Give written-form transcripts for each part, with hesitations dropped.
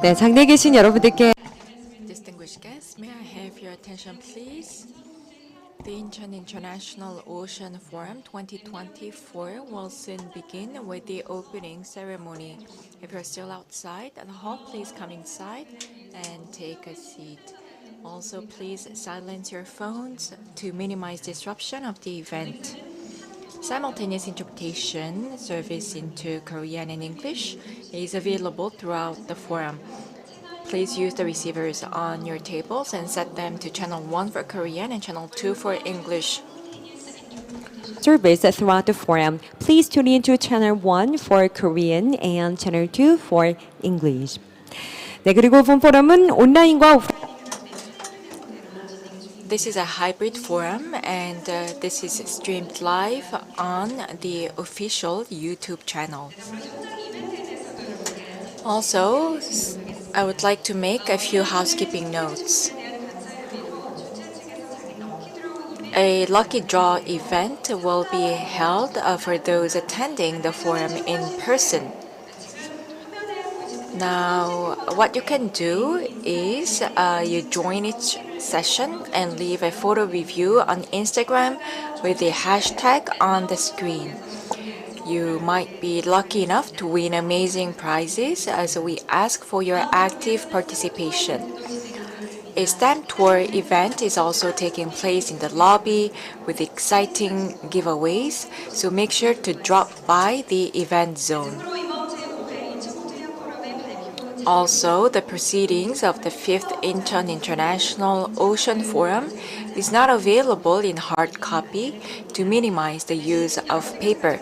네, 장내에 계신 여러분들께 Distinguished guests, may I have your attention, please? The Incheon International Ocean Forum 2024 will soon begin with the opening ceremony. If you're still outside the hall, please come inside and take a seat. Also, please silence your phones to minimize disruption of the event. Simultaneous interpretation service into Korean and English is available throughout the forum. Please use the receivers on your tables and set them to channel 1 for Korean and channel 2 for English. service throughout the forum. Please tune in to channel 1 for Korean and channel 2 for English. 네, 그리고 본 포럼은 온라인과 오프라인 This is a hybrid forum and this is streamed live on the official YouTube channel. Also, I would like to make a few housekeeping notes. A lucky draw event will be held for those attending the forum in person. Now, what you can do is you join each session and leave a photo review on Instagram with the hashtag on the screen. You might be lucky enough to win amazing prizes, so we ask for your active participation. A stamp tour event is also taking place in the lobby with exciting giveaways, so make sure to drop by the event zone. Also, the proceedings of the 5th Incheon International Ocean Forum is not available in hard copy to minimize the use of paper.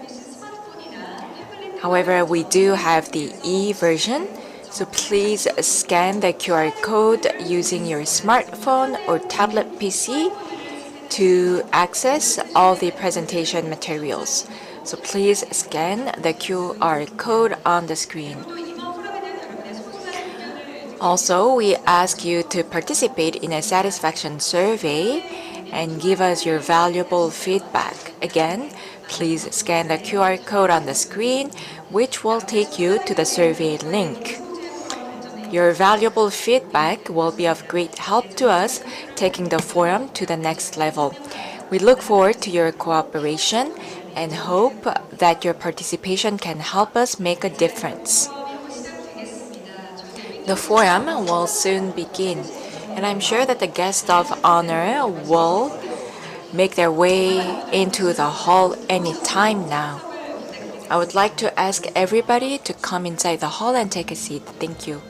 However, we do have the e-version, so please scan the QR code using your smartphone or tablet PC to access all the presentation materials. So please scan the QR code on the screen. Also, we ask you to participate in a satisfaction survey and give us your valuable feedback. Again, please scan the QR code on the screen, which will take you to the survey link. Your valuable feedback will be of great help to us taking the forum to the next level. We look forward to your cooperation and hope that your participation can help us make a difference. The forum will soon begin, and I'm sure that the guests of honor will make their way into the hall any time now. I would like to ask everybody to come inside the hall and take a seat. Thank you.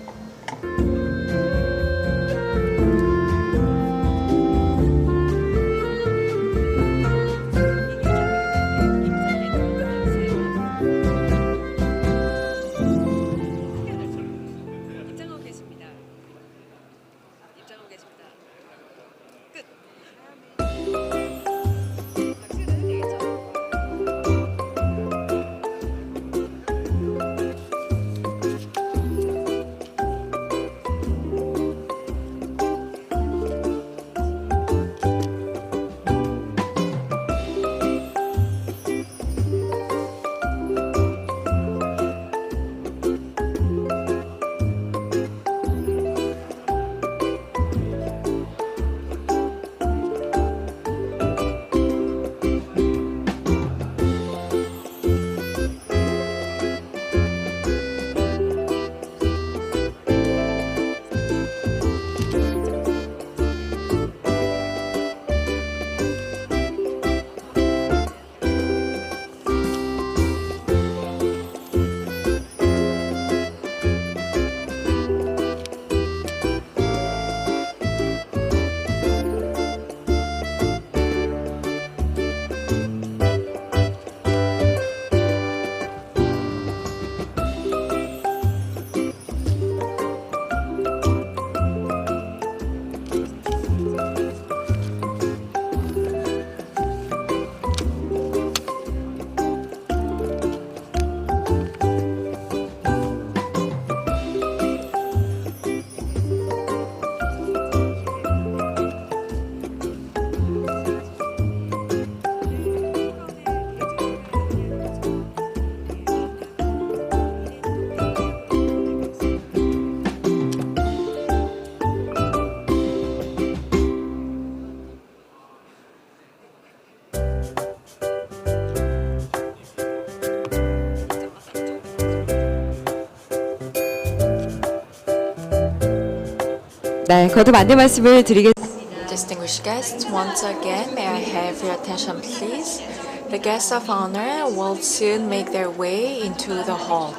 네, 거듭 안내 말씀을 드리겠습니다. Distinguished guests, once again, may I have your attention, please? The guests of honor will soon make their way into the hall.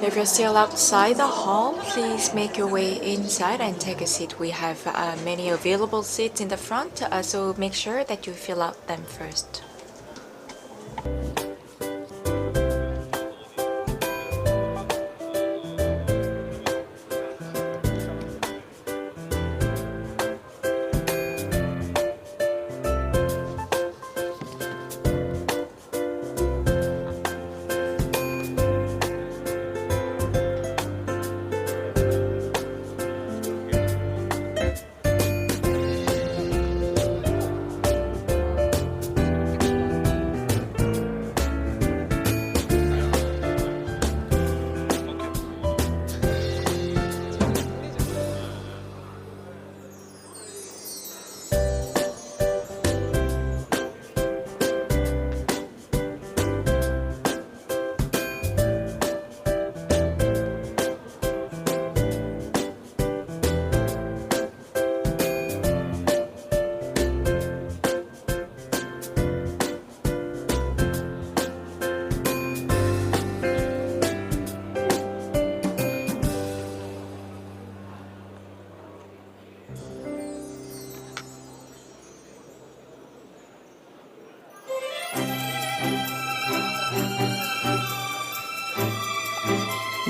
If you're still outside the hall, please make your way inside and take a seat. We have many available seats in the front, so make sure that you fill out them first.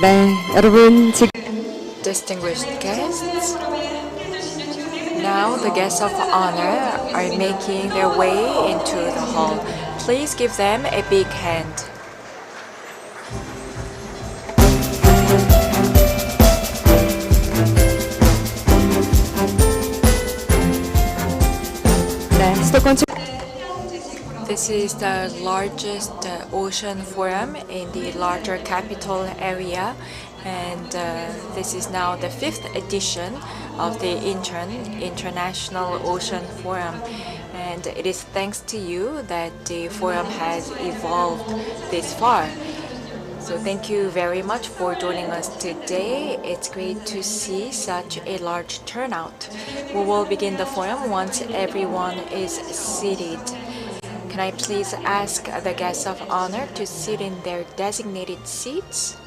네, 여러분 지금 Distinguished guests, now the guests of honor are making their way into the hall. Please give them a big hand. 네, 수도권 This is the largest ocean forum in the larger capital area, and this is now the 5th edition of the Incheon International Ocean Forum. And it is thanks to you that the forum has evolved this far. So thank you very much for joining us today. It's great to see such a large turnout. We will begin the forum once everyone is seated. Can I please ask the guests of honor to sit in their designated seats?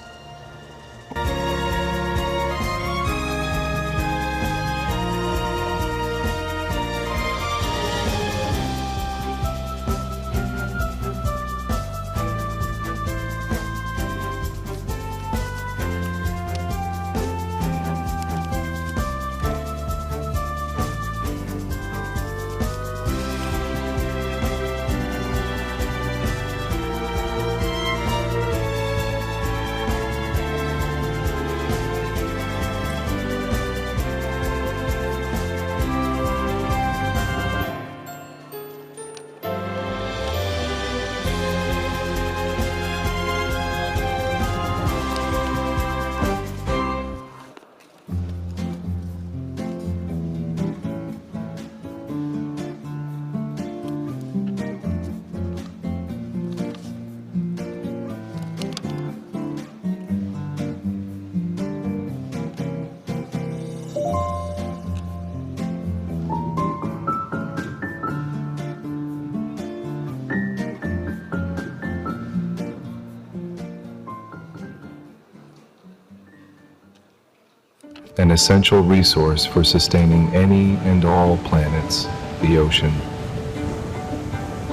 An essential resource for sustaining any and all planets, the ocean.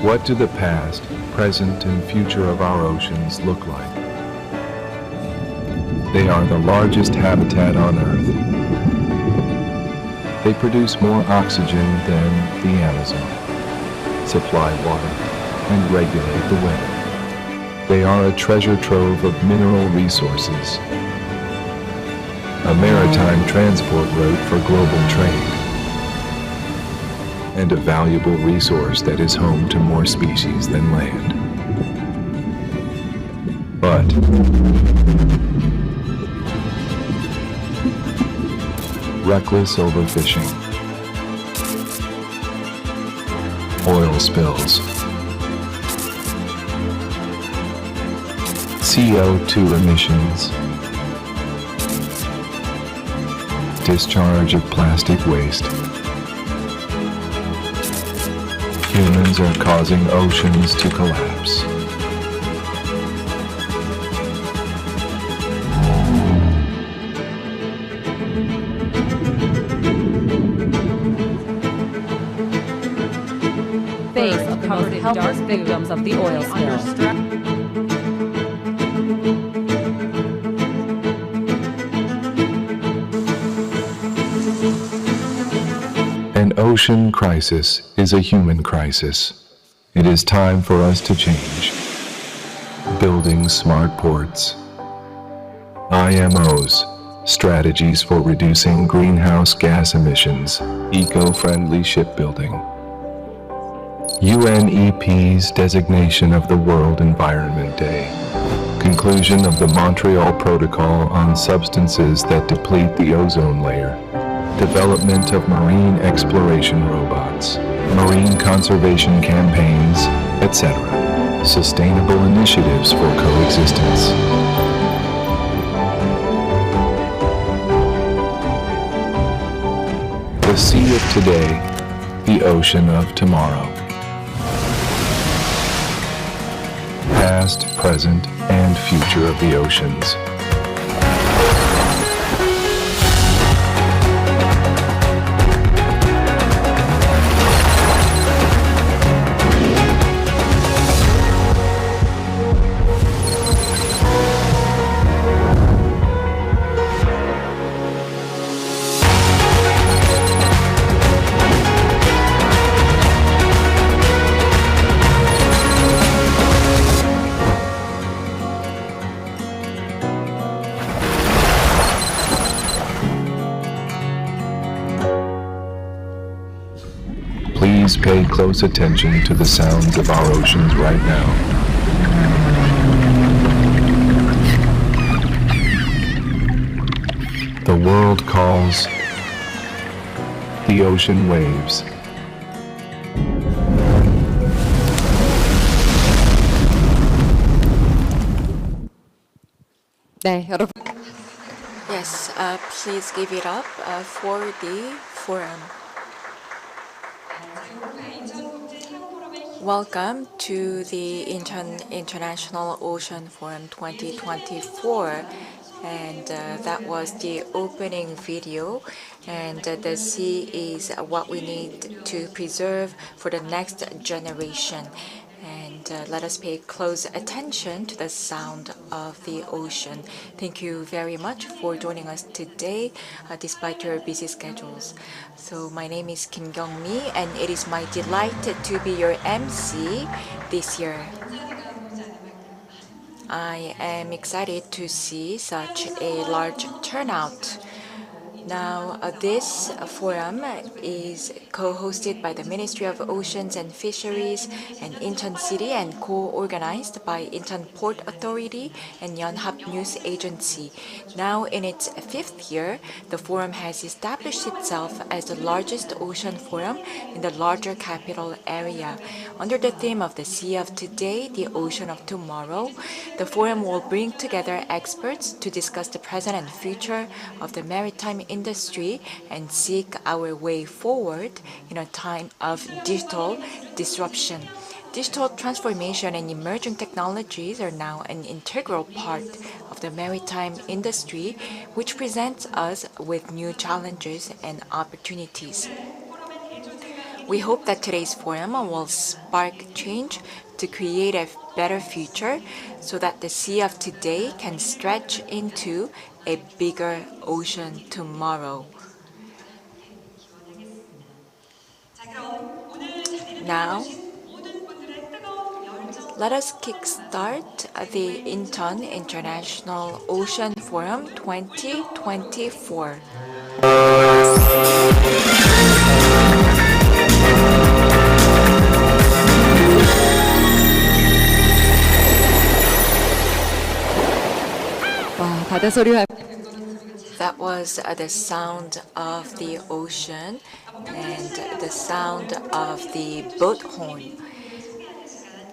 What do the past, present, and future of our oceans look like? They are the largest habitat on Earth. They produce more oxygen than the Amazon, supply water, and regulate the weather. They are a treasure trove of mineral resources, a maritime transport route for global trade, and a valuable resource that is home to more species than land. But reckless overfishing, oil spills, CO2 emissions, discharge of plastic waste. Humans are causing oceans to collapse. Face of the most helpless victims of the oil spill. An ocean crisis is a human crisis. It is time for us to change. Building smart ports. IMOs, strategies for reducing greenhouse gas emissions, eco-friendly shipbuilding. UNEP's designation of the World Environment Day. Conclusion of the Montreal Protocol on substances that deplete the ozone layer. Development of marine exploration robots, marine conservation campaigns, etc. Sustainable initiatives for coexistence. The sea of today, the ocean of tomorrow. Past, present, and future of the oceans. Please pay close attention to the sounds of our oceans right now. The world calls the ocean waves. 네, 여러분. Yes, please give it up for the forum. Welcome to the Incheon International Ocean Forum 2024, and that was the opening video. And the sea is what we need to preserve for the next generation. And let us pay close attention to the sound of the ocean. Thank you very much for joining us today, despite your busy schedules. So my name is Kim Kyung-mi, and it is my delight to be your MC this year. I am excited to see such a large turnout. Now, this forum is co-hosted by the Ministry of Oceans and Fisheries and Incheon City and co-organized by Incheon Port Authority and Yonhap News Agency. Now, in its 5th year, the forum has established itself as the largest ocean forum in the larger capital area. Under the theme of the Sea of Today, the Ocean of Tomorrow, the forum will bring together experts to discuss the present and future of the maritime industry and seek our way forward in a time of digital disruption. Digital transformation and emerging technologies are now an integral part of the maritime industry, which presents us with new challenges and opportunities. We hope that today's forum will spark change to create a better future so that the sea of today can stretch into a bigger ocean tomorrow. Now, let us kickstart the Incheon International Ocean Forum 2024. 와, 바다 소리와 That was the sound of the ocean and the sound of the boat horn.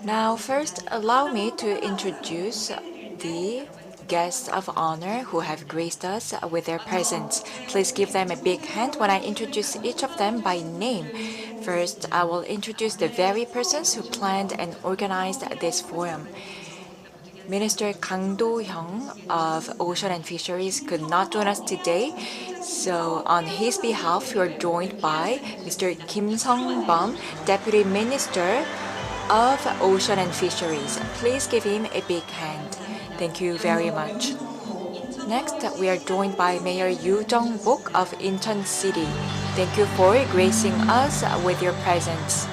Now, first, allow me to introduce the guests of honor who have graced us with their presence. Please give them a big hand when I introduce each of them by name. First, I will introduce the very persons who planned and organized this forum. Minister Kang Do-hyung of Ocean and Fisheries could not join us today, so on his behalf, we are joined by Mr. Kim Sung-bum, Deputy Minister of Ocean and Fisheries. Please give him a big hand. Thank you very much. Next, we are joined by Mayor Yoo Jung-bok of Incheon City. Thank you for gracing us with your presence.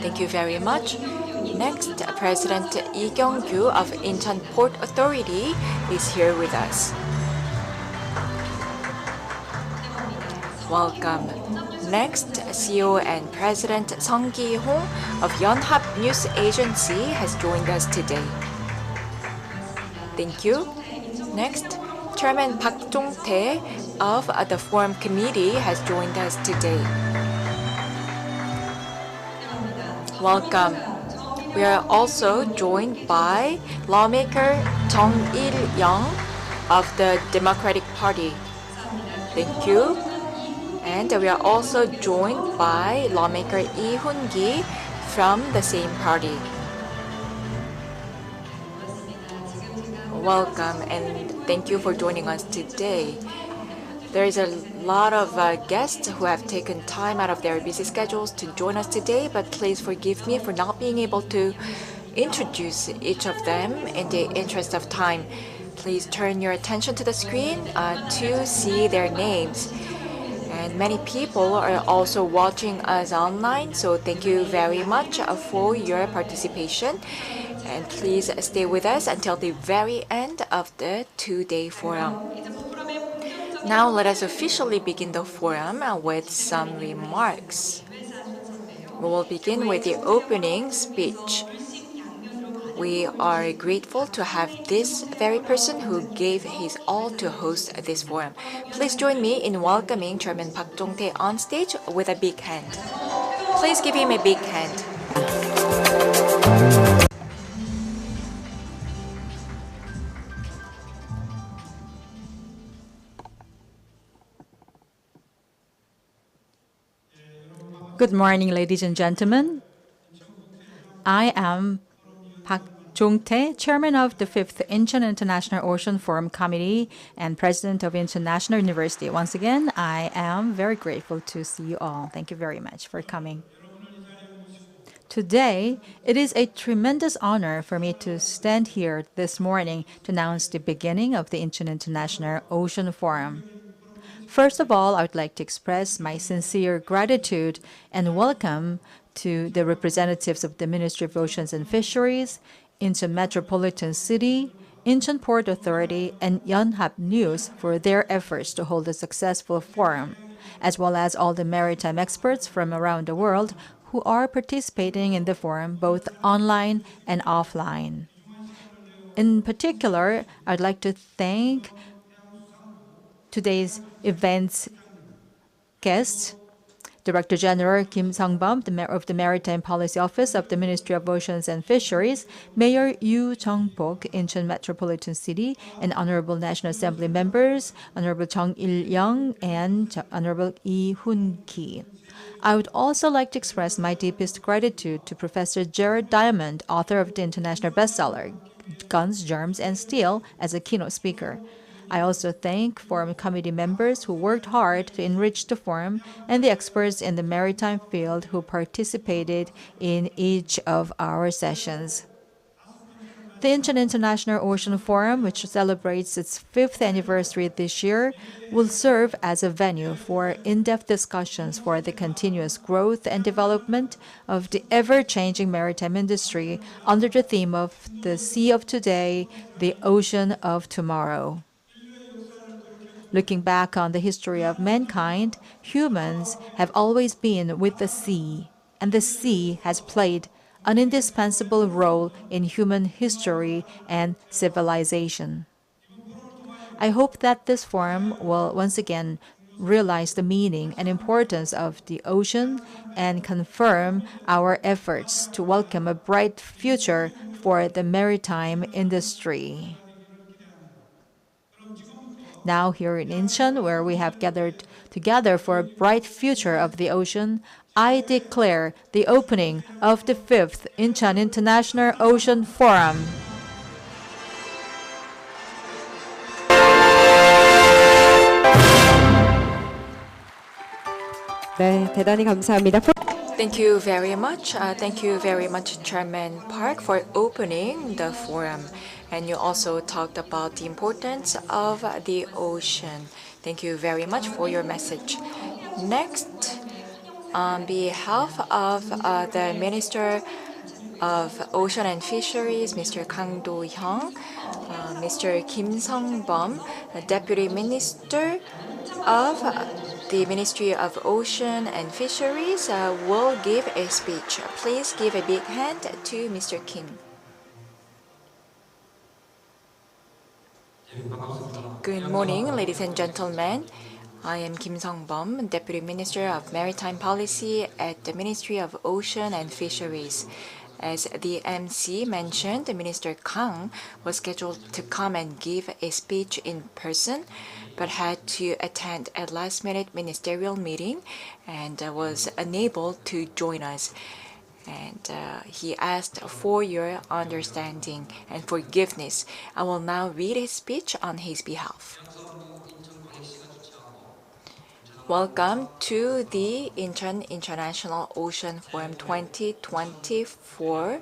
Thank you very much. Next, President Lee Kyung-kyu of Incheon Port Authority is here with us. Welcome. Next, CEO and President Sung Ki-hong of Yonhap News Agency has joined us today. Thank you. Next, Chairman Park Jong-tae of the Forum Committee has joined us today. Welcome. We are also joined by lawmaker Jung Il-young of the Democratic Party. Thank you. And we are also joined by lawmaker Lee Hoon-gi from the same party. Welcome and thank you for joining us today. There is a lot of guests who have taken time out of their busy schedules to join us today, but please forgive me for not being able to introduce each of them in the interest of time. Please turn your attention to the screen to see their names. And many people are also watching us online, so thank you very much for your participation. And please stay with us until the very end of the two-day forum. Now let us officially begin the forum with some remarks. We will begin with the opening speech. We are grateful to have this very person who gave his all to host this forum. Please join me in welcoming Chairman Park Jong-tae on stage with a big hand. Please give him a big hand. Good morning, ladies and gentlemen. I am Park Jong-tae, Chairman of the 5th Incheon International Ocean Forum Committee and President of Incheon National University. Once again, I am very grateful to see you all. Thank you very much for coming. Today, it is a tremendous honor for me to stand here this morning to announce the beginning of the Incheon International Ocean Forum. First of all, I would like to express my sincere gratitude and welcome to the representatives of the Ministry of Oceans and Fisheries, Incheon Metropolitan City, Incheon Port Authority, and Yonhap News for their efforts to hold a successful forum, as well as all the maritime experts from around the world who are participating in the forum both online and offline. In particular, I'd like to thank today's event's guests, Director General Kim Sung-bum of the Maritime Policy Office of the Ministry of Oceans and Fisheries, Mayor Yoo Jung-bok, Incheon Metropolitan City, and Honorable National Assembly members, Honorable Jung Il-young and Honorable Lee Hoon-gi. I would also like to express my deepest gratitude to Professor Gerard Diamond, author of the international bestseller Guns, Germs, and Steel, as a keynote speaker. I also thank forum committee members who worked hard to enrich the forum and the experts in the maritime field who participated in each of our sessions. The Incheon International Ocean Forum, which celebrates its 5th anniversary this year, will serve as a venue for in-depth discussions for the continuous growth and development of the ever-changing maritime industry under the theme of the Sea of Today, the Ocean of Tomorrow. Looking back on the history of mankind, humans have always been with the sea, and the sea has played an indispensable role in human history and civilization. I hope that this forum will once again realize the meaning and importance of the ocean and confirm our efforts to welcome a bright future for the maritime industry. Now here in Incheon, where we have gathered together for a bright future of the ocean, I declare the opening of the 5th Incheon International Ocean Forum. 네, 대단히 감사합니다. Thank you very much. Thank you very much, Chairman Park, for opening the forum. And you also talked about the importance of the ocean. Thank you very much for your message. Next, on behalf of the Minister of Ocean and Fisheries, Mr. Kang Do-hyung, Mr. Kim Sung-bum, Deputy Minister of the Ministry of Ocean and Fisheries, will give a speech. Please give a big hand to Mr. Kim. Good morning, ladies and gentlemen. I am Kim Sung-bum, Deputy Minister of Maritime Policy at the Ministry of Ocean and Fisheries. As the MC mentioned, Minister Kang was scheduled to come and give a speech in person, but had to attend a last-minute ministerial meeting and was unable to join us. And he asked for your understanding and forgiveness. I will now read his speech on his behalf. Welcome to the Incheon International Ocean Forum 2024,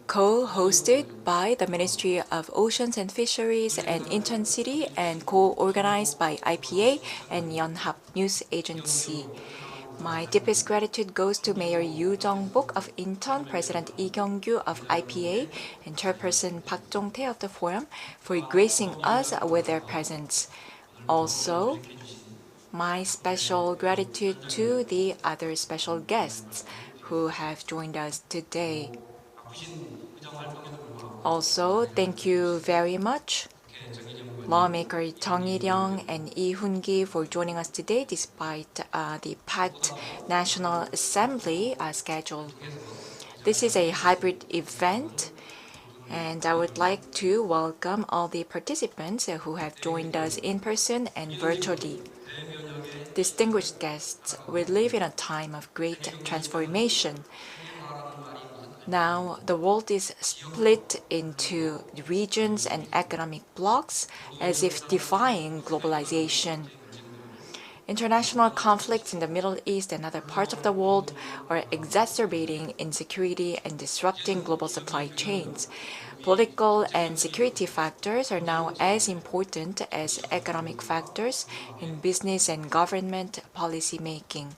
co-hosted by the Ministry of Oceans and Fisheries and Incheon City and co-organized by IPA and Yonhap News Agency. My deepest gratitude goes to Mayor Yoo Jung-bok of Incheon, President Lee Kyung-gyu of IPA, and Chairperson Park Jong-tae of the forum for gracing us with their presence. Also, my special gratitude to the other special guests who have joined us today. Also, thank you very much, lawmaker Jung Il-young and Lee Hoon-gi, for joining us today despite the packed National Assembly schedule. This is a hybrid event, and I would like to welcome all the participants who have joined us in person and virtually. Distinguished guests, we live in a time of great transformation. Now, the world is split into regions and economic blocs as if defying globalization. International conflicts in the Middle East and other parts of the world are exacerbating insecurity and disrupting global supply chains. Political and security factors are now as important as economic factors in business and government policy making.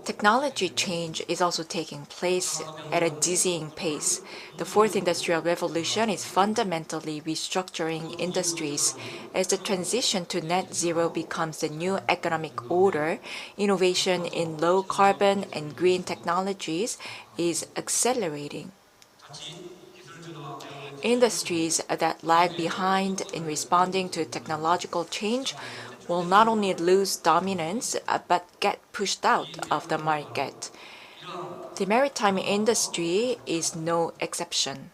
Technology change is also taking place at a dizzying pace. The fourth industrial revolution is fundamentally restructuring industries. As the transition to net zero becomes the new economic order, innovation in low carbon and green technologies is accelerating. Industries that lag behind in responding to technological change will not only lose dominance but get pushed out of the market. The maritime industry is no exception.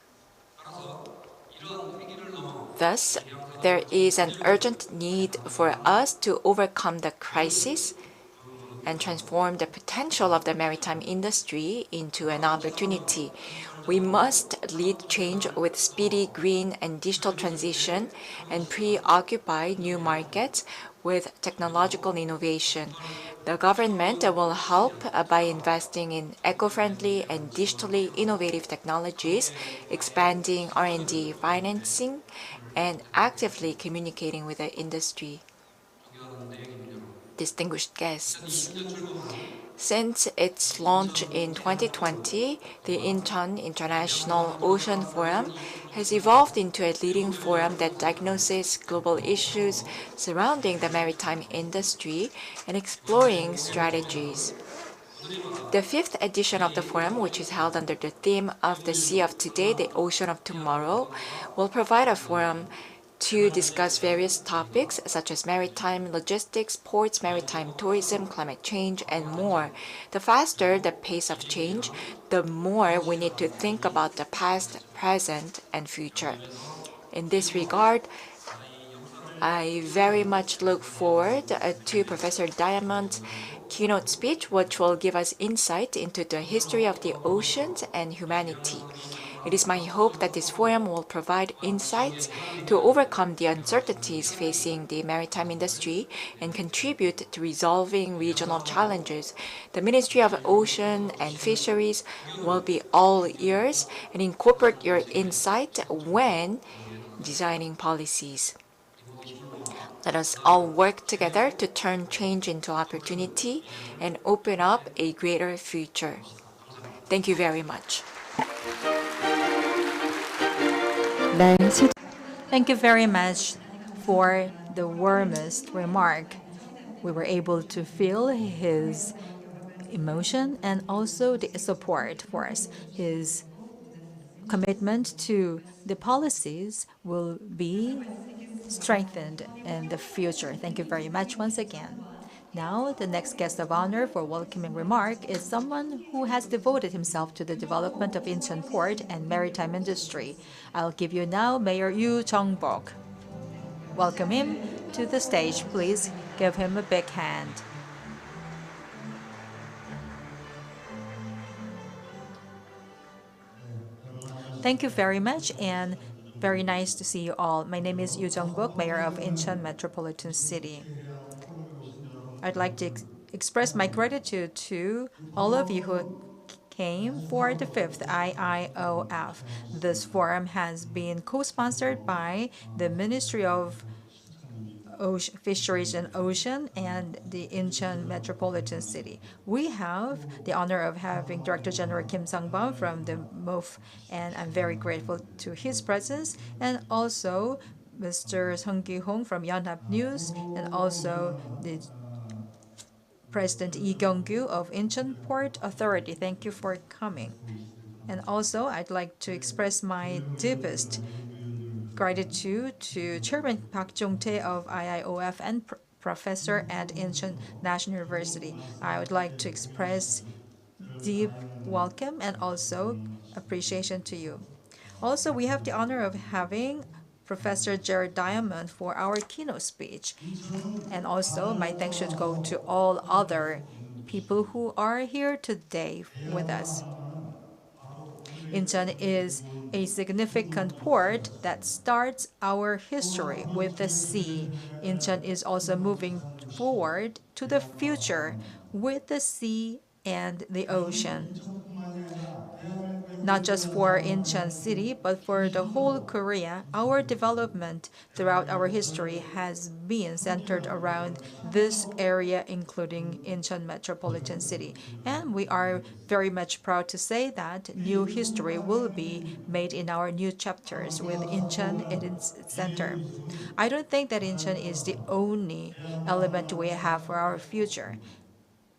Thus, there is an urgent need for us to overcome the crisis and transform the potential of the maritime industry into an opportunity. We must lead change with speedy green and digital transition and preoccupy new markets with technological innovation. The government will help by investing in eco-friendly and digitally innovative technologies, expanding R&D financing, and actively communicating with the industry. Distinguished guests, since its launch in 2020, the Incheon International Ocean Forum has evolved into a leading forum that diagnoses global issues surrounding the maritime industry and exploring strategies. The fifth edition of the forum, which is held under the theme of the Sea of Today, the Ocean of Tomorrow, will provide a forum to discuss various topics such as maritime logistics, ports, maritime tourism, climate change, and more. The faster the pace of change, the more we need to think about the past, present, and future. In this regard, I very much look forward to Professor Diamond's keynote speech, which will give us insight into the history of the oceans and humanity. It is my hope that this forum will provide insights to overcome the uncertainties facing the maritime industry and contribute to resolving regional challenges. The Ministry of Ocean and Fisheries will be all ears and incorporate your insight when designing policies. Let us all work together to turn change into opportunity and open up a greater future. Thank you very much. 네, Thank you very much for the warmest remark. We were able to feel his emotion and also the support for us. His commitment to the policies will be strengthened in the future. Thank you very much once again. Now, the next guest of honor for welcoming remark is someone who has devoted himself to the development of Incheon port and maritime industry. I'll give you now Mayor Yu Jong-bok. Welcome him to the stage. Please give him a big hand. Thank you very much, and very nice to see you all. My name is Yu Jong-bok, Mayor of Incheon Metropolitan City. I'd like to express my gratitude to all of you who came for the 5th IIOF. This forum has been co-sponsored by the Ministry of Fisheries and Ocean and the Incheon Metropolitan City. We have the honor of having Director General Kim Sang-bum from the MOF, and I'm very grateful to his presence, and also Mr. Sung Ki-hong from Yonhap News, and also the President Lee Kyung-gyu of Incheon Port Authority. Thank you for coming. And also, I'd like to express my deepest gratitude to Chairman Park Jong-tae of IIOF and professor at Incheon National University. I would like to express deep welcome and also appreciation to you. Also, we have the honor of having Professor Jared Diamond for our keynote speech. And also, my thanks should go to all other people who are here today with us. Incheon is a significant port that starts our history with the sea. Incheon is also moving forward to the future with the sea and the ocean. Not just for Incheon City, but for the whole Korea, our development throughout our history has been centered around this area, including Incheon Metropolitan City. And we are very much proud to say that new history will be made in our new chapters with Incheon at its center. I don't think that Incheon is the only element we have for our future.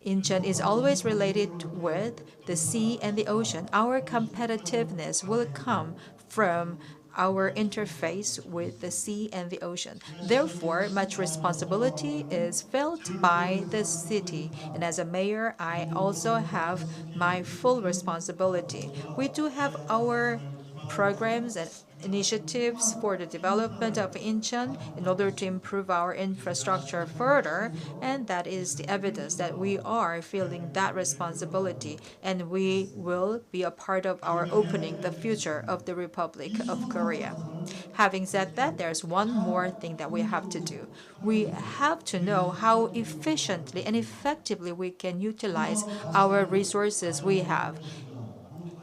Incheon is always related with the sea and the ocean. Our competitiveness will come from our interface with the sea and the ocean. Therefore, much responsibility is felt by the city. And as a mayor, I also have my full responsibility. We do have our programs and initiatives for the development of Incheon in order to improve our infrastructure further, and that is the evidence that we are feeling that responsibility, and we will be a part of our opening the future of the Republic of Korea. Having said that, there's one more thing that we have to do. We have to know how efficiently and effectively we can utilize our resources we have,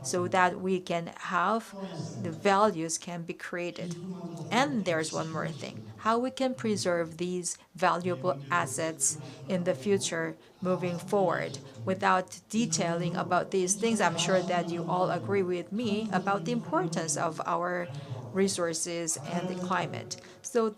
so that we can have the values can be created. And there's one more thing, how we can preserve these valuable assets in the future moving forward. Without detailing about these things, I'm sure that you all agree with me about the importance of our resources and the climate. So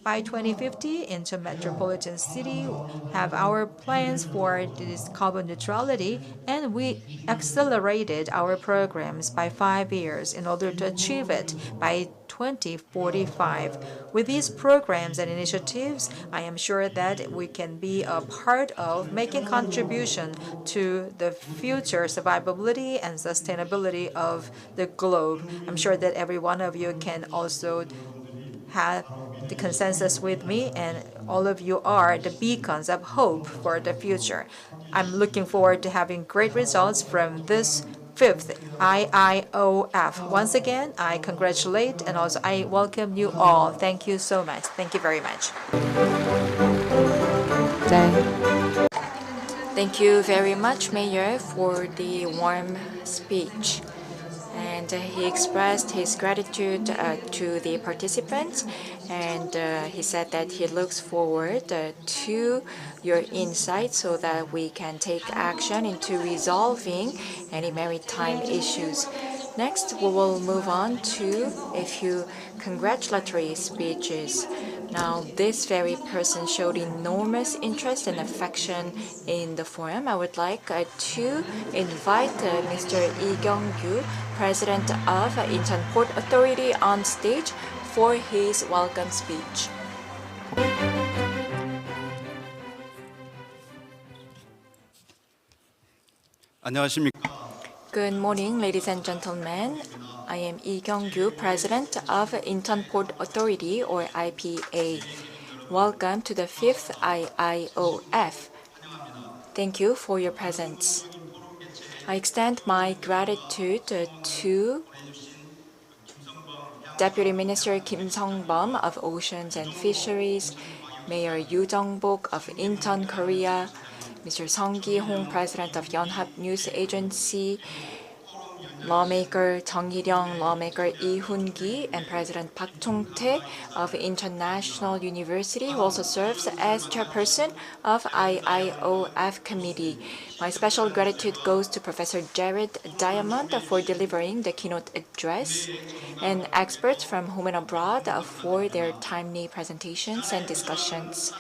by 2050, Incheon metropolitan city have our plans for this carbon neutrality, and we accelerated our programs by 5 years in order to achieve it by 2045. With these programs and initiatives, I am sure that we can be a part of making contribution to the future survivability and sustainability of the globe. I'm sure that every one of you can also have the consensus with me, and all of you are the beacons of hope for the future. I'm looking forward to having great results from this fifth IIOF. Once again, I congratulate and also I welcome you all. Thank you so much. Thank you very much. 네. Thank you very much, Mayor, for the warm speech. And he expressed his gratitude to the participants, and he said that he looks forward to your insights so that we can take action into resolving any maritime issues. Next, we will move on to a few congratulatory speeches. Now, this very person showed enormous interest and affection in the forum. I would like to invite Mr. Lee Kyung-gyu, President of Incheon Port Authority, on stage for his welcome speech. 안녕하십니까. Good morning, ladies and gentlemen. I am Lee Kyung-gyu, President of Incheon Port Authority, or IPA. Welcome to the 5th IIOF. Thank you for your presence. I extend my gratitude to Deputy Minister Kim Sung-bum of Oceans and Fisheries, Mayor Yoo Jung-bok of Incheon, Korea, Mr. Song Ki-hong, President of Yonhap News Agency, lawmaker Jung Hee-ryung, lawmaker Lee Hoon-gi, and President Park Chung-tae of Incheon National University, who also serves as chairperson of IIOF committee. My special gratitude goes to Professor Jared Diamond for delivering the keynote address, and experts from home and abroad for their timely presentations and discussions.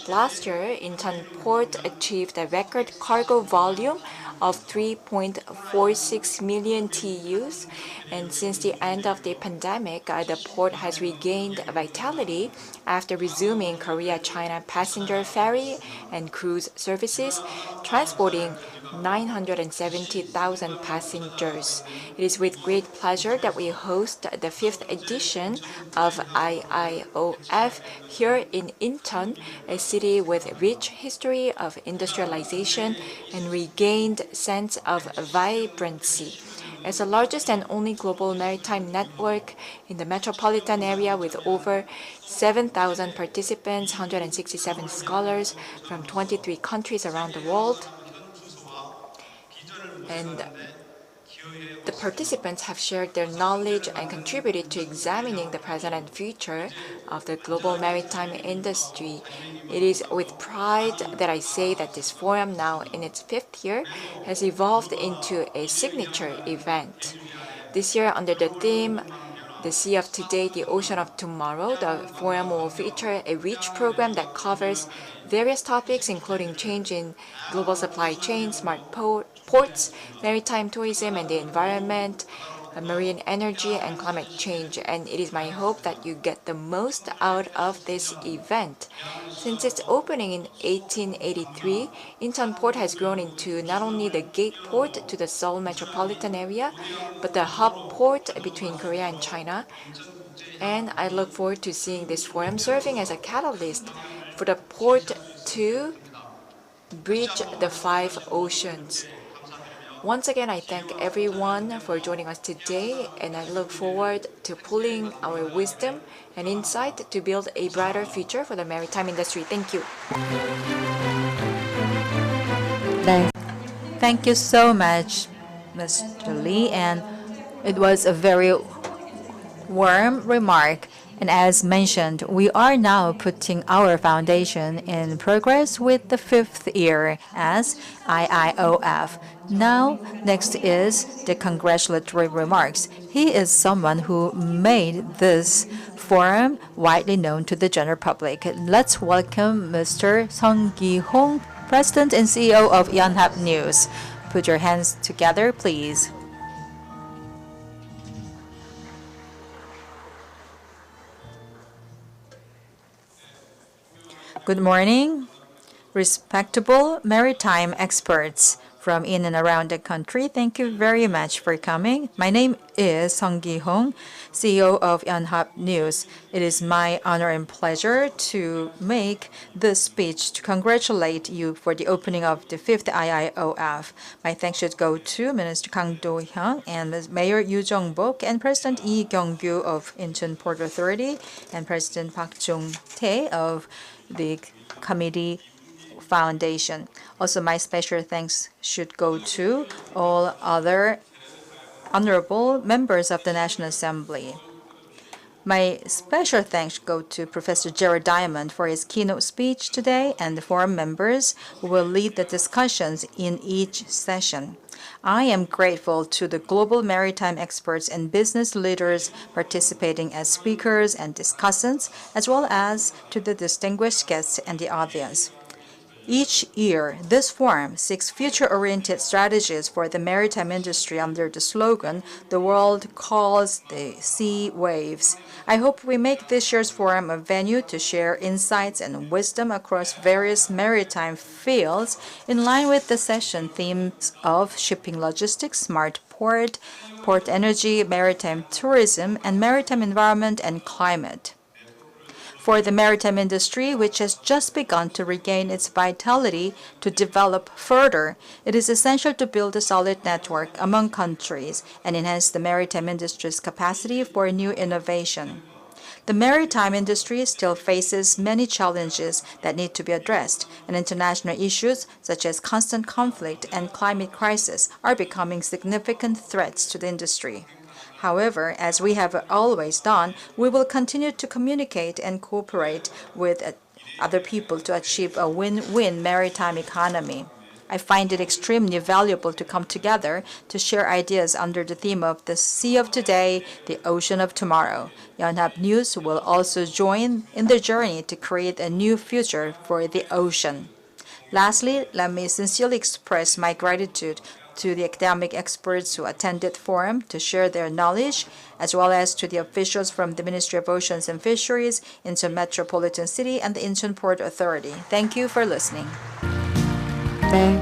Last year, Incheon Port achieved a record cargo volume of 3.46 million TEUs, and since the end of the pandemic, the port has regained vitality after resuming Korea-China passenger ferry and cruise services, transporting 970,000 passengers. It is with great pleasure that we host the 5th edition of IIOF here in Incheon, a city with rich history of industrialization and regained sense of vibrancy. As the largest and only global maritime network in the metropolitan area with over 7,000 participants, 167 scholars from 23 countries around the world, and the participants have shared their knowledge and contributed to examining the present and future of the global maritime industry. It is with pride that I say that this forum, now in its 5th year, has evolved into a signature event. This year, under the theme, The Sea of Today, the Ocean of Tomorrow, the forum will feature a rich program that covers various topics including change in global supply chains, smart ports, maritime tourism and the environment, marine energy and climate change, and it is my hope that you get the most out of this event. Since its opening in 1883, Incheon Port has grown into not only the gate port to the Seoul metropolitan area, but the hub port between Korea and China, and I look forward to seeing this forum serving as a catalyst for the port to bridge the 5 oceans. Once again, I thank everyone for joining us today, and I look forward to pooling our wisdom and insight to build a brighter future for the maritime industry. Thank you. 네. Thank you so much, Mr. Lee, and it was a very warm remark. And as mentioned, we are now putting our foundation in progress with the 5th year as IIOF. Now, next is the congratulatory remarks. He is someone who made this forum widely known to the general public. Let's welcome Mr. Sung Gi-hong, President and CEO of Yonhap News. Put your hands together, please. Good morning, respectable maritime experts from in and around the country. Thank you very much for coming. My name is Sung Gi-hong, CEO of Yonhap News. It is my honor and pleasure to make this speech to congratulate you for the opening of the 5th IIOF. My thanks should go to Minister Kang Do-hyung and Mayor Yu Jong-bok and President Lee Kyung-gyu of Incheon Port Authority and President Park Jong-tae of the committee foundation. Also, my special thanks should go to all other honorable members of the National Assembly. My special thanks go to Professor Gerald Diamond for his keynote speech today and the forum members who will lead the discussions in each session. I am grateful to the global maritime experts and business leaders participating as speakers and discussants, as well as to the distinguished guests and the audience. Each year, this forum seeks future-oriented strategies for the maritime industry under the slogan, "The world calls the sea waves." I hope we make this year's forum a venue to share insights and wisdom across various maritime fields in line with the session themes of shipping logistics, smart port, port energy, maritime tourism, and maritime environment and climate. For the maritime industry, which has just begun to regain its vitality to develop further, it is essential to build a solid network among countries and enhance the maritime industry's capacity for new innovation. The maritime industry still faces many challenges that need to be addressed, and international issues such as constant conflict and climate crisis are becoming significant threats to the industry. However, as we have always done, we will continue to communicate and cooperate with other people to achieve a win-win maritime economy. I find it extremely valuable to come together to share ideas under the theme of the sea of today, the ocean of tomorrow. Yonhap News will also join in the journey to create a new future for the ocean. Lastly, let me sincerely express my gratitude to the academic experts who attended the forum to share their knowledge, as well as to the officials from the Ministry of Oceans and Fisheries, Incheon Metropolitan City, and the Incheon Port Authority. Thank you for listening. 네,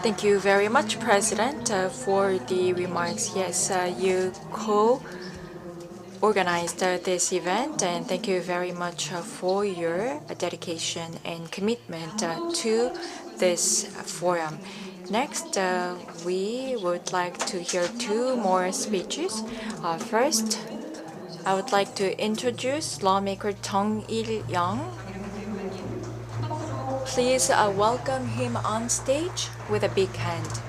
Thank you very much, President, for the remarks. Yes, you co-organized this event, and thank you very much for your dedication and commitment to this forum. Next, we would like to hear two more speeches. First, I would like to introduce lawmaker Jung Il-young. Please welcome him on stage with a big hand.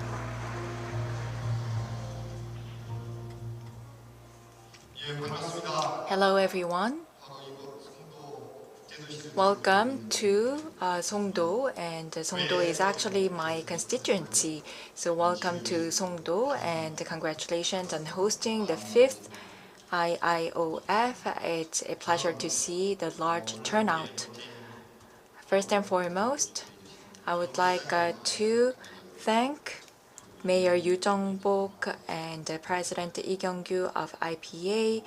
Hello, everyone. Welcome to Songdo, and Songdo is actually my constituency. So welcome to Songdo, and congratulations on hosting the 5th IIOF. It's a pleasure to see the large turnout. First and foremost, I would like to thank Mayor Yu Jong-bok and President Lee Kyung-gyu of IPA,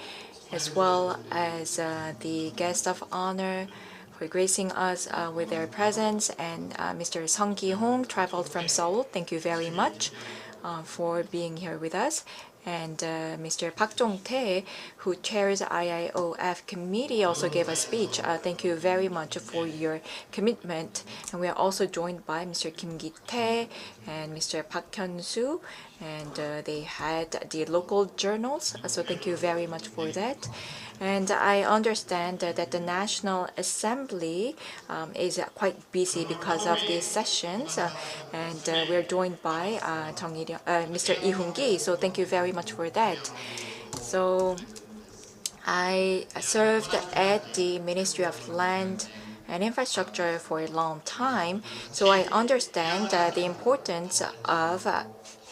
as well as the guest of honor for gracing us with their presence, and Mr. Sung Gi-hong traveled from Seoul. Thank you very much for being here with us. And Mr. Park Jong-tae, who chairs IIOF committee, also gave a speech. Thank you very much for your commitment. And we are also joined by Mr. Kim Gi-tae and Mr. Park Hyun-soo, and they had the local journals. So thank you very much for that. And I understand that the National Assembly is quite busy because of these sessions, and we're joined by Mr. Lee Hoon-gi. So thank you very much for that. So I served at the Ministry of Land and Infrastructure for a long time, so I understand the importance of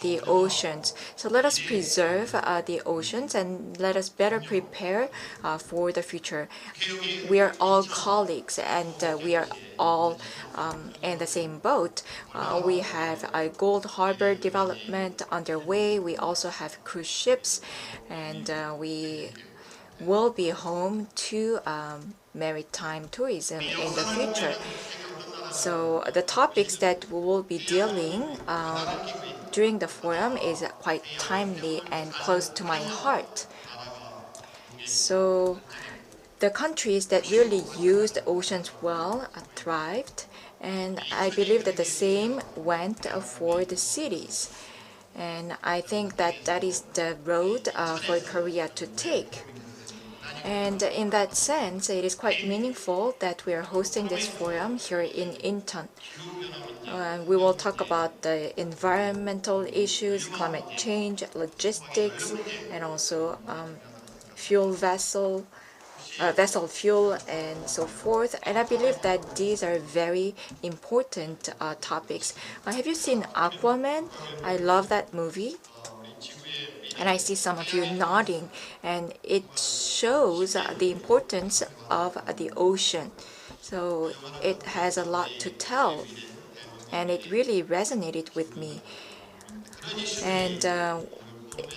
the oceans. So let us preserve the oceans and let us better prepare for the future. We are all colleagues and we are all in the same boat. We have a Gold Harbor development underway. We also have cruise ships, and we will be home to maritime tourism in the future. So the topics that we will be dealing during the forum is quite timely and close to my heart. So the countries that really use the oceans well thrived, and I believe that the same went for the cities. And I think that that is the road for Korea to take. And in that sense, it is quite meaningful that we are hosting this forum here in Incheon. We will talk about the environmental issues, climate change, logistics, and also vessel fuel, and so forth. And I believe that these are very important topics. Have you seen Aquaman? I love that movie. And I see some of you nodding, and it shows the importance of the ocean. So it has a lot to tell, and it really resonated with me. And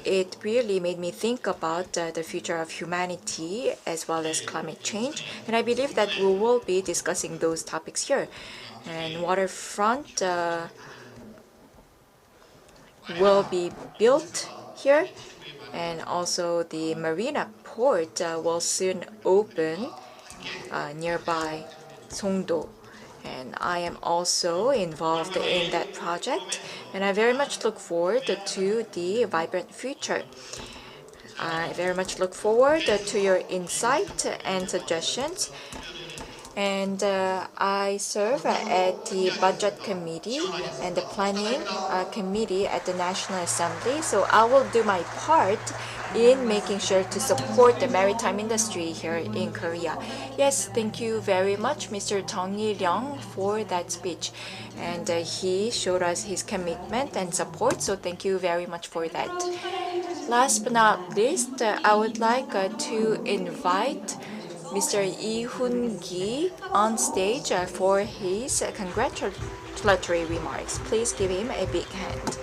it really made me think about the future of humanity as well as climate change. And I believe that we will be discussing those topics here. And waterfront will be built here, and also the marina port will soon open nearby Songdo, and I am also involved in that project, and I very much look forward to the vibrant future. I very much look forward to your insight and suggestions. And I serve at the Budget Committee and the Planning Committee at the National Assembly. So I will do my part in making sure to support the maritime industry here in Korea. Yes, thank you very much, Mr. Jung Il-young, for that speech. And he showed us his commitment and support, so thank you very much for that. Last but not least, I would like to invite Mr. Lee Hoon-gi on stage for his congratulatory remarks. Please give him a big hand.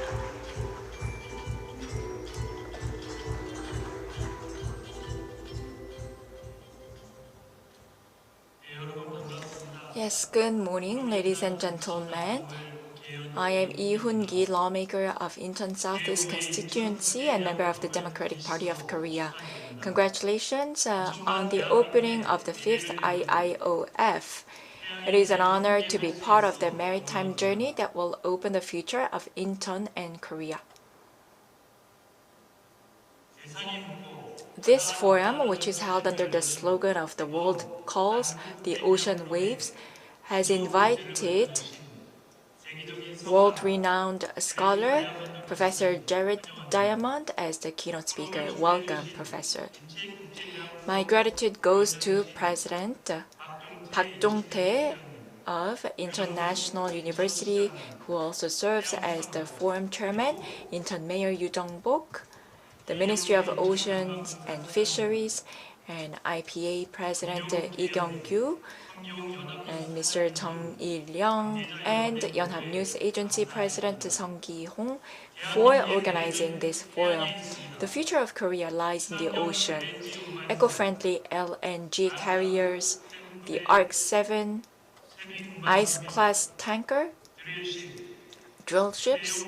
Yes, good morning, ladies and gentlemen. I am Lee Hoon-gi, lawmaker of Incheon Southeast constituency and member of the Democratic Party of Korea. Congratulations on the opening of the 5th IIOF. It is an honor to be part of the maritime journey that will open the future of Incheon and Korea. This forum, which is held under the slogan of the world calls the ocean waves, has invited world-renowned scholar Professor Jared Diamond as the keynote speaker. Welcome, Professor. My gratitude goes to President Park Jong-tae of Incheon National University, who also serves as the forum chairman, Incheon Mayor Yoo Jung-bok, the Ministry of Oceans and Fisheries, and IPA President Lee Kyung-kyu, and Mr. Jung Il-young, and Yonhap News Agency President Song Ki-hong for organizing this forum. The future of Korea lies in the ocean. Eco-friendly LNG carriers, the ARC-7 ice-class tanker, drill ships,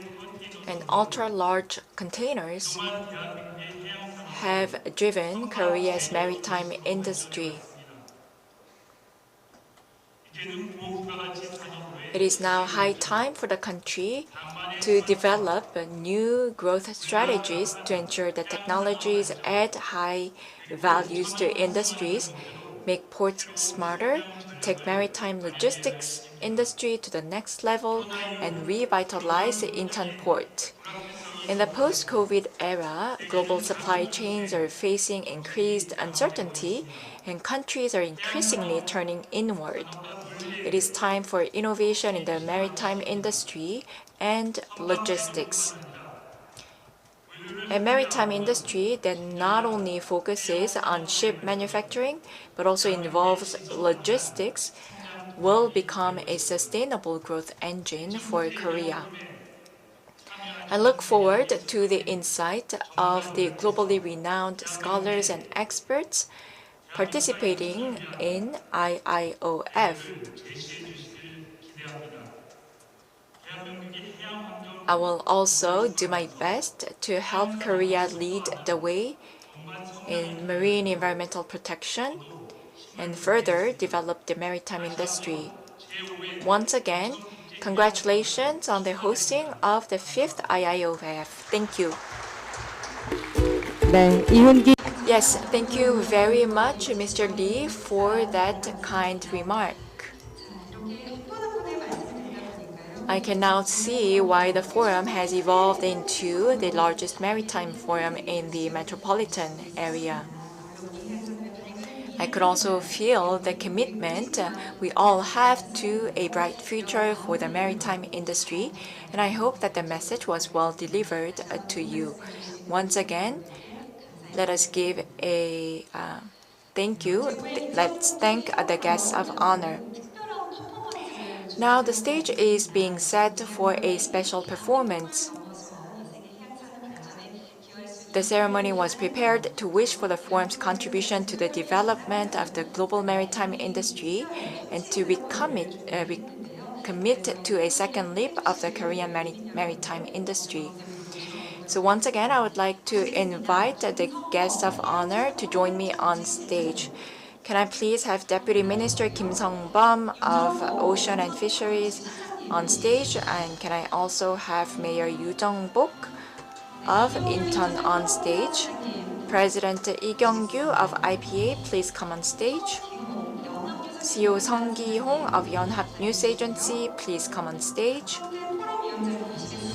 and ultra-large containers have driven Korea's maritime industry. It is now high time for the country to develop new growth strategies to ensure that technologies add high values to industries, make ports smarter, take maritime logistics industry to the next level, and revitalize the Incheon port. In the post-COVID era, global supply chains are facing increased uncertainty, and countries are increasingly turning inward. It is time for innovation in the maritime industry and logistics. A maritime industry that not only focuses on ship manufacturing but also involves logistics will become a sustainable growth engine for Korea. I look forward to the insight of the globally renowned scholars and experts participating in IIOF. I will also do my best to help Korea lead the way in marine environmental protection and further develop the maritime industry. Once again, congratulations on the hosting of the 5th IIOF. Thank you. 네, 이훈기 Yes, thank you very much, Mr. Lee, for that kind remark. I can now see why the forum has evolved into the largest maritime forum in the metropolitan area. I could also feel the commitment we all have to a bright future for the maritime industry, and I hope that the message was well delivered to you. Once again, let us give a thank you. Let's thank the guests of honor. Now the stage is being set for a special performance. The ceremony was prepared to wish for the forum's contribution to the development of the global maritime industry and to commit to a second leap of the Korean maritime industry. So once again, I would like to invite the guests of honor to join me on stage. Can I please have Deputy Minister Kim Sung-bum of Ocean and Fisheries on stage, and can I also have Mayor Yoo Jung-bok of Incheon on stage. President Lee Kyung-gyu of IPA, please come on stage. CEO Sung Ki-hong of Yonhap News Agency, please come on stage.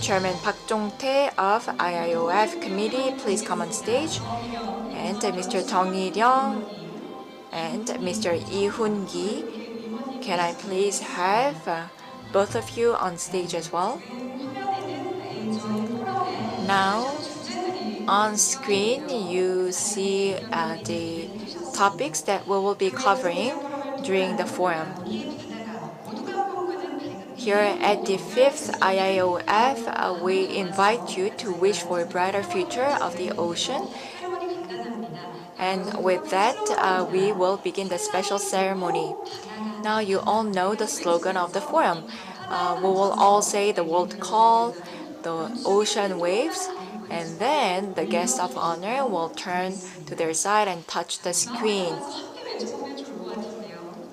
Chairman Park Jong-tae of IIOF Committee, please come on stage. And Mr. Jung Il-young and Mr. Lee Hoon-gi, can I please have both of you on stage as well? Now, on screen, you see the topics that we will be covering during the forum. Here at the 5th IIOF, we invite you to wish for a brighter future of the ocean. And with that, we will begin the special ceremony. Now you all know the slogan of the forum. We will all say the world call, the ocean waves, and then the guest of honor will turn to their side and touch the screen.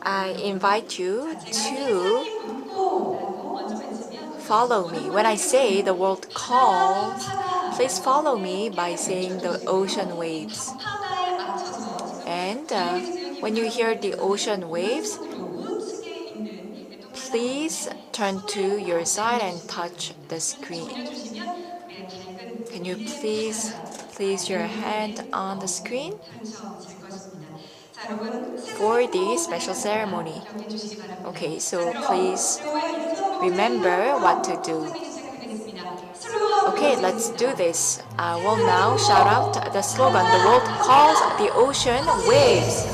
I invite you to follow me. When I say the world calls, please follow me by saying the ocean waves. And when you hear the ocean waves, please turn to your side and touch the screen. Can you please place your hand on the screen for the special ceremony? Okay, so please remember what to do. Okay, let's do this. I will now shout out the slogan, the world calls, the ocean waves.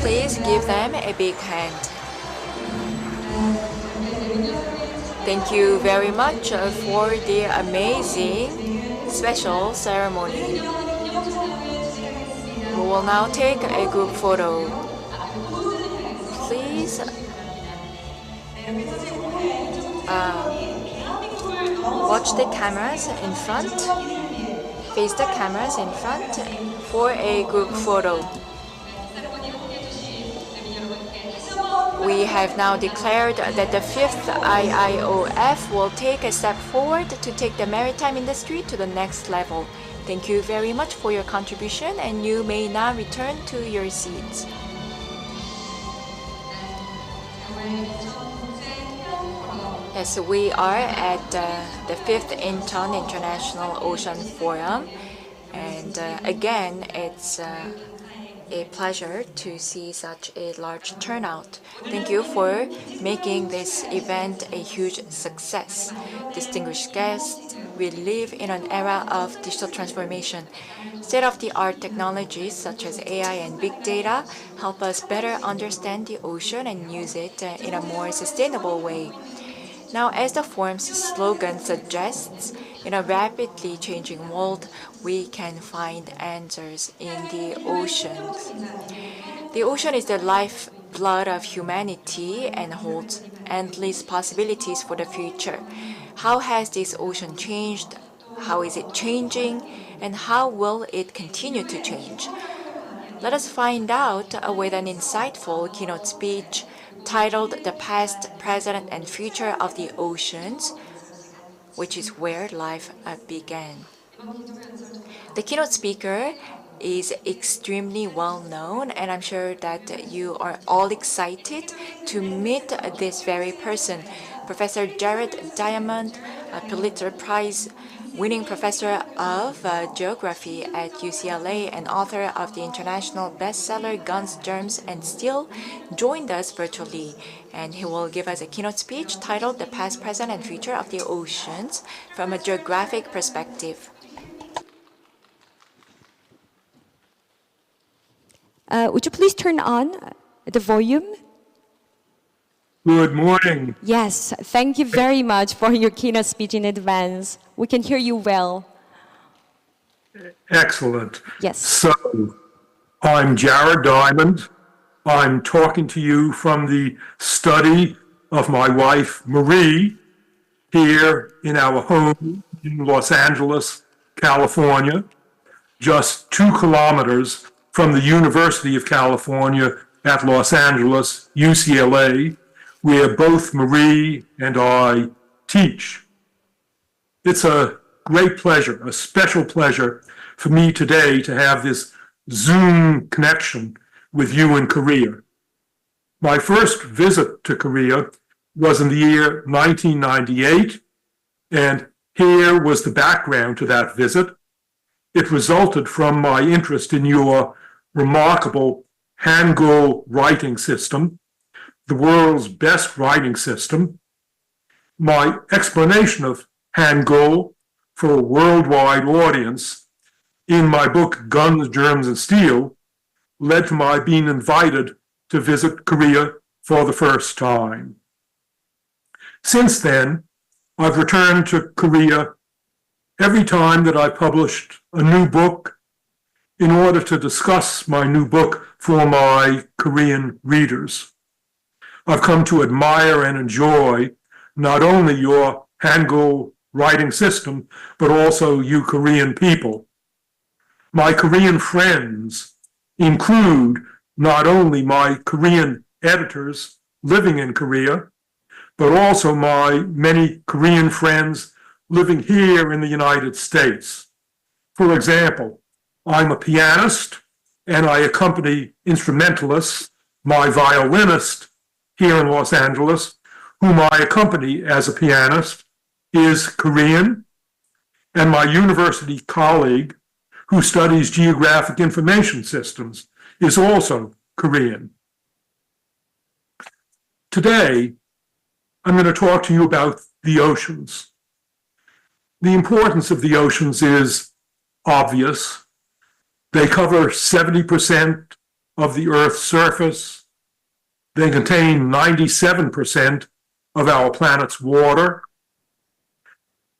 Please give them a big hand. Thank you very much for the amazing special ceremony. We will now take a group photo. Please watch the cameras in front. Face the cameras in front for a group photo. we have now declared that the 5th IIOF will take a step forward to take the maritime industry to the next level. Thank you very much for your contribution, and you may now return to your seats. Yes, we are at the 5th Incheon International Ocean Forum, and again, it's a pleasure to see such a large turnout. Thank you for making this event a huge success. Distinguished guests, we live in an era of digital transformation. State-of-the-art technologies such as AI and big data help us better understand the ocean and use it in a more sustainable way. Now, as the forum's slogan suggests, in a rapidly changing world, we can find answers in the oceans. The ocean is the lifeblood of humanity and holds endless possibilities for the future. How has this ocean changed? How is it changing? And how will it continue to change? Let us find out with an insightful keynote speech titled "The Past, Present, and Future of the Oceans," which is where life began. The keynote speaker is extremely well known, and I'm sure that you are all excited to meet this very person. Professor Jared Diamond, a Pulitzer Prize winning professor of geography at UCLA and author of the international bestseller Guns, Germs, and Steel, joined us virtually, and he will give us a keynote speech titled "The Past, Present, and Future of the Oceans from a Geographic Perspective." Would you please turn on the volume? Good morning. Yes, thank you very much for your keynote speech in advance. We can hear you well. Excellent. Yes. So, I'm Jared Diamond. I'm talking to you from the study of my wife, Marie, here in our home in Los Angeles, California, just 2 kilometers from the University of California at Los Angeles, UCLA, where both Marie and I teach. It's a great pleasure, a special pleasure for me today to have this Zoom connection with you in Korea. My first visit to Korea was in the year 1998, and here was the background to that visit. It resulted from my interest in your remarkable Hangul writing system, the world's best writing system. My explanation of Hangul for a worldwide audience in my book, Guns, Germs, and Steel, led to my being invited to visit Korea for the first time. Since then, I've returned to Korea every time that I published a new book in order to discuss my new book for my Korean readers. I've come to admire and enjoy not only your Hangul writing system, but also you Korean people. My Korean friends include not only my Korean editors living in Korea, but also my many Korean friends living here in the United States. For example, I'm a pianist and I accompany instrumentalists. My violinist here in Los Angeles, whom I accompany as a pianist, is Korean, and my university colleague who studies geographic information systems is also Korean. Today, I'm going to talk to you about the oceans. The importance of the oceans is obvious. They cover 70% of the Earth's surface. They contain 97% of our planet's water.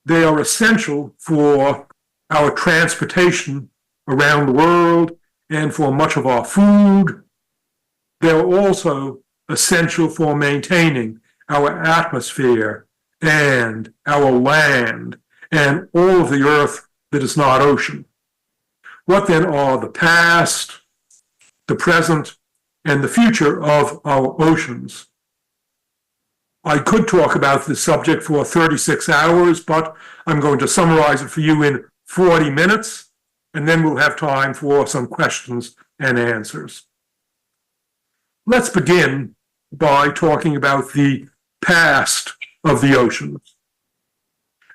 They are essential for our transportation around the world and for much of our food. They're also essential for maintaining our atmosphere and our land and all of the Earth that is not ocean. What then are the past, the present, and the future of our oceans? I could talk about this subject for 36 hours, but I'm going to summarize it for you in 40 minutes, and then we'll have time for some questions and answers. Let's begin by talking about the past of the oceans.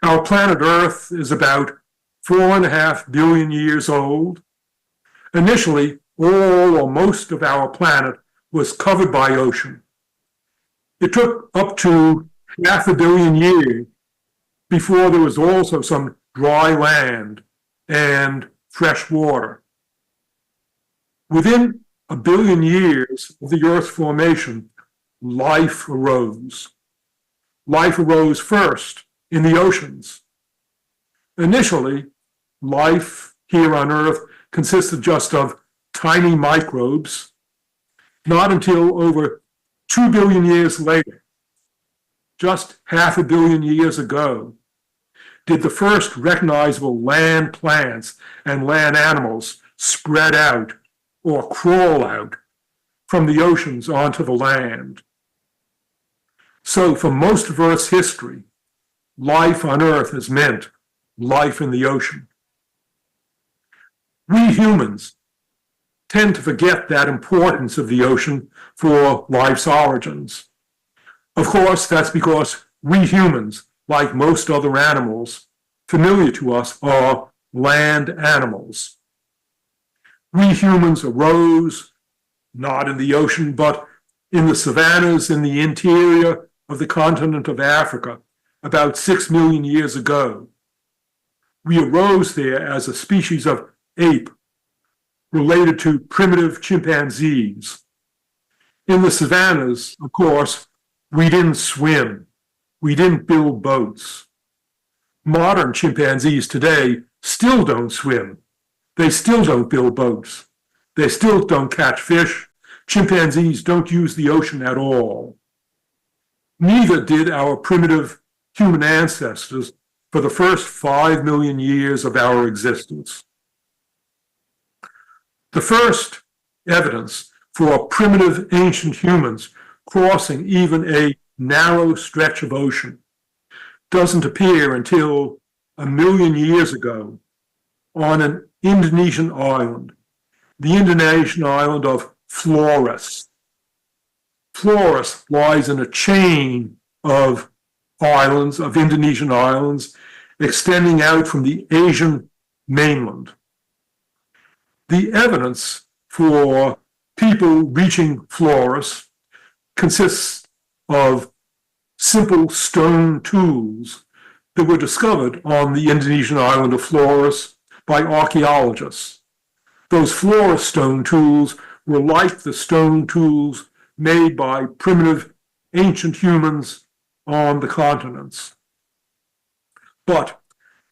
Our planet Earth is about 4.5 billion years old. Initially, all or most of our planet was covered by ocean. It took up to 500 million years before there was also some dry land and fresh water. Within 1 billion years of the Earth's formation, life arose. Life arose first in the oceans. Initially, life here on Earth consisted just of tiny microbes. Not until over 2 billion years later, just 500 million years ago, did the first recognizable land plants and land animals spread out or crawl out from the oceans onto the land. So for most of Earth's history, life on Earth has meant life in the ocean. We humans tend to forget that importance of the ocean for life's origins. Of course, that's because we humans, like most other animals, familiar to us, are land animals. We humans arose not in the ocean, but in the savannas in the interior of the continent of Africa about 6 million years ago. We arose there as a species of ape related to primitive chimpanzees. In the savannas, of course, we didn't swim. We didn't build boats. Modern chimpanzees today still don't swim. They still don't build boats. They still don't catch fish. Chimpanzees don't use the ocean at all. Neither did our primitive human ancestors for the first 5 million years of our existence. The first evidence for primitive ancient humans crossing even a narrow stretch of ocean doesn't appear until 1 million years ago on an Indonesian island, the Indonesian island of Flores. Flores lies in a chain of islands, of Indonesian islands, extending out from the Asian mainland. The evidence for people reaching Flores consists of simple stone tools that were discovered on the Indonesian island of Flores by archaeologists. Those Flores stone tools were like the stone tools made by primitive ancient humans on the continents. But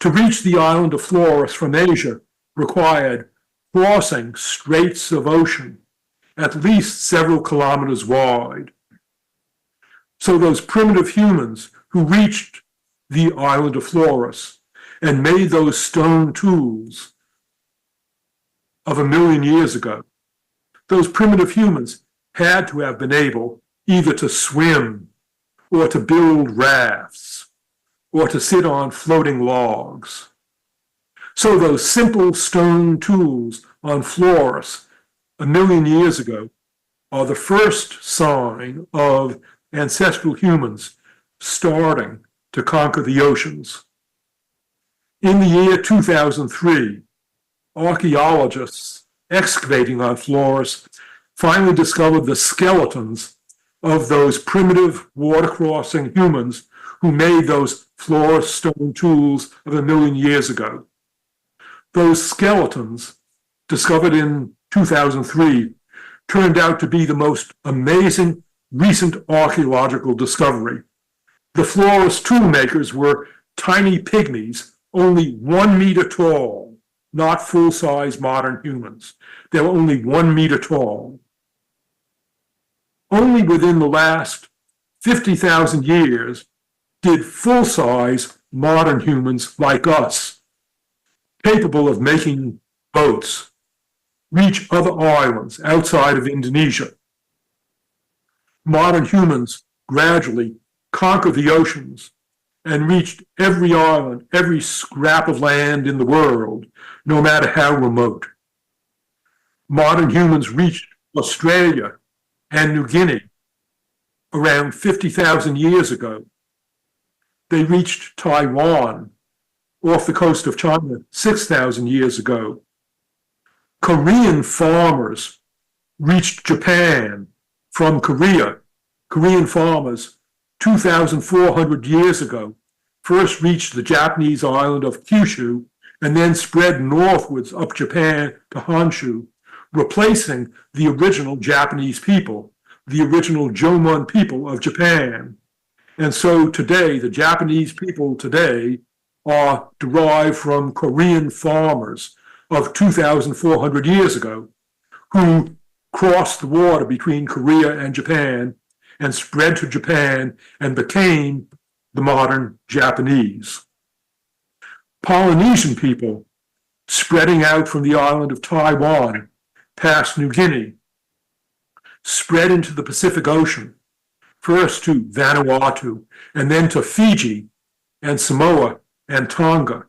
to reach the island of Flores from Asia required crossing straits of ocean, at least several kilometers wide. So those primitive humans who reached the island of Flores and made those stone tools of 1 million years ago, those primitive humans had to have been able either to swim or to build rafts or to sit on floating logs. So those simple stone tools on Flores 1 million years ago are the first sign of ancestral humans starting to conquer the oceans. In the year 2003, archaeologists excavating on Flores finally discovered the skeletons of those primitive water-crossing humans who made those Flores stone tools of 1 million years ago. Those skeletons, discovered in 2003, turned out to be the most amazing recent archaeological discovery. The Flores toolmakers were tiny pygmies, only 1 meter tall, not full-size modern humans. They were only 1 meter tall. Only within the last 50,000 years did full-size modern humans like us, capable of making boats, reach other islands outside of Indonesia. Modern humans gradually conquered the oceans and reached every island, every scrap of land in the world, no matter how remote. Modern humans reached Australia and New Guinea around 50,000 years ago. They reached Taiwan off the coast of China 6,000 years ago. Korean farmers reached Japan from Korea. Korean farmers 2,400 years ago first reached the Japanese island of Kyushu and then spread northwards up Japan to Honshu, replacing the original Japanese people, the original Jomon people of Japan. And so today, the Japanese people today are derived from Korean farmers of 2,400 years ago who crossed the water between Korea and Japan and spread to Japan and became the modern Japanese. Polynesian people spreading out from the island of Taiwan past New Guinea spread into the Pacific Ocean, first to Vanuatu and then to Fiji and Samoa and Tonga.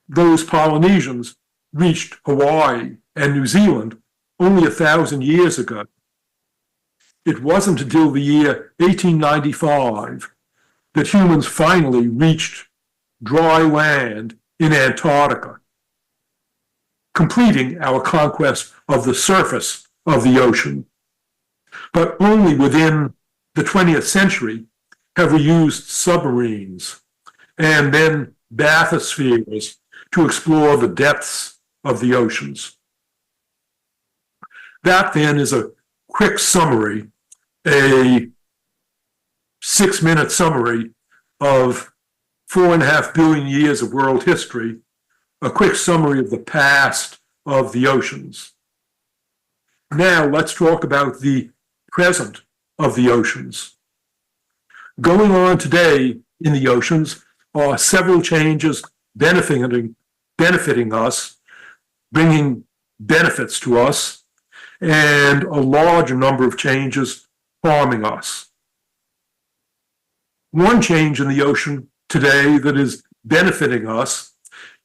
Those Polynesians reached Hawaii and New Zealand only 1,000 years ago. It wasn't until the year 1895 that humans finally reached dry land in Antarctica, completing our conquest of the surface of the ocean. But only within the 20th century have we used submarines and then bathyspheres to explore the depths of the oceans. That then is a quick summary, a 6-minute summary of 4.5 billion years of world history, a quick summary of the past of the oceans. Now let's talk about the present of the oceans. Going on today in the oceans are several changes benefiting us, bringing benefits to us, and a large number of changes harming us. One change in the ocean today that is benefiting us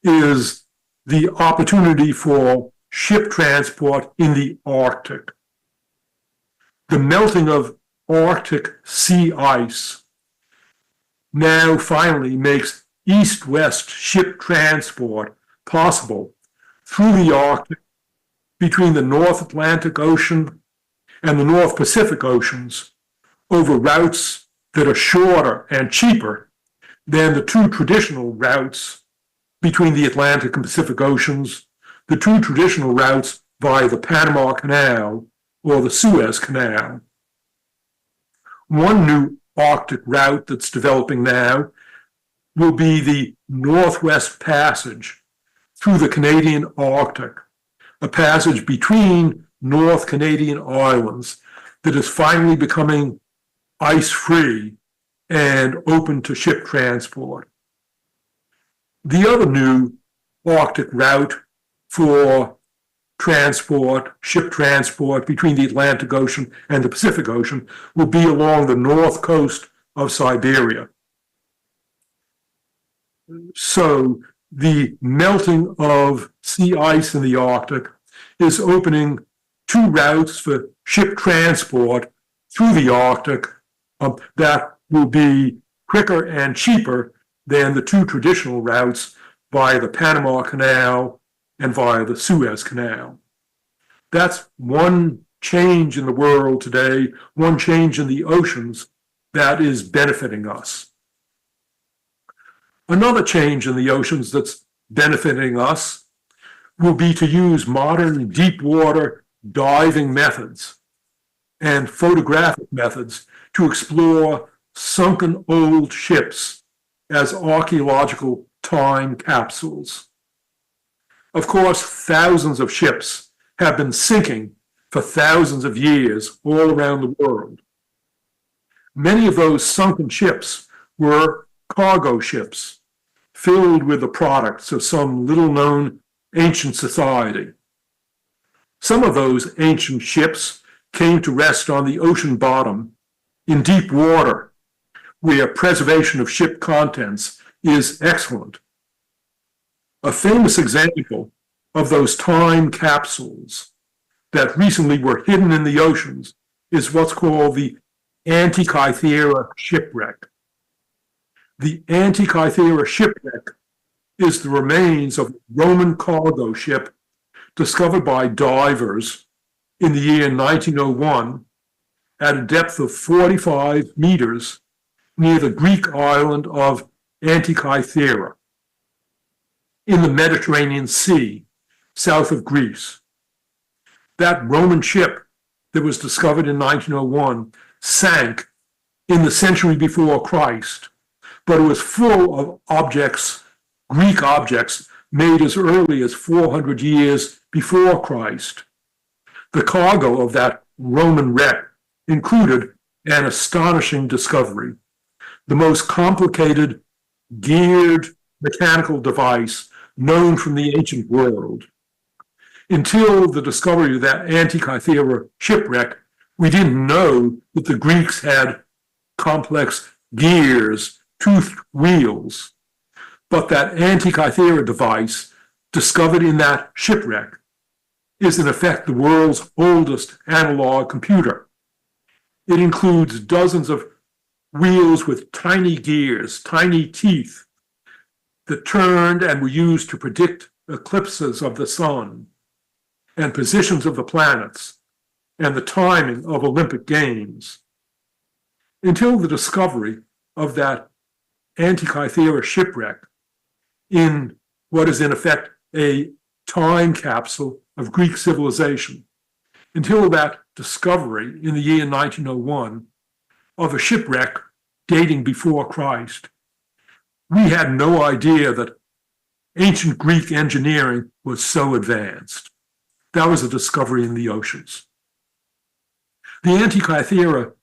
is the opportunity for ship transport in the Arctic. The melting of Arctic sea ice now finally makes east-west ship transport possible through the Arctic between the North Atlantic Ocean and the North Pacific Oceans over routes that are shorter and cheaper than the two traditional routes between the Atlantic and Pacific Oceans, the two traditional routes via the Panama Canal or the Suez Canal. One new Arctic route that's developing now will be the Northwest Passage through the Canadian Arctic, a passage between North Canadian islands that is finally becoming ice-free and open to ship transport. The other new Arctic route for transport, ship transport between the Atlantic Ocean and the Pacific Ocean will be along the north coast of Siberia. So the melting of sea ice in the Arctic is opening two routes for ship transport through the Arctic that will be quicker and cheaper than the two traditional routes via the Panama Canal and via the Suez Canal. That's one change in the world today, one change in the oceans that is benefiting us. Another change in the oceans that's benefiting us will be to use modern deep water diving methods and photographic methods to explore sunken old ships as archaeological time capsules. Of course, thousands of ships have been sinking for thousands of years all around the world. Many of those sunken ships were cargo ships filled with the products of some little-known ancient society. Some of those ancient ships came to rest on the ocean bottom in deep water where preservation of ship contents is excellent. A famous example of those time capsules that recently were hidden in the oceans is what's called the Antikythera shipwreck. The Antikythera shipwreck is the remains of a Roman cargo ship discovered by divers in the year 1901 at a depth of 45 meters near the Greek island of Antikythera in the Mediterranean Sea, south of Greece. That Roman ship that was discovered in 1901 sank in the century before Christ, but it was full of objects, Greek objects, made as early as 400 years before Christ. The cargo of that Roman wreck included an astonishing discovery: the most complicated geared mechanical device known from the ancient world. Until the discovery of that Antikythera shipwreck, we didn't know that the Greeks had complex gears, toothed wheels. But that Antikythera device, discovered in that shipwreck, is in effect the world's oldest analog computer. It includes dozens of wheels with tiny gears, tiny teeth, that turned and were used to predict eclipses of the sun and positions of the planets and the timing of Olympic Games. Until the discovery of that Antikythera shipwreck in what is in effect a time capsule of Greek civilization, until that discovery in the year 1901 of a shipwreck dating before Christ, we had no idea that ancient Greek engineering was so advanced. That was a discovery in the oceans. The Antikythera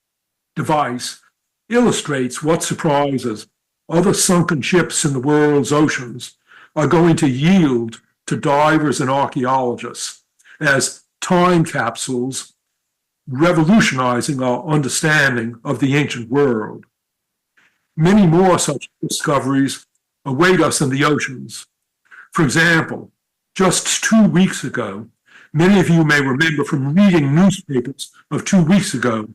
device illustrates what surprises other sunken ships in the world's oceans are going to yield to divers and archaeologists as time capsules revolutionizing our understanding of the ancient world. Many more such discoveries await us in the oceans. For example, just 2 weeks ago, many of you may remember from reading newspapers of 2 weeks ago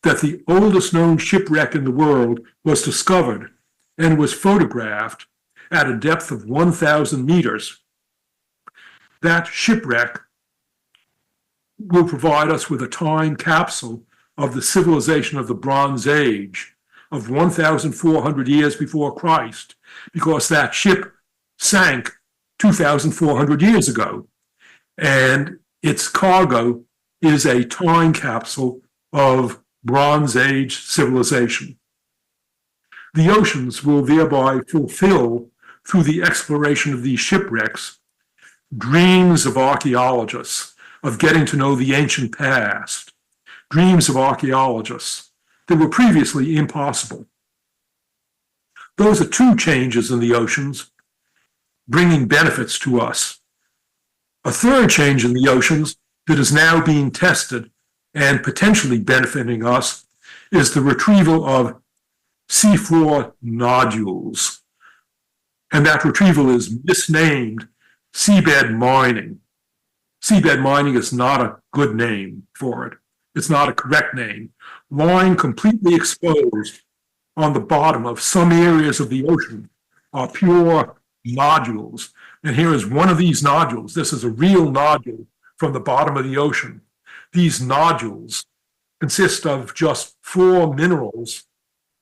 that the oldest known shipwreck in the world was discovered and was photographed at a depth of 1,000 meters. That shipwreck will provide us with a time capsule of the civilization of the Bronze Age of 1,400 years before Christ, because that ship sank 2,400 years ago, and its cargo is a time capsule of Bronze Age civilization. The oceans will thereby fulfill, through the exploration of these shipwrecks, dreams of archaeologists of getting to know the ancient past, dreams of archaeologists that were previously impossible. Those are two changes in the oceans, bringing benefits to us. A third change in the oceans that is now being tested and potentially benefiting us is the retrieval of seafloor nodules. And that retrieval is misnamed seabed mining. Seabed mining is not a good name for it. It's not a correct name. Lying completely exposed on the bottom of some areas of the ocean are pure nodules. And here is one of these nodules. This is a real nodule from the bottom of the ocean. These nodules consist of just 4 minerals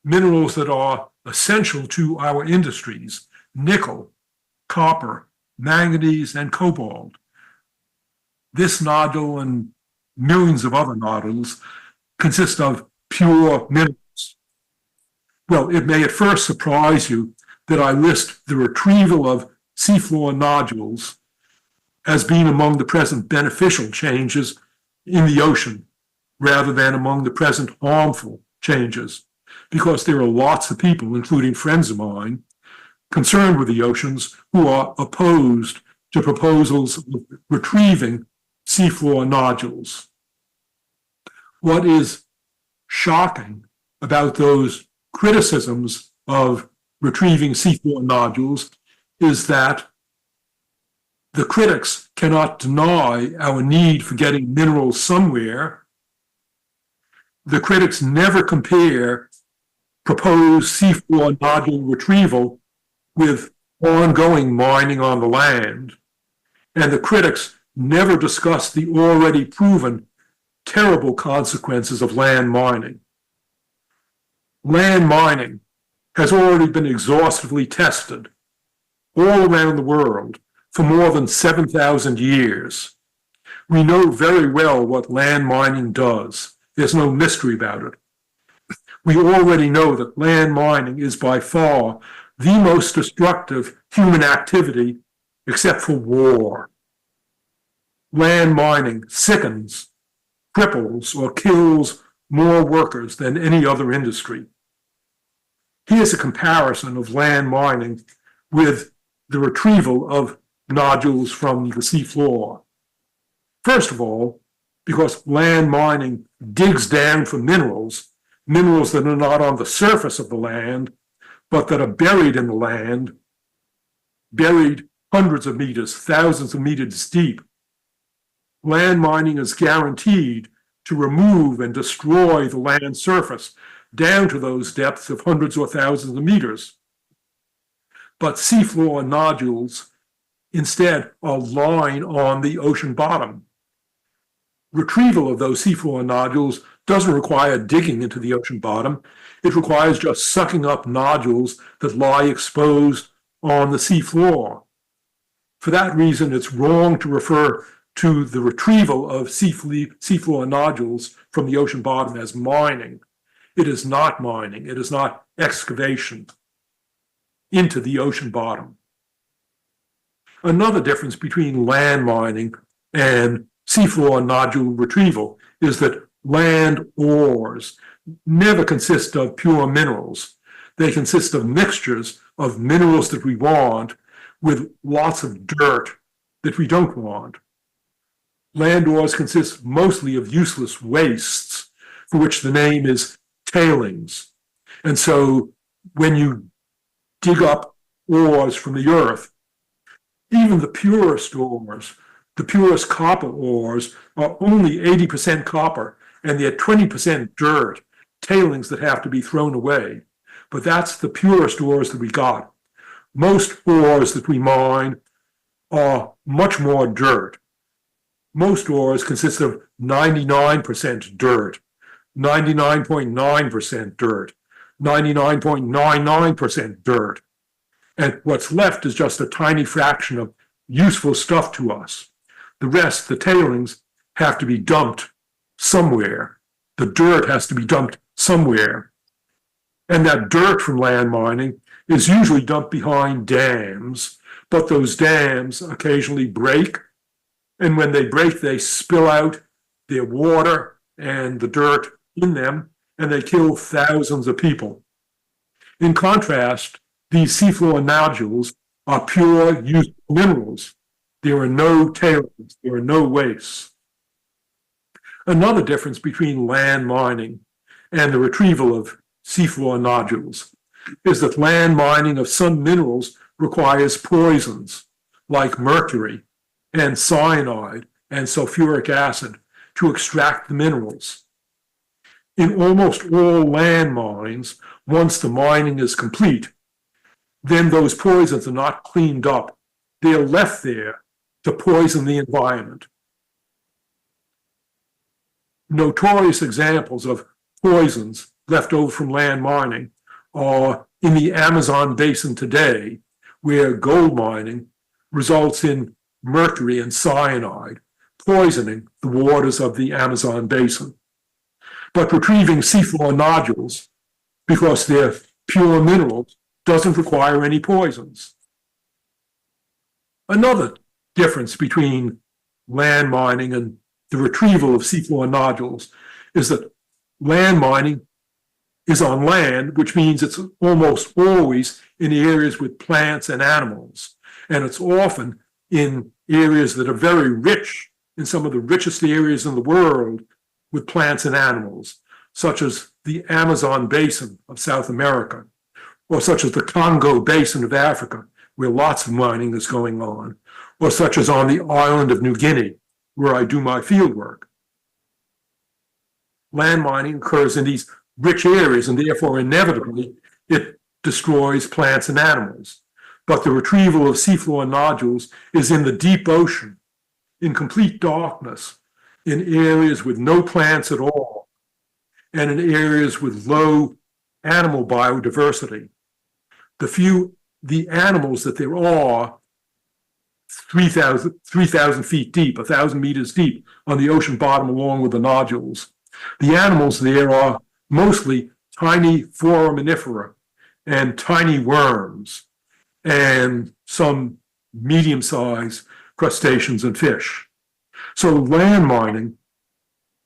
that are essential to our industries: nickel, copper, manganese, and cobalt. This nodule and millions of other nodules consist of pure minerals. Well, it may at first surprise you that I list the retrieval of seafloor nodules as being among the present beneficial changes in the ocean, rather than among the present harmful changes, because there are lots of people, including friends of mine, concerned with the oceans who are opposed to proposals of retrieving seafloor nodules. What is shocking about those criticisms of retrieving seafloor nodules is that the critics cannot deny our need for getting minerals somewhere. The critics never compare proposed seafloor nodule retrieval with ongoing mining on the land. And the critics never discuss the already proven terrible consequences of land mining. Land mining has already been exhaustively tested all around the world for more than 7,000 years. We know very well what land mining does. There's no mystery about it. We already know that land mining is by far the most destructive human activity except for war. Land mining sickens, cripples, or kills more workers than any other industry. Here's a comparison of land mining with the retrieval of nodules from the seafloor. First of all, because land mining digs down for minerals that are not on the surface of the land, but that are buried in the land, buried hundreds of meters, thousands of meters deep. Land mining is guaranteed to remove and destroy the land surface down to those depths of hundreds or thousands of meters. But seafloor nodules instead are lying on the ocean bottom. Retrieval of those seafloor nodules doesn't require digging into the ocean bottom. It requires just sucking up nodules that lie exposed on the seafloor. For that reason, it's wrong to refer to the retrieval of seafloor nodules from the ocean bottom as mining. It is not mining. It is not excavation into the ocean bottom. Another difference between land mining and seafloor nodule retrieval is that land ores never consist of pure minerals. They consist of mixtures of minerals that we want with lots of dirt that we don't want. Land ores consist mostly of useless wastes, for which the name is tailings. And so when you dig up ores from the earth, even the purest ores, the purest copper ores, are only 80% copper, and they're 20% dirt, tailings that have to be thrown away. But that's the purest ores that we got. Most ores that we mine are much more dirt. Most ores consist of 99% dirt, 99.9% dirt, 99.99% dirt. And what's left is just a tiny fraction of useful stuff to us. The rest, the tailings, have to be dumped somewhere. The dirt has to be dumped somewhere. And that dirt from land mining is usually dumped behind dams, but those dams occasionally break. And when they break, they spill out their water and the dirt in them, and they kill thousands of people. In contrast, these seafloor nodules are pure useful minerals. There are no tailings, there are no wastes. Another difference between land mining and the retrieval of seafloor nodules is that land mining of some minerals requires poisons like mercury and cyanide and sulfuric acid to extract the minerals. In almost all land mines, once the mining is complete, then those poisons are not cleaned up. They are left there to poison the environment. Notorious examples of poisons left over from land mining are in the Amazon basin today, where gold mining results in mercury and cyanide, poisoning the waters of the Amazon basin. But retrieving seafloor nodules, because they're pure minerals, doesn't require any poisons. Another difference between land mining and the retrieval of seafloor nodules is that land mining is on land, which means it's almost always in areas with plants and animals. And it's often in areas that are very rich, in some of the richest areas in the world with plants and animals, such as the Amazon basin of South America, or such as the Congo basin of Africa, where lots of mining is going on, or such as on the island of New Guinea, where I do my field work. Land mining occurs in these rich areas, and therefore inevitably it destroys plants and animals. But the retrieval of seafloor nodules is in the deep ocean, in complete darkness, in areas with no plants at all, and in areas with low animal biodiversity. The animals that there are 3,000 feet deep, 1,000 meters deep on the ocean bottom along with the nodules. The animals there are mostly tiny foraminifera and tiny worms and some medium-sized crustaceans and fish. So land mining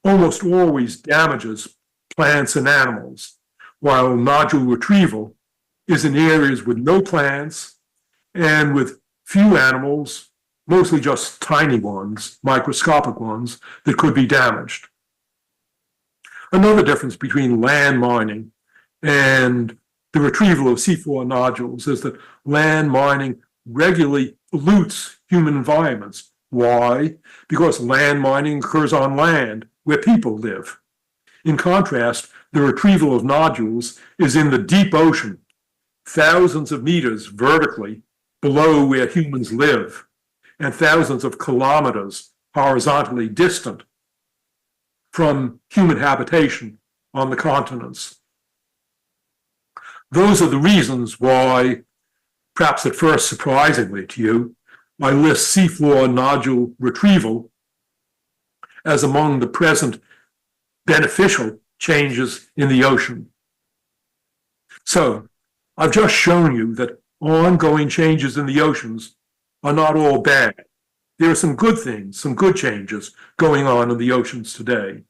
almost always damages plants and animals, while nodule retrieval is in areas with no plants and with few animals, mostly just tiny ones, microscopic ones, that could be damaged. Another difference between land mining and the retrieval of seafloor nodules is that land mining regularly pollutes human environments. Why? Because land mining occurs on land where people live. In contrast, the retrieval of nodules is in the deep ocean, thousands of meters vertically below where humans live, and thousands of kilometers horizontally distant from human habitation on the continents. Those are the reasons why, perhaps at first surprisingly to you, I list seafloor nodule retrieval as among the present beneficial changes in the ocean. So, I've just shown you that ongoing changes in the oceans are not all bad. There are some good things, some good changes going on in the oceans today.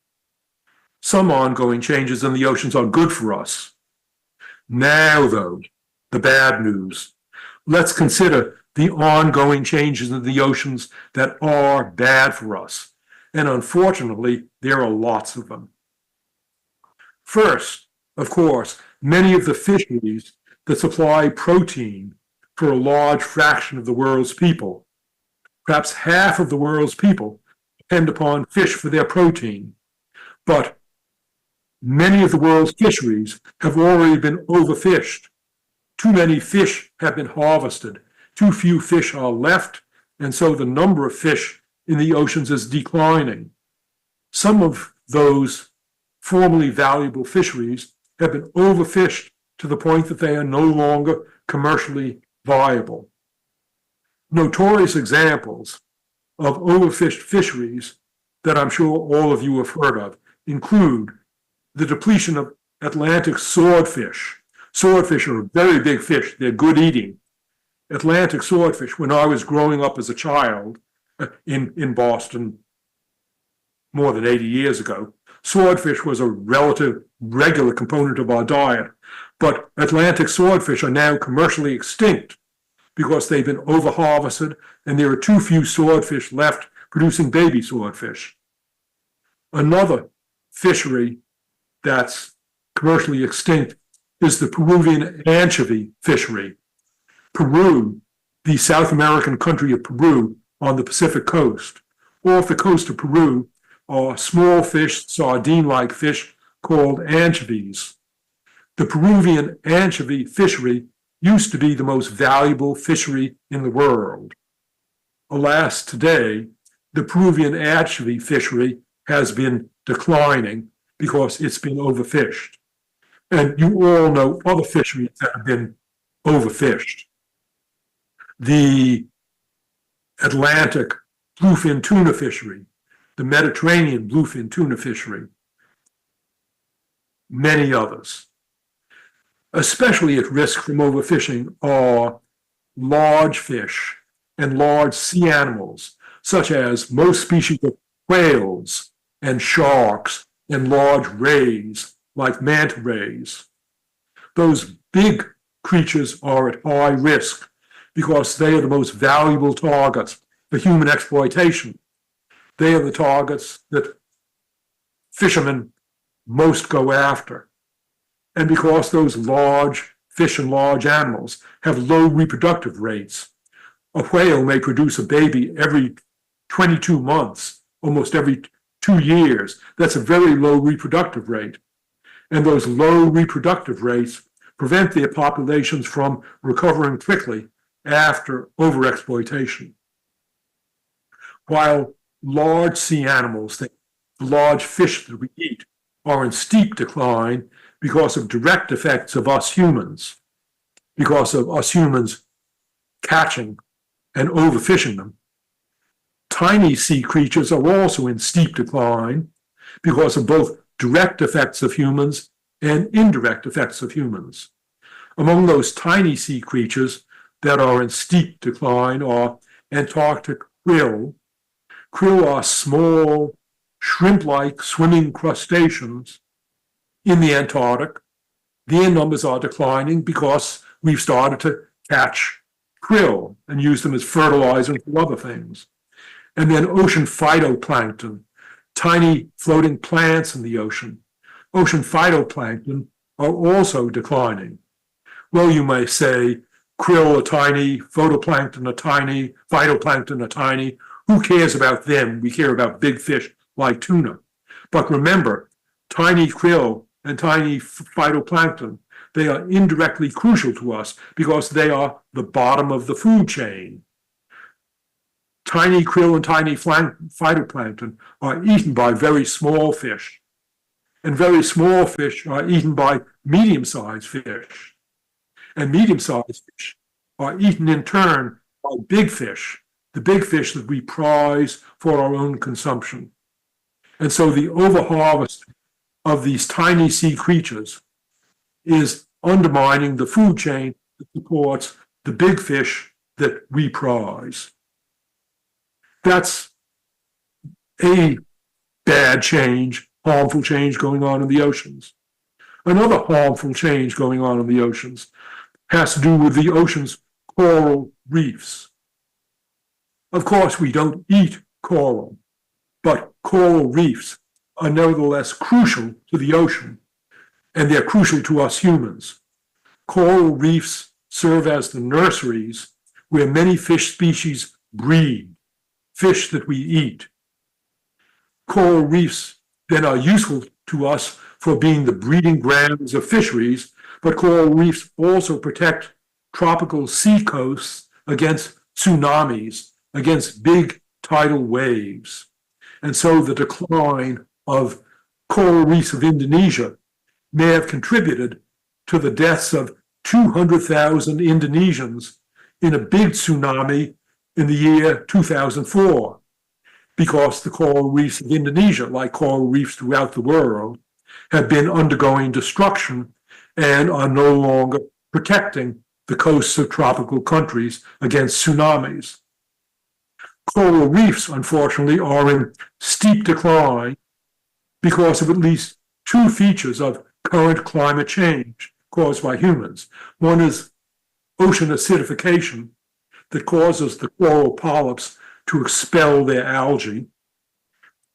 Some ongoing changes in the oceans are good for us. Now, though, the bad news. Let's consider the ongoing changes in the oceans that are bad for us. And unfortunately, there are lots of them. First, of course, many of the fisheries that supply protein for a large fraction of the world's people, perhaps half of the world's people, depend upon fish for their protein. But many of the world's fisheries have already been overfished. Too many fish have been harvested. Too few fish are left, and so the number of fish in the oceans is declining. Some of those formerly valuable fisheries have been overfished to the point that they are no longer commercially viable. Notorious examples of overfished fisheries that I'm sure all of you have heard of include the depletion of Atlantic swordfish. Swordfish are very big fish. They're good eating. Atlantic swordfish, when I was growing up as a child in Boston more than 80 years ago, swordfish was a relative regular component of our diet. But Atlantic swordfish are now commercially extinct because they've been overharvested and there are too few swordfish left producing baby swordfish. Another fishery that's commercially extinct is the Peruvian anchovy fishery. Peru, the South American country of Peru on the Pacific coast. Off the coast of Peru are small fish, sardine-like fish called anchovies. The Peruvian anchovy fishery used to be the most valuable fishery in the world. Alas, today, the Peruvian anchovy fishery has been declining because it's been overfished. And you all know other fisheries that have been overfished. The Atlantic bluefin tuna fishery, the Mediterranean bluefin tuna fishery, many others. Especially at risk from overfishing are large fish and large sea animals, such as most species of whales and sharks and large rays, like manta rays. Those big creatures are at high risk because they are the most valuable targets for human exploitation. They are the targets that fishermen most go after. And because those large fish and large animals have low reproductive rates, a whale may produce a baby every 22 months, almost every 2 years. That's a very low reproductive rate. And those low reproductive rates prevent their populations from recovering quickly after overexploitation. While large sea animals, the large fish that we eat, are in steep decline because of direct effects of us humans, because of us humans catching and overfishing them. Tiny sea creatures are also in steep decline because of both direct effects of humans and indirect effects of humans. Among those tiny sea creatures that are in steep decline are Antarctic krill. Krill are small, shrimp-like swimming crustaceans in the Antarctic. Their numbers are declining because we've started to catch krill and use them as fertilizer and for other things. And then ocean phytoplankton, tiny floating plants in the ocean. Ocean phytoplankton are also declining. Well, you may say, krill are tiny, phytoplankton are tiny, phytoplankton are tiny. Who cares about them? We care about big fish like tuna. But remember, tiny krill and tiny phytoplankton, they are indirectly crucial to us because they are the bottom of the food chain. Tiny krill and tiny phytoplankton are eaten by very small fish, and very small fish are eaten by medium-sized fish, and medium-sized fish are eaten in turn by big fish, the big fish that we prize for our own consumption. And so the overharvest of these tiny sea creatures is undermining the food chain that supports the big fish that we prize. That's a bad change, harmful change going on in the oceans. Another harmful change going on in the oceans has to do with the ocean's coral reefs. Of course, we don't eat coral, but coral reefs are nevertheless crucial to the ocean, and they're crucial to us humans. Coral reefs serve as the nurseries where many fish species breed, fish that we eat. Coral reefs then are useful to us for being the breeding grounds of fisheries, but coral reefs also protect tropical sea coasts against tsunamis, against big tidal waves. And so the decline of coral reefs of Indonesia may have contributed to the deaths of 200,000 Indonesians in a big tsunami in the year 2004, because the coral reefs of Indonesia, like coral reefs throughout the world, have been undergoing destruction and are no longer protecting the coasts of tropical countries against tsunamis. Coral reefs, unfortunately, are in steep decline because of at least two features of current climate change caused by humans. One is ocean acidification that causes the coral polyps to expel their algae.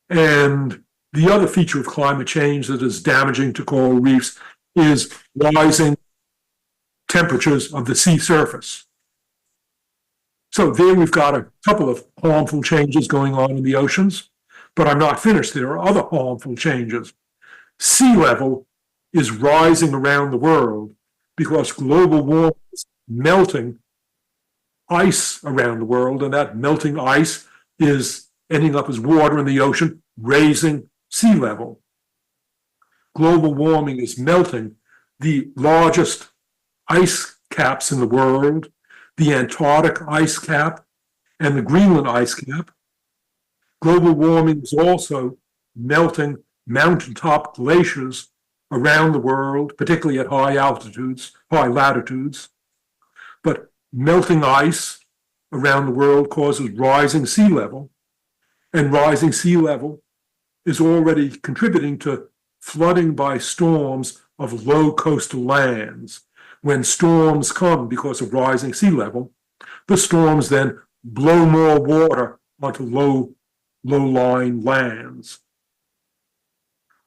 And the other feature of climate change that is damaging to coral reefs is rising temperatures of the sea surface. So there we've got a couple of harmful changes going on in the oceans, but I'm not finished. There are other harmful changes. Sea level is rising around the world because global warming is melting ice around the world, and that melting ice is ending up as water in the ocean, raising sea level. Global warming is melting the largest ice caps in the world, the Antarctic ice cap and the Greenland ice cap. Global warming is also melting mountaintop glaciers around the world, particularly at high altitudes, high latitudes. But melting ice around the world causes rising sea level, and rising sea level is already contributing to flooding by storms of low coastal lands. When storms come because of rising sea level, the storms then blow more water onto low-lying lands.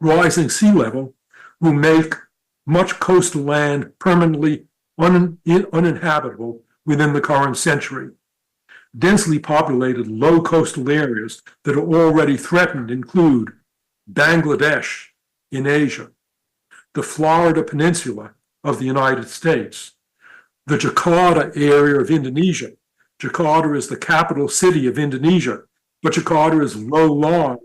rising sea level will make much coastal land permanently uninhabitable within the current century. Densely populated low coastal areas that are already threatened include Bangladesh in Asia, the Florida Peninsula of the United States, the Jakarta area of Indonesia. Jakarta is the capital city of Indonesia, but Jakarta is low-lying,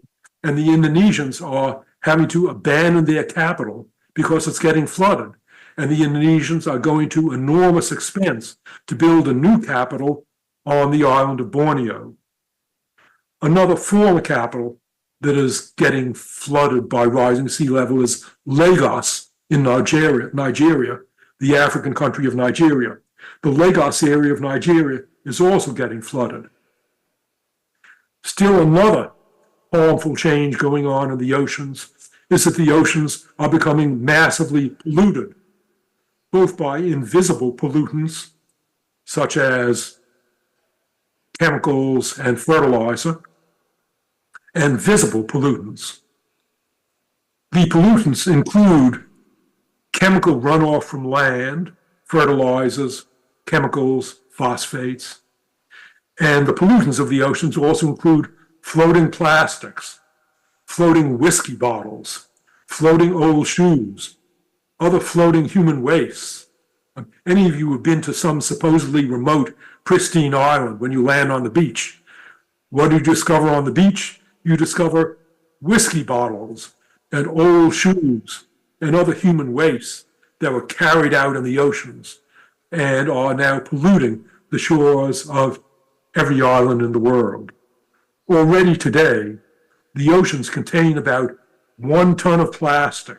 and the Indonesians are having to abandon their capital because it's getting flooded. And the Indonesians are going to enormous expense to build a new capital on the island of Borneo. Another former capital that is getting flooded by rising sea level is Lagos in Nigeria, the African country of Nigeria. The Lagos area of Nigeria is also getting flooded. Still another harmful change going on in the oceans is that the oceans are becoming massively polluted, both by invisible pollutants, such as chemicals and fertilizer, and visible pollutants. The pollutants include chemical runoff from land, fertilizers, chemicals, phosphates, and the pollutants of the oceans also include floating plastics, floating whiskey bottles, floating old shoes, other floating human wastes. Any of you have been to some supposedly remote, pristine island when you land on the beach. What do you discover on the beach? You discover whiskey bottles and old shoes and other human wastes that were carried out in the oceans and are now polluting the shores of every island in the world. Already today, the oceans contain about 1 ton of plastic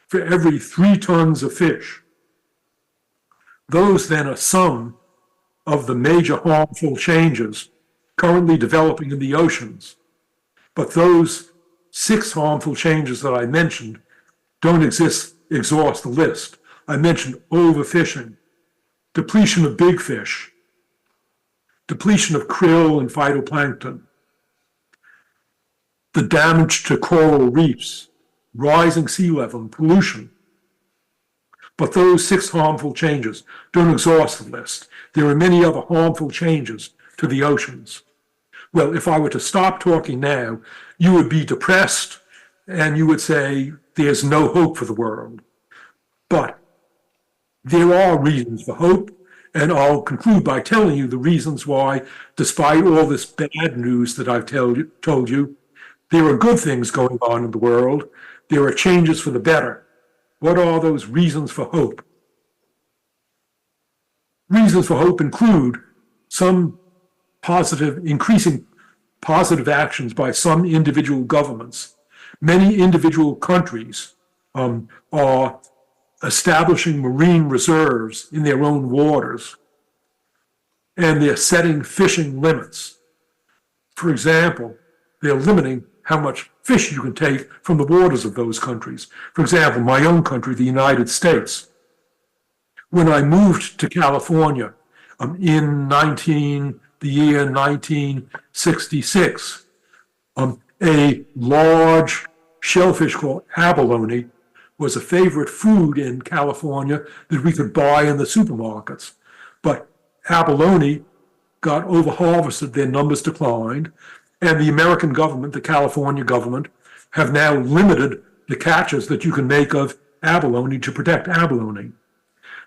for every 3 tons of fish. Those then are some of the major harmful changes currently developing in the oceans. But those 6 harmful changes that I mentioned don't exhaust the list. I mentioned overfishing, depletion of big fish, depletion of krill and phytoplankton, the damage to coral reefs, rising sea level, and pollution. But those 6 harmful changes don't exhaust the list. There are many other harmful changes to the oceans. Well, if I were to stop talking now, you would be depressed and you would say there's no hope for the world. But there are reasons for hope, and I'll conclude by telling you the reasons why, despite all this bad news that I've told you, there are good things going on in the world. There are changes for the better. What are those reasons for hope? Reasons for hope include some increasing positive actions by some individual governments. Many individual countries are establishing marine reserves in their own waters, and they're setting fishing limits. For example, they're limiting how much fish you can take from the waters of those countries. For example, my own country, the United States. When I moved to California in the year 1966, a large shellfish called abalone was a favorite food in California that we could buy in the supermarkets. But abalone got overharvested, their numbers declined, and the American government, the California government, have now limited the catches that you can make of abalone to protect abalone.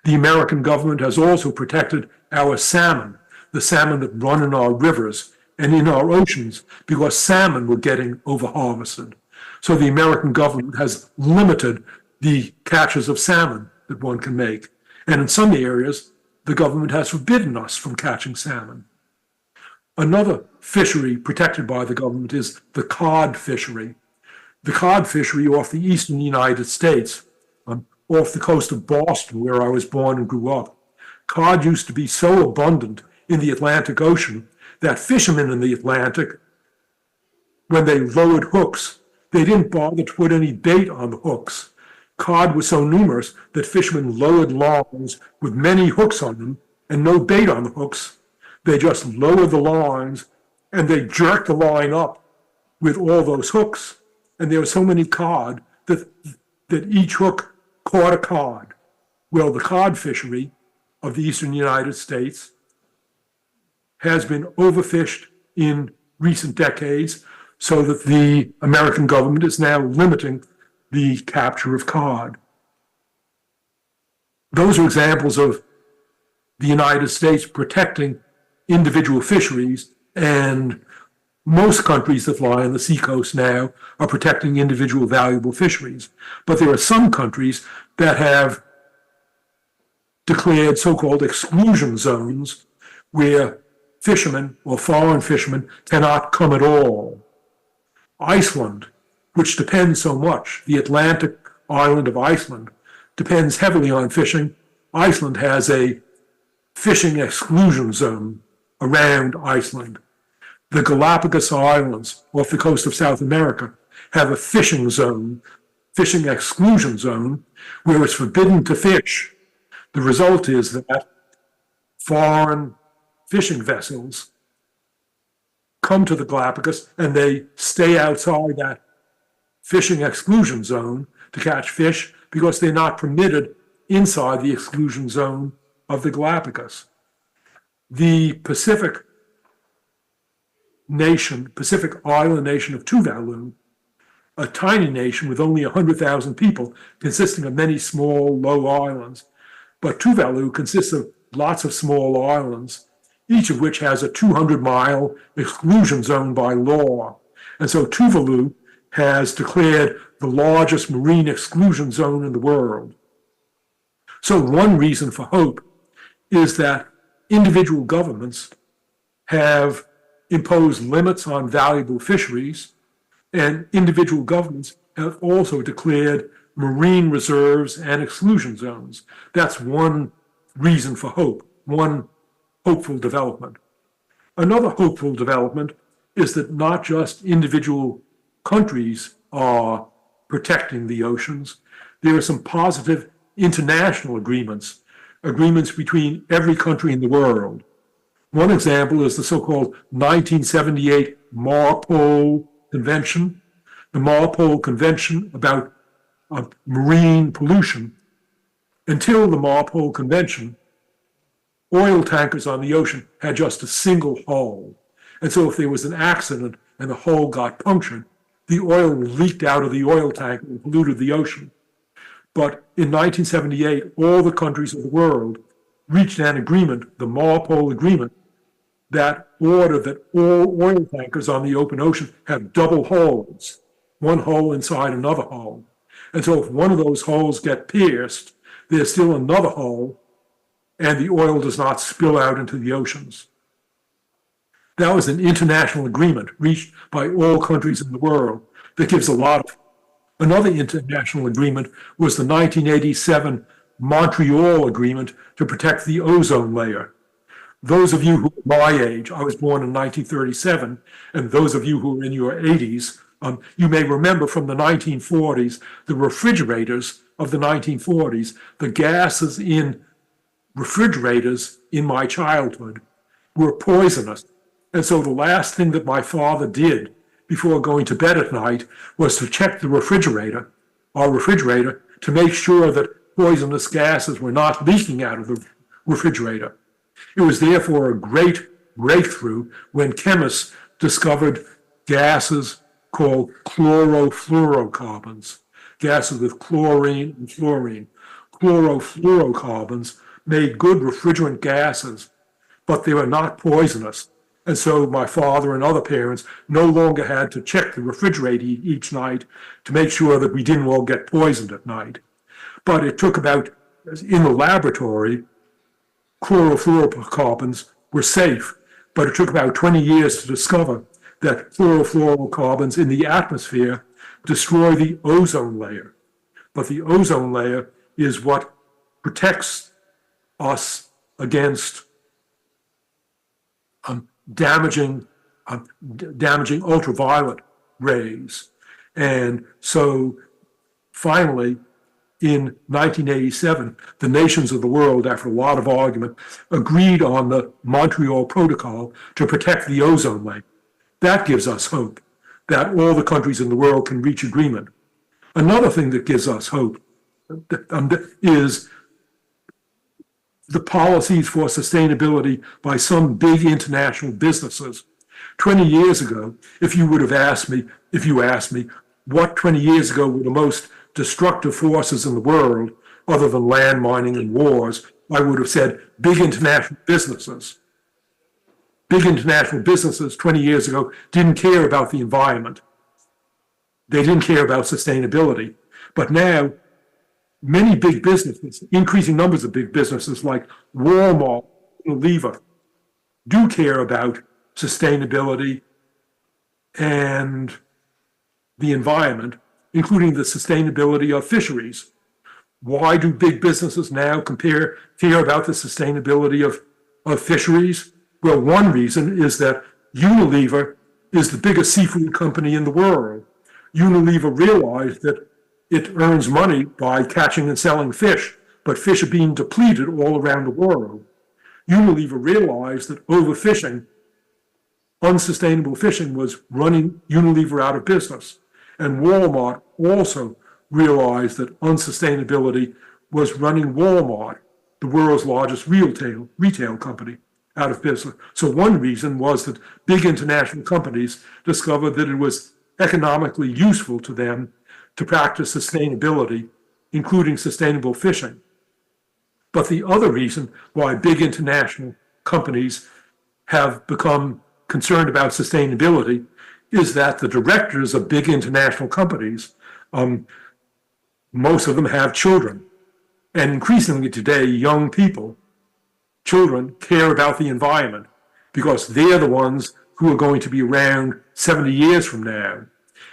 The American government has also protected our salmon, the salmon that run in our rivers and in our oceans, because salmon were getting overharvested. So the American government has limited the catches of salmon that one can make. And in some areas, the government has forbidden us from catching salmon. Another fishery protected by the government is the cod fishery. The cod fishery off the eastern United States, off the coast of Boston, where I was born and grew up. Cod used to be so abundant in the Atlantic Ocean that fishermen in the Atlantic, when they lowered hooks, they didn't bother to put any bait on the hooks. Cod was so numerous that fishermen lowered lines with many hooks on them and no bait on the hooks. They just lowered the lines and they jerked the line up with all those hooks. And there were so many cod that, that each hook caught a cod. Well, the cod fishery of the eastern United States has been overfished in recent decades, so that the American government is now limiting the capture of cod. Those are examples of the United States protecting individual fisheries, and most countries that lie on the seacoast now are protecting individual valuable fisheries. But there are some countries that have declared so-called exclusion zones where fishermen or foreign fishermen cannot come at all. Iceland, which depends so much, the Atlantic island of Iceland, depends heavily on fishing. Iceland has a fishing exclusion zone around Iceland. The Galapagos Islands off the coast of South America have a fishing zone, fishing exclusion zone, where it's forbidden to fish. The result is that foreign fishing vessels come to the Galapagos and they stay outside that fishing exclusion zone to catch fish because they're not permitted inside the exclusion zone of the Galapagos. The Pacific island nation of Tuvalu, a tiny nation with only 100,000 people consisting of many small, low islands. But Tuvalu consists of lots of small islands, each of which has a 200-mile exclusion zone by law. And so Tuvalu has declared the largest marine exclusion zone in the world. So one reason for hope is that individual governments have imposed limits on valuable fisheries, and individual governments have also declared marine reserves and exclusion zones. That's one reason for hope, one hopeful development. Another hopeful development is that not just individual countries are protecting the oceans, there are some positive international agreements between every country in the world. One example is the so-called 1978 Marpol Convention. The Marpol Convention about marine pollution. Until the Marpol Convention, oil tankers on the ocean had just a single hull. And so if there was an accident and the hull got punctured, the oil leaked out of the oil tank and polluted the ocean. But in 1978, all the countries of the world reached an agreement, the Marpol Agreement, that ordered that all oil tankers on the open ocean have double hulls, one hull inside another hull. And so if one of those hulls get pierced, there's still another hull, and the oil does not spill out into the oceans. That was an international agreement reached by all countries in the world that gives a lot of. Another international agreement was the 1987 Montreal Agreement to protect the ozone layer. Those of you who are my age, I was born in 1937, and those of you who are in your 80s, you may remember from the 1940s, the refrigerators of the 1940s, the gases in refrigerators in my childhood were poisonous. And so the last thing that my father did before going to bed at night was to check the refrigerator, our refrigerator, to make sure that poisonous gases were not leaking out of the refrigerator. It was therefore a great breakthrough when chemists discovered gases called chlorofluorocarbons, gases with chlorine and fluorine. Chlorofluorocarbons made good refrigerant gases, but they were not poisonous. And so my father and other parents no longer had to check the refrigerator each night to make sure that we didn't all get poisoned at night. But it took about, in the laboratory, chlorofluorocarbons were safe, but it took about 20 years to discover that chlorofluorocarbons in the atmosphere destroy the ozone layer. But the ozone layer is what protects us against damaging ultraviolet rays. And so finally, in 1987, the nations of the world, after a lot of argument, agreed on the Montreal Protocol to protect the ozone layer. That gives us hope that all the countries in the world can reach agreement. Another thing that gives us hope is the policies for sustainability by some big international businesses. 20 years ago, if you asked me what 20 years ago were the most destructive forces in the world, other than land mining and wars, I would have said big international businesses. Big international businesses 20 years ago didn't care about the environment. They didn't care about sustainability. But now, many big businesses, increasing numbers of big businesses like Walmart, Unilever, do care about sustainability and the environment, including the sustainability of fisheries. Why do big businesses now care about the sustainability of fisheries? Well, one reason is that Unilever is the biggest seafood company in the world. Unilever realized that it earns money by catching and selling fish, but fish are being depleted all around the world. Unilever realized that overfishing, unsustainable fishing, was running Unilever out of business. And Walmart also realized that unsustainability was running Walmart, the world's largest retail company, out of business. So one reason was that big international companies discovered that it was economically useful to them to practice sustainability, including sustainable fishing. But the other reason why big international companies have become concerned about sustainability is that the directors of big international companies, most of them have children. And increasingly today, young people, children, care about the environment because they're the ones who are going to be around 70 years from now.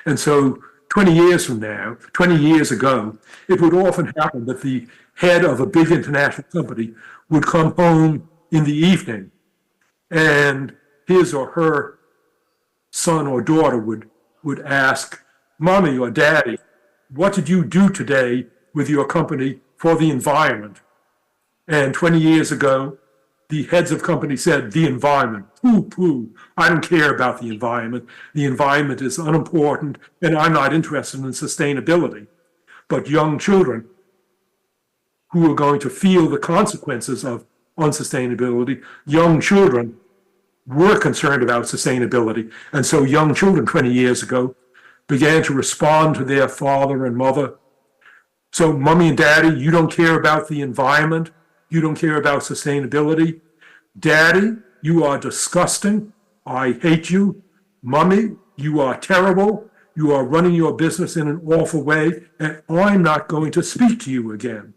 And so 20 years ago, it would often happen that the head of a big international company would come home in the evening and his or her son or daughter would ask, Mommy or Daddy, what did you do today with your company for the environment? And 20 years ago, the heads of companies said, the environment, poo, I don't care about the environment. The environment is unimportant, and I'm not interested in sustainability. But young children who are going to feel the consequences of unsustainability, young children were concerned about sustainability. And so young children 20 years ago began to respond to their father and mother. So Mommy and Daddy, you don't care about the environment. You don't care about sustainability. Daddy, you are disgusting. I hate you. Mommy, you are terrible. You are running your business in an awful way, and I'm not going to speak to you again.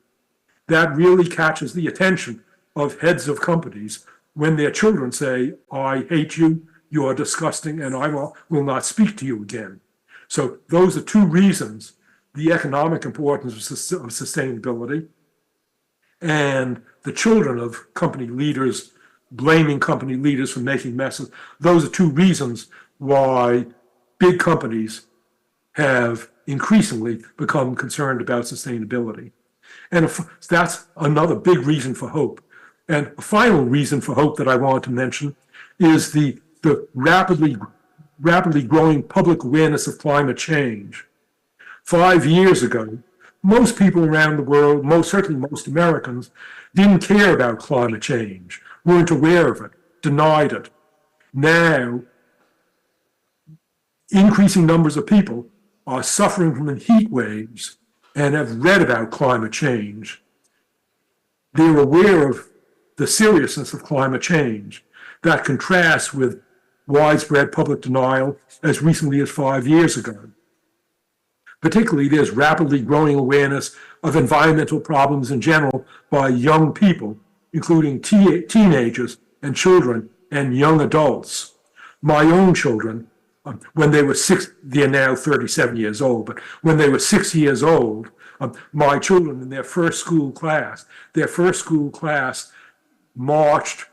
That really catches the attention of heads of companies when their children say, I hate you, you are disgusting, and I will not speak to you again. So those are two reasons: the economic importance of sustainability and the children of company leaders blaming company leaders for making messes. Those are two reasons why big companies have increasingly become concerned about sustainability. And that's another big reason for hope. And a final reason for hope that I want to mention is the rapidly growing public awareness of climate change. 5 years ago, most people around the world, certainly most Americans, didn't care about climate change, weren't aware of it, denied it. Now, increasing numbers of people are suffering from heat waves and have read about climate change. They're aware of the seriousness of climate change. That contrasts with widespread public denial as recently as 5 years ago. Particularly, there's rapidly growing awareness of environmental problems in general by young people, including teenagers and children and young adults. My own children, when they were they're now 37 years old, but when they were 6 years old, my children in their first school class marched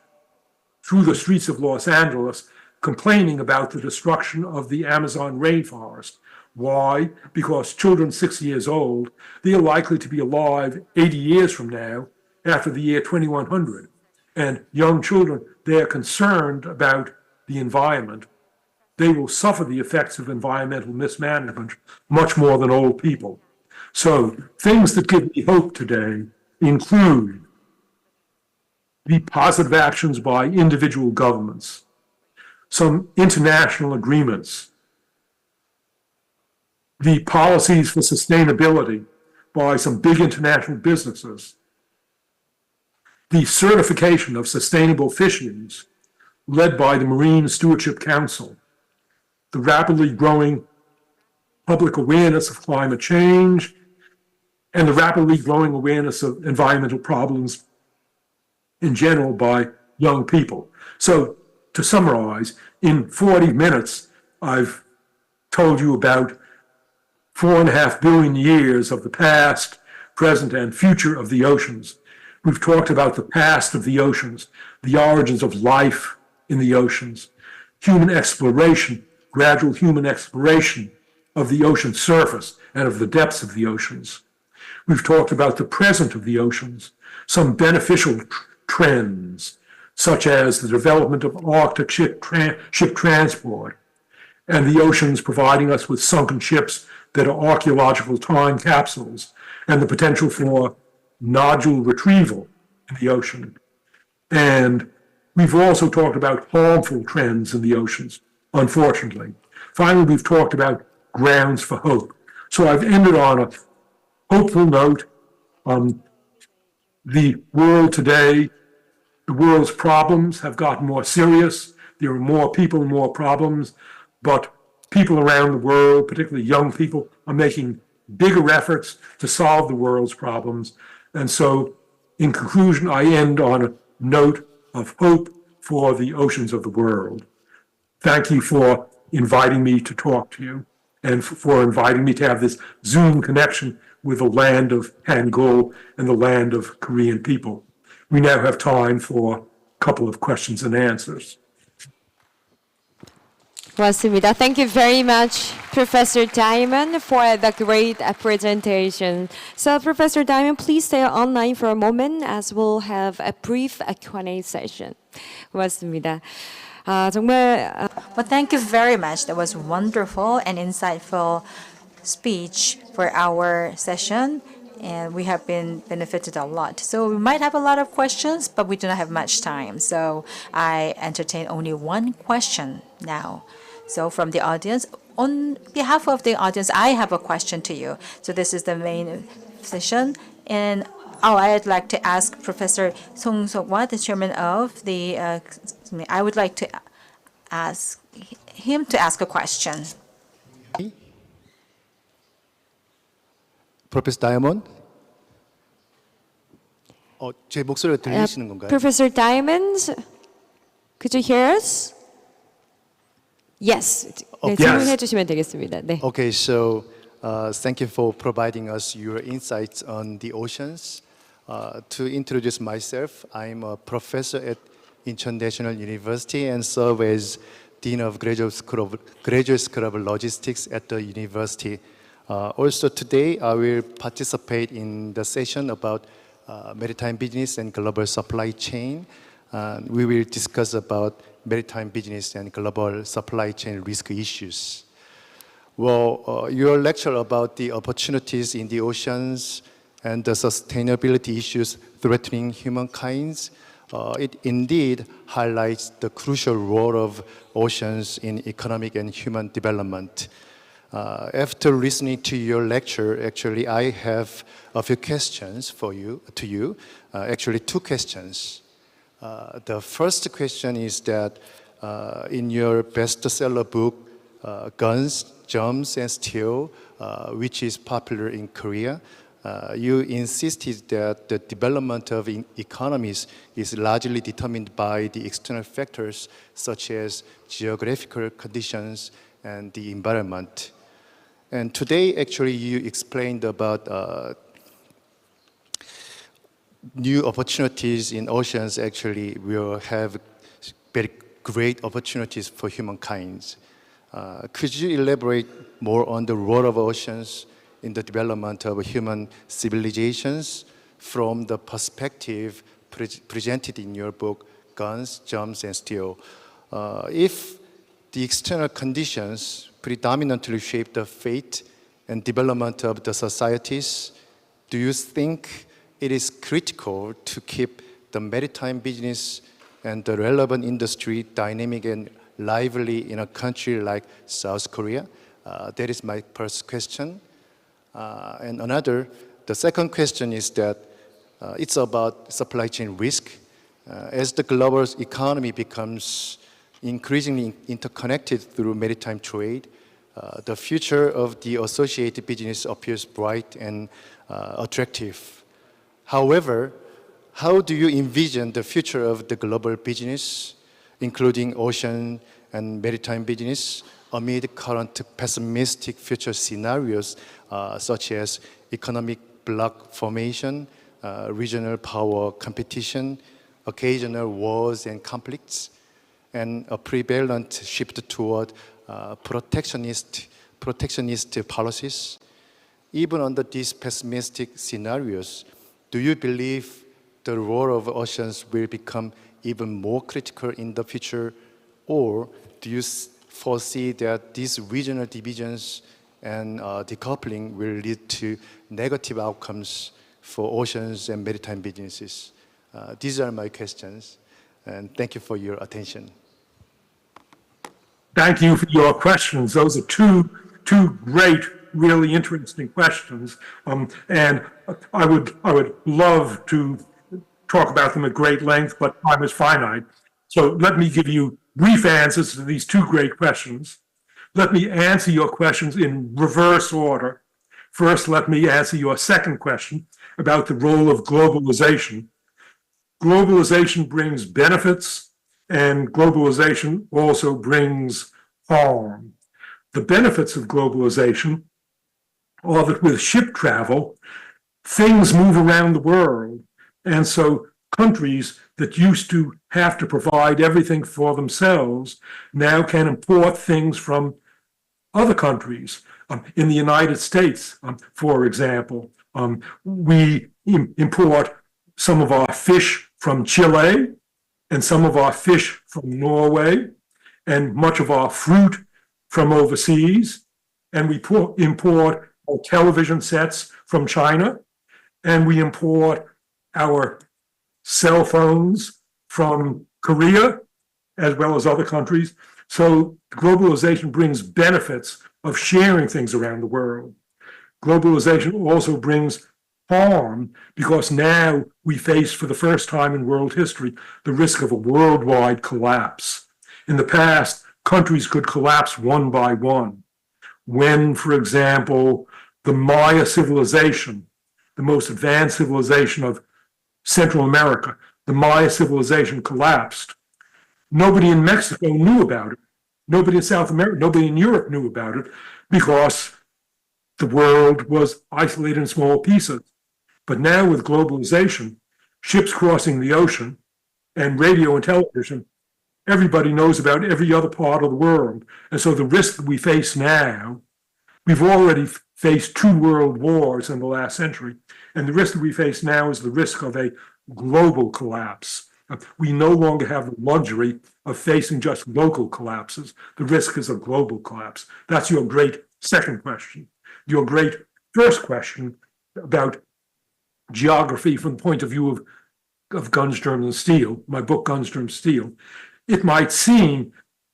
through the streets of Los Angeles complaining about the destruction of the Amazon rainforest. Why? Because children 6 years old, they're likely to be alive 80 years from now, after the year 2100. And young children, they're concerned about the environment. they will suffer the effects of environmental mismanagement much more than old people. So things that give me hope today include the positive actions by individual governments, some international agreements, the policies for sustainability by some big international businesses, the certification of sustainable fisheries led by the Marine Stewardship Council, the rapidly growing public awareness of climate change, and the rapidly growing awareness of environmental problems in general by young people. So to summarize, in 40 minutes, I've told you about 4.5 billion years of the past, present, and future of the oceans. We've talked about the past of the oceans, the origins of life in the oceans, human exploration, gradual human exploration of the ocean surface and of the depths of the oceans. We've talked about the present of the oceans, some beneficial trends, such as the development of Arctic ship transport, and the oceans providing us with sunken ships that are archaeological time capsules, and the potential for nodule retrieval in the ocean. And we've also talked about harmful trends in the oceans, unfortunately. Finally, we've talked about grounds for hope. So I've ended on a hopeful note. The world today, the world's problems have gotten more serious. There are more people, more problems, but people around the world, particularly young people, are making bigger efforts to solve the world's problems. And so, in conclusion, I end on a note of hope for the oceans of the world. Thank you for inviting me to talk to you and for inviting me to have this Zoom connection with the land of Hangul and the land of Korean people. We now have time for a couple of questions and answers. 고맙습니다. Thank you very much, Professor Diamond, for the great presentation. So, Professor Diamond, please stay online for a moment as we'll have a brief Q&A session. 고맙습니다. 정말 Well, thank you very much. That was wonderful and insightful speech for our session, and we have been benefited a lot. So we might have a lot of questions, but we do not have much time. So I entertain only one question now. So from the audience, on behalf of the audience, I have a question to you. So this is the main session, and I'd like to ask Professor Song Sok-hwa, the chairman of the. I would like to ask him to ask a question. Professor Diamond? 제 목소리가 들리시는 건가요? Professor Diamond, could you hear us? Yes. 네, 질문해 주시면 되겠습니다. 네. Okay, so thank you for providing us your insights on the oceans. To introduce myself, I'm a professor at Incheon National University and serve as Dean of Graduate School of Logistics at the university. Also today, I will participate in the session about maritime business and global supply chain. We will discuss about maritime business and global supply chain risk issues. Well, your lecture about the opportunities in the oceans and the sustainability issues threatening humankind, it indeed highlights the crucial role of oceans in economic and human development. After listening to your lecture, actually, I have a few questions to you. Actually, two questions. The first question is that in your bestseller book, Guns, Germs, and Steel, which is popular in Korea, you insisted that the development of economies is largely determined by the external factors such as geographical conditions and the environment. And today, actually, you explained about new opportunities in oceans actually will have very great opportunities for humankind. Could you elaborate more on the role of oceans in the development of human civilizations from the perspective presented in your book, Guns, Germs, and Steel? If the external conditions predominantly shape the fate and development of the societies, do you think it is critical to keep the maritime business and the relevant industry dynamic and lively in a country like South Korea? That is my first question. And the second question is that it's about supply chain risk. As the global economy becomes increasingly interconnected through maritime trade, the future of the associated business appears bright and attractive. However, how do you envision the future of the global business, including ocean and maritime business, amid current pessimistic future scenarios such as economic bloc formation, regional power competition, occasional wars and conflicts, and a prevalent shift toward protectionist policies? Even under these pessimistic scenarios, do you believe the role of oceans will become even more critical in the future, or do you foresee that these regional divisions and decoupling will lead to negative outcomes for oceans and maritime businesses? These are my questions, and thank you for your attention. Thank you for your questions. Those are two great, really interesting questions, and I would love to talk about them at great length, but time is finite. So let me give you brief answers to these two great questions. Let me answer your questions in reverse order. First, let me answer your second question about the role of globalization. Globalization brings benefits, and globalization also brings harm. The benefits of globalization are that with ship travel, things move around the world. And so countries that used to have to provide everything for themselves now can import things from other countries. In the United States, for example, we import some of our fish from Chile and some of our fish from Norway and much of our fruit from overseas. And we import our television sets from China, and we import our cell phones from Korea, as well as other countries. So globalization brings benefits of sharing things around the world. Globalization also brings harm because now we face, for the first time in world history, the risk of a worldwide collapse. In the past, countries could collapse one by one. When, for example, the Maya civilization, the most advanced civilization of Central America, the Maya civilization collapsed, nobody in Mexico knew about it. Nobody in South America, nobody in Europe knew about it because the world was isolated in small pieces. But now with globalization, ships crossing the ocean, and radio and television, everybody knows about every other part of the world. And so the risk that we face now, we've already faced 2 world wars in the last century, and the risk that we face now is the risk of a global collapse. We no longer have the luxury of facing just local collapses. The risk is a global collapse. That's your great second question. Your great first question about geography from the point of view of Guns, Germs, and Steel, my book, Guns, Germs, Steel, it might seem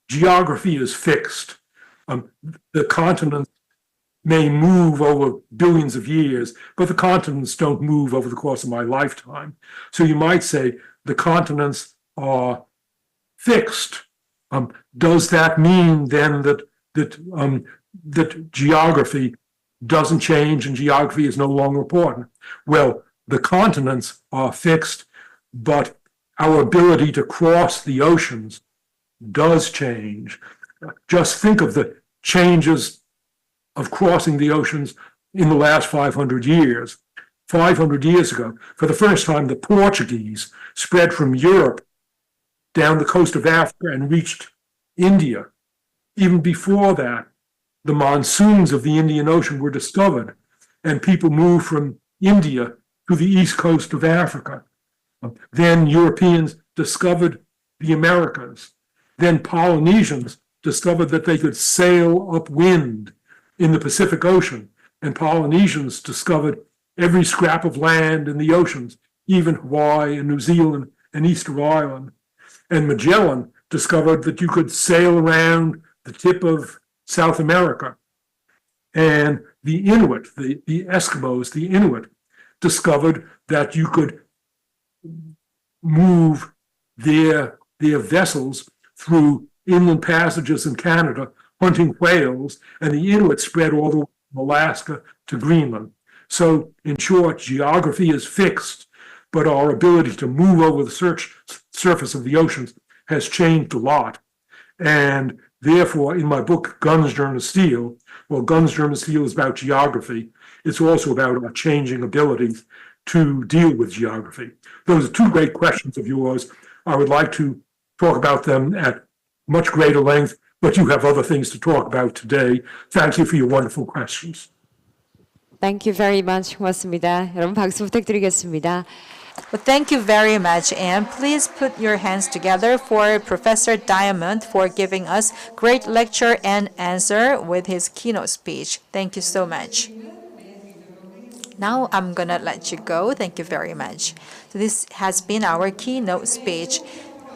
geography is fixed. The continents may move over billions of years, but the continents don't move over the course of my lifetime. So you might say the continents are fixed. Does that mean then that geography doesn't change and geography is no longer important? Well, the continents are fixed, but our ability to cross the oceans does change. Just think of the changes of crossing the oceans in the last 500 years. 500 years ago, for the first time, the Portuguese spread from Europe down the coast of Africa and reached India. Even before that, the monsoons of the Indian Ocean were discovered, and people moved from India to the east coast of Africa. Then Europeans discovered the Americas. Then Polynesians discovered that they could sail upwind in the Pacific Ocean, and Polynesians discovered every scrap of land in the oceans, even Hawaii and New Zealand and Easter Island. And Magellan discovered that you could sail around the tip of South America. And the Inuit, the Eskimos, the Inuit, discovered that you could move their vessels through inland passages in Canada, hunting whales, and the Inuit spread all the way from Alaska to Greenland. So, in short, geography is fixed, but our ability to move over the surface of the oceans has changed a lot. And therefore, in my book, Guns, Germ, Steel, well, Guns, Germ, Steel is about geography. It's also about our changing abilities to deal with geography. Those are two great questions of yours. I would like to talk about them at much greater length, but you have other things to talk about today. Thank you for your wonderful questions. Thank you very much. 고맙습니다. 여러분 박수 부탁드리겠습니다. Well, thank you very much, and please put your hands together for Professor Diamond for giving us great lecture and answer with his keynote speech. Thank you so much. Now I'm gonna let you go. Thank you very much. So this has been our keynote speech.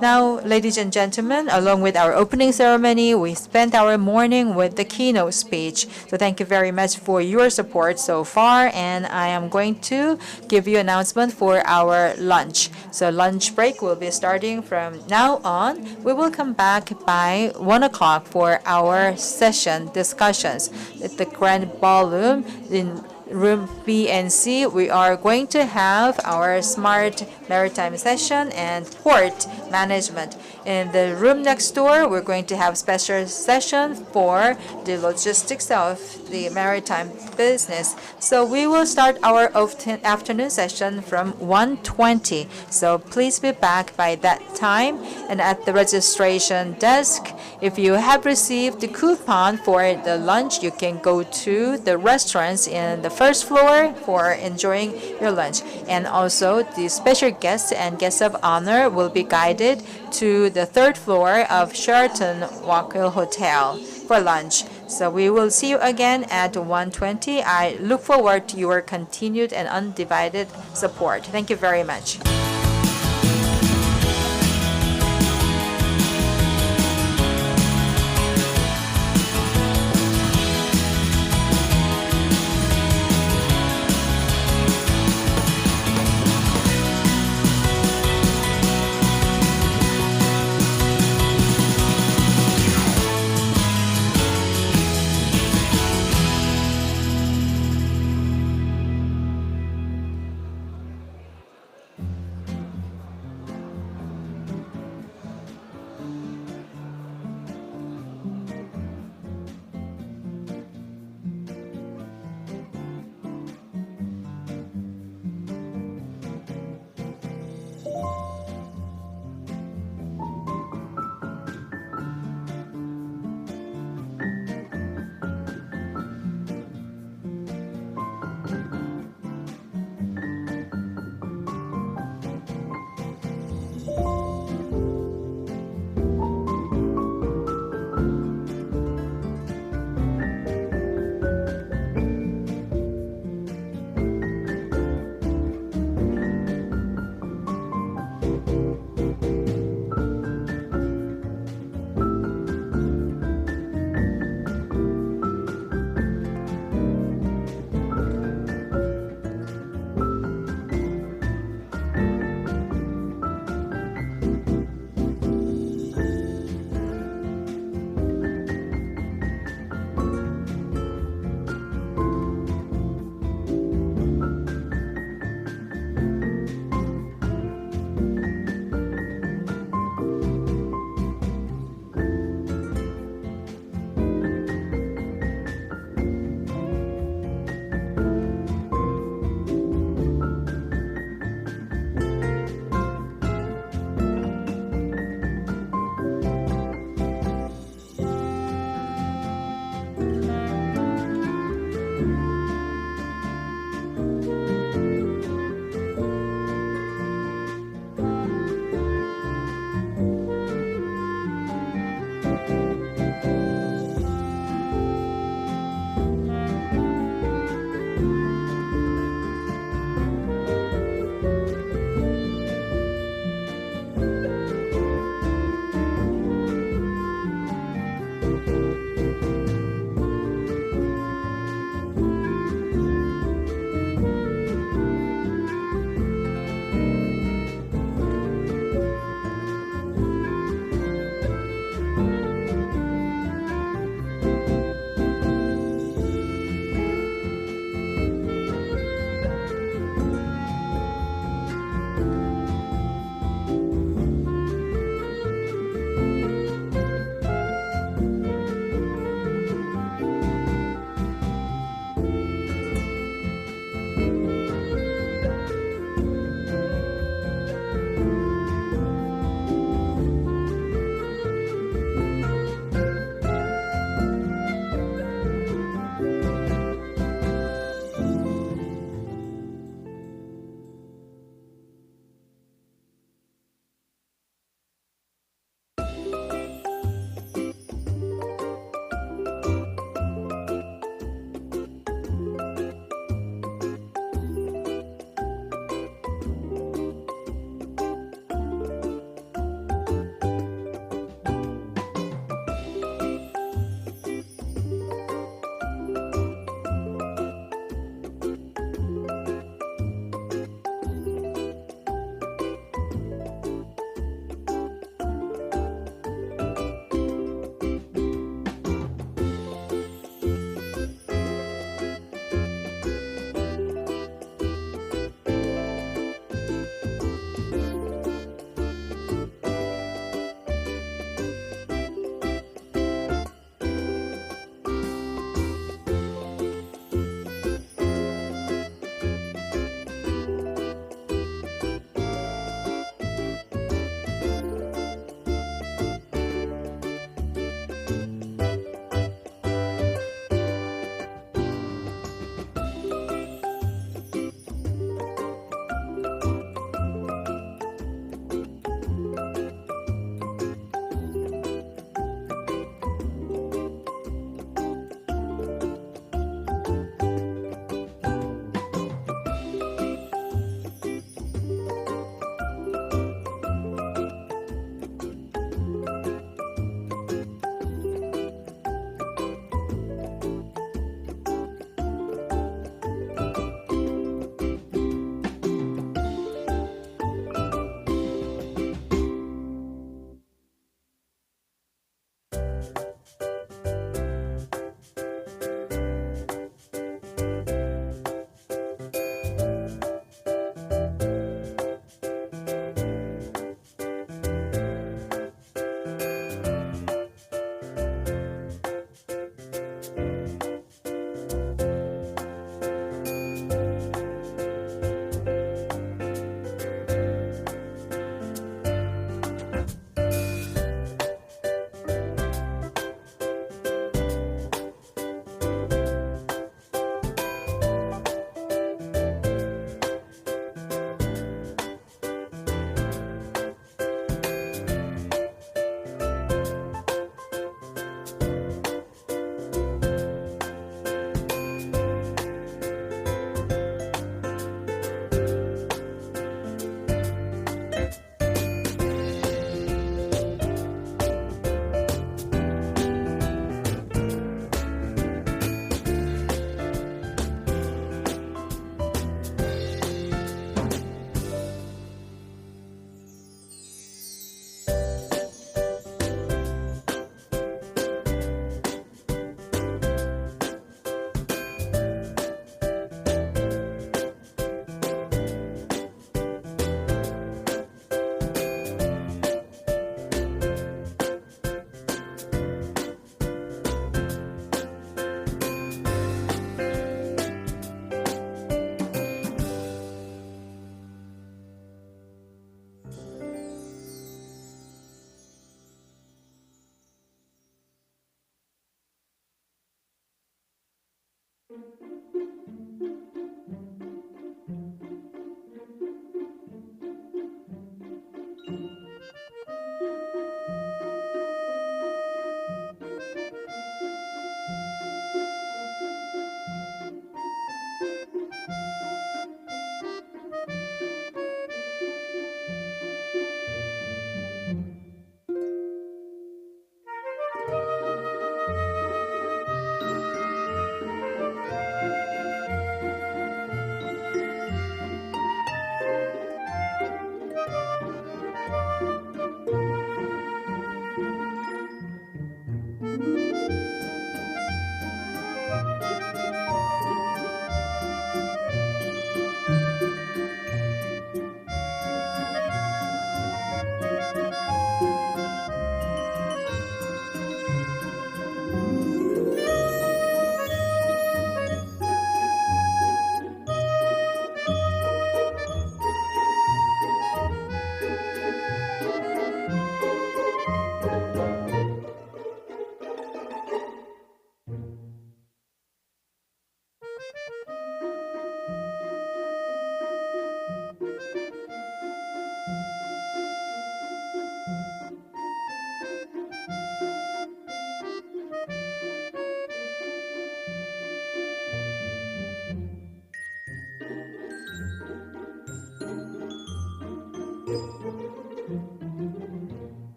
Now, ladies and gentlemen, along with our opening ceremony, we spent our morning with the keynote speech. So thank you very much for your support so far, and I am going to give you announcement for our lunch. So lunch break will be starting from now on. We will come back by 1 o'clock for our session discussions at the Grand Ballroom in Room B and C. We are going to have our Smart Maritime session and Port Management. In the room next door, we're going to have special session for the logistics of the maritime business. So we will start our afternoon session from 1:20. So please be back by that time. And at the registration desk, if you have received the coupon for the lunch, you can go to the restaurants in the first floor for enjoying your lunch. And also the special guests and guests of honor will be guided to the third floor of Sheraton Walker Hotel for lunch. So we will see you again at 1:20. I look forward to your continued and undivided support. Thank you very much.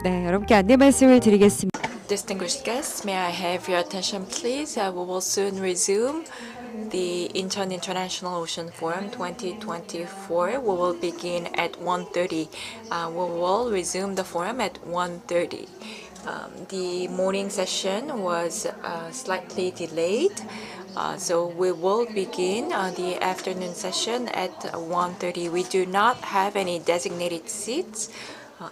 네, 여러분께 안내 말씀을 드리겠습니다. Distinguished guests, may I have your attention, please? We will soon resume the Incheon International Ocean Forum 2024. We will begin at 1:30. We will resume the forum at 1:30. The morning session was slightly delayed, so we will begin the afternoon session at 1:30. We do not have any designated seats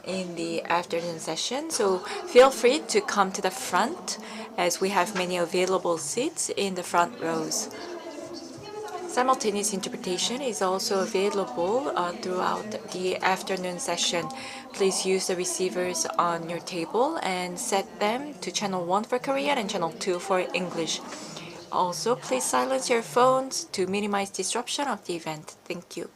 in the afternoon session, so feel free to come to the front as we have many available seats in the front rows. Simultaneous interpretation is also available throughout the afternoon session. Please use the receivers on your table and set them to channel 1 for Korean and channel 2 for English. Also, please silence your phones to minimize disruption of the event. Thank you.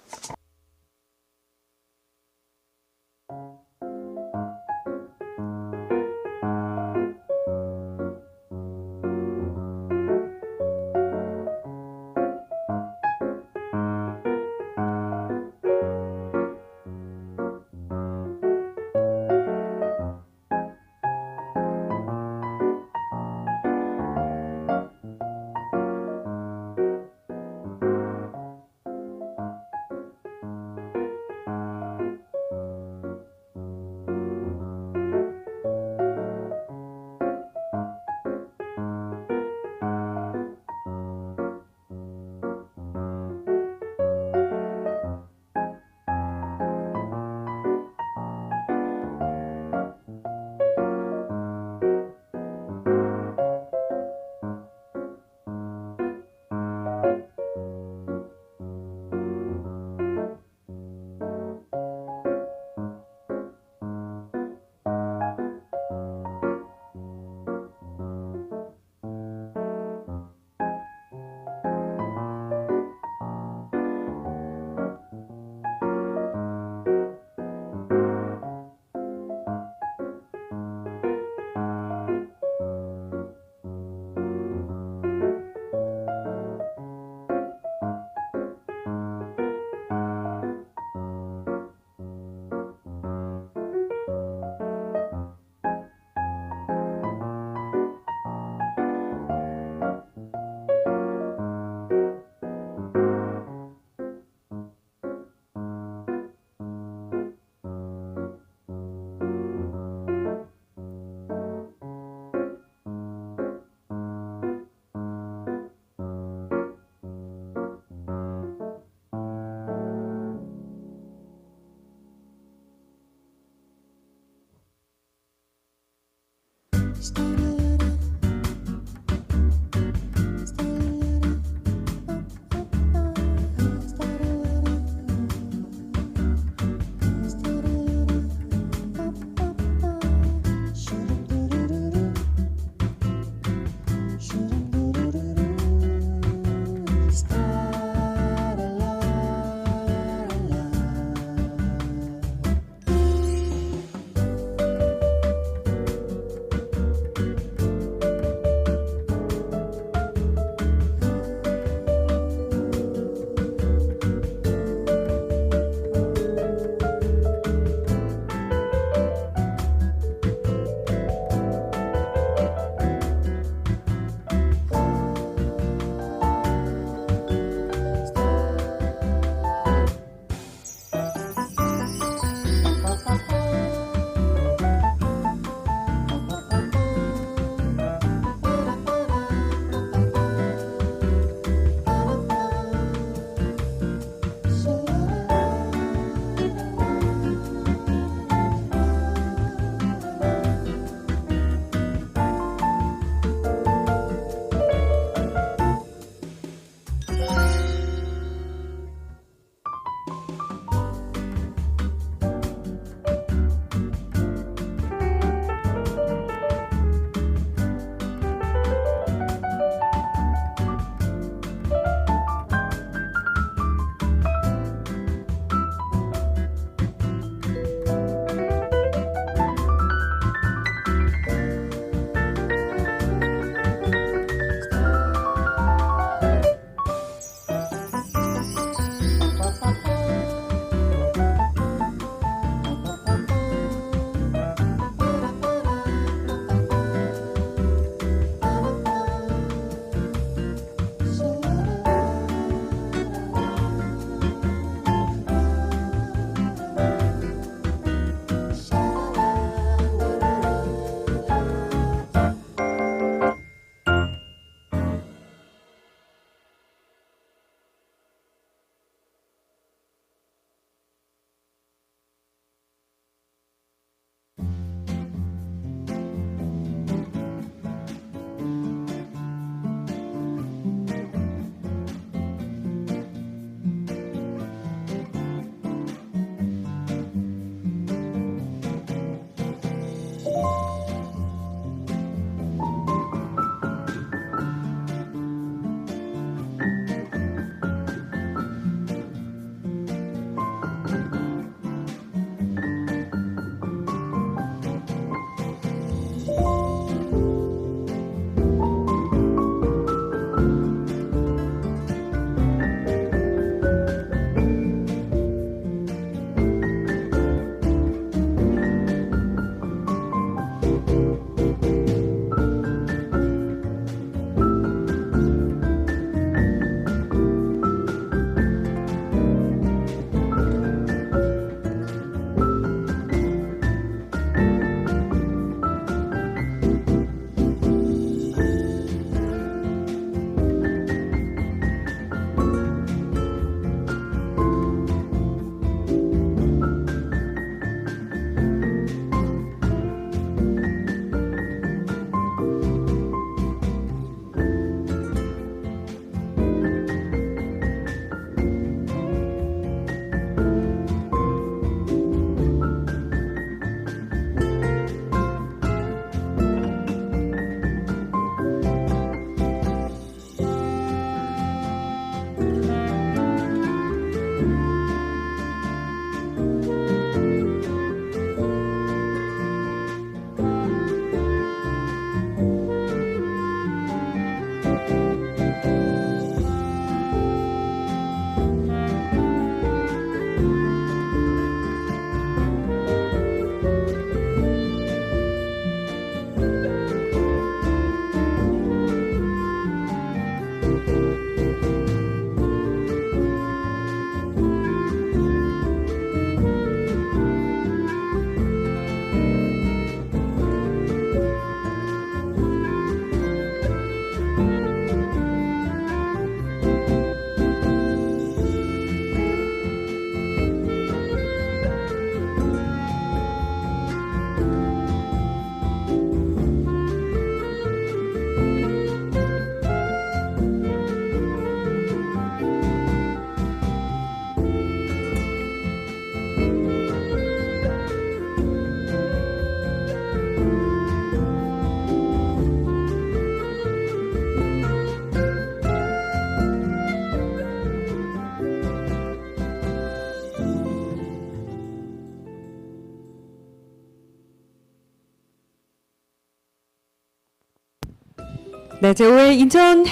네, 저희 인천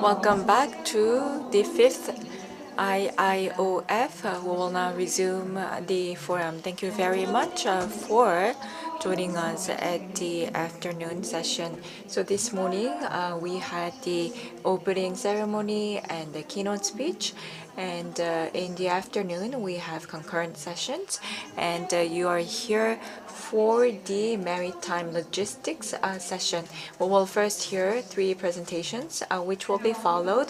Welcome back to the fifth IIOF. We will now resume the forum. Thank you very much for joining us at the afternoon session. So this morning we had the opening ceremony and the keynote speech. And in the afternoon, we have concurrent sessions. And you are here for the maritime logistics session. We will first hear 3 presentations, which will be followed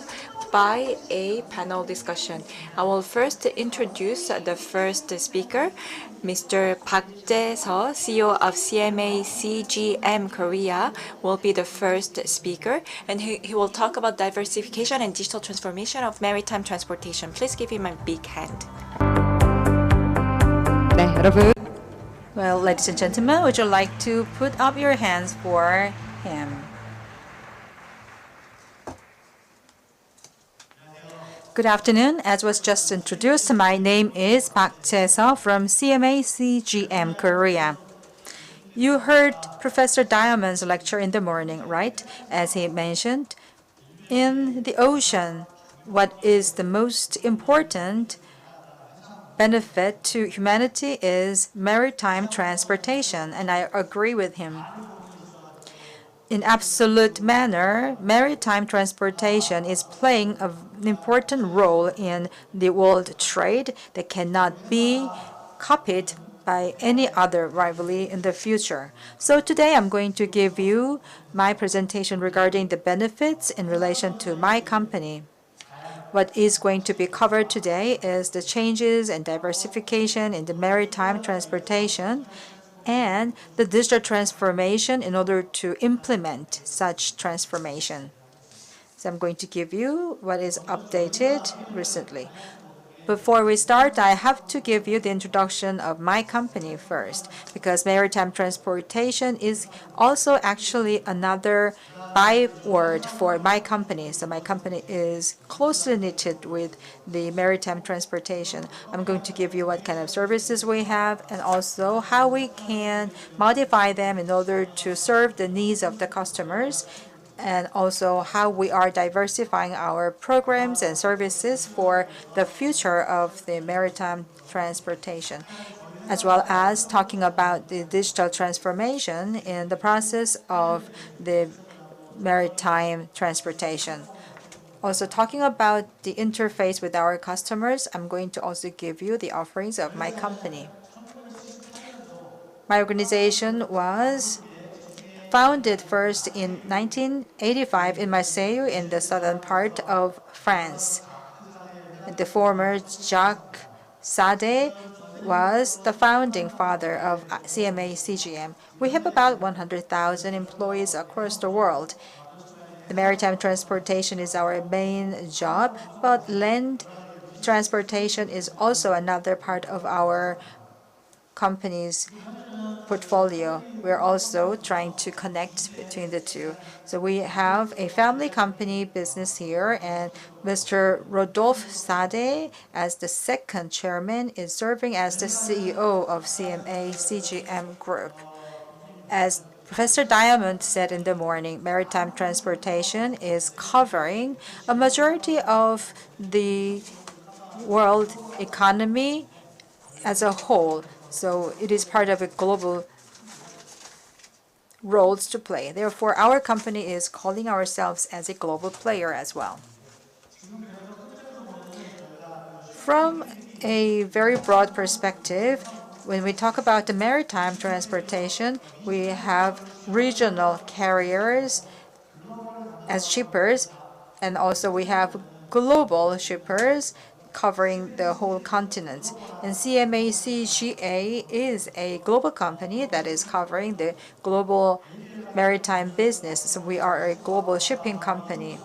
by a panel discussion. I will first introduce the first speaker, Mr. Park Jae-seo, CEO of CMA CGM Korea, will be the first speaker, and he will talk about diversification and digital transformation of maritime transportation. Please give him a big hand. 네, 여러분. Well, ladies and gentlemen, would you like to put up your hands for him? Good afternoon. As was just introduced, my name is Park Jae-seo from CMA CGM Korea. You heard Professor Diamond's lecture in the morning, right? As he mentioned, in the ocean, what is the most important benefit to humanity is maritime transportation, and I agree with him. In absolute manner, maritime transportation is playing an important role in the world trade that cannot be copied by any other rivalry in the future. So today I'm going to give you my presentation regarding the benefits in relation to my company. What is going to be covered today is the changes and diversification in the maritime transportation and the digital transformation in order to implement such transformation. So I'm going to give you what is updated recently. Before we start, I have to give you the introduction of my company first, because maritime transportation is also actually another byword for my company. So my company is closely knitted with the maritime transportation. I'm going to give you what kind of services we have and also how we can modify them in order to serve the needs of the customers, and also how we are diversifying our programs and services for the future of the maritime transportation, as well as talking about the digital transformation in the process of the maritime transportation. Also talking about the interface with our customers, I'm going to also give you the offerings of my company. My organization was founded first in 1985 in Marseille in the southern part of France. The former Jacques Sade was the founding father of CMA CGM. We have about 100,000 employees across the world. The maritime transportation is our main job, but land transportation is also another part of our company's portfolio. We're also trying to connect between the two. So we have a family company business here, and Mr. Rodolphe Sade, as the second chairman, is serving as the CEO of CMA CGM Group. As Professor Diamond said in the morning, maritime transportation is covering a majority of the world economy as a whole. So it is part of a global roles to play. Therefore, our company is calling ourselves as a global player as well. From a very broad perspective, when we talk about the maritime transportation, we have regional carriers as shippers, and also we have global shippers covering the whole continent. And CMA CGA is a global company that is covering the global maritime business. So we are a global shipping company.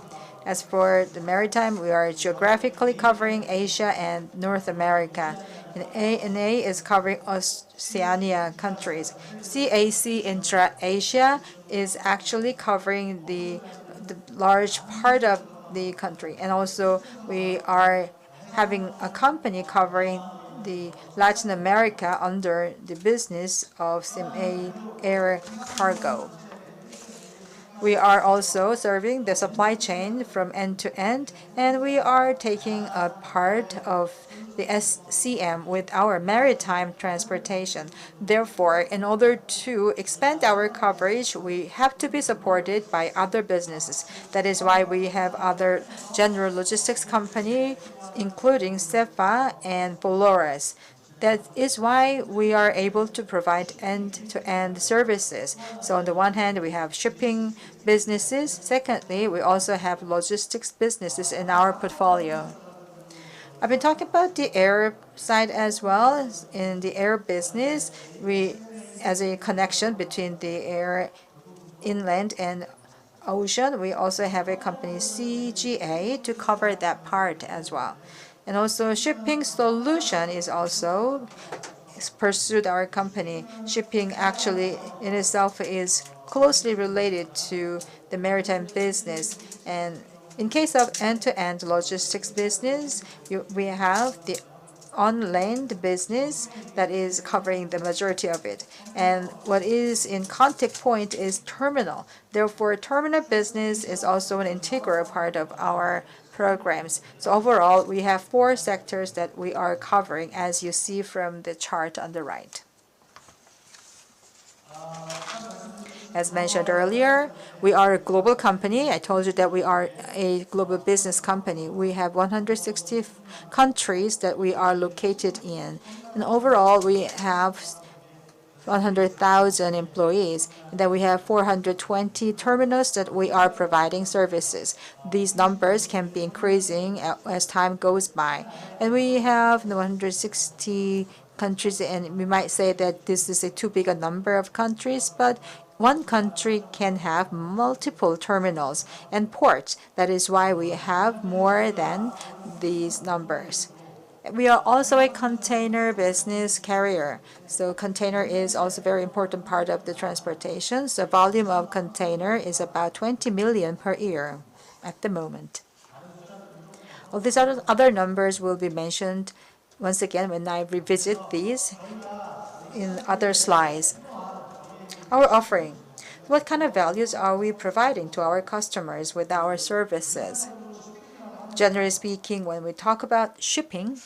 As for the maritime, we are geographically covering Asia and North America. And ANA is covering Oceania countries. CAC Intra-Asia is actually covering the large part of the country. And also we are having a company covering the Latin America under the business of CMA Air Cargo. We are also serving the supply chain from end to end, and we are taking a part of the SCM with our maritime transportation. Therefore, in order to expand our coverage, we have to be supported by other businesses. That is why we have other general logistics company, including SEPA and Polaris. That is why we are able to provide end-to-end services. So on the one hand, we have shipping businesses. Secondly, we also have logistics businesses in our portfolio. I've been talking about the air side as well. In the air business, we, as a connection between the air inland and ocean, we also have a company CGA to cover that part as well. And also shipping solution is also pursued our company. Shipping actually in itself is closely related to the maritime business. And in case of end-to-end logistics business, we have the on-land business that is covering the majority of it. And what is in contact point is terminal. Therefore, terminal business is also an integral part of our programs. So overall, we have 4 sectors that we are covering, as you see from the chart on the right. As mentioned earlier, we are a global company. I told you that we are a global business company. We have 160 countries that we are located in. And overall, we have 100,000 employees, and then we have 420 terminals that we are providing services. These numbers can be increasing as time goes by. And we have 160 countries, and we might say that this is a too big a number of countries, but one country can have multiple terminals and ports. That is why we have more than these numbers. We are also a container business carrier. So container is also a very important part of the transportation. So volume of container is about 20 million per year at the moment. All these other numbers will be mentioned once again when I revisit these in other slides. Our offering. What kind of values are we providing to our customers with our services? Generally speaking, when we talk about shipping,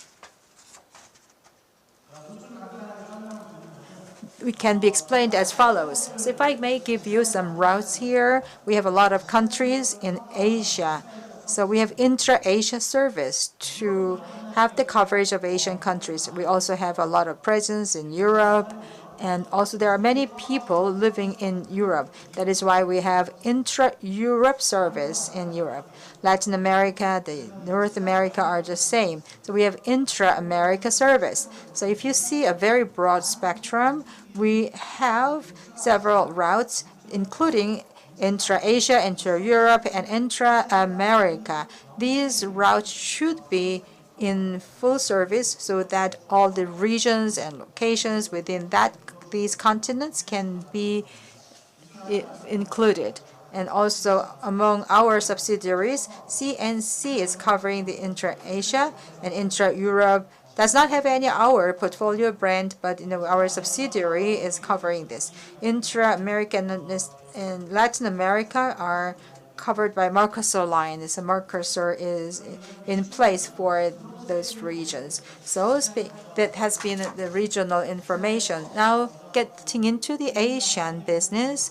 it can be explained as follows. So if I may give you some routes here, we have a lot of countries in Asia. So we have intra-Asia service to have the coverage of Asian countries. We also have a lot of presence in Europe, and also there are many people living in Europe. That is why we have intra-Europe service in Europe. Latin America, the North America are the same. So we have intra-America service. So if you see a very broad spectrum, we have several routes, including intra-Asia, intra-Europe, and intra-America. These routes should be in full service so that all the regions and locations within these continents can be included. And also among our subsidiaries, CNC is covering the intra-Asia, and intra-Europe does not have any our portfolio brand, but our subsidiary is covering this. Intra-America and Latin America are covered by Mercosur line. So Mercosur is in place for those regions. So that has been the regional information. Now getting into the Asian business,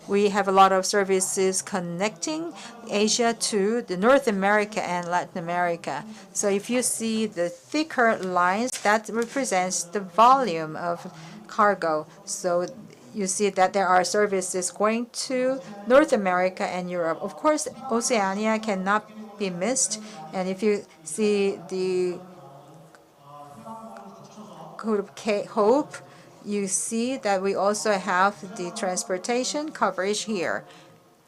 we have a lot of services connecting Asia to the North America and Latin America. So if you see the thicker lines, that represents the volume of cargo. So you see that there are services going to North America and Europe. Of course, Oceania cannot be missed. And if you see the Code of Hope, you see that we also have the transportation coverage here.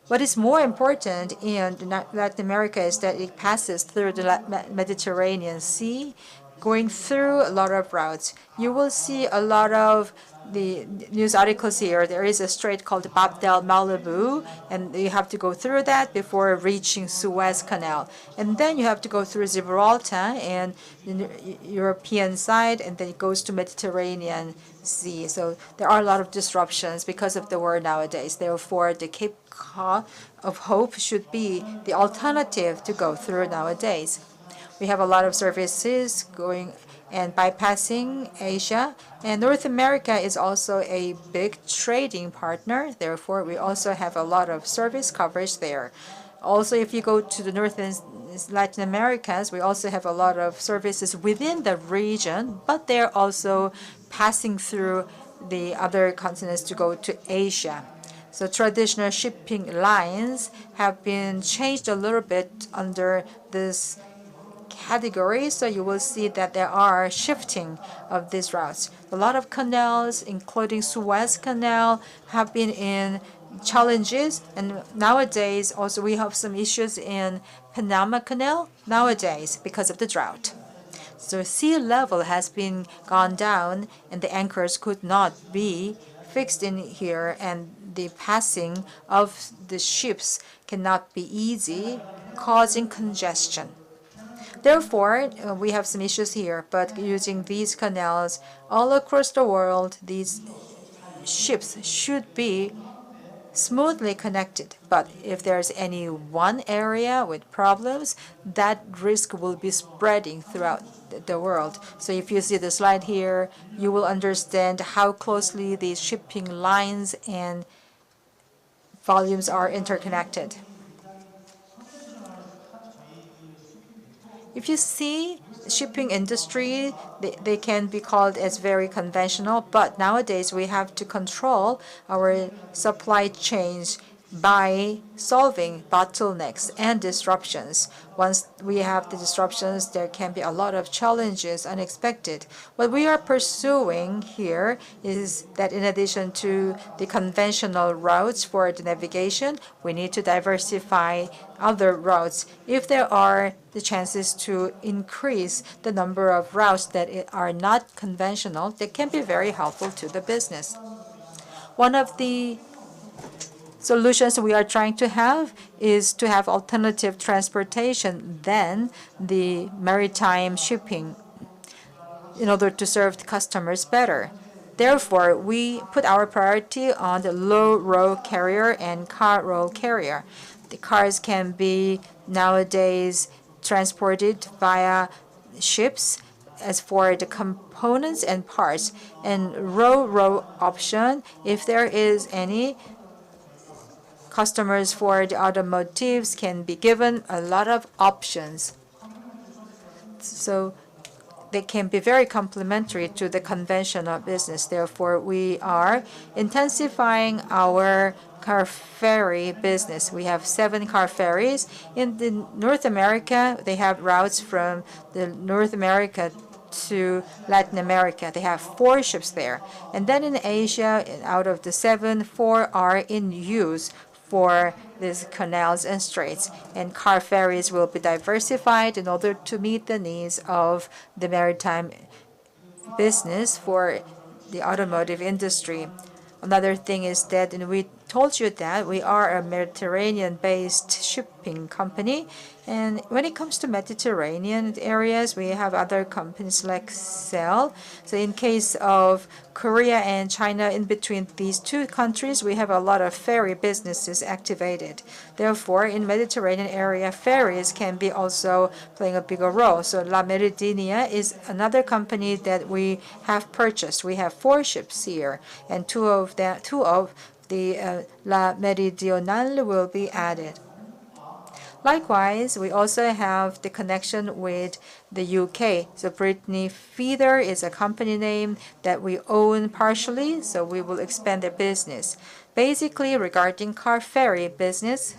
What is more important in Latin America is that it passes through the Mediterranean Sea, going through a lot of routes. You will see a lot of the news articles here. There is a strait called Bab del Malibu, and you have to go through that before reaching Suez Canal. And then you have to go through Gibraltar and the European side, and then it goes to Mediterranean Sea. So there are a lot of disruptions because of the war nowadays. Therefore, the Cape of Hope should be the alternative to go through nowadays. We have a lot of services going and bypassing Asia. And North America is also a big trading partner. Therefore, we also have a lot of service coverage there. Also, if you go to the North and Latin Americas, we also have a lot of services within the region, but they're also passing through the other continents to go to Asia. So traditional shipping lines have been changed a little bit under this category, so you will see that there are shifting of these routes. A lot of canals, including Suez Canal, have been in challenges, and nowadays also we have some issues in Panama Canal nowadays because of the drought. So sea level has been gone down, and the anchors could not be fixed in here, and the passing of the ships cannot be easy, causing congestion. Therefore, we have some issues here, but using these canals all across the world, these ships should be smoothly connected. But if there's any one area with problems, that risk will be spreading throughout the world. So if you see the slide here, you will understand how closely these shipping lines and volumes are interconnected. If you see shipping industry, they can be called as very conventional, but nowadays we have to control our supply chains by solving bottlenecks and disruptions. Once we have the disruptions, there can be a lot of challenges, unexpected. What we are pursuing here is that in addition to the conventional routes for the navigation, we need to diversify other routes. If there are the chances to increase the number of routes that are not conventional, that can be very helpful to the business. One of the solutions we are trying to have is to have alternative transportation than the maritime shipping in order to serve the customers better. Therefore, we put our priority on the low-row carrier and car-row carrier. The cars can be nowadays transported via ships. As for the components and parts, and row option, if there is any, customers for the automotives can be given a lot of options. So they can be very complementary to the conventional business. Therefore, we are intensifying our car ferry business. We have 7 car ferries. In the North America, they have routes from the North America to Latin America. They have 4 ships there. And then in Asia, out of the 7, 4 are in use for these canals and straits, and car ferries will be diversified in order to meet the needs of the maritime business for the automotive industry. Another thing is that, and we told you that we are a Mediterranean-based shipping company, and when it comes to Mediterranean areas, we have other companies like Sail. So in case of Korea and China, in between these 2 countries, we have a lot of ferry businesses activated. Therefore, in Mediterranean area, ferries can be also playing a bigger role. So La Meridinia is another company that we have purchased. We have 4 ships here, and two of the La Meridional will be added. Likewise, we also have the connection with the UK. So Brittany Feeder is a company name that we own partially, so we will expand their business. Basically, regarding car ferry business,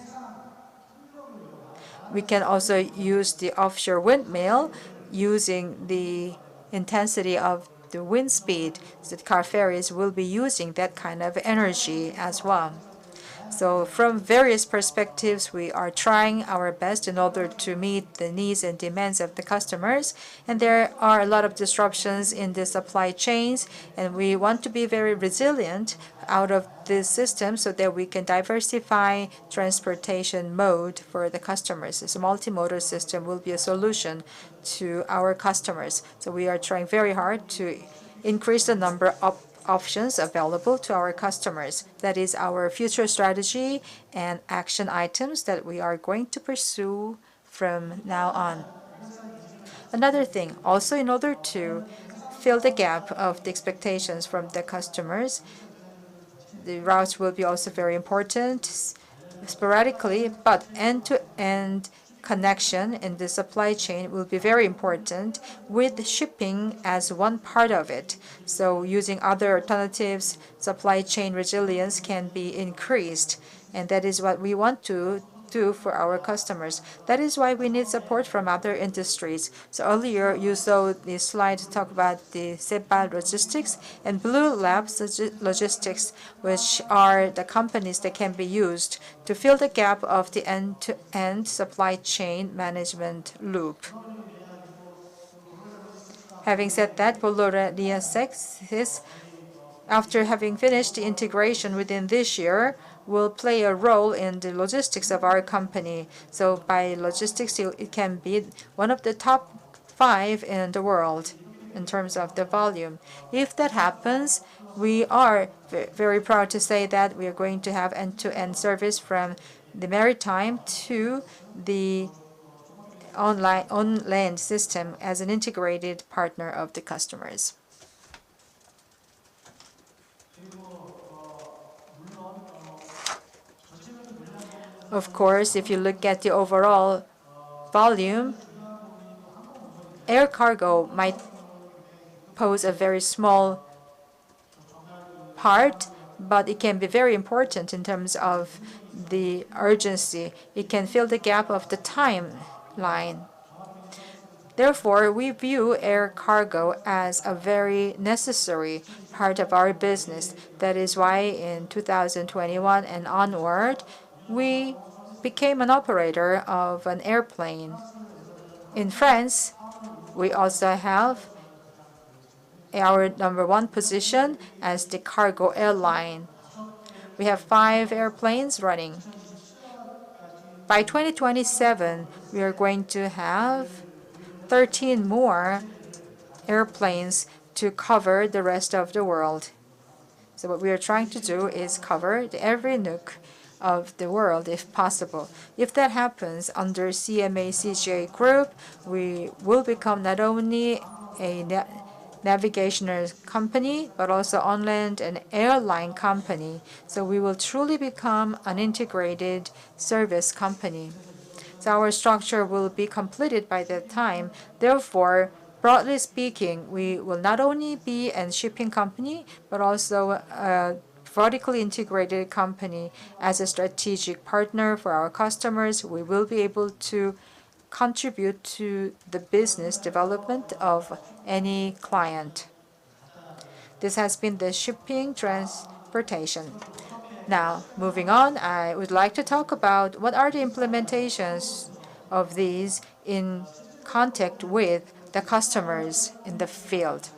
we can also use the offshore windmill using the intensity of the wind speed. So the car ferries will be using that kind of energy as well. So from various perspectives, we are trying our best in order to meet the needs and demands of the customers. And there are a lot of disruptions in the supply chains, and we want to be very resilient out of this system so that we can diversify transportation mode for the customers. This multimodal system will be a solution to our customers. So we are trying very hard to increase the number of options available to our customers. That is our future strategy and action items that we are going to pursue from now on. Another thing, also in order to fill the gap of the expectations from the customers, the routes will be also very important sporadically, but end-to-end connection in the supply chain will be very important, with shipping as one part of it. So using other alternatives, supply chain resilience can be increased, and that is what we want to do for our customers. That is why we need support from other industries. So earlier you saw the slide talk about the Sepal Logistics and Blue Labs Logistics, which are the companies that can be used to fill the gap of the end-to-end supply chain management loop. Having said that, Boloria 6, after having finished the integration within this year, will play a role in the logistics of our company. So by logistics, it can be one of the top 5 in the world in terms of the volume. If that happens, we are very proud to say that we are going to have end-to-end service from the maritime to the on-land system as an integrated partner of the customers. Of course, if you look at the overall volume, air cargo might pose a very small part, but it can be very important in terms of the urgency. It can fill the gap of the timeline. Therefore, we view air cargo as a very necessary part of our business. That is why in 2021 and onward, we became an operator of an airplane. In France, we also have our #1 position as the cargo airline. We have 5 airplanes running. By 2027, we are going to have 13 more airplanes to cover the rest of the world. So what we are trying to do is cover every nook of the world if possible. If that happens under CMA CGA Group, we will become not only a navigational company, but also on-land and airline company. So we will truly become an integrated service company. So our structure will be completed by that time. Therefore, broadly speaking, we will not only be a shipping company, but also a vertically integrated company. As a strategic partner for our customers, we will be able to contribute to the business development of any client. This has been the shipping transportation. Now, moving on, I would like to talk about what are the implementations of these in contact with the customers in the field.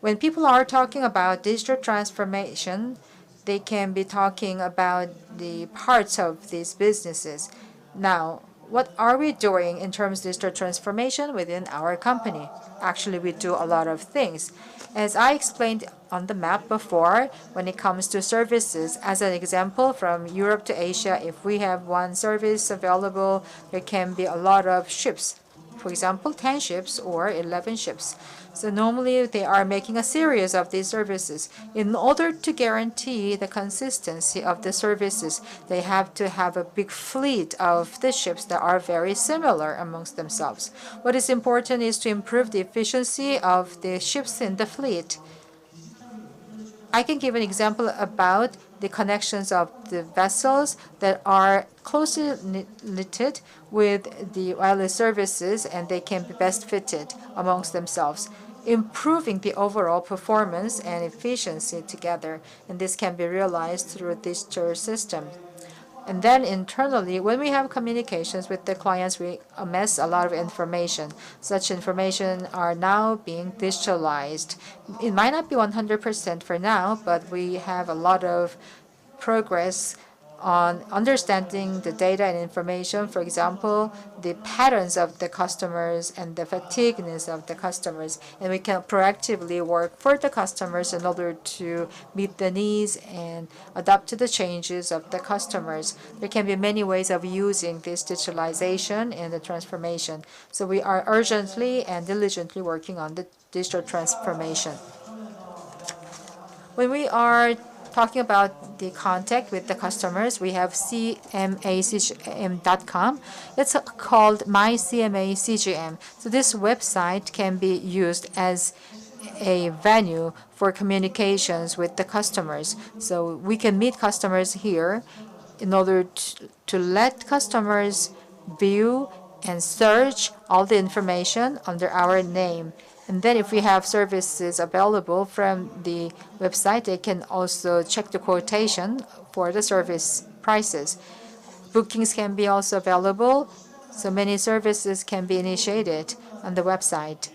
When people are talking about digital transformation, they can be talking about the parts of these businesses. Now, what are we doing in terms of digital transformation within our company? Actually, we do a lot of things. As I explained on the map before, when it comes to services, as an example, from Europe to Asia, if we have one service available, there can be a lot of ships. For example, 10 ships or 11 ships. So normally they are making a series of these services. In order to guarantee the consistency of the services, they have to have a big fleet of the ships that are very similar amongst themselves. What is important is to improve the efficiency of the ships in the fleet. I can give an example about the connections of the vessels that are closely knitted with the wireless services, and they can be best fitted amongst themselves. improving the overall performance and efficiency together. And this can be realized through digital systems. And then internally, when we have communications with the clients, we amass a lot of information. Such information are now being digitalized. It might not be 100% for now, but we have a lot of progress on understanding the data and information. For example, the patterns of the customers and the fatigueness of the customers. And we can proactively work for the customers in order to meet the needs and adapt to the changes of the customers. There can be many ways of using this digitalization and the transformation. So we are urgently and diligently working on the digital transformation. When we are talking about the contact with the customers, we have cmacgm.com. It's called mycmacgm. So this website can be used as a venue for communications with the customers. So we can meet customers here in order to let customers view and search all the information under our name. And then if we have services available from the website, they can also check the quotation for the service prices. Bookings can be also available, so many services can be initiated on the website.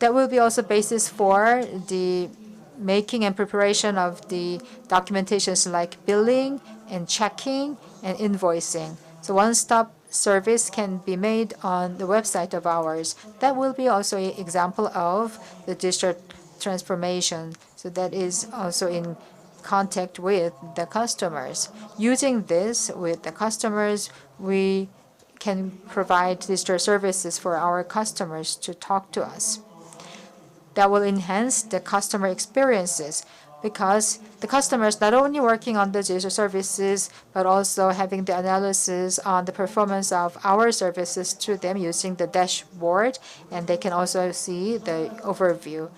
That will be also basis for the making and preparation of the documentations like billing and checking and invoicing. So one-stop service can be made on the website of ours. That will be also an example of the digital transformation. So that is also in contact with the customers. Using this with the customers, we can provide digital services for our customers to talk to us. That will enhance the customer experiences, because the customers not only working on the digital services, but also having the analysis on the performance of our services to them using the dashboard, and they can also see the overview.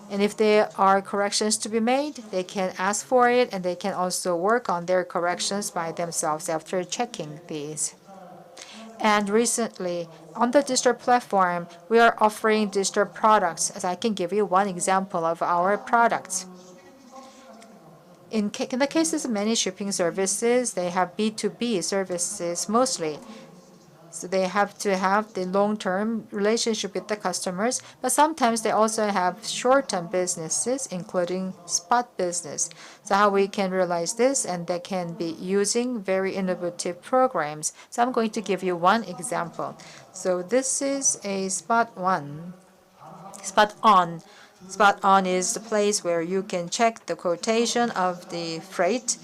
And if there are corrections to be made, they can ask for it, and they can also work on their corrections by themselves after checking these. And recently, on the digital platform, we are offering digital products, as I can give you one example of our products. In the cases of many shipping services, they have B2B services mostly. So they have to have the long-term relationship with the customers, but sometimes they also have short-term businesses, including spot business. So how we can realize this, and they can be using very innovative programs. So I'm going to give you one example. So this is a Spot On. Spot On is the place where you can check the quotation of the freight.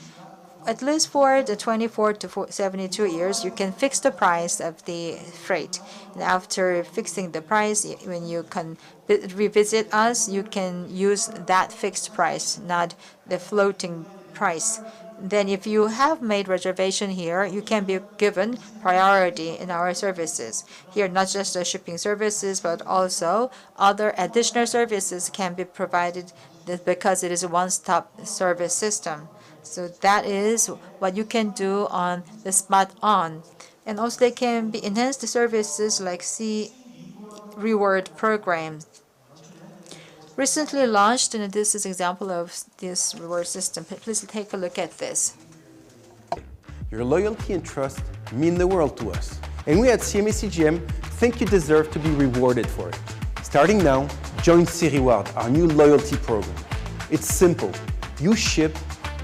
At least for the 24 to 72 years, you can fix the price of the freight. And after fixing the price, when you can revisit us, you can use that fixed price, not the floating price. Then if you have made reservation here, you can be given priority in our services. Here, not just the shipping services, but also other additional services can be provided because it is a one-stop service system. So that is what you can do on the Spot On. And also they can be enhanced services like reward programs. Recently launched, and this is an example of this reward system. Please take a look at this. Your loyalty and trust mean the world to us. And we at CMACGM think you deserve to be rewarded for it. Starting now, join C-Reward, our new loyalty program. It's simple. You ship,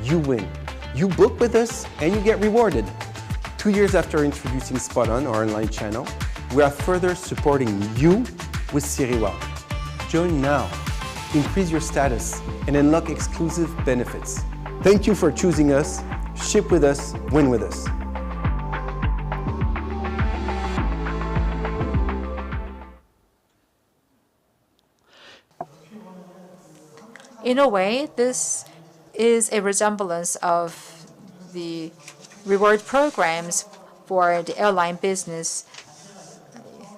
you win. You book with us and you get rewarded. 2 years after introducing Spot On, our online channel, we are further supporting you with C-Reward. Join now. Increase your status and unlock exclusive benefits. Thank you for choosing us. Ship with us, win with us. In a way, this is a resemblance of the reward programs for the airline business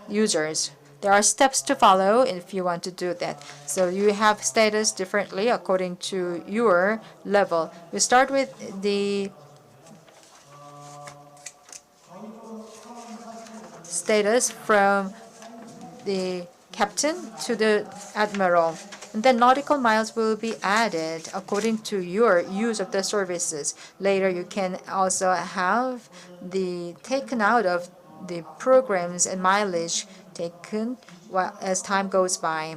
users. There are steps to follow if you want to do that. So you have status differently according to your level. We start with the status from the captain to the admiral. And then nautical miles will be added according to your use of the services. Later, you can also have the taken out of the programs and mileage taken as time goes by.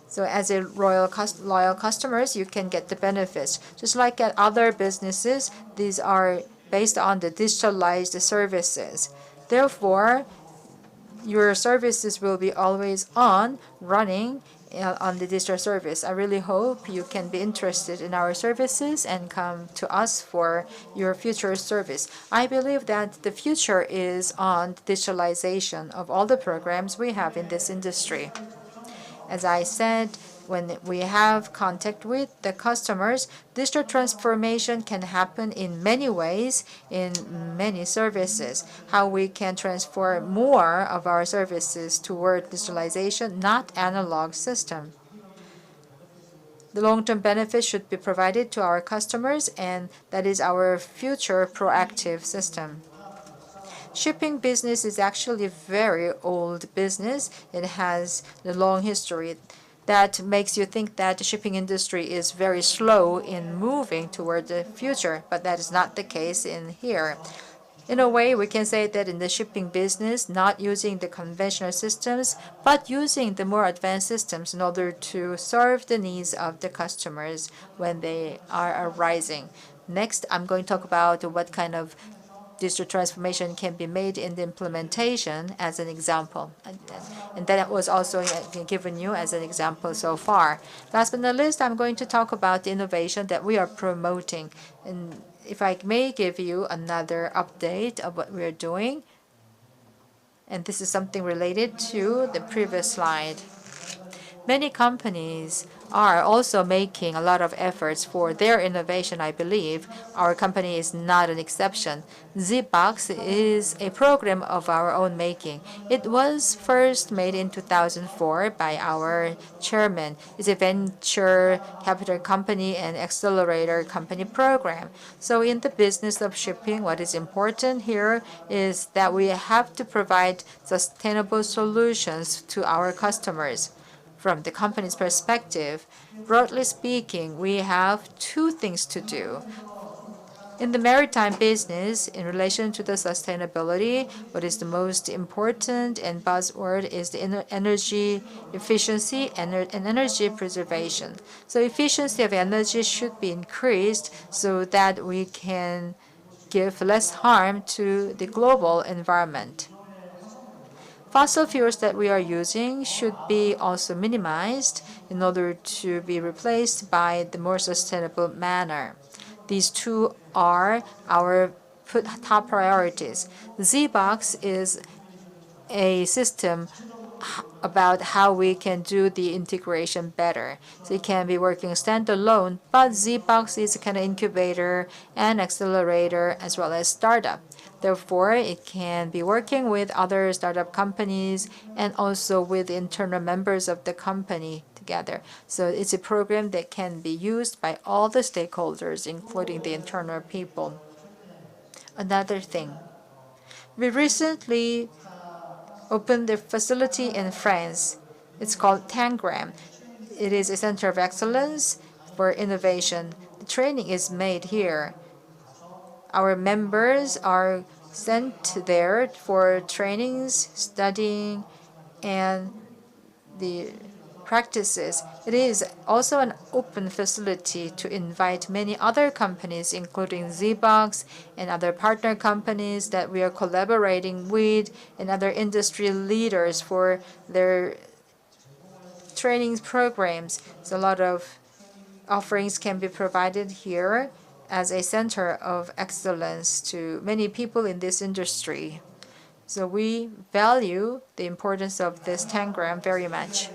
So as a loyal customers, you can get the benefits. Just like at other businesses, these are based on the digitalized services. Therefore, your services will be always on, running on the digital service. I really hope you can be interested in our services and come to us for your future service. I believe that the future is on digitalization of all the programs we have in this industry. As I said, when we have contact with the customers, digital transformation can happen in many ways, in many services. How we can transform more of our services toward digitalization, not analog system. The long-term benefits should be provided to our customers, and that is our future proactive system. Shipping business is actually a very old business. It has a long history. That makes you think that the shipping industry is very slow in moving toward the future, but that is not the case in here. In a way, we can say that in the shipping business, not using the conventional systems, but using the more advanced systems in order to serve the needs of the customers when they are arising. Next, I'm going to talk about what kind of digital transformation can be made in the implementation as an example. And that was also given you as an example so far. Last but not least, I'm going to talk about the innovation that we are promoting. And if I may give you another update of what we're doing, and this is something related to the previous slide. Many companies are also making a lot of efforts for their innovation, I believe. Our company is not an exception. ZBox is a program of our own making. It was first made in 2004 by our chairman. It's a venture capital company and accelerator company program. So in the business of shipping, what is important here is that we have to provide sustainable solutions to our customers. From the company's perspective, broadly speaking, we have two things to do. In the maritime business, in relation to the sustainability, what is the most important and buzzword is the energy efficiency and energy preservation. So efficiency of energy should be increased so that we can give less harm to the global environment. Fossil fuels that we are using should be also minimized in order to be replaced by the more sustainable manner. These two are our top priorities. ZBox is a system about how we can do the integration better. So it can be working standalone, but ZBox is a kind of incubator and accelerator as well as startup. Therefore, it can be working with other startup companies and also with internal members of the company together. So it's a program that can be used by all the stakeholders, including the internal people. Another thing, we recently opened a facility in France. It's called Tangram. It is a center of excellence for innovation. The training is made here. Our members are sent there for trainings, studying, and the practices. It is also an open facility to invite many other companies, including ZBox and other partner companies that we are collaborating with, and other industry leaders for their training programs. So a lot of offerings can be provided here as a center of excellence to many people in this industry. So we value the importance of this Tangram very much.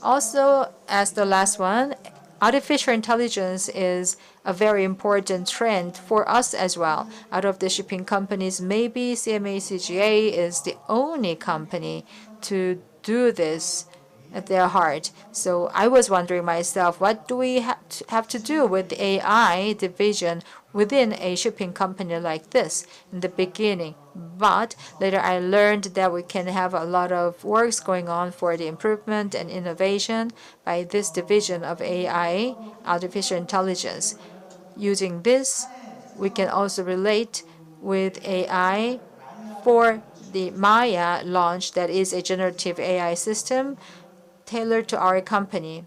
Also, as the last one, artificial intelligence is a very important trend for us as well. Out of the shipping companies, maybe CMA CGA is the only company to do this at their heart. So I was wondering myself, what do we have to do with the AI division within a shipping company like this in the beginning? But later I learned that we can have a lot of works going on for the improvement and innovation by this division of AI, artificial intelligence. Using this, we can also relate with AI for the Maya launch, that is a generative AI system tailored to our company.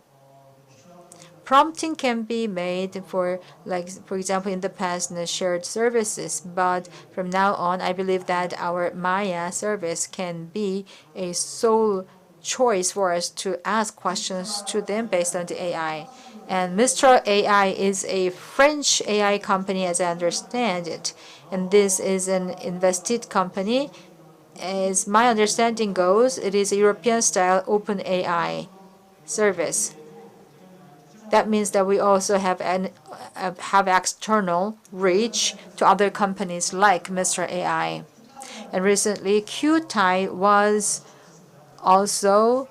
Prompting can be made for, like, for example, in the past, in the shared services. But from now on, I believe that our Maya service can be a sole choice for us to ask questions to them based on the AI. And Mistral AI is a French AI company, as I understand it. And this is an invested company. As my understanding goes, it is a European-style open AI service. That means that we also have external reach to other companies like Mr. AI. And recently, QTI was also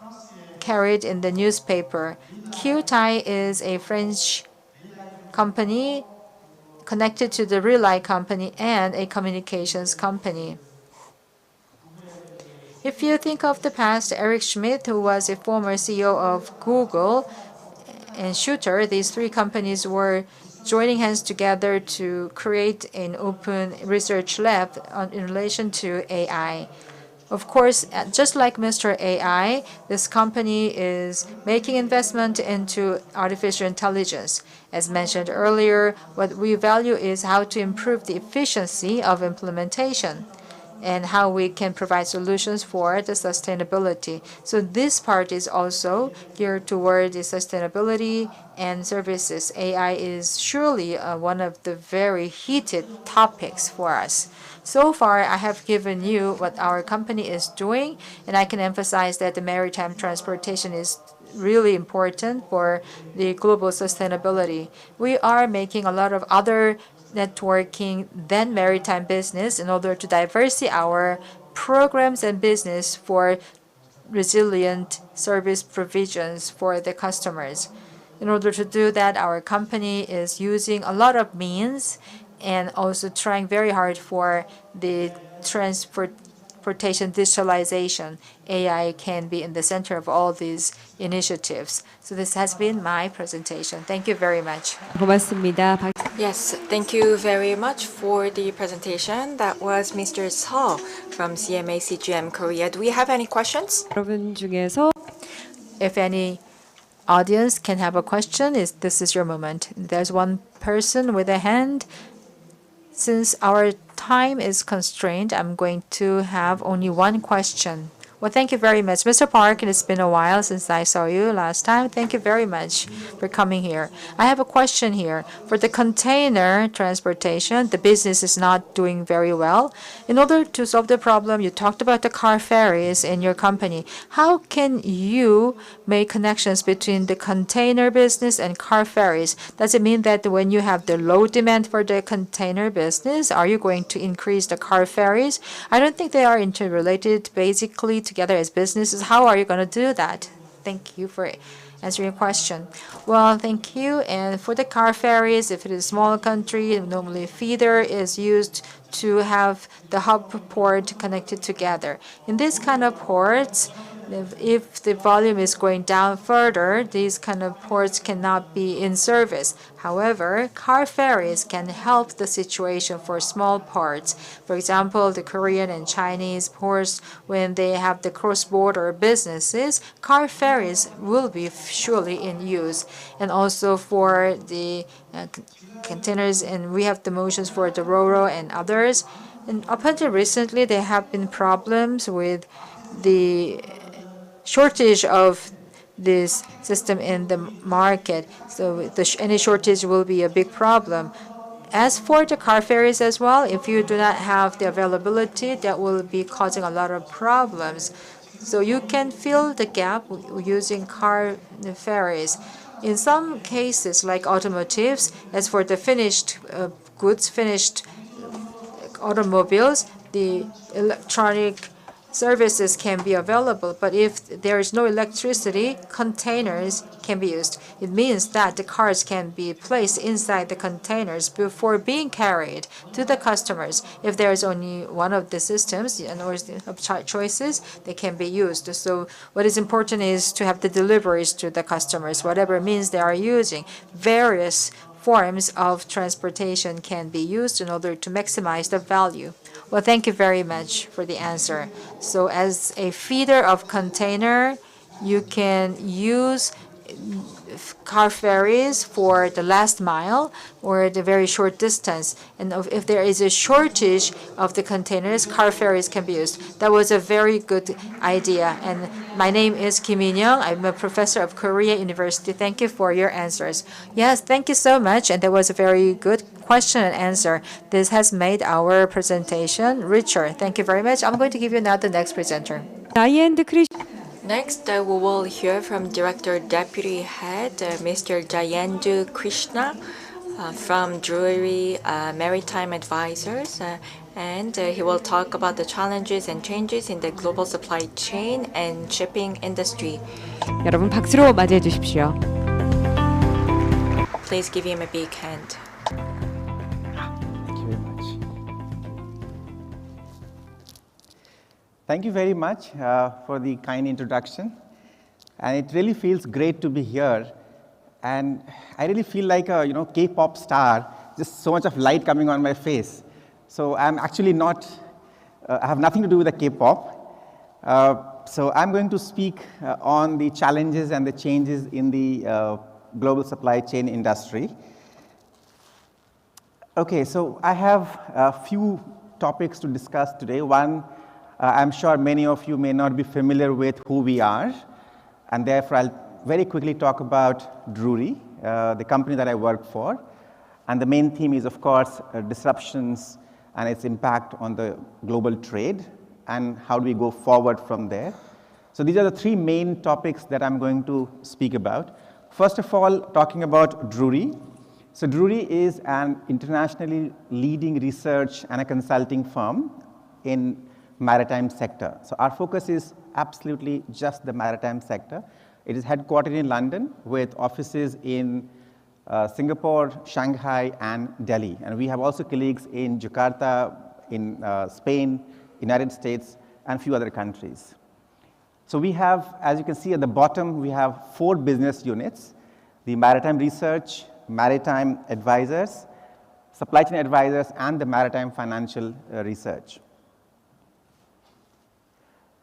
carried in the newspaper. QTI is a French company connected to the Relay company and a communications company. If you think of the past, Eric Schmidt, who was a former CEO of Google, and Shooter, these three companies were joining hands together to create an open research lab in relation to AI. Of course, just like Mr. AI, this company is making investment into artificial intelligence. As mentioned earlier, what we value is how to improve the efficiency of implementation and how we can provide solutions for the sustainability. So this part is also geared toward the sustainability and services. AI is surely one of the very heated topics for us. So far, I have given you what our company is doing, and I can emphasize that the maritime transportation is really important for the global sustainability. We are making a lot of other networking than maritime business in order to diversify our programs and business for resilient service provisions for the customers. In order to do that, our company is using a lot of means and also trying very hard for the transportation digitalization. AI can be in the center of all these initiatives. So this has been my presentation. Thank you very much. 고맙습니다. Yes, thank you very much for the presentation. That was Mr. Seo from CMA CGM Korea. Do we have any questions? 여러분 중에서 If any audience can have a question, this is your moment. There's one person with a hand. Since our time is constrained, I'm going to have only one question. Well, thank you very much. Mr. Park, it's been a while since I saw you last time. Thank you very much for coming here. I have a question here. For the container transportation, the business is not doing very well. In order to solve the problem, you talked about the car ferries in your company. How can you make connections between the container business and car ferries? Does it mean that when you have the low demand for the container business, are you going to increase the car ferries? I don't think they are interrelated basically together as businesses. How are you going to do that? Thank you for answering your question. Well, thank you. And for the car ferries, if it is a small country, normally a feeder is used to have the hub port connected together. In this kind of ports, if the volume is going down further, these kind of ports cannot be in service. However, car ferries can help the situation for small ports. For example, the Korean and Chinese ports, when they have the cross-border businesses, car ferries will be surely in use. And also for the containers, and we have the motions for the Ro-Ro and others. And up until recently, there have been problems with the shortage of this system in the market. So any shortage will be a big problem. As for the car ferries as well, if you do not have the availability, that will be causing a lot of problems. So you can fill the gap using car ferries. In some cases, like automotives, as for the finished goods, finished automobiles, the electronic services can be available, but if there is no electricity, containers can be used. It means that the cars can be placed inside the containers before being carried to the customers. If there is only one of the systems and or of choices, they can be used. So what is important is to have the deliveries to the customers, whatever means they are using. Various forms of transportation can be used in order to maximize the value. Well, thank you very much for the answer. So as a feeder of container, you can use car ferries for the last mile or the very short distance. And if there is a shortage of the containers, car ferries can be used. That was a very good idea. And my name is Kim In-young. I'm a professor of Korea University. Thank you for your answers. Yes, thank you so much. And that was a very good question and answer. This has made our presentation richer. Thank you very much. I'm going to give you now the next presenter. Next, we will hear from Director Deputy Head, Mr. Jayendu Krishna from Drewry Maritime Advisors, and he will talk about the challenges and changes in the global supply chain and shipping industry. 여러분 박수로 맞이해 주십시오. Please give him a big hand. Thank you very much for the kind introduction. And it really feels great to be here. And I really feel like a K-pop star, just so much of light coming on my face. So I'm actually not, I have nothing to do with the K-pop. So I'm going to speak on the challenges and the changes in the global supply chain industry. Okay, so I have a few topics to discuss today. One, I'm sure many of you may not be familiar with who we are, and therefore I'll very quickly talk about Drewry, the company that I work for. And the main theme is, of course, disruptions and its impact on the global trade, and how do we go forward from there. So these are the three main topics that I'm going to speak about. First of all, talking about Drewry. So Drewry is an internationally leading research and a consulting firm in maritime sector. So our focus is absolutely just the maritime sector. It is headquartered in London with offices in Singapore, Shanghai, and Delhi. And we have also colleagues in Jakarta, in Spain, United States, and a few other countries. So we have, as you can see at the bottom, we have 4 business units: the Maritime Research, Maritime Advisors, Supply Chain Advisors, and the Maritime Financial Research.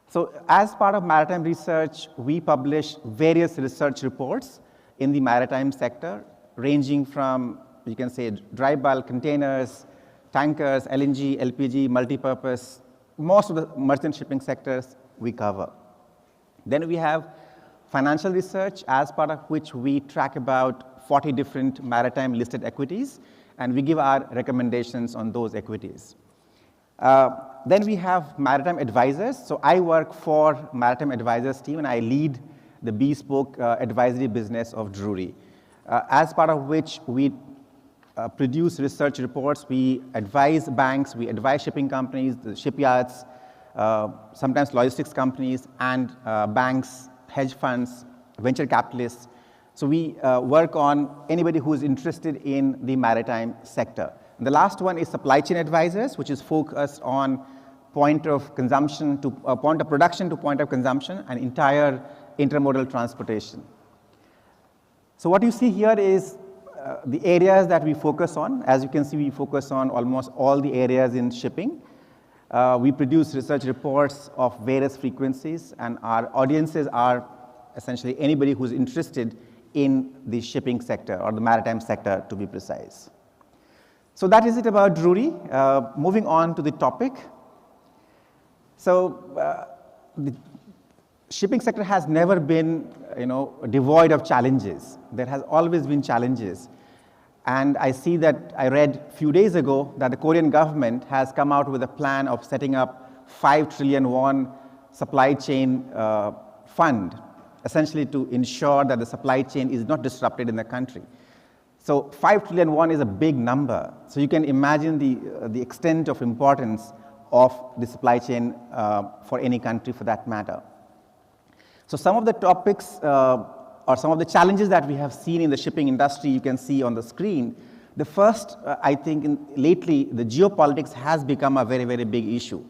So as part of Maritime Research, we publish various research reports in the maritime sector, ranging from, you can say, dry bulk containers, tankers, LNG, LPG, multipurpose. Most of the merchant shipping sectors we cover. Then we have financial research, as part of which we track about 40 different maritime listed equities, and we give our recommendations on those equities. Then we have Maritime Advisors. So I work for Maritime Advisors team, and I lead the bespoke advisory business of Drewry, as part of which we produce research reports. We advise banks, we advise shipping companies, the shipyards, sometimes logistics companies, and banks, hedge funds, venture capitalists. So we work on anybody who is interested in the maritime sector. And the last one is Supply Chain Advisors, which is focused on point of consumption to point of production to point of consumption and entire intermodal transportation. So what you see here is the areas that we focus on. As you can see, we focus on almost all the areas in shipping. We produce research reports of various frequencies, and our audiences are essentially anybody who's interested in the shipping sector, or the maritime sector to be precise. So that is it about Drewry. Moving on to the topic. So the shipping sector has never been, devoid of challenges. There has always been challenges. And I see that I read a few days ago that the Korean government has come out with a plan of setting up 5 trillion won supply chain fund, essentially to ensure that the supply chain is not disrupted in the country. So 5 trillion won is a big number. So you can imagine the extent of importance of the supply chain for any country for that matter. So some of the topics or some of the challenges that we have seen in the shipping industry you can see on the screen. The first, I think lately, the geopolitics has become a very, very big issue,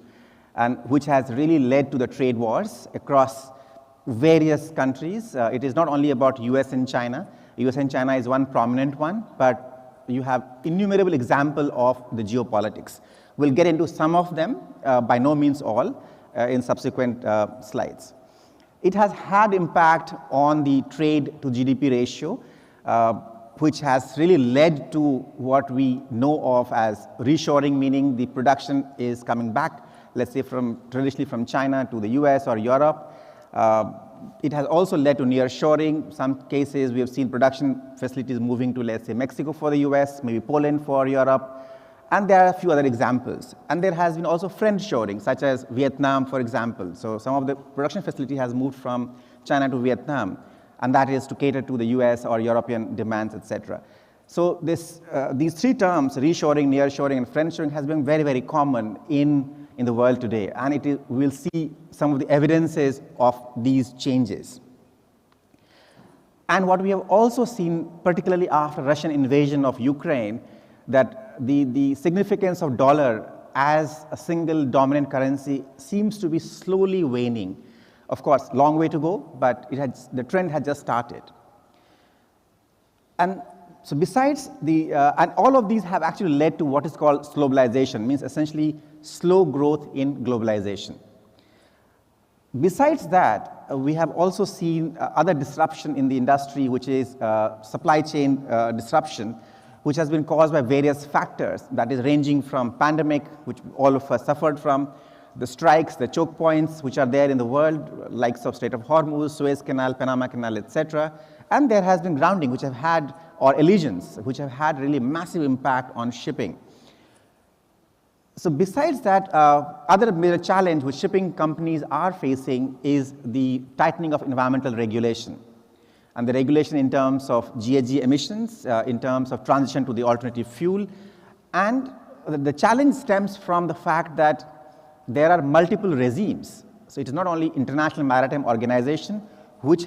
and which has really led to the trade wars across various countries. It is not only about US and China. US and China is one prominent one, but you have innumerable examples of the geopolitics. We'll get into some of them, by no means all, in subsequent slides. It has had impact on the trade to GDP ratio, which has really led to what we know of as reshoring, meaning the production is coming back, let's say traditionally from China to the US or Europe. It has also led to nearshoring. Some cases we have seen production facilities moving to, let's say, Mexico for the US, maybe Poland for Europe, and there are a few other examples. And there has been also friendshoring, such as Vietnam, for example. So some of the production facility has moved from China to Vietnam, and that is to cater to the US or European demands, etc. So these three terms, reshoring, nearshoring, and friendshoring, has been very, very common in the world today, and we'll see some of the evidences of these changes. And what we have also seen, particularly after Russian invasion of Ukraine, that the significance of dollar as a single dominant currency seems to be slowly waning. Of course, long way to go, but the trend had just started. And so besides and all of these have actually led to what is called globalization, means essentially slow growth in globalization. Besides that, we have also seen other disruption in the industry, which is supply chain disruption, which has been caused by various factors, that is ranging from pandemic, which all of us suffered from, the strikes, the choke points which are there in the world, likes of Strait of Hormuz, Suez Canal, Panama Canal, etc. And there has been grounding, which have had, or elisions, which have had really massive impact on shipping. So besides that, other major challenge which shipping companies are facing is the tightening of environmental regulation. And the regulation in terms of GHG emissions, in terms of transition to the alternative fuel. And the challenge stems from the fact that there are multiple regimes. So it is not only International Maritime Organization which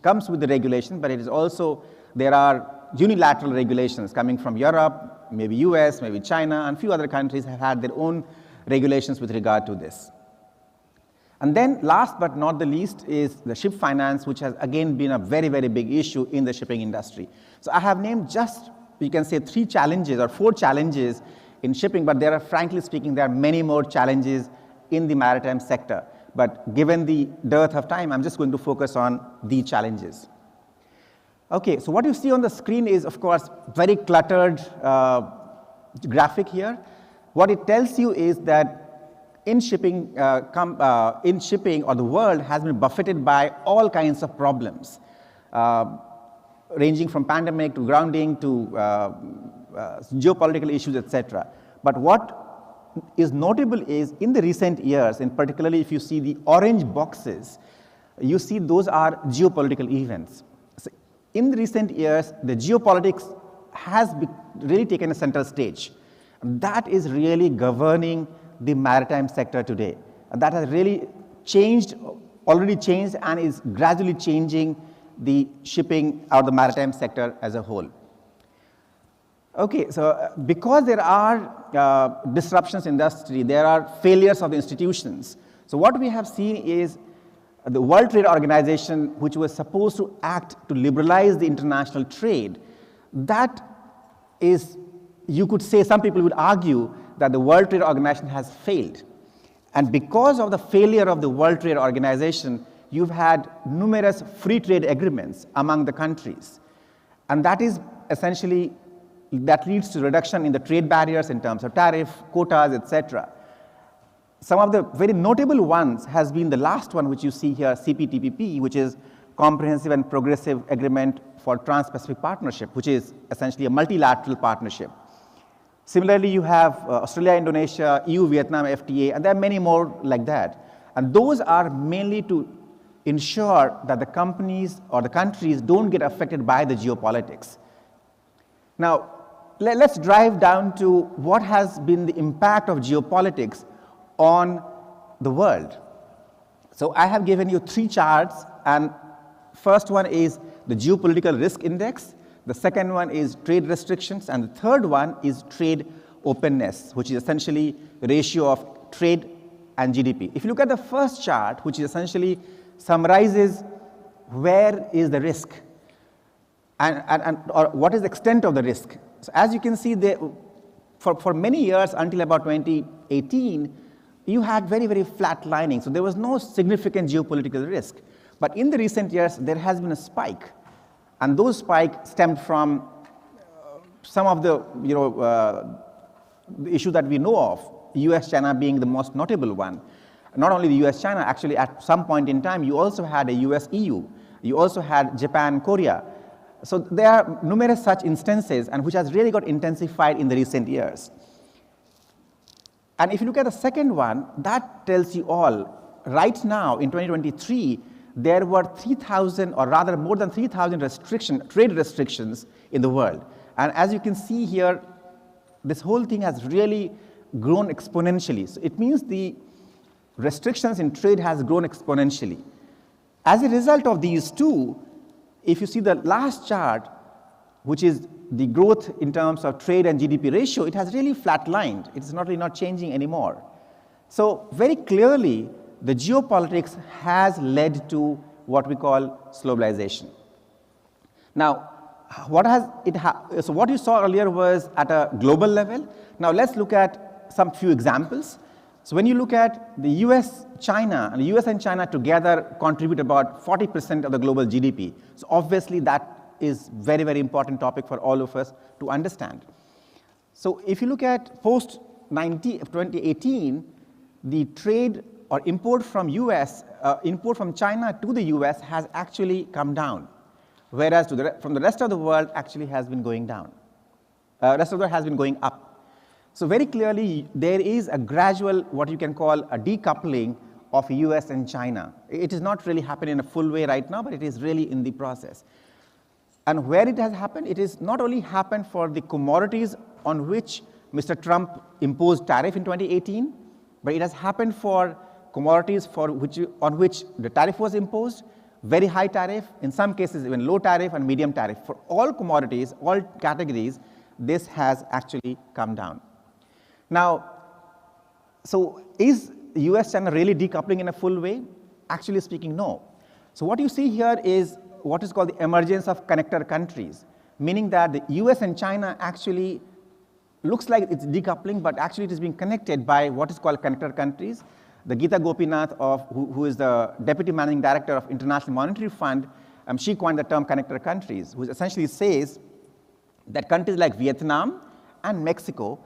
comes with the regulation, but it is also, there are unilateral regulations coming from Europe, maybe US, maybe China, and few other countries have had their own regulations with regard to this. And then last but not the least is the ship finance, which has again been a very, very big issue in the shipping industry. So I have named just, you can say, 3 challenges or 4 challenges in shipping, but there are, frankly speaking, there are many more challenges in the maritime sector. But given the dearth of time, I'm just going to focus on the challenges. Okay, so what you see on the screen is, of course, very cluttered graphic here. What it tells you is that in shipping, or the world has been buffeted by all kinds of problems, ranging from pandemic to grounding to geopolitical issues, etc. But what is notable is in the recent years, and particularly if you see the orange boxes, you see those are geopolitical events. So in the recent years, the geopolitics has really taken a center stage. That is really governing the maritime sector today. And that has really already changed and is gradually changing the shipping or the maritime sector as a whole. Okay, so because there are disruptions in the industry, there are failures of the institutions. So what we have seen is the World Trade Organization, which was supposed to act to liberalize the international trade, that is, you could say, some people would argue that the World Trade Organization has failed. And because of the failure of the World Trade Organization, you've had numerous free trade agreements among the countries. And that is essentially, that leads to reduction in the trade barriers in terms of tariff, quotas, etc. Some of the very notable ones has been the last one, which you see here, CPTPP, which is Comprehensive and Progressive Agreement for Trans-Pacific Partnership, which is essentially a multilateral partnership. Similarly, you have Australia, Indonesia, EU, Vietnam, FTA, and there are many more like that. And those are mainly to ensure that the companies or the countries don't get affected by the geopolitics. Now, let's drive down to what has been the impact of geopolitics on the world. So I have given you 3 charts, and first one is the geopolitical risk index, the second one is trade restrictions, and the third one is trade openness, which is essentially the ratio of trade and GDP. If you look at the first chart, which essentially summarizes where is the risk or what is the extent of the risk. So as you can see, for many years until about 2018, you had very, very flat lining. So there was no significant geopolitical risk. But in the recent years, there has been a spike. And those spikes stemmed from some of the, the issues that we know of, US-China being the most notable one. Not only the US-China, actually at some point in time, you also had a US-EU. You also had Japan-Korea. So there are numerous such instances, and which has really got intensified in the recent years. And if you look at the second one, that tells you all, right now in 2023, there were 3,000, or rather more than 3,000 trade restrictions in the world. And as you can see here, this whole thing has really grown exponentially. So it means the restrictions in trade has grown exponentially. As a result of these two, if you see the last chart, which is the growth in terms of trade and GDP ratio, it has really flatlined. It's not really not changing anymore. So very clearly, the geopolitics has led to what we call globalization. Now, so what you saw earlier was at a global level. Now let's look at some few examples. So when you look at the US-China, and the US and China together contribute about 40% of the global GDP. So obviously that is very, very important topic for all of us to understand. So if you look at post-2018, the trade or import from China to the US has actually come down, whereas from the rest of the world actually has been going down. Rest of the world has been going up. So very clearly, there is a gradual, what you can call a decoupling of US and China. It is not really happening in a full way right now, but it is really in the process. And where it has happened, it is not only happened for the commodities on which Mr. Trump imposed tariff in 2018, but it has happened for commodities on which the tariff was imposed, very high tariff, in some cases even low tariff and medium tariff. For all commodities, all categories, this has actually come down. Now, so is US-China really decoupling in a full way? Actually speaking, no. So what you see here is what is called the emergence of connector countries, meaning that the US and China actually looks like it's decoupling, but actually it is being connected by what is called connector countries. The Geeta Gopinath, who is the Deputy Managing Director of International Monetary Fund, she coined the term connector countries, which essentially says that countries like Vietnam and Mexico,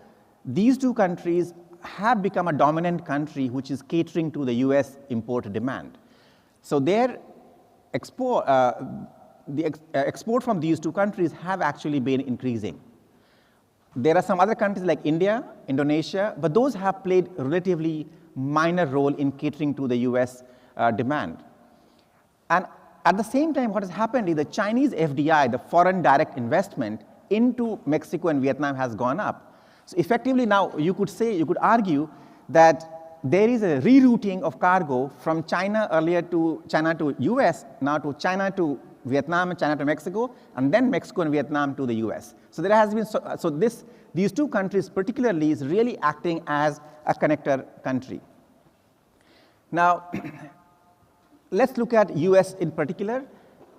these two countries have become a dominant country which is catering to the US import demand. So their export, export from these two countries have actually been increasing. There are some other countries like India, Indonesia, but those have played a relatively minor role in catering to the US demand. And at the same time, what has happened is the Chinese FDI, the foreign direct investment into Mexico and Vietnam, has gone up. So effectively now you could argue that there is a rerouting of cargo from China earlier to China to US, now to China to Vietnam and China to Mexico, and then Mexico and Vietnam to the US. So there has been, these two countries particularly is really acting as a connector country. Now, let's look at US in particular.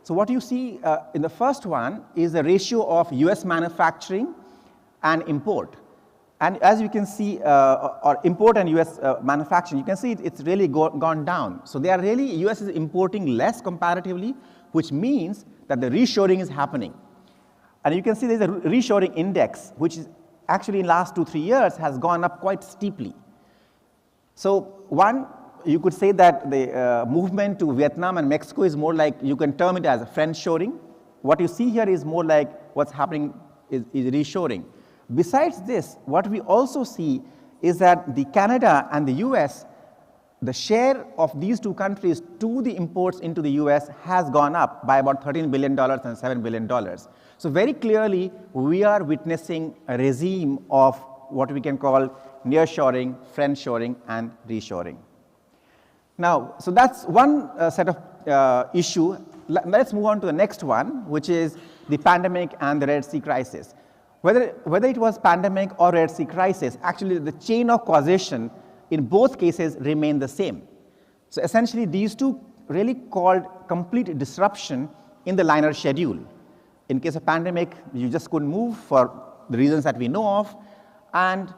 So what you see in the first one is the ratio of US manufacturing and import. And as you can see, or import and US manufacturing, you can see it's really gone down. So they are really, US is importing less comparatively, which means that the reshoring is happening. And you can see there's a reshoring index, which is actually in the last 2-3 years has gone up quite steeply. So one, you could say that the movement to Vietnam and Mexico is more like, you can term it as a friendshoring. What you see here is more like what's happening is reshoring. Besides this, what we also see is that the Canada and the US, the share of these two countries to the imports into the US has gone up by about $13 billion and $7 billion. So very clearly, we are witnessing a regime of what we can call nearshoring, friendshoring, and reshoring. Now, so that's one set of issue. Let's move on to the next one, which is the pandemic and the Red Sea crisis. Whether it was pandemic or Red Sea crisis, actually the chain of causation in both cases remain the same. So essentially, these two really caused complete disruption in the liner schedule. In case of pandemic, you just couldn't move for the reasons that we know of, and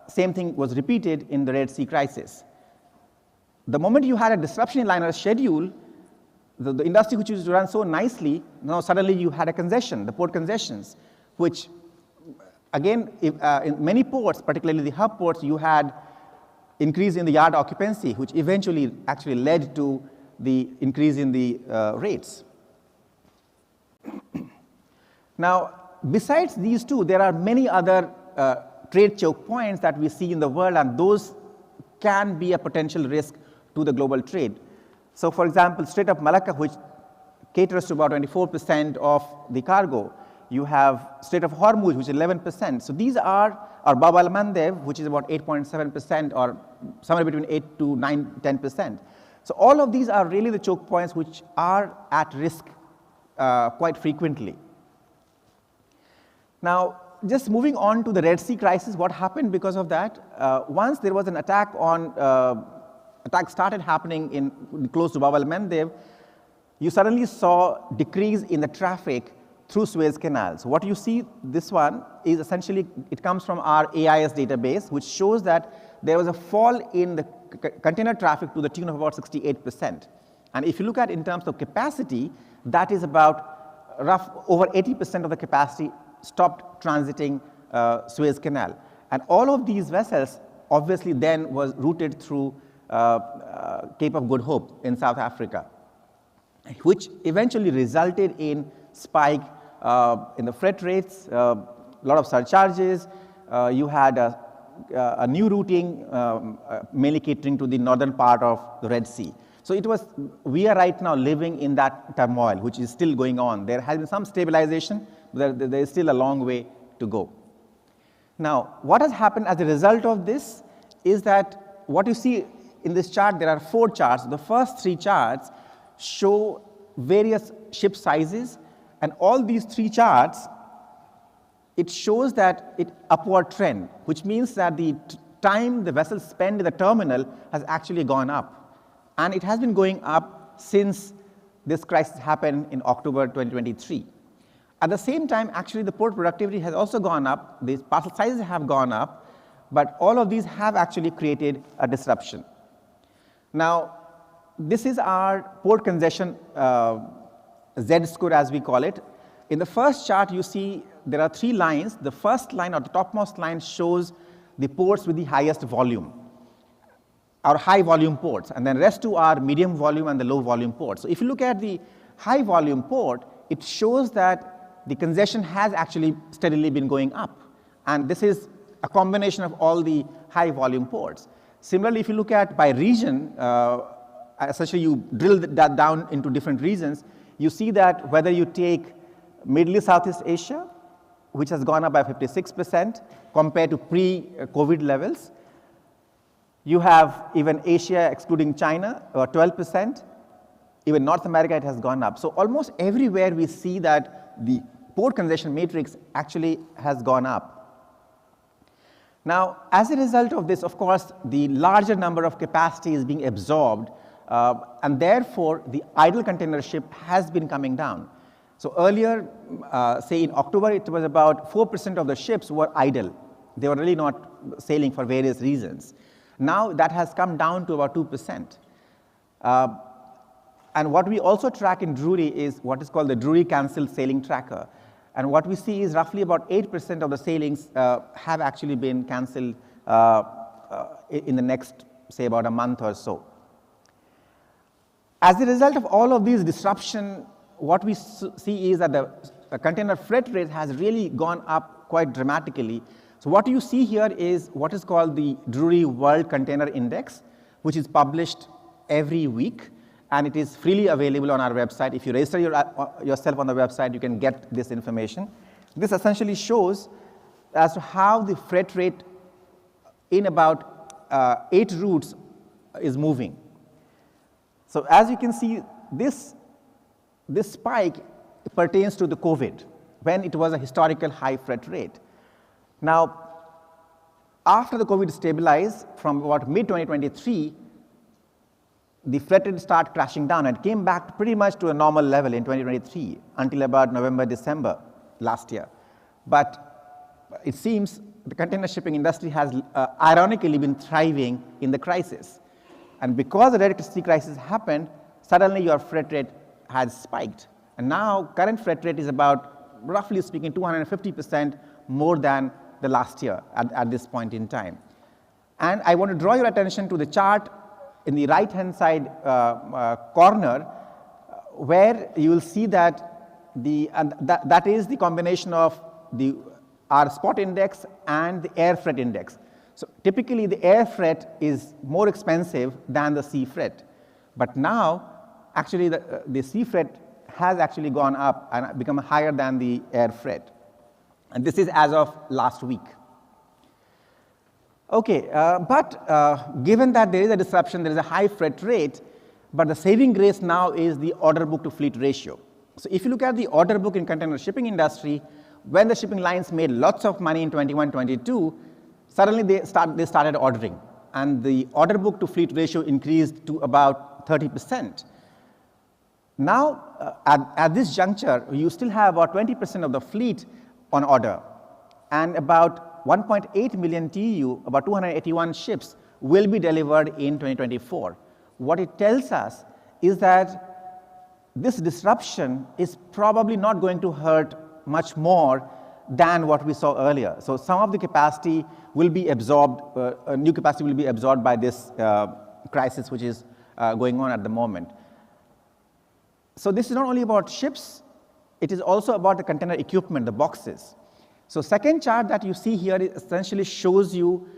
same thing was repeated in the Red Sea crisis. The moment you had a disruption in liner schedule, the industry which used to run so nicely, now suddenly you had a congestion, the port congestions, which again, in many ports, particularly the hub ports, you had increase in the yard occupancy, which eventually actually led to the increase in the rates. Now, besides these two, there are many other trade choke points that we see in the world, and those can be a potential risk to the global trade. So, for example, Strait of Malacca, which caters to about 24% of the cargo. You have Strait of Hormuz, which is 11%. So these are, or Bab al-Mandeb, which is about 8.7%, or somewhere between 8 to 9, 10%. So all of these are really the choke points which are at risk quite frequently. Now, just moving on to the Red Sea crisis, what happened because of that? Once there was an attack started happening in close to Bab al-Mandeb, you suddenly saw decrease in the traffic through Suez Canal. So what you see, this one is essentially, it comes from our AIS database, which shows that there was a fall in the container traffic to the tune of about 68%. And if you look at in terms of capacity, that is about over 80% of the capacity stopped transiting Suez Canal. And all of these vessels obviously then was routed through Cape of Good Hope in South Africa, which eventually resulted in spike in the freight rates, a lot of surcharges. You had a new routing, mainly catering to the northern part of the Red Sea. So it was, we are right now living in that turmoil, which is still going on. There has been some stabilization, but there is still a long way to go. Now, what has happened as a result of this is that what you see in this chart, there are 4 charts. The first 3 charts show various ship sizes, and all these 3 charts, it shows that it upward trend, which means that the time the vessels spend in the terminal has actually gone up. And it has been going up since this crisis happened in October 2023. At the same time, actually the port productivity has also gone up, the parcel sizes have gone up, but all of these have actually created a disruption. Now, this is our port congestion Z-score, as we call it. In the first chart, you see there are 3 lines. The first line, or the topmost line, shows the ports with the highest volume, our high volume ports, and then rest 2 are medium volume and the low volume ports. So if you look at the high volume port, it shows that the congestion has actually steadily been going up, and this is a combination of all the high volume ports. Similarly, if you look at by region, essentially you drill that down into different regions, you see that whether you take Middle East, Southeast Asia, which has gone up by 56% compared to pre-COVID levels. You have even Asia excluding China, 12%. Even North America, it has gone up. So almost everywhere we see that the port congestion matrix actually has gone up. Now, as a result of this, of course, the larger number of capacity is being absorbed, and therefore the idle container ship has been coming down. So earlier, say in October, it was about 4% of the ships were idle. They were really not sailing for various reasons. Now that has come down to about 2%. And what we also track in Drury is what is called the Drury Cancelled Sailing Tracker. And what we see is roughly about 8% of the sailings have actually been cancelled in the next, say, about a month or so. As a result of all of these disruption, what we see is that the container freight rate has really gone up quite dramatically. So what you see here is what is called the Drury World Container Index, which is published every week. and it is freely available on our website. If you register yourself on the website, you can get this information. This essentially shows as to how the freight rate in about 8 routes is moving. So as you can see, this spike pertains to the COVID, when it was a historical high freight rate. Now, after the COVID stabilized from about mid-2023, the freight rate started crashing down and came back pretty much to a normal level in 2023 until about November, December last year. But it seems the container shipping industry has ironically been thriving in the crisis. And because the Red Sea crisis happened, suddenly your freight rate has spiked. And now current freight rate is about, roughly speaking, 250% more than the last year at this point in time. And I want to draw your attention to the chart in the right-hand side corner, where you will see that that is the combination of our spot index and the air freight index. So typically the air freight is more expensive than the sea freight. But now, actually the sea freight has actually gone up and become higher than the air freight. And this is as of last week. Okay, but given that there is a disruption, there is a high freight rate, but the saving grace now is the order book to fleet ratio. So if you look at the order book in container shipping industry, when the shipping lines made lots of money in 21-22, suddenly they started ordering, and the order book to fleet ratio increased to about 30%. Now, at this juncture, you still have about 20% of the fleet on order, and about 1.8 million TEU, about 281 ships, will be delivered in 2024. What it tells us is that this disruption is probably not going to hurt much more than what we saw earlier. So some of the capacity will be absorbed, new capacity will be absorbed by this crisis which is going on at the moment. So this is not only about ships, it is also about the container equipment, the boxes. So second chart that you see here essentially shows you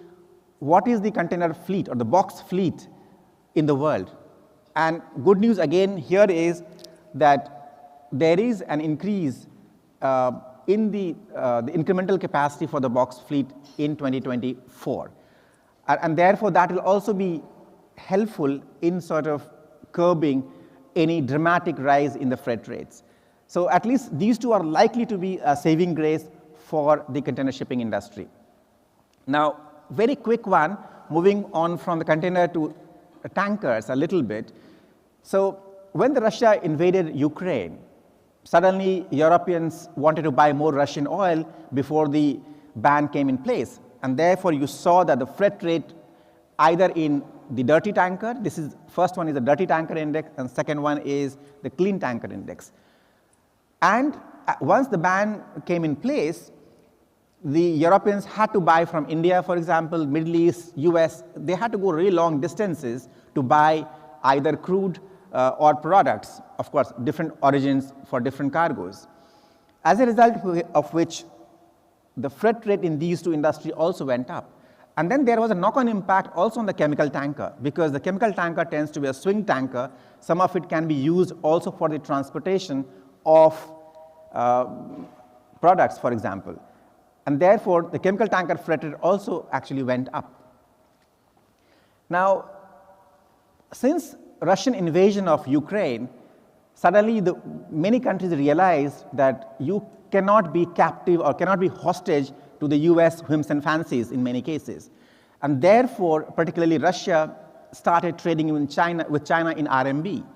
what is the container fleet or the box fleet in the world. And good news again here is that there is an increase in the incremental capacity for the box fleet in 2024. And therefore, that will also be helpful in sort of curbing any dramatic rise in the freight rates. So at least these two are likely to be a saving grace for the container shipping industry. Now, very quick one, moving on from the container to tankers a little bit. So when Russia invaded Ukraine, suddenly Europeans wanted to buy more Russian oil before the ban came in place. And therefore, you saw that the freight rate either in the dirty tanker, first one is the dirty tanker index, and second one is the clean tanker index. And once the ban came in place, the Europeans had to buy from India, for example, Middle East, US. They had to go really long distances to buy either crude or products, of course, different origins for different cargoes. As a result of which, the freight rate in these two industries also went up. And then there was a knock-on impact also on the chemical tanker, because the chemical tanker tends to be a swing tanker. Some of it can be used also for the transportation of products, for example. And therefore, the chemical tanker freight rate also actually went up. Now, since Russian invasion of Ukraine, suddenly many countries realized that you cannot be captive or cannot be hostage to the US whims and fancies in many cases. And therefore, particularly Russia started trading with China in RMB.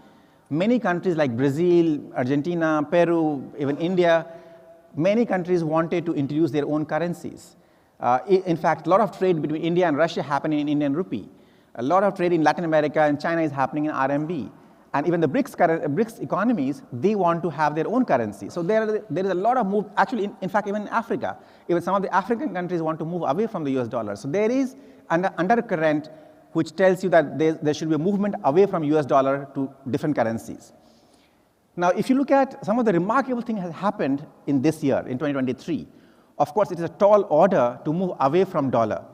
Many countries like Brazil, Argentina, Peru, even India, many countries wanted to introduce their own currencies. In fact, a lot of trade between India and Russia happened in Indian rupee. A lot of trade in Latin America and China is happening in RMB. And even the BRICS economies, they want to have their own currency. So there is a lot of move, actually, in fact, even in Africa, even some of the African countries want to move away from the US dollar. So there is an undercurrent which tells you that there should be a movement away from US dollar to different currencies. Now, if you look at some of the remarkable things that has happened in this year, in 2023, of course, it is a tall order to move away from dollar.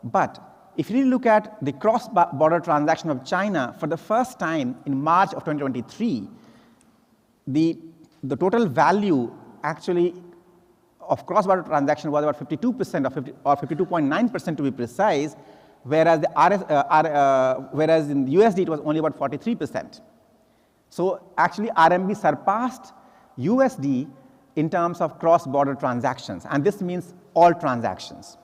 But If you look at the cross-border transaction of China, for the first time in March of 2023, the total value actually of cross-border transaction was about 52% or 52.9% to be precise, whereas whereas in USD it was only about 43%. So actually RMB surpassed USD in terms of cross-border transactions, and this means all transactions.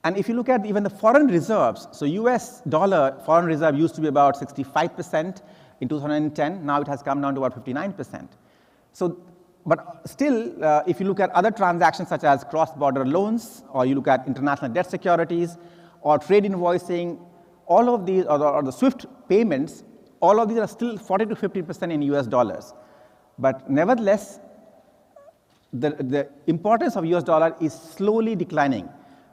And if you look at even the foreign reserves, so US dollar foreign reserve used to be about 65% in 2010, now it has come down to about 59%. So, but still, if you look at other transactions such as cross-border loans, or you look at international debt securities, or trade invoicing, all of these, or the SWIFT payments, all of these are still 40 to 50% in US dollars. But nevertheless, the importance of US dollar is slowly declining.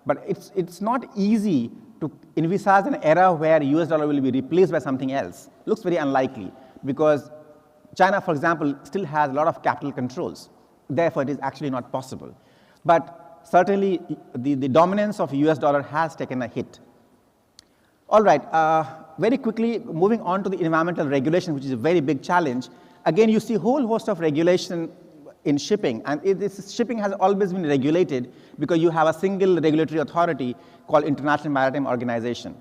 But it's not easy to envisage an era where US dollar will be replaced by something else. It looks very unlikely, because China, for example, still has a lot of capital controls. Therefore, it is actually not possible. But certainly, the dominance of US dollar has taken a hit. All right, very quickly, moving on to the environmental regulation, which is a very big challenge. Again, you see a whole host of regulation in shipping, and shipping has always been regulated because you have a single regulatory authority called International Maritime Organization.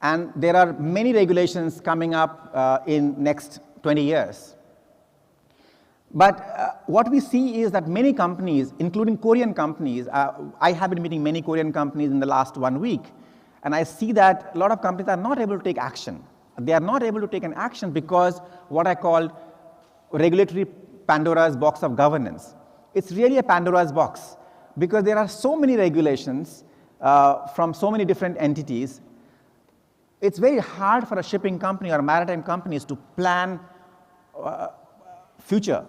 And there are many regulations coming up in next 20 years. But what we see is that many companies, including Korean companies, I have been meeting many Korean companies in the last 1 week, and I see that a lot of companies are not able to take action. They are not able to take an action because what I call regulatory Pandora's box of governance. It's really a Pandora's box because there are so many regulations from so many different entities. It's very hard for a shipping company or maritime companies to plan future.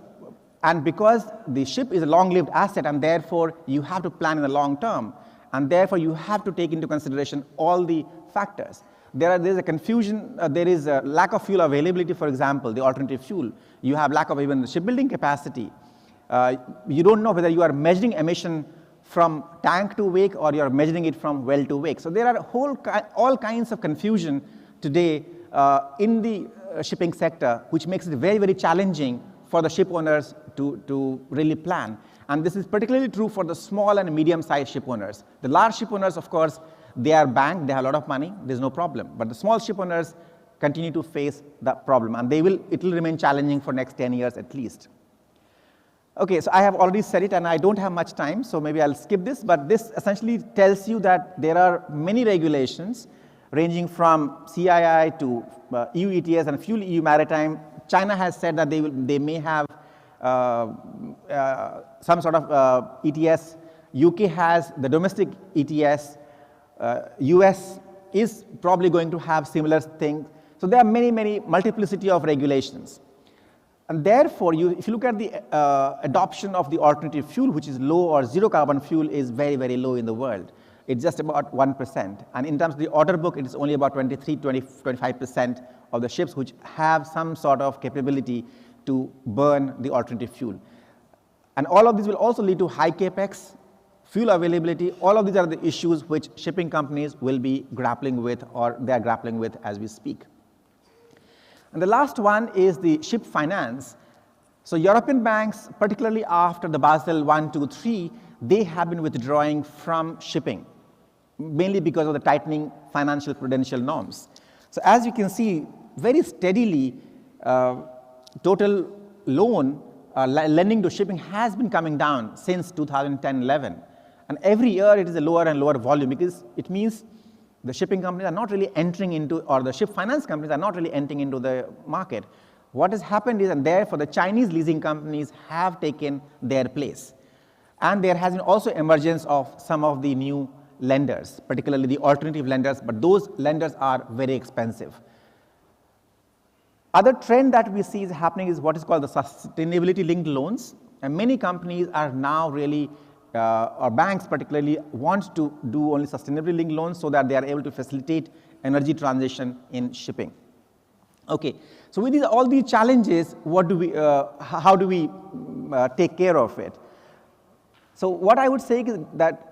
And because the ship is a long-lived asset, and therefore you have to plan in the long term, and therefore you have to take into consideration all the factors. There is a confusion, there is a lack of fuel availability, for example, the alternative fuel. You have lack of even the shipbuilding capacity. You don't know whether you are measuring emission from tank to wake or you are measuring it from well to wake. So there are all kinds of confusion today in the shipping sector, which makes it very, very challenging for the ship owners to really plan. And this is particularly true for the small and medium-sized ship owners. The large ship owners, of course, they are banked, they have a lot of money, there's no problem. But the small ship owners continue to face that problem, and it will remain challenging for next 10 years at least. Okay, so I have already said it, and I don't have much time, so maybe I'll skip this, but this essentially tells you that there are many regulations ranging from CII to EU ETS and Fuel EU Maritime. China has said that they may have some sort of ETS. UK has the domestic ETS. US is probably going to have similar things. So there are many multiplicity of regulations. And therefore, if you look at the adoption of the alternative fuel, which is low or zero carbon fuel, is very, very low in the world. It's just about 1%. And in terms of the order book, it is only about 25% of the ships which have some sort of capability to burn the alternative fuel. And all of these will also lead to high capex, fuel availability. All of these are the issues which shipping companies will be grappling with, or they are grappling with as we speak. And the last one is the ship finance. So European banks, particularly after the Basel 1, 2, 3, they have been withdrawing from shipping, mainly because of the tightening financial prudential norms. So as you can see, very steadily, total lending to shipping has been coming down since 2010-11. And every year it is a lower and lower volume, because it means the shipping companies are not really entering into, or the ship finance companies are not really entering into the market. What has happened is, and therefore the Chinese leasing companies have taken their place. And there has been also emergence of some of the new lenders, particularly the alternative lenders, but those lenders are very expensive. Other trend that we see is happening is what is called the sustainability linked loans. And many companies are now really, or banks particularly, want to do only sustainability linked loans so that they are able to facilitate energy transition in shipping. Okay, so with all these challenges, how do we take care of it? So what I would say is that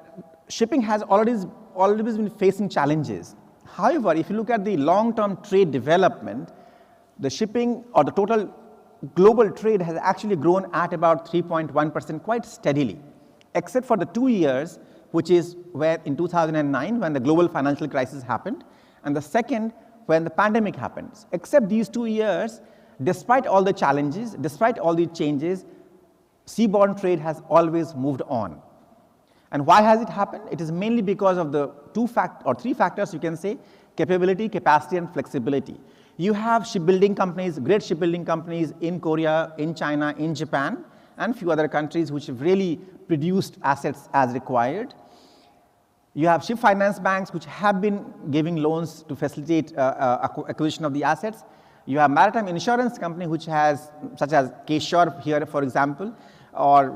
shipping has already always been facing challenges. However, if you look at the long-term trade development, the shipping or the total global trade has actually grown at about 3.1% quite steadily, except for the 2 years, which is where in 2009 when the global financial crisis happened, and the second when the pandemic happened. Except these 2 years, despite all the challenges, despite all the changes, seaborne trade has always moved on. And why has it happened? It is mainly because of the three factors, you can say: capability, capacity, and flexibility. You have shipbuilding companies, great shipbuilding companies in Korea, in China, in Japan, and few other countries which have really produced assets as required. You have ship finance banks which have been giving loans to facilitate acquisition of the assets. You have maritime insurance company which has, such as Keynote here, for example, or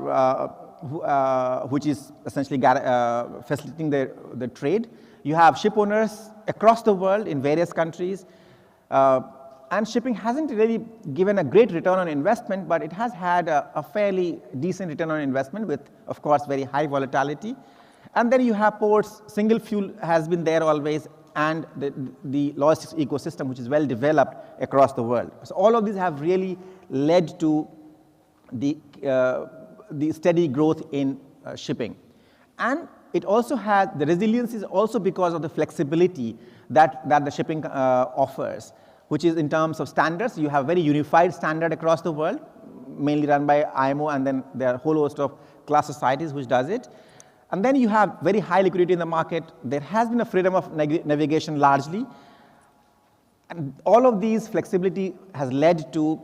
which is essentially facilitating the trade. You have ship owners across the world in various countries. And shipping hasn't really given a great return on investment, but it has had a fairly decent return on investment with, of course, very high volatility. And then you have ports. Single fuel has been there always, and the logistics ecosystem, which is well developed across the world. So all of these have really led to the steady growth in shipping. And it also has, the resilience is also because of the flexibility that the shipping offers, which is in terms of standards. You have very unified standard across the world, mainly run by IMO, and then there are a whole host of class societies which does it. And then you have very high liquidity in the market. There has been a freedom of navigation largely. And all of these flexibility has led to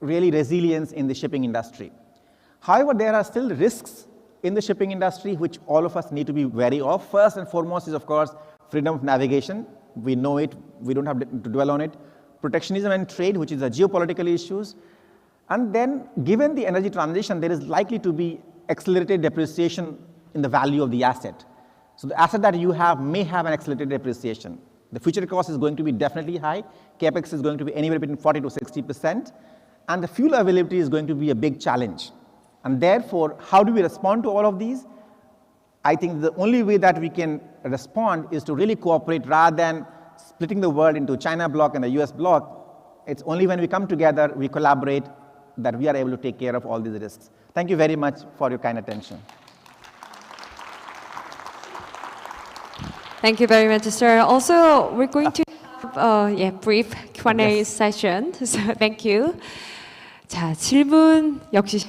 really resilience in the shipping industry. However, there are still risks in the shipping industry which all of us need to be wary of. First and foremost is, of course, freedom of navigation. We know it. We don't have to dwell on it. Protectionism and trade, which is the geopolitical issues. And then, given the energy transition, there is likely to be accelerated depreciation in the value of the asset. So the asset that you have may have an accelerated depreciation. The future cost is going to be definitely high. Capex is going to be anywhere between 40 to 60%. And the fuel availability is going to be a big challenge. And therefore, how do we respond to all of these? I think the only way that we can respond is to really cooperate rather than splitting the world into China bloc and the US bloc. It's only when we come together, we collaborate, that we are able to take care of all these risks. Thank you very much for your kind attention. Thank you very much, sir. Also, we're going to have a brief Q&A session. So thank you. 자, 질문 역시.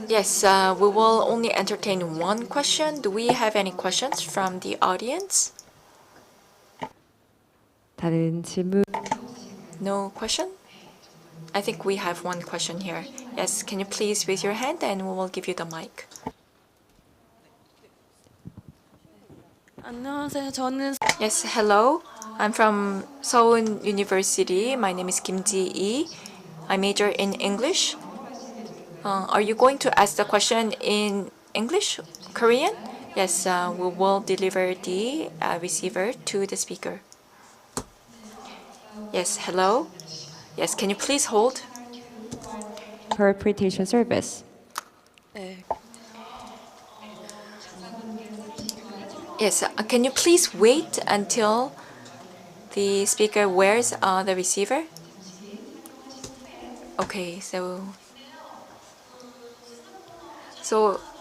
Yes, we will only entertain one question. Do we have any questions from the audience? 다른 질문. No question? I think we have one question here. Yes, can you please raise your hand and we will give you the mic. 안녕하세요. 저는 Yes, hello. I'm from Seoul University. My name is Kim Ji-ee. I major in English. Are you going to ask the question in English, Korean? Yes, we will deliver the receiver to the speaker. Yes, hello. Yes, can you please hold? Interpretation service. 네. Yes, can you please wait until the speaker wears the receiver? Okay, so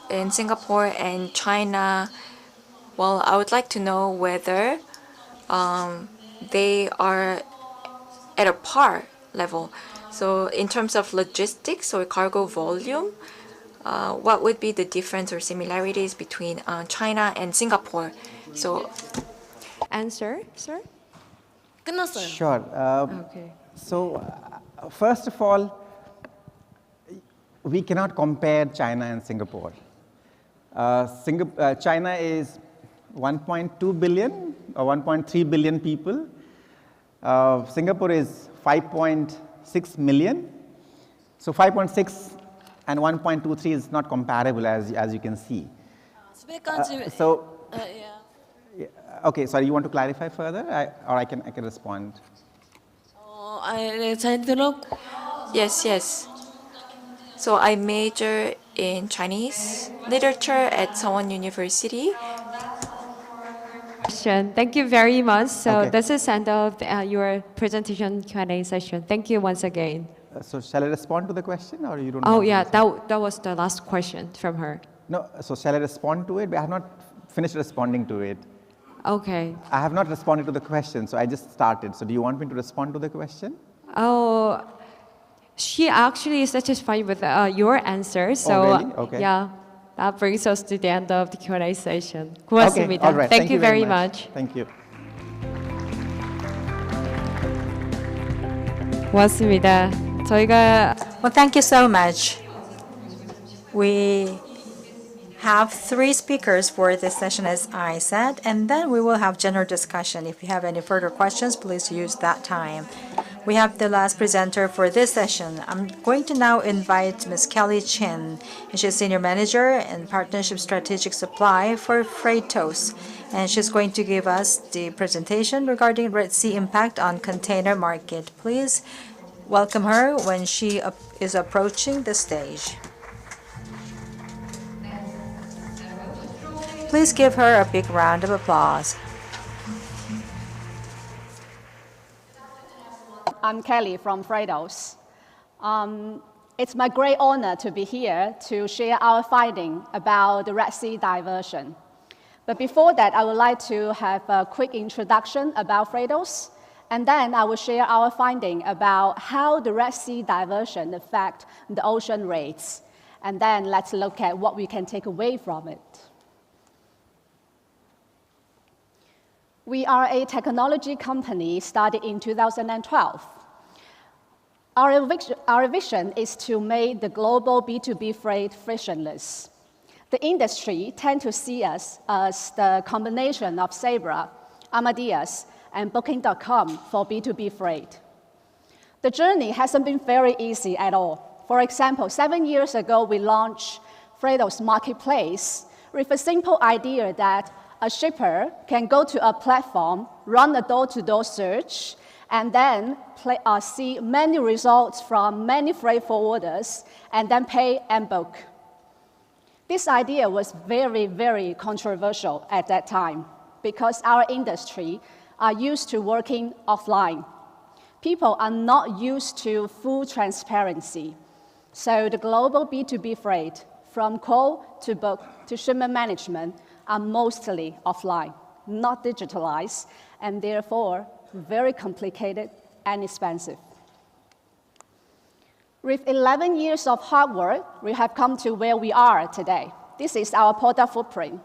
in Singapore and China, well, I would like to know whether they are at a par level. So in terms of logistics or cargo volume, what would be the difference or similarities between China and Singapore? So, answer, sir? 끝났어요. Sure. Okay. So, first of all, we cannot compare China and Singapore. China is 1.2 billion or 1.3 billion people. Singapore is 5.6 million. So 5.6 and 1.23 is not comparable, as you can see. Okay, sorry, you want to clarify further, or I can respond? 잘 들었고. yes. So I major in Chinese literature at Seoul University. question. Thank you very much. So Okay. this is end of your presentation Q&A session. Thank you once again. So shall I respond to the question, or you don't? Oh want to yeah, respond? that was the last question from her. No. So shall I respond to it? I have not finished responding to it. Okay. I have not responded to the question, so I just started. So do you want me to respond to the question? Oh, she actually is satisfied with your answer. So really? Okay. yeah, that brings us to the end of the Q&A session. Okay. 고맙습니다. All right. Thank you very much. Thank you. 고맙습니다. 저희가 Well, thank you so much. We have 3 speakers for this session, as I said, and then we will have general discussion. If you have any further questions, please use that time. We have the last presenter for this session. I'm going to now invite Ms. Kelly Chin. She's Senior Manager in Partnership Strategic Supply for Freightos, and she's going to give us the presentation regarding Red Sea impact on container market. Please welcome her when she is approaching the stage. Please give her a big round of applause. I'm Kelly from Freightos. It's my great honor to be here to share our finding about the Red Sea diversion. But before that, I would like to have a quick introduction about Freightos, and then I will share our finding about how the Red Sea diversion affect the ocean rates. And then let's look at what we can take away from it. We are a technology company started in 2012. Our vision is to make the global B2B freight frictionless. The industry tends to see us as the combination of Sabre, Amadeus, and Booking.com for B2B freight. The journey hasn't been very easy at all. For example, 7 years ago, we launched Freightos Marketplace with a simple idea that a shipper can go to a platform, run a door-to-door search, and then see many results from many freight forwarders, and then pay and book. This idea was very, very controversial at that time because our industry are used to working offline. People are not used to full transparency. So the global B2B freight, from quote to book to shipment management, are mostly offline, not digitalized, and therefore very complicated and expensive. With 11 years of hard work, we have come to where we are today. This is our product footprint.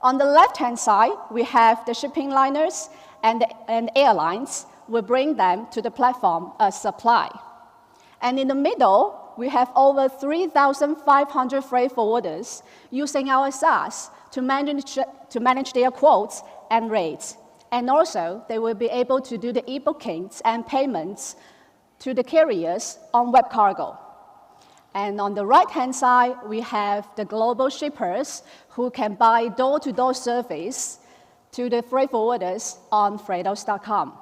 On the left-hand side, we have the shipping liners and airlines. We bring them to the platform as supply. And in the middle, we have over 3,500 freight forwarders using our SaaS to manage their quotes and rates. And also, they will be able to do the e-bookings and payments to the carriers on web cargo. And on the right-hand side, we have the global shippers who can buy door-to-door service to the freight forwarders on Freightos.com.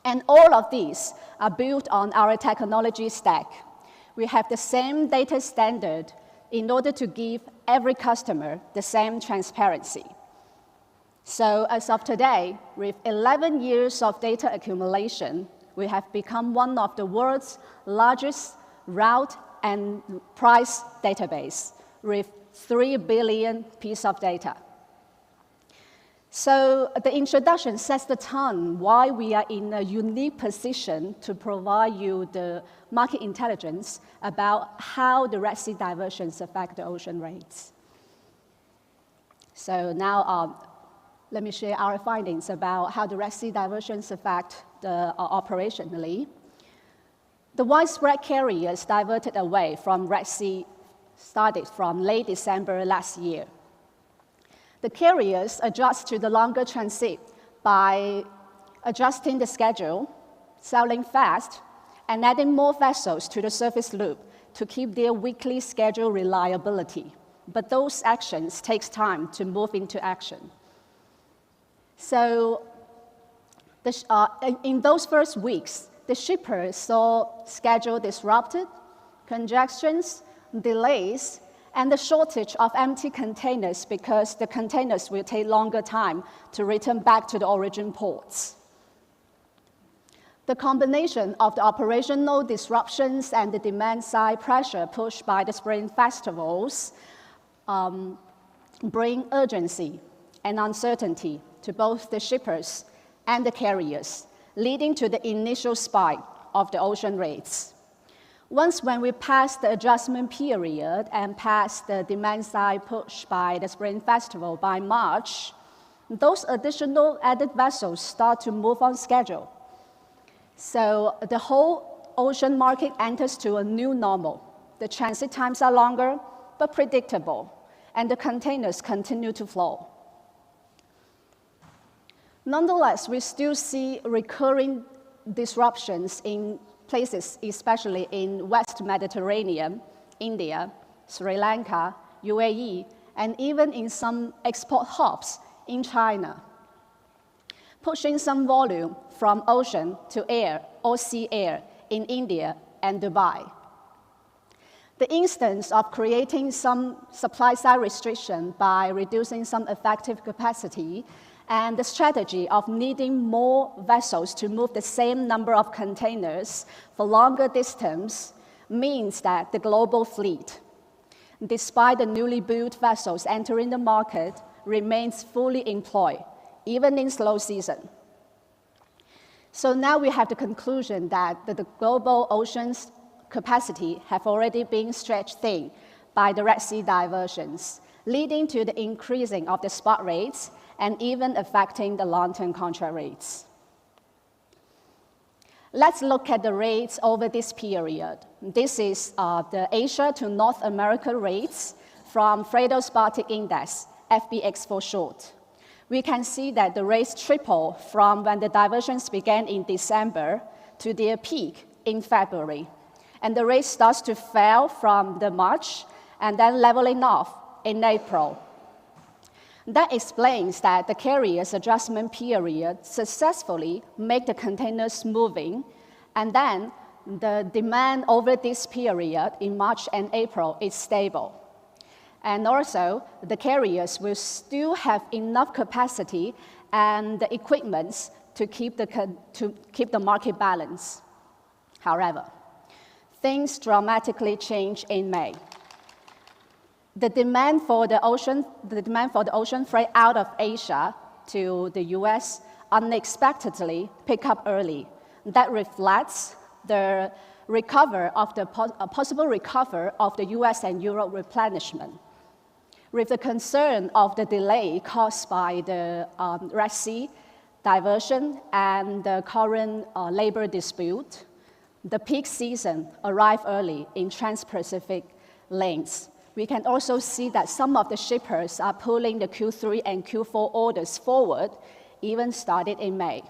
And all of these are built on our technology stack. We have the same data standard in order to give every customer the same transparency. So as of today, with 11 years of data accumulation, we have become one of the world's largest route and price database with 3 billion pieces of data. So the introduction sets the tone why we are in a unique position to provide you the market intelligence about how the Red Sea diversions affect the ocean rates. So now let me share our findings about how the Red Sea diversions affect the operationally. The widespread carriers diverted away from Red Sea started from late December last year. The carriers adjust to the longer transit by adjusting the schedule, sailing fast, and adding more vessels to the service loop to keep their weekly schedule reliability. But those actions take time to move into action. So in those first weeks, the shippers saw schedule disrupted, congestions, delays, and the shortage of empty containers because the containers will take longer time to return back to the origin ports. The combination of the operational disruptions and the demand-side pressure pushed by the Spring Festivals bring urgency and uncertainty to both the shippers and the carriers, leading to the initial spike of the ocean rates. Once when we pass the adjustment period and pass the demand-side push by the Spring Festival by March, those additional added vessels start to move on schedule. So the whole ocean market enters to a new normal. The transit times are longer, but predictable, and the containers continue to flow. Nonetheless, we still see recurring disruptions in places, especially in West Mediterranean, India, Sri Lanka, UAE, and even in some export hubs in China, pushing some volume from ocean to air or sea air in India and Dubai. The instance of creating some supply-side restriction by reducing some effective capacity and the strategy of needing more vessels to move the same number of containers for longer distance means that the global fleet, despite the newly built vessels entering the market, remains fully employed, even in slow season. So now we have the conclusion that the global oceans capacity have already been stretched thin by the Red Sea diversions, leading to the increasing of the spot rates and even affecting the long-term contract rates. Let's look at the rates over this period. This is the Asia to North America rates from Freightos Baltic Index, FBX for short. We can see that the rates triple from when the diversions began in December to their peak in February. And the rate starts to fall from the March and then leveling off in April. That explains that the carrier's adjustment period successfully make the containers moving, and then the demand over this period in March and April is stable. And also, the carriers will still have enough capacity and the equipment to keep the market balance. However, things dramatically change in May. The demand for the ocean freight out of Asia to the US unexpectedly picked up early. That reflects the possible recovery of the US and Europe replenishment. With the concern of the delay caused by the Red Sea diversion and the current labor dispute, the peak season arrived early in Trans-Pacific lanes. We can also see that some of the shippers are pulling the Q3 and Q4 orders forward, even started in May.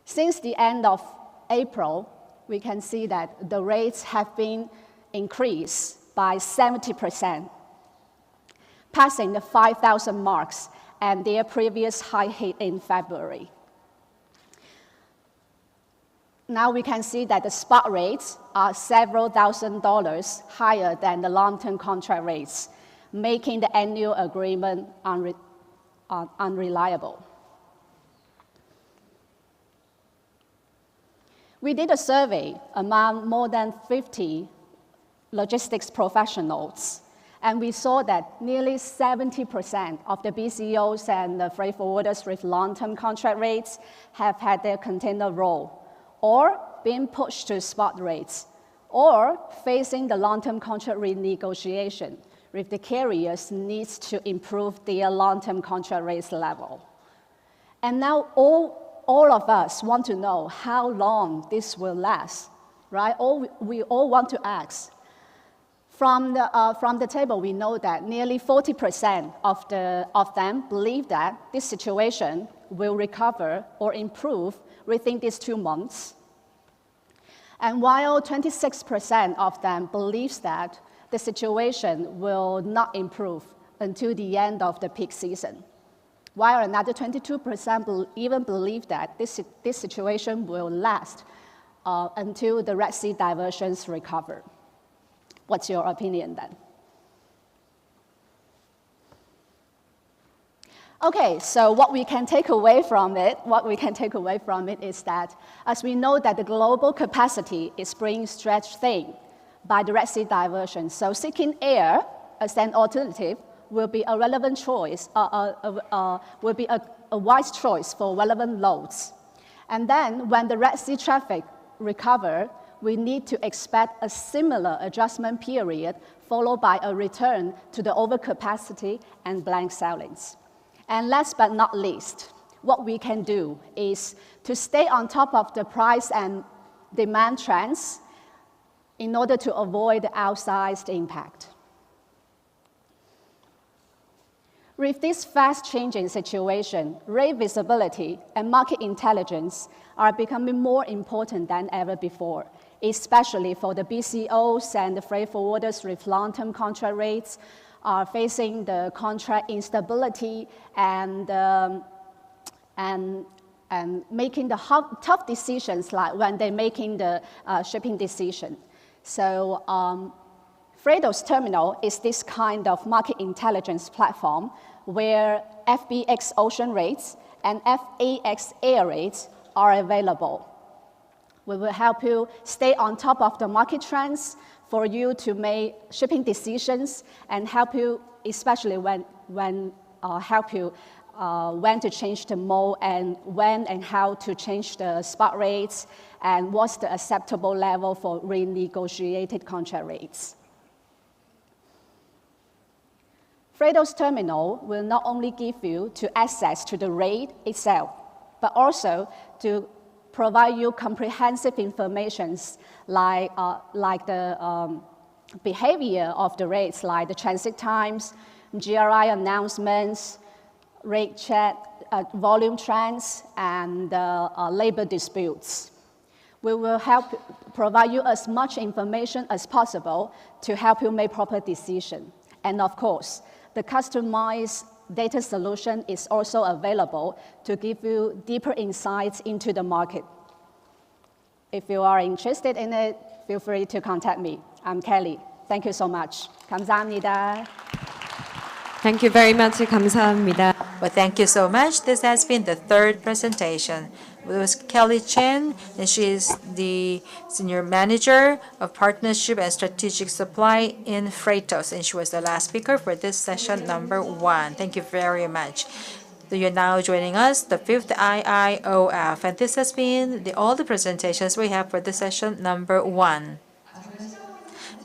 Since the end of April, we can see that the rates have been increased by 70%, passing the 5,000 marks and their previous high hit in February. Now we can see that the spot rates are several $1,000s higher than the long-term contract rates, making the annual agreement unreliable. We did a survey among more than 50 logistics professionals, and we saw that nearly 70% of the BCOs and the freight forwarders with long-term contract rates have had their container roll or being pushed to spot rates, or facing the long-term contract renegotiation with the carriers needs to improve their long-term contract rates level. And now all of us want to know how long this will last, right? We all want to ask. From the table, we know that nearly 40% of them believe that this situation will recover or improve within these 2 months. And while 26% of them believes that the situation will not improve until the end of the peak season, while another 22% even believe that this situation will last until the Red Sea diversions recover. What's your opinion then? Okay, so what we can take away from it is that, as we know that the global capacity is being stretched thin by the Red Sea diversion, so seeking air as an alternative will be a relevant choice, will be a wise choice for relevant loads. And then when the Red Sea traffic recovers, we need to expect a similar adjustment period followed by a return to the overcapacity and blank sailings. And last but not least, what we can do is to stay on top of the price and demand trends in order to avoid the outsized impact. With this fast-changing situation, rate visibility and market intelligence are becoming more important than ever before, especially for the BCOs and the freight forwarders with long-term contract rates are facing the contract instability and making the tough decisions, like when they're making the shipping decision. So Freightos Terminal is this kind of market intelligence platform where FBX ocean rates and FAX air rates are available. We will help you stay on top of the market trends for you to make shipping decisions and help you, especially when to change the mode and when and how to change the spot rates and what's the acceptable level for renegotiated contract rates. Freightos Terminal will not only give you access to the rate itself, but also to provide you comprehensive information like the behavior of the rates, like the transit times, GRI announcements, rate check, volume trends, and labor disputes. We will help provide you as much information as possible to help you make proper decisions. And of course, the customized data solution is also available to give you deeper insights into the market. If you are interested in it, feel free to contact me. I'm Kelly. Thank you so much. 감사합니다. Thank you very much. 감사합니다. Well, thank you so much. This has been the third presentation. It was Kelly Chen, and she is the Senior Manager of Partnership and Strategic Supply in Freightos, and she was the last speaker for this session number 1. Thank you very much. So you're now joining us, the 5th IIOF, and this has been all the presentations we have for this session number 1.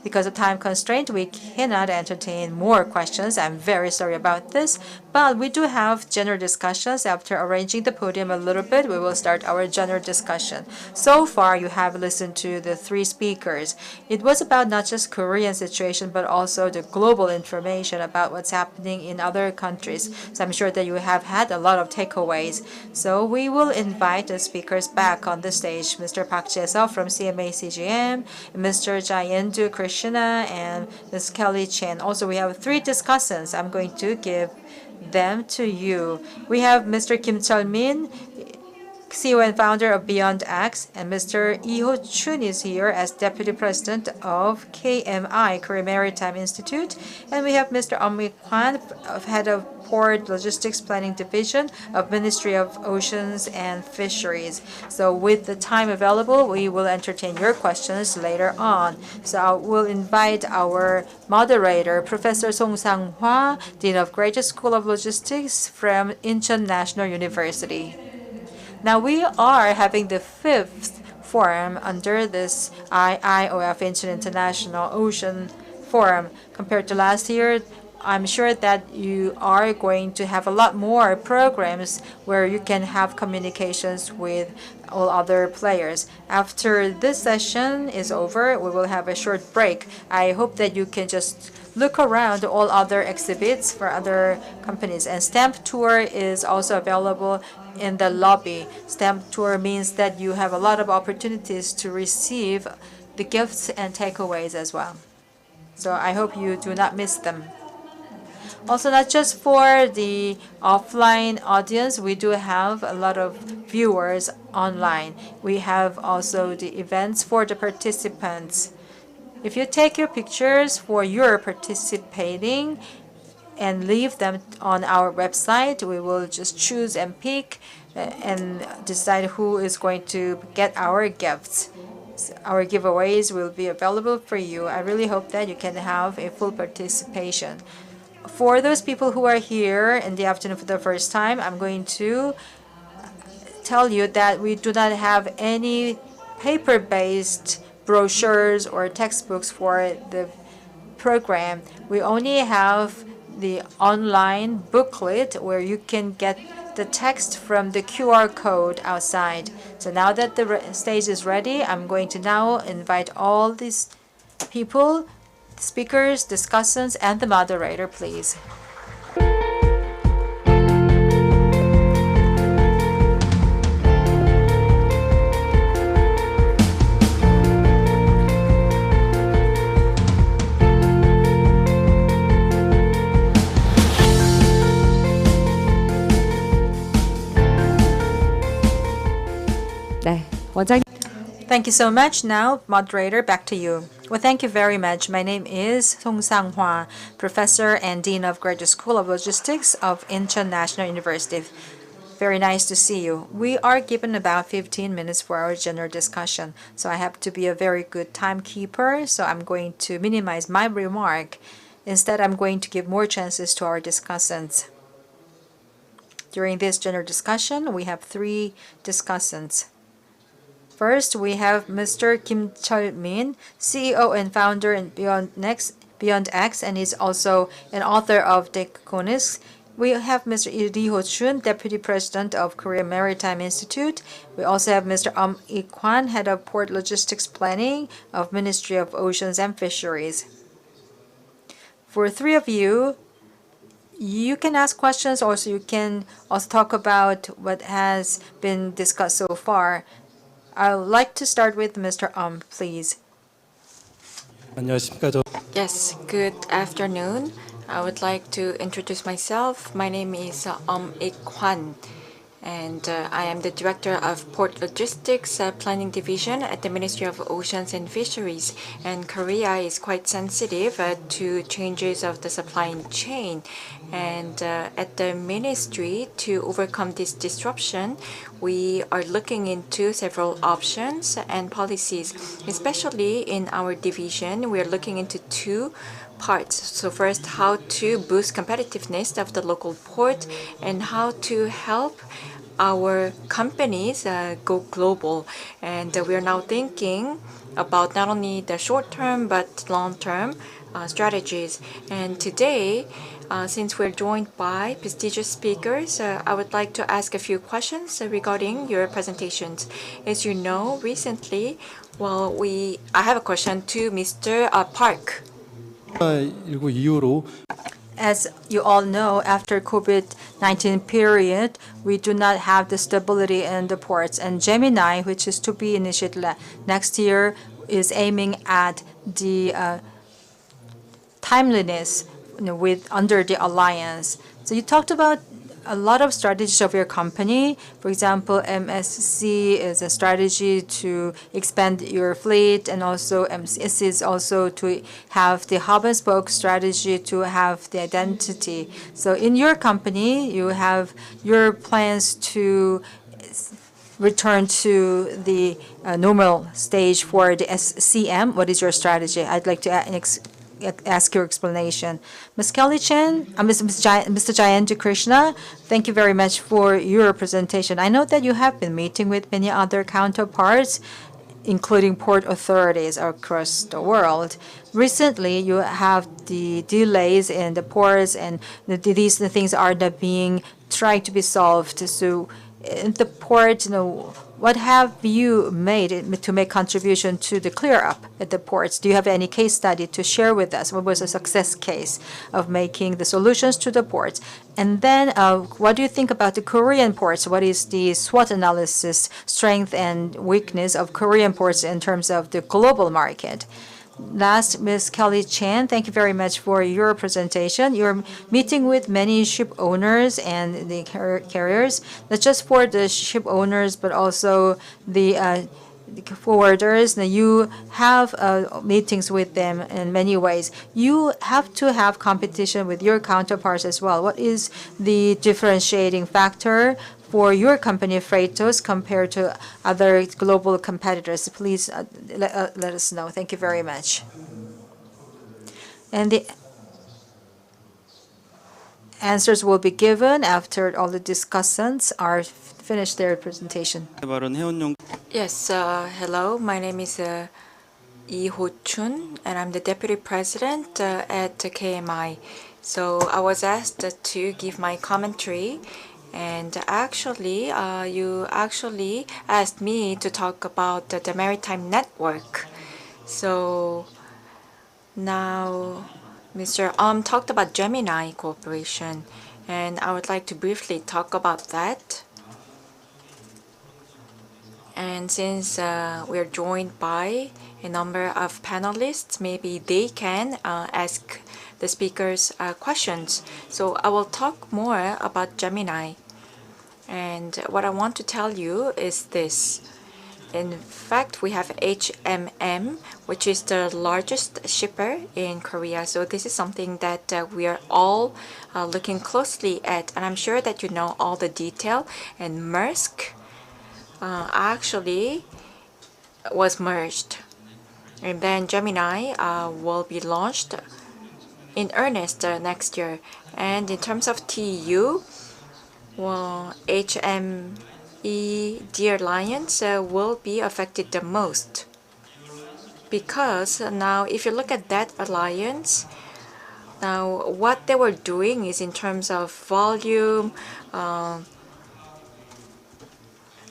Because of time constraint, we cannot entertain more questions. I'm very sorry about this, but we do have general discussions. After arranging the podium a little bit, we will start our general discussion. So far, you have listened to the 3 speakers. It was about not just Korean situation, but also the global information about what's happening in other countries. So I'm sure that you have had a lot of takeaways. So we will invite the speakers back on the stage. Mr. Park Jae-seok from CMA CGM, Mr. Jayendu Krishna, and Ms. Kelly Chen. Also, we have 3 discussants. I'm going to give them to you. We have Mr. Kim Chul-min, CEO and founder of Beyond X, and Mr. Lee Ho-chun is here as Deputy President of KMI, Korea Maritime Institute. And we have Mr. Eun Kwan, Head of Port Logistics Planning Division of Ministry of Oceans and Fisheries. So with the time available, we will entertain your questions later on. So I will invite our moderator, Professor Song Sang-hwa, Dean of Graduate School of Logistics from Incheon National University. Now we are having the 5th forum under this IIOF Incheon International Ocean Forum. Compared to last year, I'm sure that you are going to have a lot more programs where you can have communications with all other players. After this session is over, we will have a short break. I hope that you can just look around all other exhibits for other companies. And stamp tour is also available in the lobby. Stamp tour means that you have a lot of opportunities to receive the gifts and takeaways as well. So I hope you do not miss them. Also, not just for the offline audience, we do have a lot of viewers online. We have also the events for the participants. If you take your pictures for your participating and leave them on our website, we will just choose and pick and decide who is going to get our gifts. Our giveaways will be available for you. I really hope that you can have a full participation. For those people who are here in the afternoon for the first time, I'm going to tell you that we do not have any paper-based brochures or textbooks for the program. We only have the online booklet where you can get the text from the QR code outside. So now that the stage is ready, I'm going to now invite all these people, speakers, discussants, and the moderator, please. Thank you so much. Now, moderator, back to you. Well, thank you very much. My name is Song Sang-hwa, Professor and Dean of Graduate School of Logistics of Incheon National University. Very nice to see you. We are given about 15 minutes for our general discussion, so I have to be a very good timekeeper, so I'm going to minimize my remark. Instead, I'm going to give more chances to our discussants. During this general discussion, we have 3 discussants. First, we have Mr. Kim Chul-min, CEO and founder in Beyond X, and he's also an author of Deconics. We have Mr. Lee Ho-chun, Deputy President of Korea Maritime Institute. We also have Mr. Ik-hwan, Head of Port Logistics Planning of Ministry of Oceans and Fisheries. For 3 of you, you can ask questions, also you can also talk about what has been discussed so far. I would like to start with Mr. Please. Yes, good afternoon. I would like to introduce myself. My name is Ik-hwan, and I am the Director of Port Logistics Planning Division at the Ministry of Oceans and Fisheries. And Korea is quite sensitive to changes of the supply chain. And at the ministry, to overcome this disruption, we are looking into several options and policies. Especially in our division, we are looking into 2 parts. So first, how to boost competitiveness of the local port and how to help our companies go global. And we are now thinking about not only the short-term but long-term strategies. And today, since we're joined by prestigious speakers, I would like to ask a few questions regarding your presentations. As you know, recently, I have a question to Mr. Park. As you all know, after COVID-19 period, we do not have the stability in the ports. And Gemini, which is to be initiated next year, is aiming at the timeliness under the alliance. So you talked about a lot of strategies of your company. For example, MSC is a strategy to expand your fleet, and also MSC is also to have the hub and spoke strategy to have the identity. So in your company, you have your plans to return to the normal stage for the SCM. What is your strategy? I'd like to ask your explanation. Ms. Kelly Chen, Mr. Jayendu Krishna, thank you very much for your presentation. I know that you have been meeting with many other counterparts, including port authorities across the world. Recently, you have the delays in the ports, and these things are not being tried to be solved. So in the port, what have you made to make contribution to the clear up at the ports? Do you have any case study to share with us? What was a success case of making the solutions to the ports? And then what do you think about the Korean ports? What is the SWOT analysis, strength and weakness of Korean ports in terms of the global market? Last, Ms. Kelly Chan, thank you very much for your presentation. You're meeting with many ship owners and the carriers, not just for the ship owners, but also the forwarders. Now you have meetings with them in many ways. You have to have competition with your counterparts as well. What is the differentiating factor for your company, Freightos, compared to other global competitors? Please let us know. Thank you very much. And the answers will be given after all the discussants are finished their presentation. Yes, hello. My name is Lee Ho-chun, and I'm the Deputy President at KMI. So I was asked to give my commentary, and actually, you actually asked me to talk about the Maritime Network. So now, Mr. Talked about Gemini Corporation, and I would like to briefly talk about that. And since we're joined by a number of panelists, maybe they can ask the speakers questions. So I will talk more about Gemini. And what I want to tell you is this. In fact, we have HMM, which is the largest shipper in Korea. So this is something that we are all looking closely at. And I'm sure that you know all the detail. And Maersk actually was merged. And then Gemini will be launched in earnest next year. And in terms of TU, well, HME Dear Alliance will be affected the most. Because now, if you look at that alliance, now what they were doing is in terms of volume,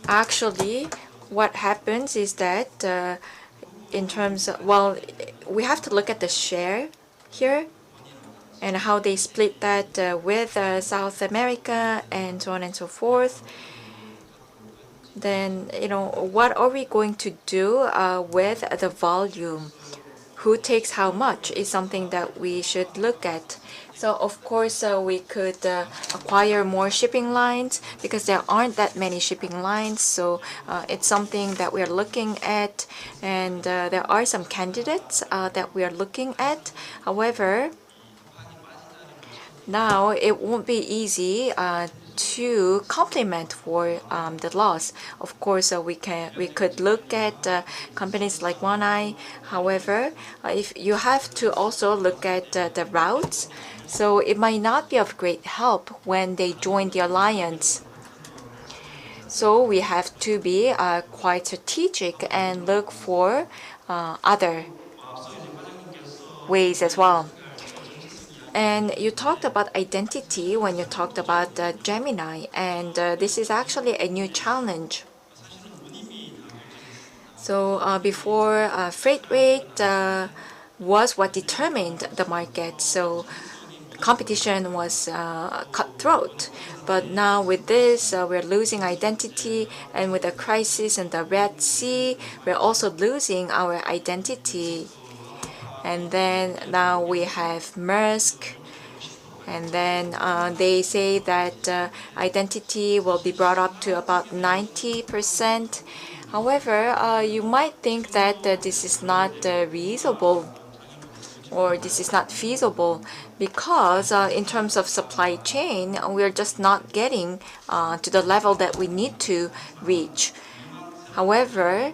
actually, what happens is that in terms of, well, we have to look at the share here and how they split that with South America and so on and so forth. Then, you know, what are we going to do with the volume? Who takes how much is something that we should look at. So of course we could acquire more shipping lines because there aren't that many shipping lines. So it's something that we are looking at, and there are some candidates that we are looking at. However, now it won't be easy to complement for the loss. Of course, we could look at companies like One Eye. However, if you have to also look at the routes, so it might not be of great help when they join the alliance. So we have to be quite strategic and look for other ways as well. And you talked about identity when you talked about Gemini, and this is actually a new challenge. So before, freight rate was what determined the market, so competition was cutthroat. But now with this, we're losing identity, and with the crisis in the Red Sea, we're also losing our identity. And then now we have Maersk, and then they say that identity will be brought up to about 90%. However, you might think that this is not reasonable, or this is not feasible, because in terms of supply chain, we're just not getting to the level that we need to reach. However,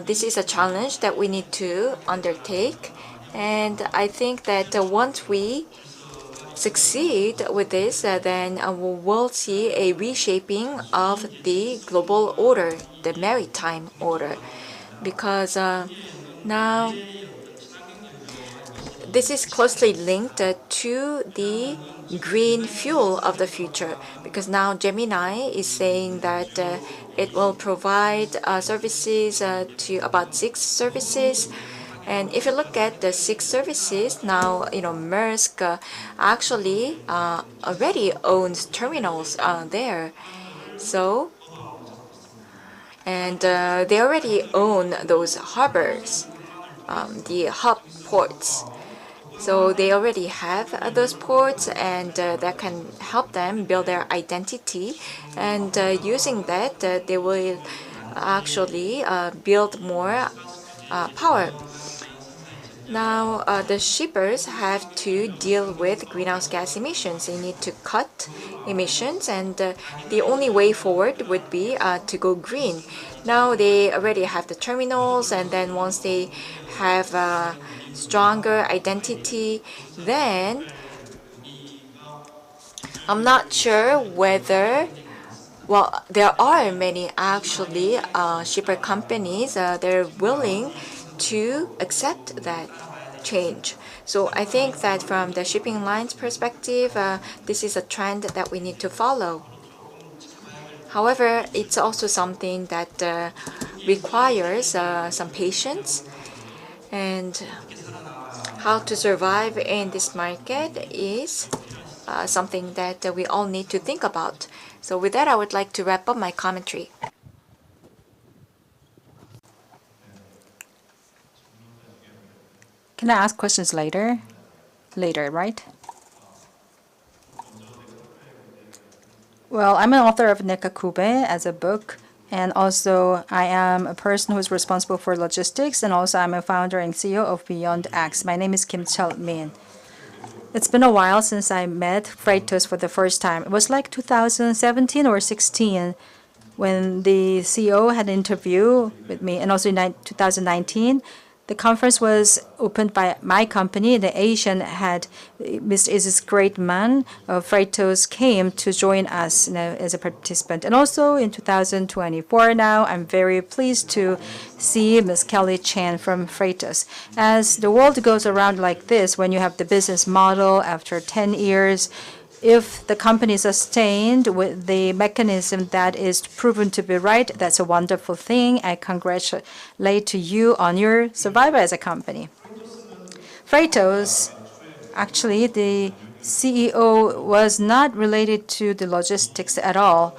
this is a challenge that we need to undertake. And I think that once we succeed with this, then we will see a reshaping of the global order, the maritime order. Because now this is closely linked to the green fuel of the future. Because now Gemini is saying that it will provide services to about 6 services. And if you look at the 6 services, now, you know, Maersk actually already owns terminals there. So, and they already own those harbors, the hub ports. So they already have those ports, and that can help them build their identity. And using that, they will actually build more power. Now, the shippers have to deal with greenhouse gas emissions. They need to cut emissions, and the only way forward would be to go green. Now, they already have the terminals, and then once they have a stronger identity, then I'm not sure whether, well, there are many actually shipper companies, they're willing to accept that change. So I think that from the shipping lines perspective, this is a trend that we need to follow. However, it's also something that requires some patience, and how to survive in this market is something that we all need to think about. So with that, I would like to wrap up my commentary. Can I ask questions later? Later, right? Well, I'm an author of Nekakube as a book, and also I am a person who is responsible for logistics, and also I'm a founder and CEO of Beyond X. My name is Kim Chul-min. It's been a while since I met Freightos for the first time. It was like 2017 or 16 when the CEO had an interview with me, and also in 2019. The conference was opened by my company. The Asian had Mr. Isis Greatman of Freightos came to join us as a participant. And also in 2024 now, I'm very pleased to see Ms. Kelly Chan from Freightos. As the world goes around like this, when you have the business model after 10 years, if the company is sustained with the mechanism that is proven to be right, that's a wonderful thing. I congratulate to you on your survival as a company. Freightos, actually, the CEO was not related to the logistics at all,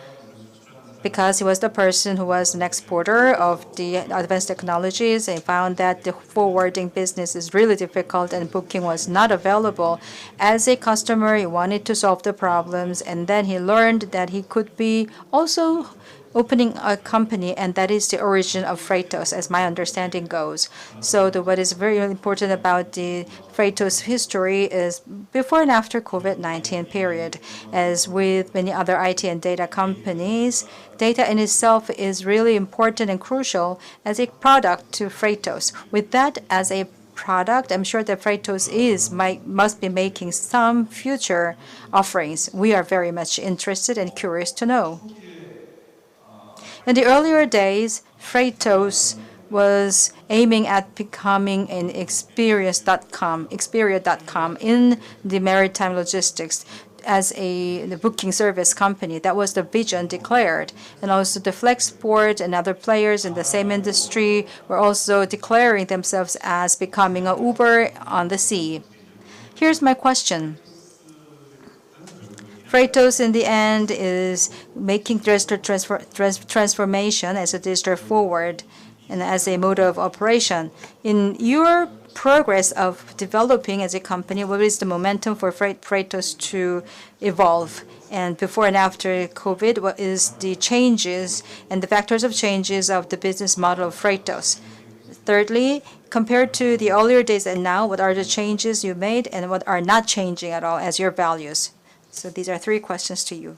because he was the person who was an exporter of the advanced technologies and found that the forwarding business is really difficult and booking was not available. As a customer, he wanted to solve the problems, and then he learned that he could be also opening a company, and that is the origin of Freightos, as my understanding goes. So what is very important about the Freightos history is before and after COVID-19 period. As with many other IT and data companies, data in itself is really important and crucial as a product to Freightos. With that as a product, I'm sure that Freightos must be making some future offerings. We are very much interested and curious to know. In the earlier days, Freightos was aiming at becoming an Expedia.com in the maritime logistics as the booking service company. That was the vision declared. And also the Flexport and other players in the same industry were also declaring themselves as becoming an Uber on the sea. Here's my question. Freightos, in the end, is making digital transformation as a digital forward and as a mode of operation. In your progress of developing as a company, what is the momentum for Freightos to evolve? And before and after COVID, what is the changes and the factors of changes of the business model of Freightos? Thirdly, compared to the earlier days and now, what are the changes you made and what are not changing at all as your values? So these are 3 questions to you.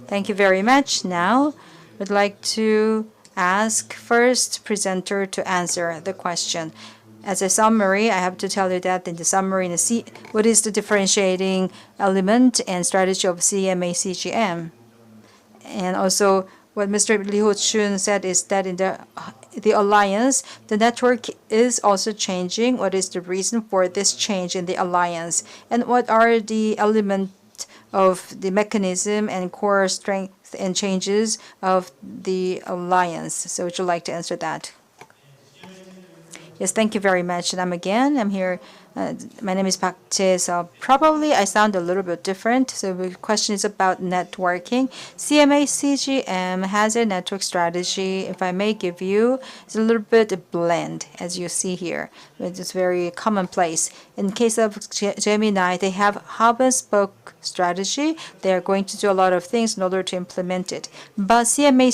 Thank you very much. Now, I'd like to ask first presenter to answer the question. As a summary, I have to tell you that in the summary, what is the differentiating element and strategy of CMA CGM? And also, what Mr. Lee Ho-chun said is that in the alliance, the network is also changing. What is the reason for this change in the alliance? And what are the elements of the mechanism and core strength and changes of the alliance? So would you like to answer that? Yes, thank you very much. And I'm here My name is Park Jae. So probably I sound a little bit different. So the question is about networking. CMA CGM has a network strategy. If I may give you, it's a little bit blend, as you see here. It's very commonplace. In case of Gemini, they have hub and spoke strategy. They are going to do a lot of things in order to implement it. But CMA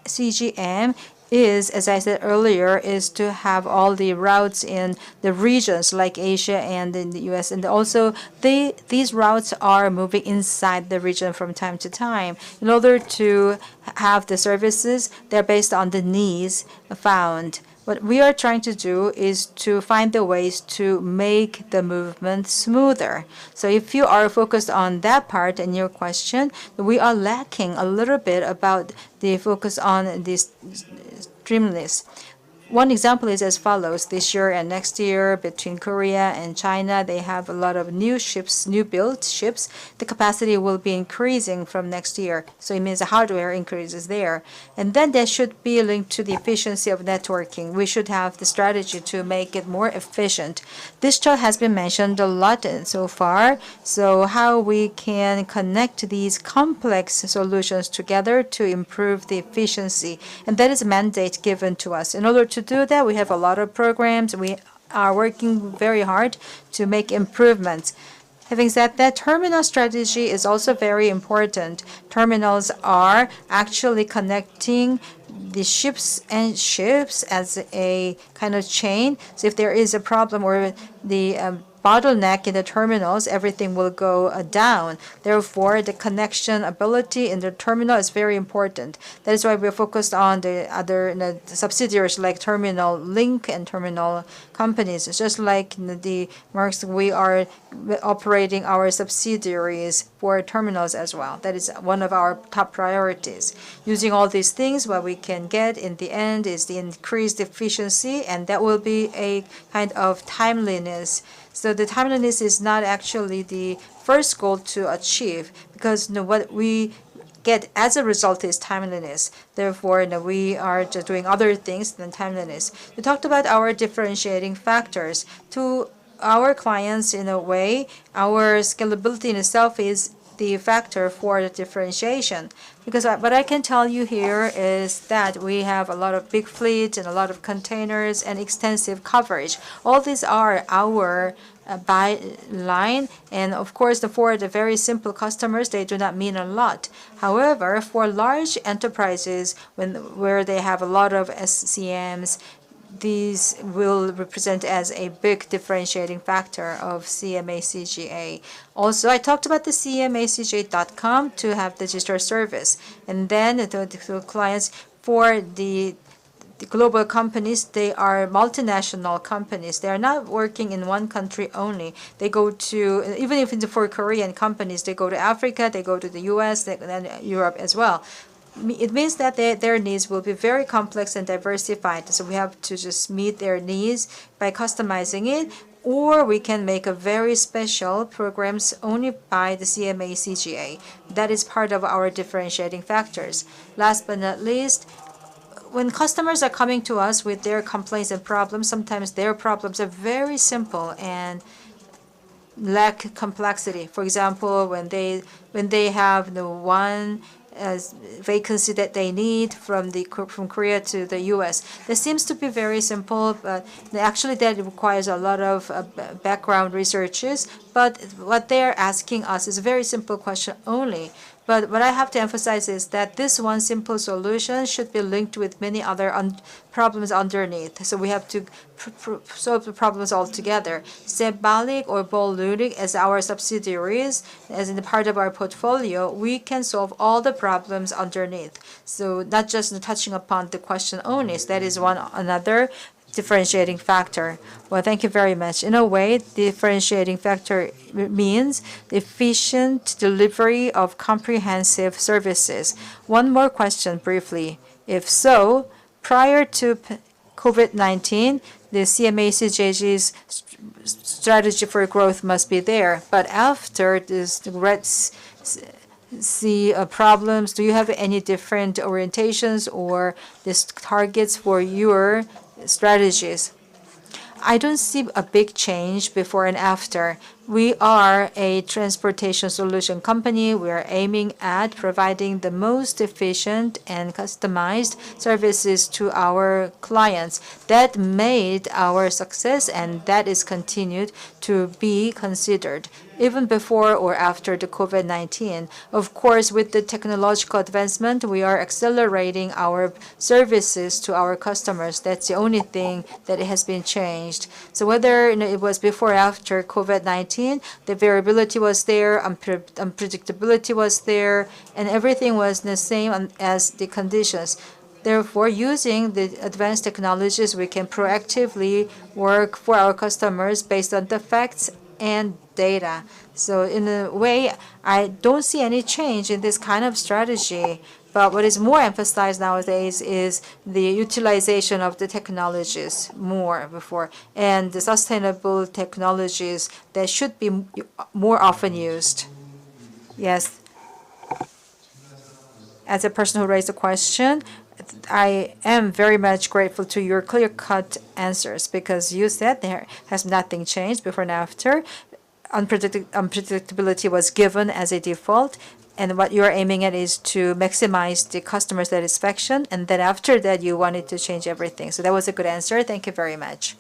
CGM is, as I said earlier, is to have all the routes in the regions like Asia and in the US. And also these routes are moving inside the region from time to time. In order to have the services, they're based on the needs found. What we are trying to do is to find the ways to make the movement smoother. So if you are focused on that part in your question, we are lacking a little bit about the focus on this streamless. One example is as follows. This year and next year, between Korea and China, they have a lot of new ships, new built ships. The capacity will be increasing from next year. So it means the hardware increases there. And then that should be linked to the efficiency of networking. We should have the strategy to make it more efficient. This chart has been mentioned a lot so far. So how we can connect these complex solutions together to improve the efficiency. And that is a mandate given to us. In order to do that, we have a lot of programs. We are working very hard to make improvements. Having said that, terminal strategy is also very important. Terminals are actually connecting the ships and ships as a kind of chain. So if there is a problem or the bottleneck in the terminals, everything will go down. Therefore, the connection ability in the terminal is very important. That is why we're focused on the other subsidiaries like Terminal Link and terminal companies. It's just like the Marks, we are operating our subsidiaries for terminals as well. That is one of our top priorities. Using all these things, what we can get in the end is the increased efficiency, and that will be a kind of timeliness. So the timeliness is not actually the first goal to achieve, because what we get as a result is timeliness. Therefore, we are just doing other things than timeliness. We talked about our differentiating factors. To our clients, in a way, our scalability in itself is the factor for the differentiation. Because what I can tell you here is that we have a lot of big fleets and a lot of containers and extensive coverage. All these are our byline, and of course, for the very simple customers, they do not mean a lot. However, for large enterprises, where they have a lot of SCMs, these will represent as a big differentiating factor of CMA-CGA. Also, I talked about the CMACGA.com to have digital service. And then the clients for the global companies, they are multinational companies. They are not working in one country only. They go to, even if it's for Korean companies, they go to Africa, they go to the US, and Europe as well. It means that their needs will be very complex and diversified. So we have to just meet their needs by customizing it, or we can make a very special programs only by the CMA CGA. That is part of our differentiating factors. Last but not least, when customers are coming to us with their complaints and problems, sometimes their problems are very simple and lack complexity. For example, when they have the one vacancy that they need from Korea to the U.S. That seems to be very simple, but actually that requires a lot of background researches. But what they're asking us is a very simple question only. But what I have to emphasize is that this one simple solution should be linked with many other problems underneath. So we have to solve the problems all together. Symbolic or Boludic as our subsidiaries, as in the part of our portfolio, we can solve all the problems underneath. So not just touching upon the question only. So that is another differentiating factor. Well, thank you very much. In a way, differentiating factor means efficient delivery of comprehensive services. One more question briefly. If so, prior to COVID-19, the CMA-CGA's strategy for growth must be there. But after this Red Sea problems, do you have any different orientations or these targets for your strategies? I don't see a big change before and after. We are a transportation solution company. We are aiming at providing the most efficient and customized services to our clients. That made our success, and that is continued to be considered even before or after the COVID-19. Of course, with the technological advancement, we are accelerating our services to our customers. That's the only thing that has been changed. So whether it was before or after COVID-19, the variability was there, unpredictability was there, and everything was the same as the conditions. Therefore, using the advanced technologies, we can proactively work for our customers based on the facts and data. So in a way, I don't see any change in this kind of strategy. But what is more emphasized nowadays is the utilization of the technologies more before, and the sustainable technologies that should be more often used. Yes. As a person who raised the question, I am very much grateful to your clear-cut answers, because you said there has nothing changed before and after. Unpredictability was given as a default, and what you're aiming at is to maximize the customer satisfaction, and then after that you wanted to change everything. So that was a good answer. Thank you very much.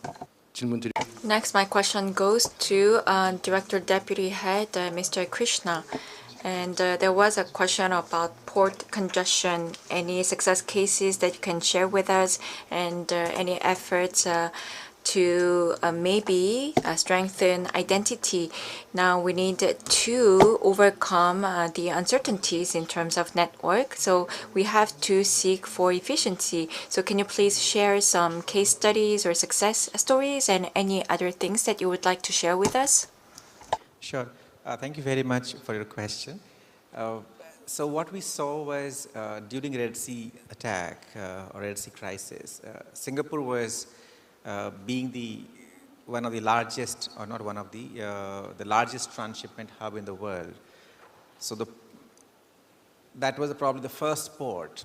Next, my question goes to Director Deputy Head, Mr. Krishna. And there was a question about port congestion. Any success cases that you can share with us, and any efforts to maybe strengthen identity? Now we need to overcome the uncertainties in terms of network, so we have to seek for efficiency. So can you please share some case studies or success stories and any other things that you would like to share with us? Sure. Thank you very much for your question. So what we saw was during Red Sea attack or Red Sea crisis, Singapore was being one of the largest, or not one of the largest transshipment hub in the world. So that was probably the first port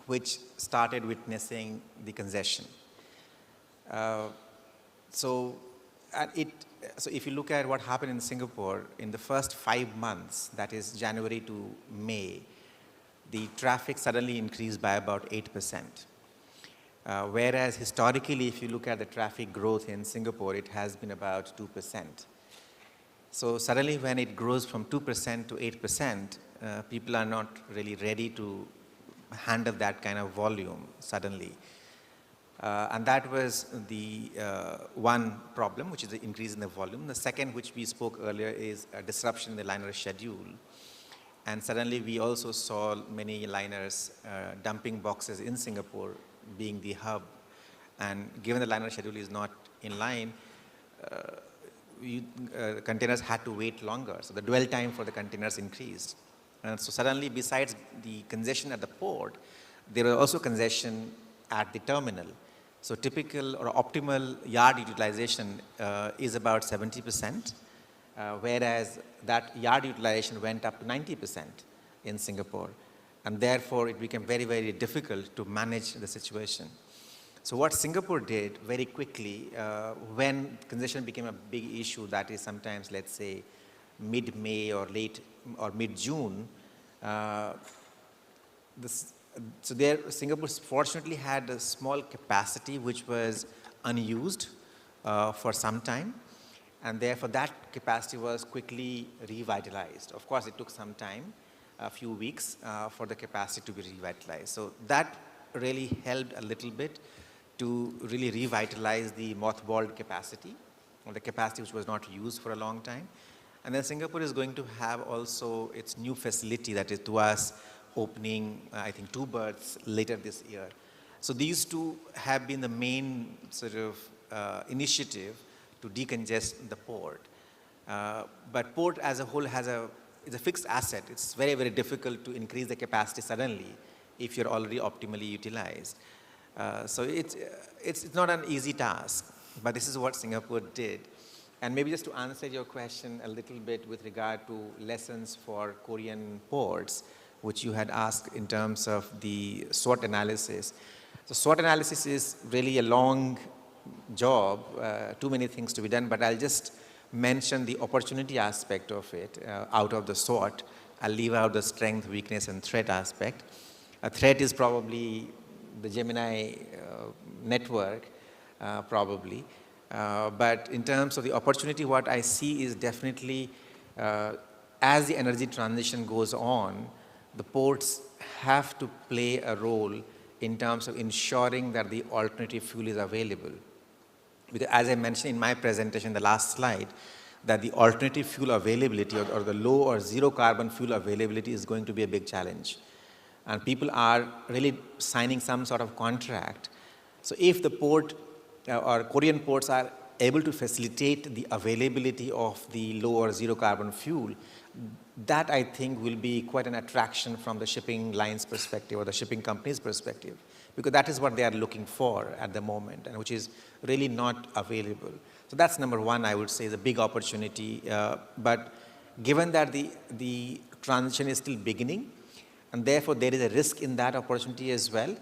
which started witnessing the congestion. So if you look at what happened in Singapore, in the first 5 months, that is January to May, the traffic suddenly increased by about 8%. Whereas historically, if you look at the traffic growth in Singapore, it has been about 2%. So suddenly when it grows from 2% to 8%, people are not really ready to handle that kind of volume suddenly. And that was the one problem, which is the increase in the volume. The second, which we spoke earlier, is a disruption in the liner schedule. And suddenly we also saw many liners dumping boxes in Singapore, being the hub. And given the liner schedule is not in line, containers had to wait longer. So the dwell time for the containers increased. And so suddenly, besides the congestion at the port, there was also congestion at the terminal. So typical or optimal yard utilization is about 70%, whereas that yard utilization went up to 90% in Singapore. And therefore, it became very, very difficult to manage the situation. So what Singapore did very quickly, when congestion became a big issue, that is sometimes, let's say, mid-May or mid-June, Singapore fortunately had a small capacity which was unused for some time, and therefore that capacity was quickly revitalized. Of course, it took some time, a few weeks, for the capacity to be revitalized. So that really helped a little bit to really revitalize the mothballed capacity, or the capacity which was not used for a long time. And then Singapore is going to have also its new facility, that is Tuas, opening, I think, 2 berths later this year. So these two have been the main sort of initiative to decongest the port. But port as a whole is a fixed asset. It's very, very difficult to increase the capacity suddenly if you're already optimally utilized. So it's not an easy task, but this is what Singapore did. And maybe just to answer your question a little bit with regard to lessons for Korean ports, which you had asked in terms of the SWOT analysis. So SWOT analysis is really a long job, too many things to be done, but I'll just mention the opportunity aspect of it out of the SWOT. I'll leave out the strength, weakness, and threat aspect. A threat is probably the Gemini network, probably. But in terms of the opportunity, what I see is definitely as the energy transition goes on, the ports have to play a role in terms of ensuring that the alternative fuel is available. Because as I mentioned in my presentation, the last slide, that the alternative fuel availability or the low or zero carbon fuel availability is going to be a big challenge. And people are really signing some sort of contract. So if the port or Korean ports are able to facilitate the availability of the low or zero carbon fuel, that I think will be quite an attraction from the shipping lines perspective or the shipping companies perspective, because that is what they are looking for at the moment and which is really not available. So that's number one, I would say, is a big opportunity. But given that the transition is still beginning, and therefore there is a risk in that opportunity as well.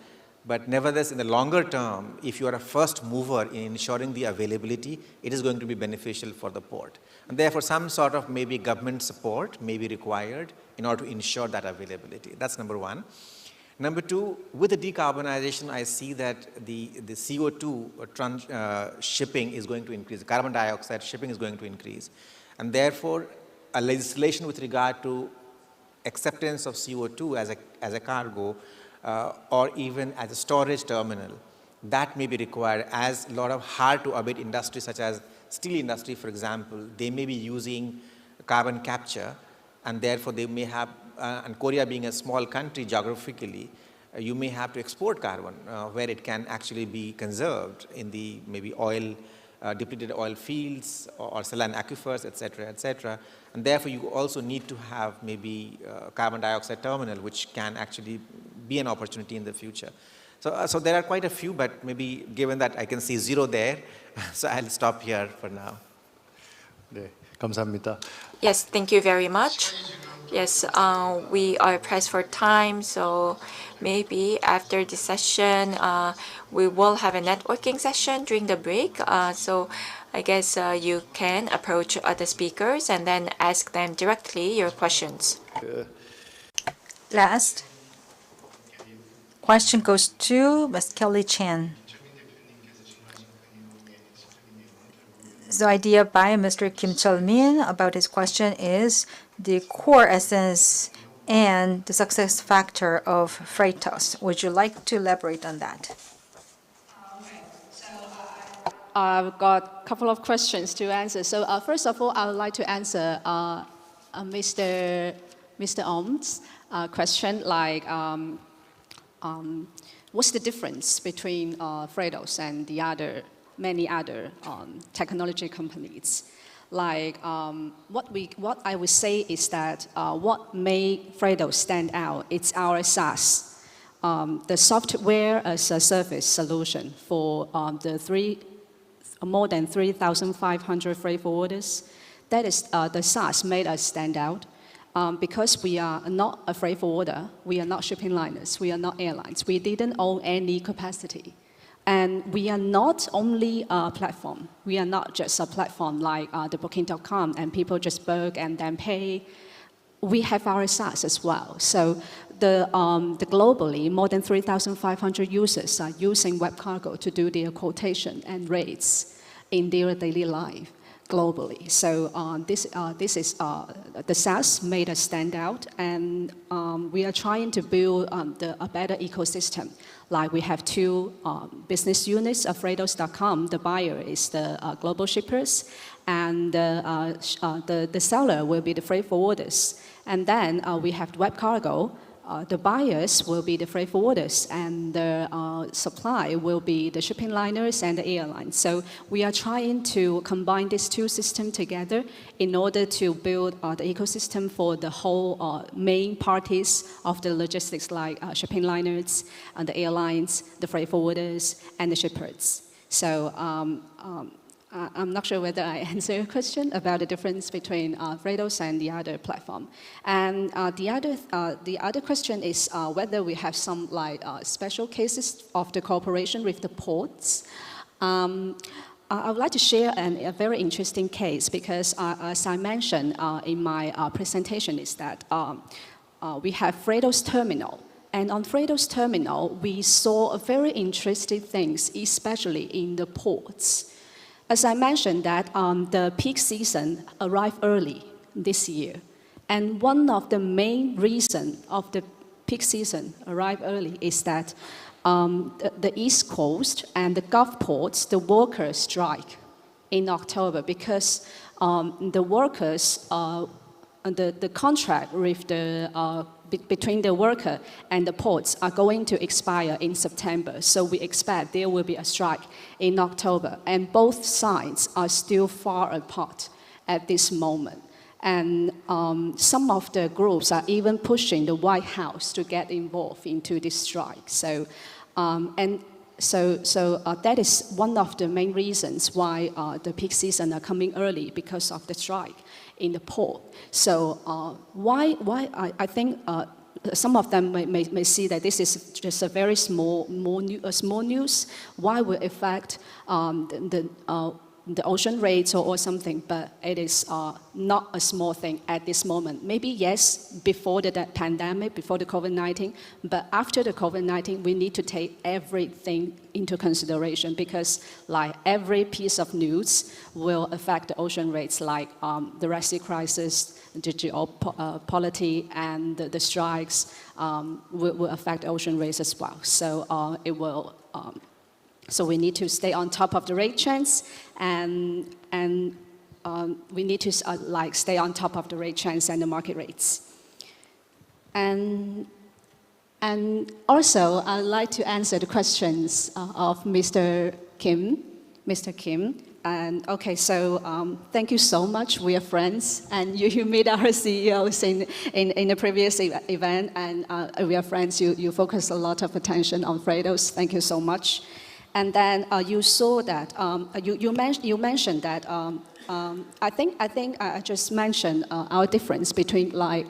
But nevertheless, in the longer term, if you are a first mover in ensuring the availability, it is going to be beneficial for the port. And therefore, some sort of maybe government support may be required in order to ensure that availability. That's number one. Number two, with the decarbonization, I see that the CO2 shipping is going to increase, carbon dioxide shipping is going to increase. And therefore, a legislation with regard to acceptance of CO2 as a cargo or even as a storage terminal, that may be required, as a lot of hard-to-abate industries such as steel industry, for example, they may be using carbon capture, and therefore they may have, and Korea being a small country geographically, you may have to export carbon where it can actually be conserved in the maybe oil, depleted oil fields or saline aquifers, etc., etc. And therefore you also need to have maybe carbon dioxide terminal, which can actually be an opportunity in the future. So there are quite a few, but maybe given that I can see zero there, so I'll stop here for now. 네, 감사합니다. Yes, thank you very much. Yes, we are pressed for time, so maybe after this session, we will have a networking session during the break. So I guess you can approach other speakers and then ask them directly your questions. Last question goes to Ms. Kelly Chan. The idea by Mr. Kim Chul-min about his question is the core essence and the success factor of Freightos. Would you like to elaborate on that? I've got a couple of questions to answer. So first of all, I would like to answer Mr. Ohm's question, like what's the difference between Freightos and the many other technology companies? Like what I would say is that what made Freightos stand out, it's our SaaS, the software as a service solution for more than 3,500 freight forwarders. That is the SaaS made us stand out. Because we are not a freight forwarder, we are not shipping liners, we are not airlines. We didn't own any capacity. And we are not only a platform. We are not just a platform like the Booking.com and people just book and then pay. We have our SaaS as well. So the globally, more than 3,500 users are using WebCargo to do their quotation and rates in their daily life globally. So this is the SaaS made us stand out, and we are trying to build a better ecosystem. Like we have two business units of Freightos.com. The buyer is the global shippers, and the seller will be the freight forwarders. And then we have WebCargo. The buyers will be the freight forwarders, and the supply will be the shipping liners and the airlines. So we are trying to combine these two systems together in order to build the ecosystem for the whole main parties of the logistics, like shipping liners, and the airlines, the freight forwarders, and the shippers. So I'm not sure whether I answered your question about the difference between Freightos and the other platform. And the other question is whether we have some special cases of the cooperation with the ports. I would like to share a very interesting case because, as I mentioned in my presentation, is that we have Freightos Terminal. And on Freightos Terminal, we saw very interesting things, especially in the ports. As I mentioned that the peak season arrived early this year. And one of the main reasons of the peak season arrived early is that the East Coast and the Gulf ports, the workers strike in October because the workers, the contract with between the worker and the ports are going to expire in September. So we expect there will be a strike in October. And both sides are still far apart at this moment. And some of the groups are even pushing the White House to get involved into this strike. So, that is one of the main reasons why the peak season are coming early because of the strike in the port. So I think some of them may see that this is just a very small news. Why will it affect the ocean rates or something, but it is not a small thing at this moment. Maybe yes, before the pandemic, before the COVID-19, but after the COVID-19, we need to take everything into consideration because like every piece of news will affect the ocean rates, like the Red Sea crisis, the geopolitics, and the strikes will affect ocean rates as well. So it will. So we need to stay on top of the rate trends, and we need to stay on top of the rate trends and the market rates. And also, I'd like to answer the questions of Mr. Kim. And okay, so thank you so much. We are friends, and you meet our CEOs in the previous event, and we are friends. You focus a lot of attention on Freightos. Thank you so much. And then you saw that you mentioned that I think I just mentioned our difference between like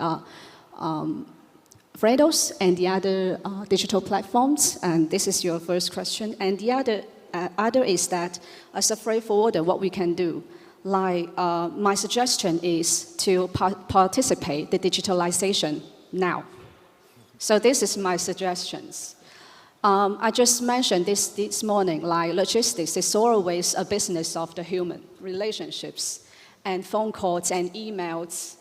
Freightos and the other digital platforms, and this is your first question. And the other is that as a freight forwarder, what we can do. Like my suggestion is to participate the digitalization now. So this is my suggestions. I just mentioned this morning, like logistics is always a business of the human relationships and phone calls and emails.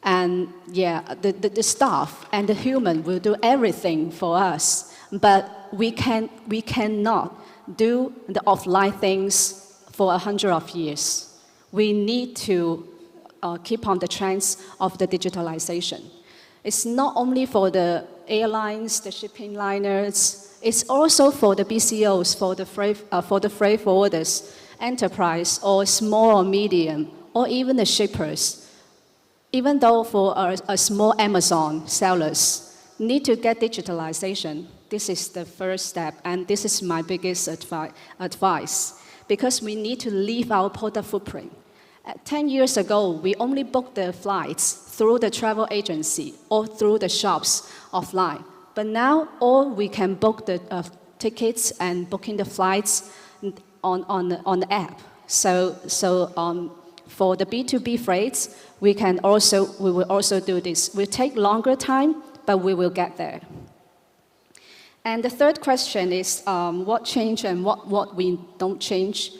And yeah, the staff and the human will do everything for us, but we cannot do the offline things for 100 years. We need to keep on the trends of the digitalization. It's not only for the airlines, the shipping liners, it's also for the BCOs, for the freight forwarders, enterprise, or small or medium, or even the shippers. Even though for a small Amazon sellers need to get digitalization, this is the first step, and this is my biggest advice, because we need to leave our product footprint. 10 years ago, we only booked the flights through the travel agency or through the shops offline. But now, all we can book the tickets and booking the flights on the app. So for the B2B freights, we will also do this. We'll take longer time, but we will get there. And the third question is what change and what we don't change.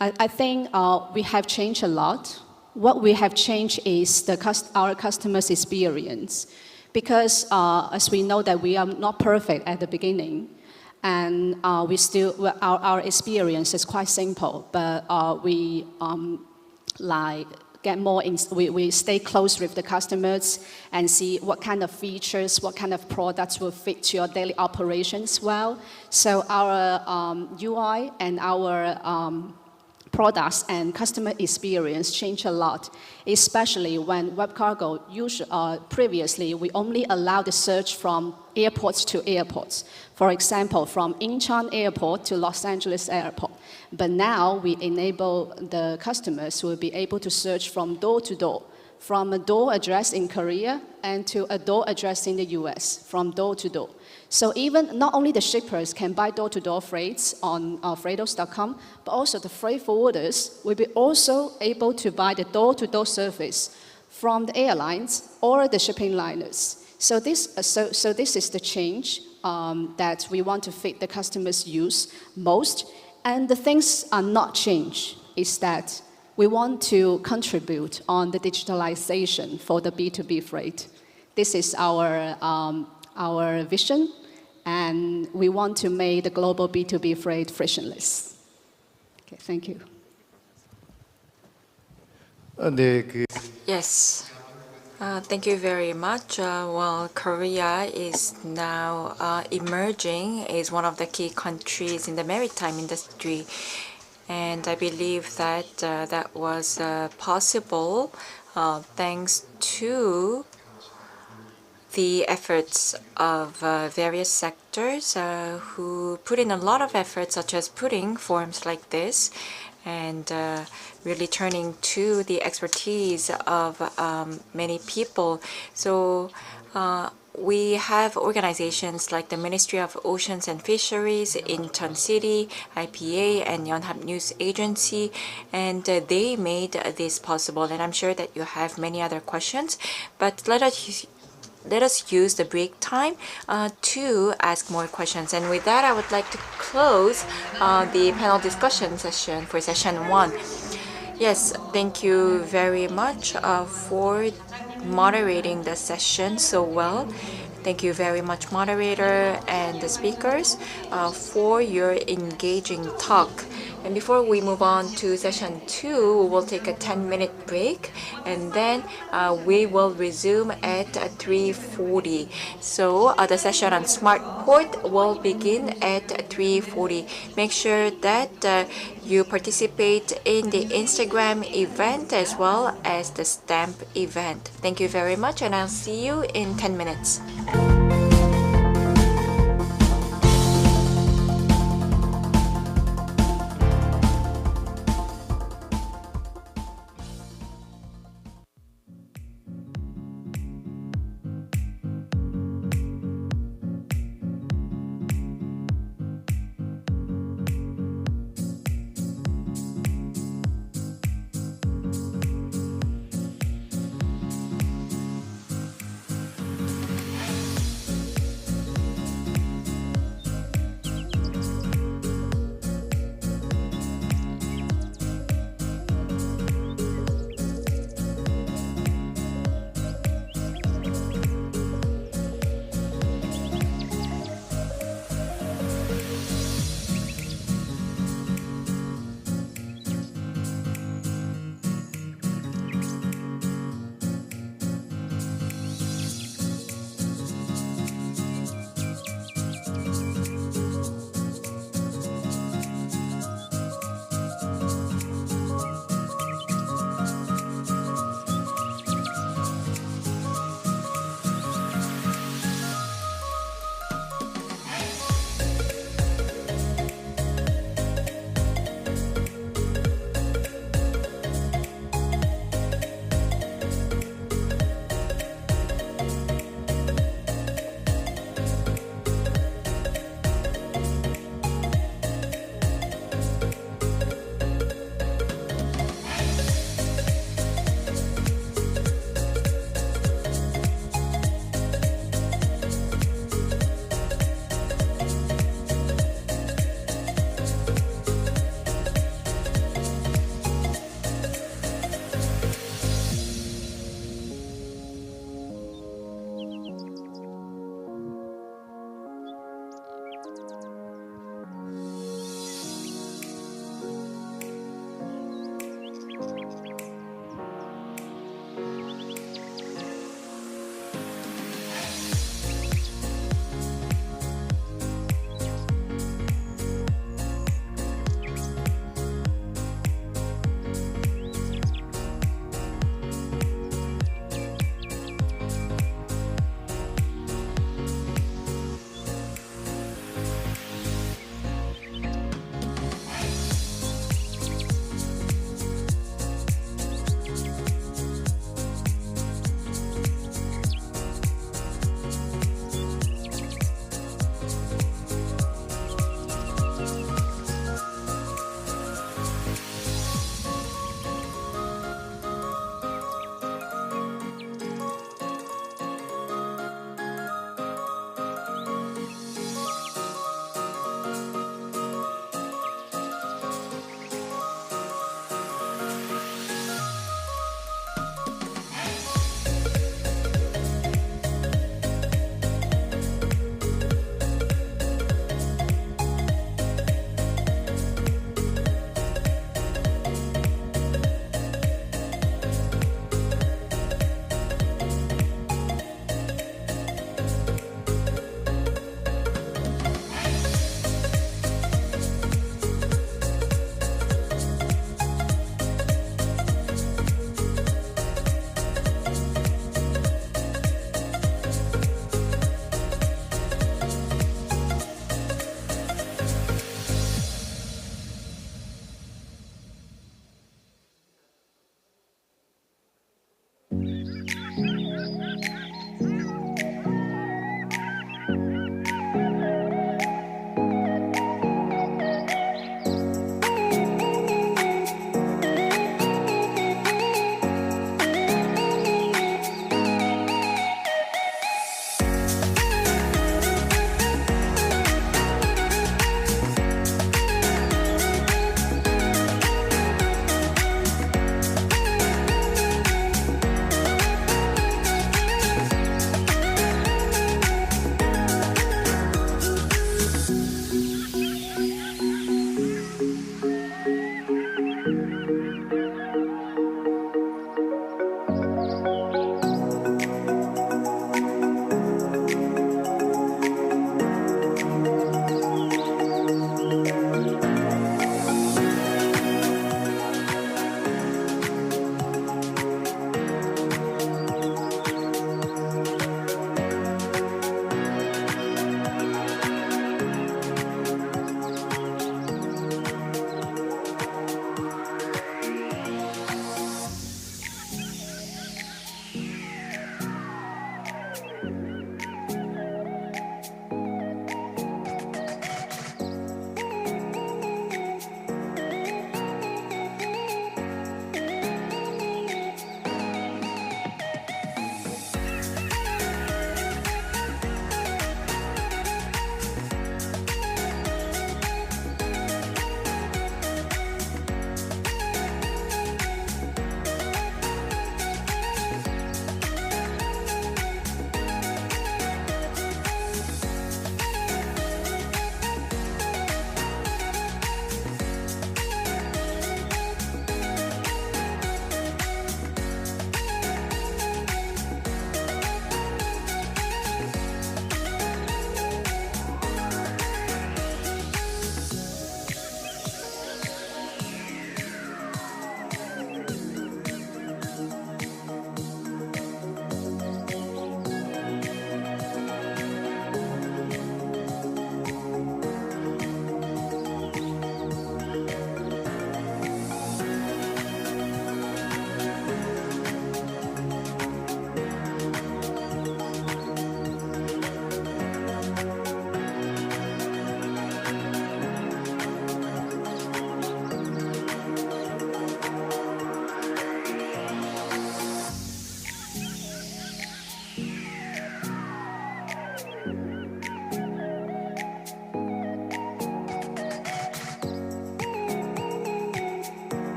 I think we have changed a lot. What we have changed is our customers' experience. Because as we know that we are not perfect at the beginning, and our experience is quite simple, but we get more. We stay close with the customers and see what kind of features, what kind of products will fit to your daily operations well. So our UI and our products and customer experience change a lot, especially when web cargo previously we only allowed the search from airports to airports. For example, from Incheon Airport to Los Angeles Airport. But now we enable the customers who will be able to search from door to door, from a door address in Korea and to a door address in the US, from door to door. So even not only the shippers can buy door-to-door freights on freightos.com, but also the freight forwarders will be also able to buy the door-to-door service from the airlines or the shipping liners. So this is the change that we want to fit the customers' use most. And the things are not changed, is that we want to contribute on the digitalization for the B2B freight. This is our vision, and we want to make the global B2B freight frictionless. Okay, thank you. Yes. Thank you very much. Well, Korea is now emerging as one of the key countries in the maritime industry. And I believe that that was possible thanks to the efforts of various sectors who put in a lot of effort, such as putting forums like this and really turning to the expertise of many people. So we have organizations like the Ministry of Oceans and Fisheries, Incheon City, IPA, and Yonhap News Agency, and they made this possible. And I'm sure that you have many other questions, but let us use the break time to ask more questions. And with that, I would like to close the panel discussion session for session 1. Yes, thank you very much for moderating the session so well. Thank you very much, moderator and the speakers, for your engaging talk. And before we move on to session 2, we'll take a 10-minute break, and then we will resume at 3:40. So the session on Smart Port will begin at 3:40. Make sure that you participate in the Instagram event as well as the stamp event. Thank you very much, and I'll see you in 10 minutes.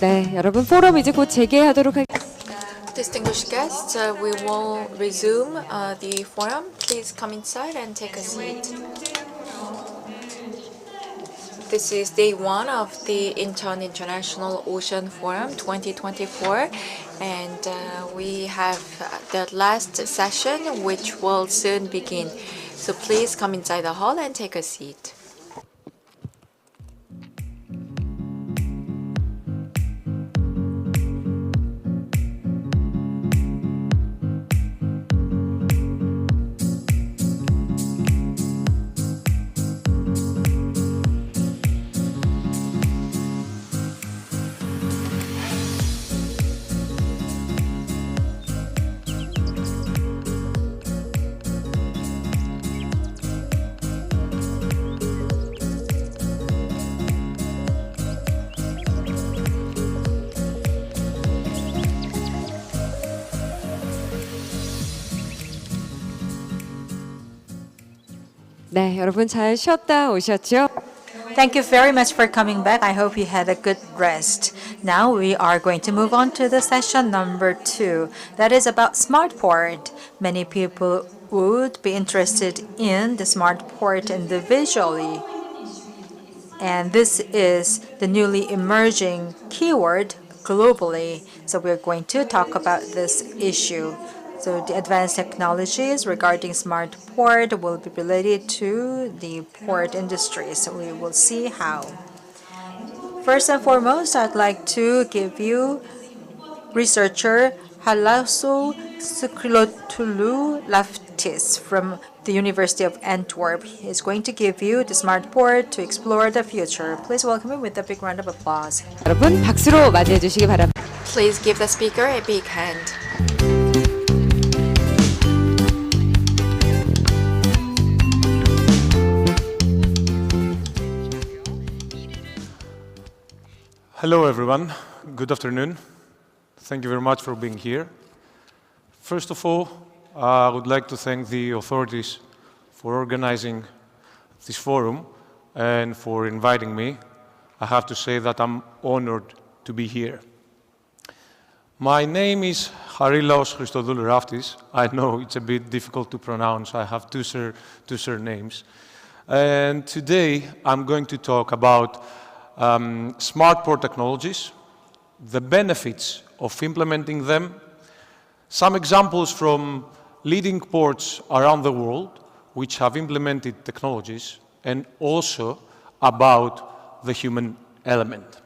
네, 여러분 포럼 이제 곧 재개하도록 하겠습니다. Distinguished guests, we will resume the forum. Please come inside and take a seat. This is day one of the Incheon International Ocean Forum 2024, and we have the last session, which will soon begin. So please come inside the hall and take a seat. 네, 여러분 잘 쉬었다 오셨죠? Thank you very much for coming back. I hope you had a good rest. Now we are going to move on to the session number 2. That is about smart port. Many people would be interested in the smart port individually. And this is the newly emerging keyword globally. So we're going to talk about this issue. So the advanced technologies regarding smart port will be related to the port industry. So we will see how. First and foremost, I'd like to give you researcher Halaso Sukrilotulu Laftis from the University of Antwerp. He's going to give you the smart port to explore the future. Please welcome him with a big round of applause. 여러분 박수로 맞이해 주시기 바랍니다. Please give the speaker a big hand. Hello everyone, good afternoon. Thank you very much for being here. First of all, I would like to thank the authorities for organizing this forum and for inviting me. I have to say that I'm honored to be here. My name is Harilaos Christodoulou Raftis. I know it's a bit difficult to pronounce. I have two surnames. And today I'm going to talk about smart port technologies, the benefits of implementing them, some examples from leading ports around the world which have implemented technologies, and also about the human element.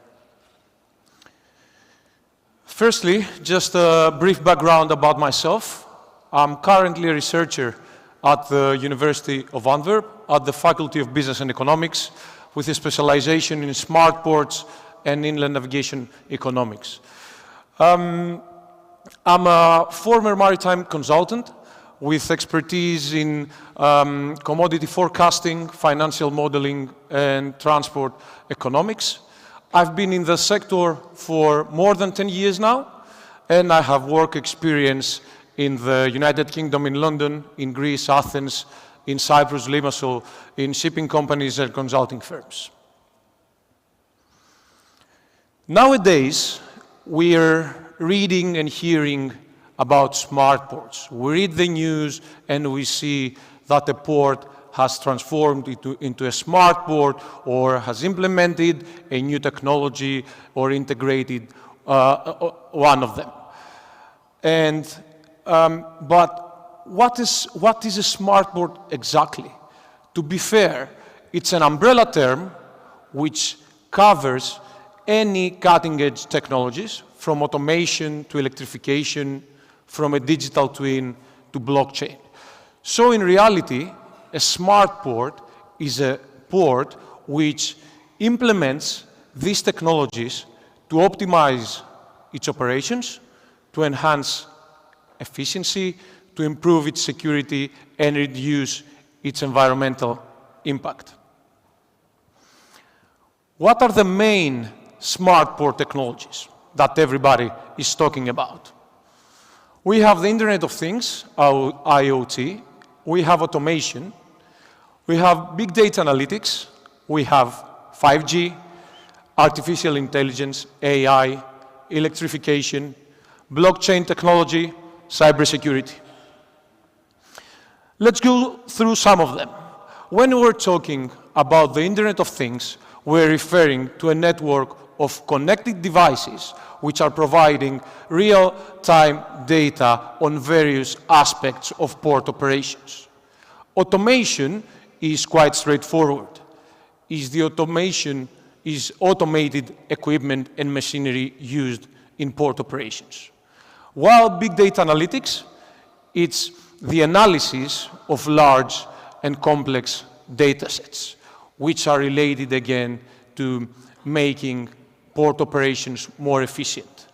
Firstly, just a brief background about myself. I'm currently a researcher at the University of Antwerp at the Faculty of Business and Economics, with a specialization in smart ports and inland navigation economics. I'm a former maritime consultant with expertise in commodity forecasting, financial modeling, and transport economics. I've been in the sector for more than 10 years now, and I have work experience in the United Kingdom, in London, in Greece, Athens, in Cyprus, Limassol, in shipping companies and consulting firms. Nowadays, we are reading and hearing about smart ports. We read the news and we see that a port has transformed into a smart port or has implemented a new technology or integrated one of them. But what is a smart port exactly? To be fair, it's an umbrella term which covers any cutting-edge technologies, from automation to electrification, from a digital twin to blockchain. So in reality, a smart port is a port which implements these technologies to optimize its operations, to enhance efficiency, to improve its security and reduce its environmental impact. What are the main smart port technologies that everybody is talking about? We have the Internet of Things, IoT, we have automation, we have big data analytics, we have 5G, artificial intelligence, AI, electrification, blockchain technology, cybersecurity. Let's go through some of them. When we're talking about the Internet of Things, we're referring to a network of connected devices which are providing real-time data on various aspects of port operations. Automation is quite straightforward. Is automated equipment and machinery used in port operations. While big data analytics, it's the analysis of large and complex data sets, which are related again to making port operations more efficient.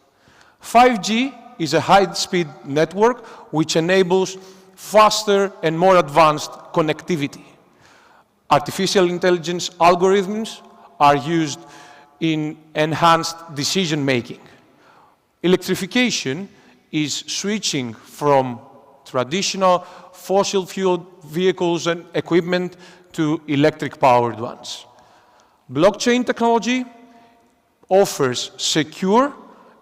5G is a high-speed network which enables faster and more advanced connectivity. Artificial intelligence algorithms are used in enhanced decision-making. Electrification is switching from traditional fossil fuel vehicles and equipment to electric-powered ones. Blockchain technology offers secure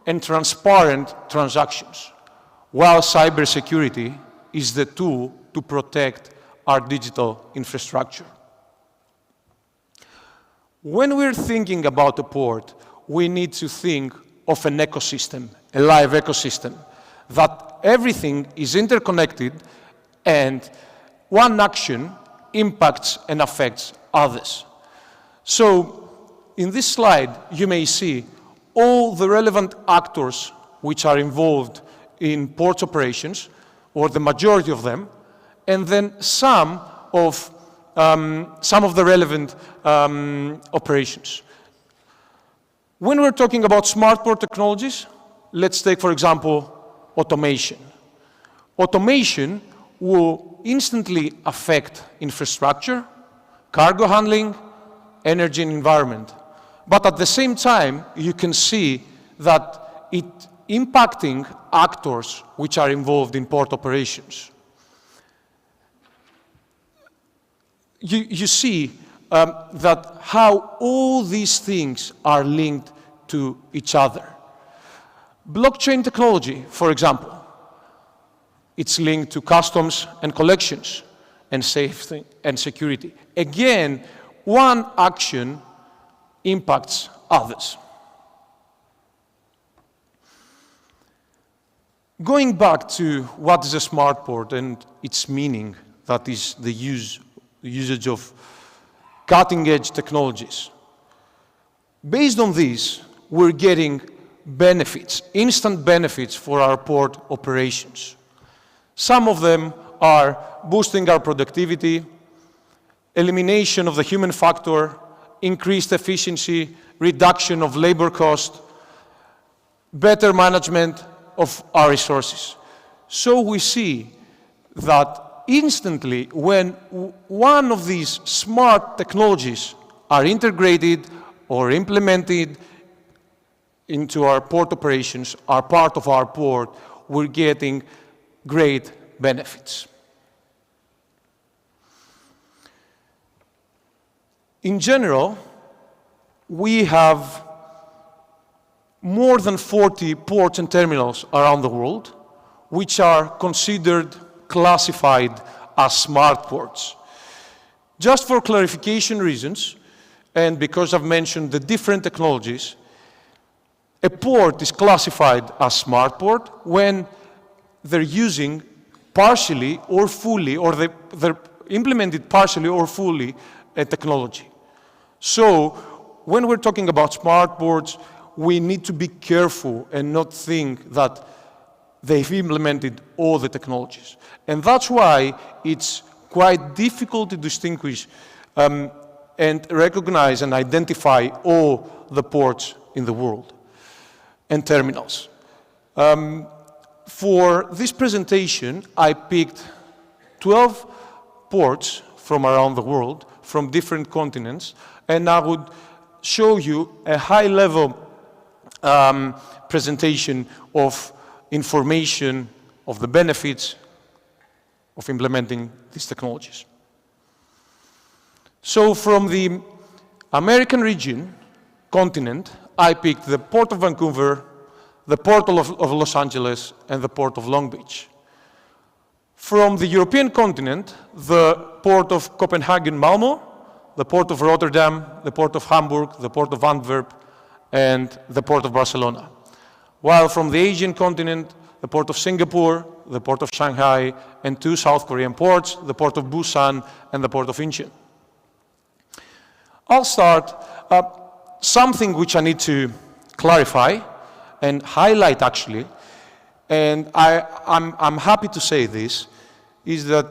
and transparent transactions, while cybersecurity is the tool to protect our digital infrastructure. When we're thinking about a port, we need to think of an ecosystem, a live ecosystem, that everything is interconnected and one action impacts and affects others. So, in this slide, you may see all the relevant actors which are involved in port operations, or the majority of them, and then some of the relevant operations. When we're talking about smart port technologies, let's take, for example, automation. Automation will instantly affect infrastructure, cargo handling, energy and environment. But at the same time, you can see that it's impacting actors which are involved in port operations. You see that how all these things are linked to each other. Blockchain technology, for example, it's linked to customs and collections and safety and security. Again, one action impacts others. Going back to what is a smart port and its meaning, that is the usage of cutting-edge technologies. Based on this, we're getting benefits, instant benefits for our port operations. Some of them are boosting our productivity, elimination of the human factor, increased efficiency, reduction of labor cost, better management of our resources. So we see that instantly, when one of these smart technologies are integrated or implemented into our port operations, are part of our port, we're getting great benefits. In general, we have more than 40 ports and terminals around the world, which are considered classified as smart ports. Just for clarification reasons, and because I've mentioned the different technologies, a port is classified as smart port when they're using partially or fully, or they're implemented partially or fully a technology. So when we're talking about smart ports, we need to be careful and not think that they've implemented all the technologies. And that's why it's quite difficult to distinguish and recognize and identify all the ports in the world and terminals. For this presentation, I picked 12 ports from around the world, from different continents, and I would show you a high-level presentation of information of the benefits of implementing these technologies. So from the American region, continent, I picked the Port of Vancouver, the Port of Los Angeles, and the Port of Long Beach. From the European continent, the Port of Copenhagen-Malmö, the Port of Rotterdam, the Port of Hamburg, the Port of Antwerp, and the Port of Barcelona. While from the Asian continent, the Port of Singapore, the Port of Shanghai, and 2 South Korean ports, the Port of Busan and the Port of Incheon. I'll start something which I need to clarify and highlight actually, and I'm happy to say this, is that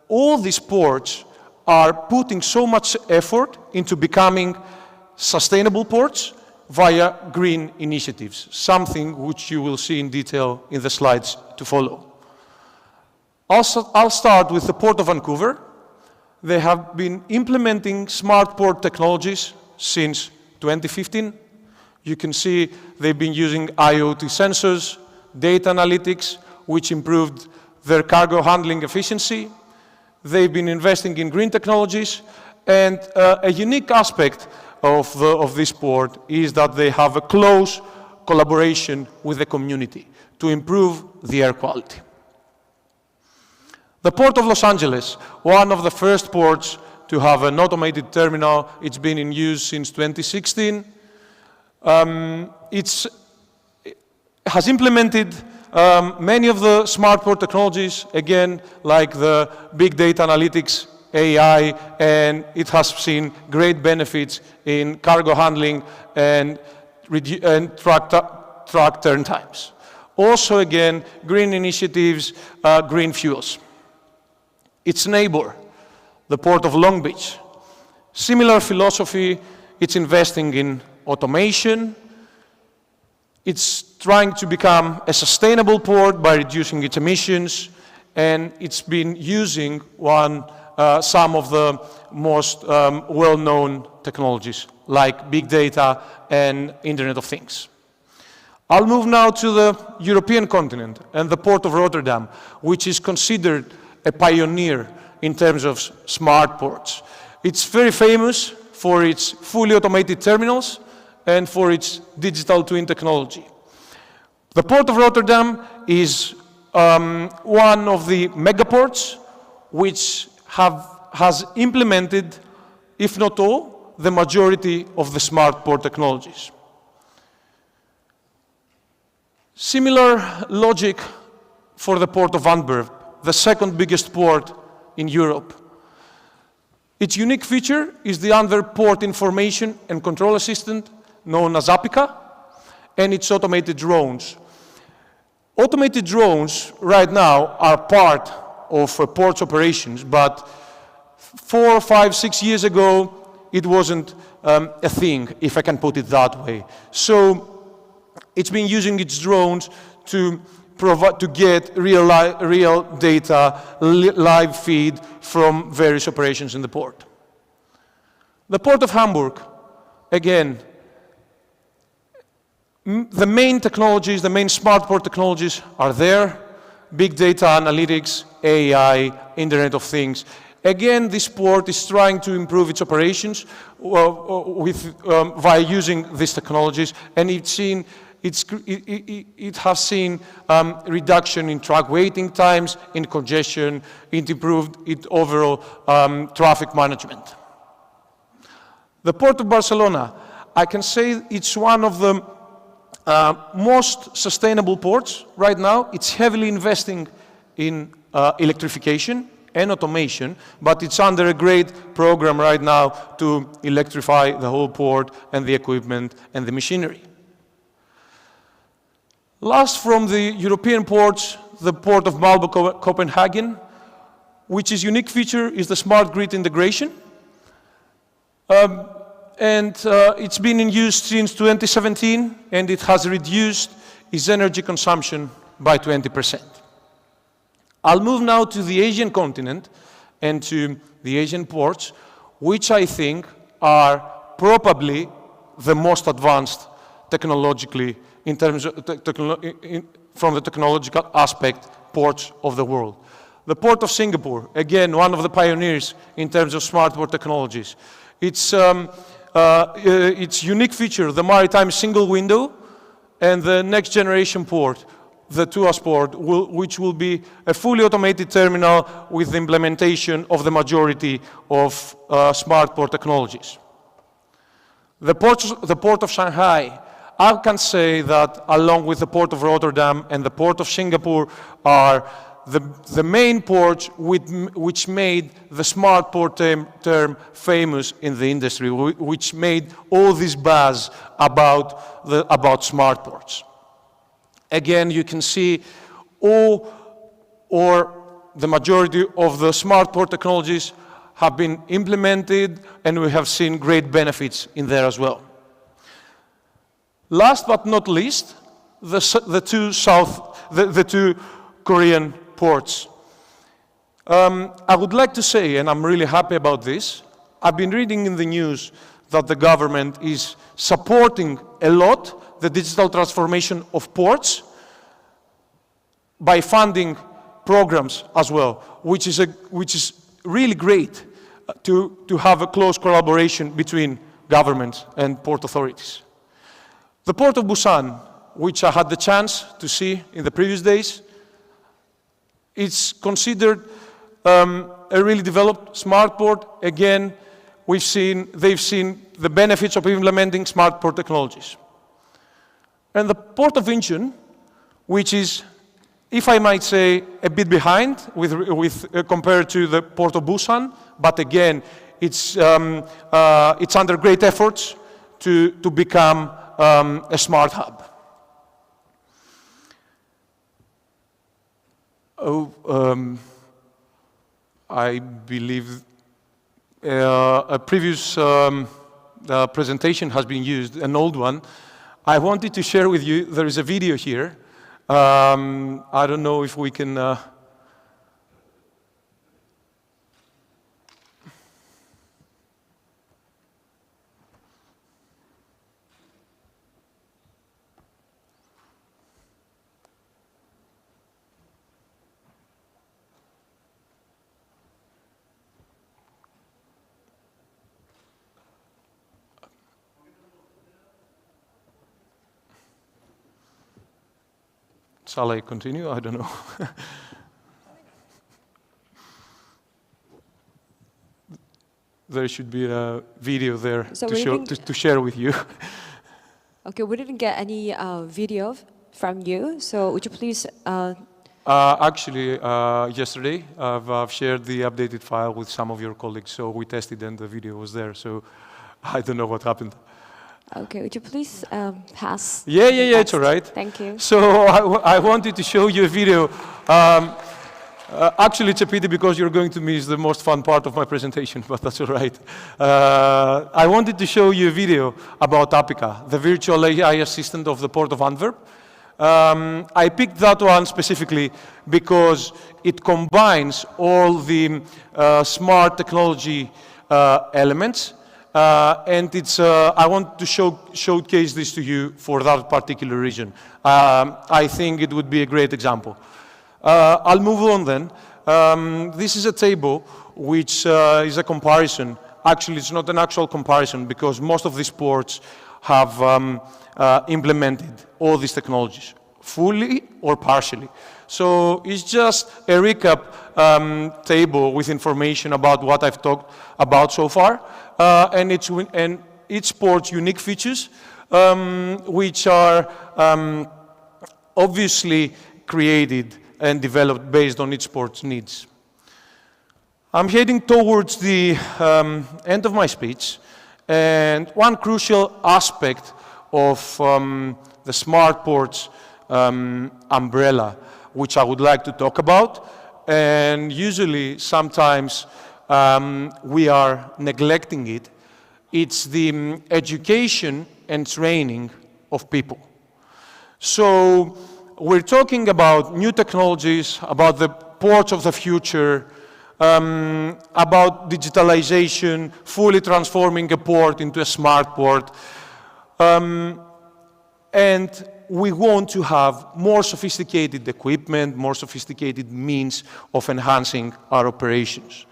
all these ports are putting so much effort into becoming sustainable ports via green initiatives, something which you will see in detail in the slides to follow. I'll start with the Port of Vancouver. They have been implementing smart port technologies since 2015. You can see they've been using IoT sensors, data analytics, which improved their cargo handling efficiency. They've been investing in green technologies, and a unique aspect of this port is that they have a close collaboration with the community to improve the air quality. The Port of Los Angeles, one of the first ports to have an automated terminal, it's been in use since 2016. It has implemented many of the smart port technologies, again, like the big data analytics, AI, and it has seen great benefits in cargo handling and truck turn times. Also, again, green initiatives, green fuels. Its neighbor, the Port of Long Beach. Similar philosophy, it's investing in automation. It's trying to become a sustainable port by reducing its emissions, and it's been using some of the most well-known technologies, like big data and Internet of Things. I'll move now to the European continent and the Port of Rotterdam, which is considered a pioneer in terms of smart ports. It's very famous for its fully automated terminals and for its digital twin technology. The Port of Rotterdam is one of the megaports which has implemented, if not all, the majority of the smart port technologies. Similar logic for the Port of Antwerp, the second biggest port in Europe. Its unique feature is the Antwerp Port Information and Control Assistant, known as APICA, and its automated drones. Automated drones right now are part of a port's operations, but 4, 5, 6 years ago, it wasn't a thing, if I can put it that way. So it's been using its drones to get real data, live feed from various operations in the port. The Port of Hamburg, again, the main technologies, the main smart port technologies are there. Big data analytics, AI, Internet of Things. Again, this port is trying to improve its operations via using these technologies, and it has seen reduction in truck waiting times, in congestion, it improved its overall traffic management. The Port of Barcelona, I can say it's one of the most sustainable ports right now. It's heavily investing in electrification and automation, but it's under a great program right now to electrify the whole port and the equipment and the machinery. Last from the European ports, the Port of Malmö Copenhagen, which is unique feature is the smart grid integration. It's been in use since 2017, and it has reduced its energy consumption by 20%. I'll move now to the Asian continent and to the Asian ports, which I think are probably the most advanced technologically in terms of from the technological aspect ports of the world. The Port of Singapore, again, one of the pioneers in terms of smart port technologies. It's its unique feature, the Maritime single window, and the next generation port, the TUAS port, which will be a fully automated terminal with the implementation of the majority of smart port technologies. The port of Shanghai, I can say that along with the port of Rotterdam and the port of Singapore are the main ports which made the smart port term famous in the industry, which made all this buzz about smart ports. Again, you can see all or the majority of the smart port technologies have been implemented, and we have seen great benefits in there as well. Last but not least, the two Korean ports. I would like to say, and I'm really happy about this, I've been reading in the news that the government is supporting a lot the digital transformation of ports by funding programs as well, which is really great to have a close collaboration between governments and port authorities. The port of Busan, which I had the chance to see in the previous days, it's considered a really developed smart port. Again, they've seen the benefits of implementing smart port technologies. And the port of Incheon, which is, if I might say, a bit behind compared to the port of Busan, but again, it's under great efforts to become a smart hub. I believe a previous presentation has been used, an old one. I wanted to share with you, there is a video here. I don't know if we can... Shall I continue? I don't know. There should be a video there to share with you. Okay, we didn't get any video from you, so would you please... Actually, yesterday, I've shared the updated file with some of your colleagues, so we tested and the video was there, so I don't know what happened. Okay, would you please pass? Yeah, it's all right. Thank you. So I wanted to show you a video. Actually, it's a pity because you're going to miss the most fun part of my presentation, but that's all right. I wanted to show you a video about Apica, the virtual AI assistant of the Port of Antwerp. I picked that one specifically because it combines all the smart technology elements. And I want to showcase this to you for that particular region. I think it would be a great example. I'll move on then. This is a table which is a comparison. Actually, it's not an actual comparison because most of these ports have implemented all these technologies, fully or partially. So it's just a recap table with information about what I've talked about so far. And each port's unique features, which are obviously created and developed based on each port's needs. I'm heading towards the end of my speech, and one crucial aspect of the smart ports umbrella, which I would like to talk about, and usually sometimes we are neglecting it. It's the education and training of people. So we're talking about new technologies, about the ports of the future, about digitalization, fully transforming a port into a smart port. And we want to have more sophisticated equipment, more sophisticated means of enhancing our operations.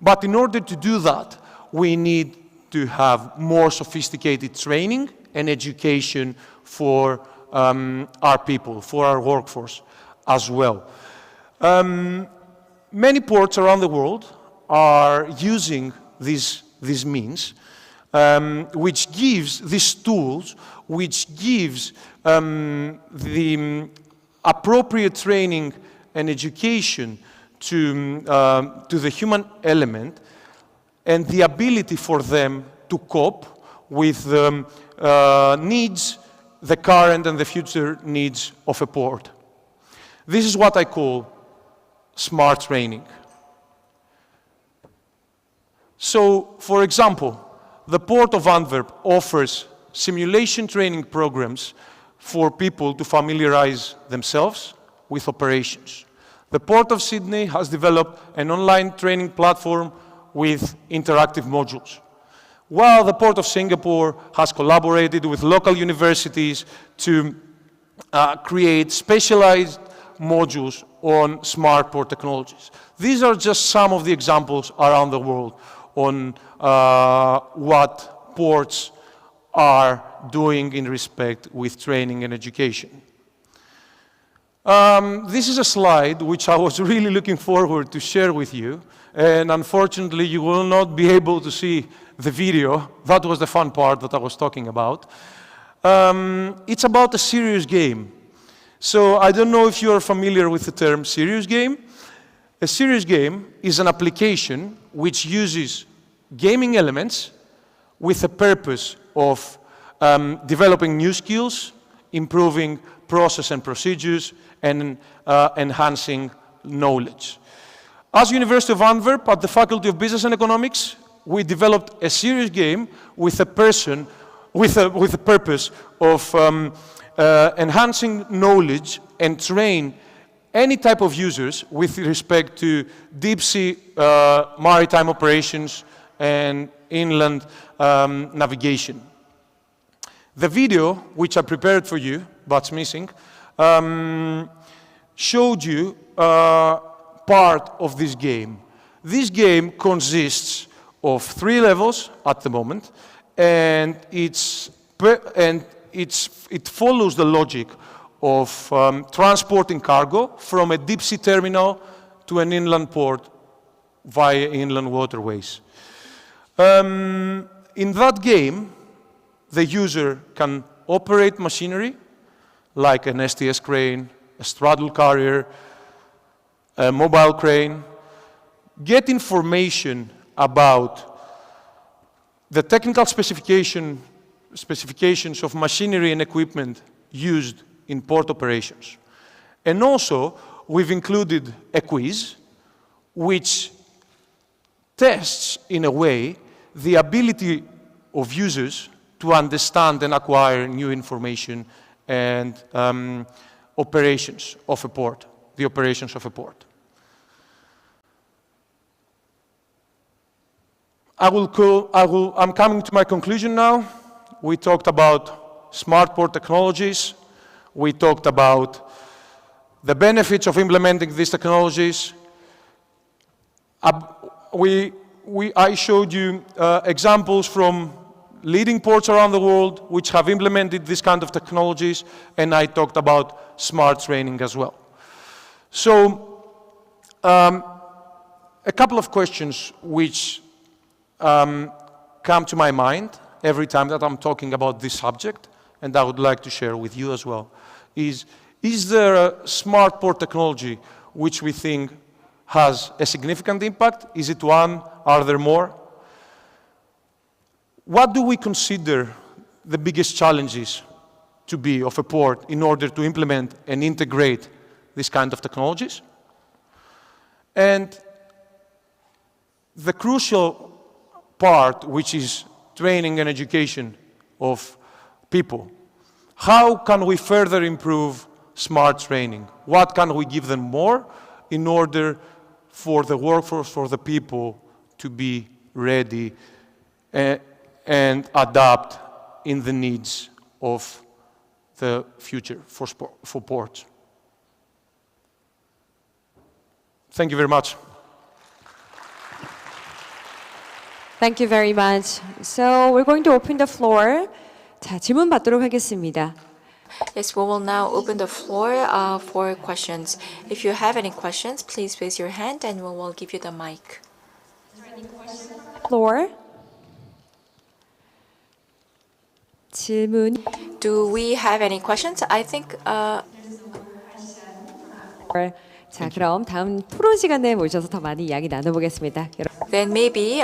But in order to do that, we need to have more sophisticated training and education for our people, for our workforce as well. Many ports around the world are using these means, which gives these tools, which gives the appropriate training and education to the human element and the ability for them to cope with the needs, the current and the future needs of a port. This is what I call smart training. So, for example, the Port of Antwerp offers simulation training programs for people to familiarize themselves with operations. The Port of Sydney has developed an online training platform with interactive modules, while the Port of Singapore has collaborated with local universities to create specialized modules on smart port technologies. These are just some of the examples around the world on what ports are doing in respect with training and education. This is a slide which I was really looking forward to share with you, and unfortunately you will not be able to see the video. That was the fun part that I was talking about. It's about a serious game. So I don't know if you are familiar with the term serious game. A serious game is an application which uses gaming elements with the purpose of developing new skills, improving process and procedures, and enhancing knowledge. As University of Antwerp, at the Faculty of Business and Economics, we developed a serious game with a purpose of enhancing knowledge and train any type of users with respect to deep sea maritime operations and inland navigation. The video, which I prepared for you, but's missing, showed you part of this game. This game consists of 3 levels at the moment, and it follows the logic of transporting cargo from a deep sea terminal to an inland port via inland waterways. In that game, the user can operate machinery like an STS crane, a straddle carrier, a mobile crane, get information about the technical specifications of machinery and equipment used in port operations. And also, we've included a quiz which tests, in a way, the ability of users to understand and acquire new information and operations of a port, the operations of a port. I'm coming to my conclusion now. We talked about smart port technologies. We talked about the benefits of implementing these technologies. I showed you examples from leading ports around the world which have implemented this kind of technologies, and I talked about smart training as well. So, a couple of questions which come to my mind every time that I'm talking about this subject, and I would like to share with you as well, is there a smart port technology which we think has a significant impact? Is it one? Are there more? What do we consider the biggest challenges to be of a port in order to implement and integrate this kind of technologies? And the crucial part, which is training and education of people. How can we further improve smart training? What can we give them more in order for the workforce, for the people to be ready and adapt in the needs of the future for ports? Thank you very much. Thank you very much. So we're going to open the floor. 자, 질문 받도록 하겠습니다. Yes, we will now open the floor for questions. If you have any questions, please raise your hand and we will give you the mic. Floor. 질문. Do we have any questions? I think 자, 그럼 다음 토론 시간에 모셔서 더 많이 이야기 나눠보겠습니다. then maybe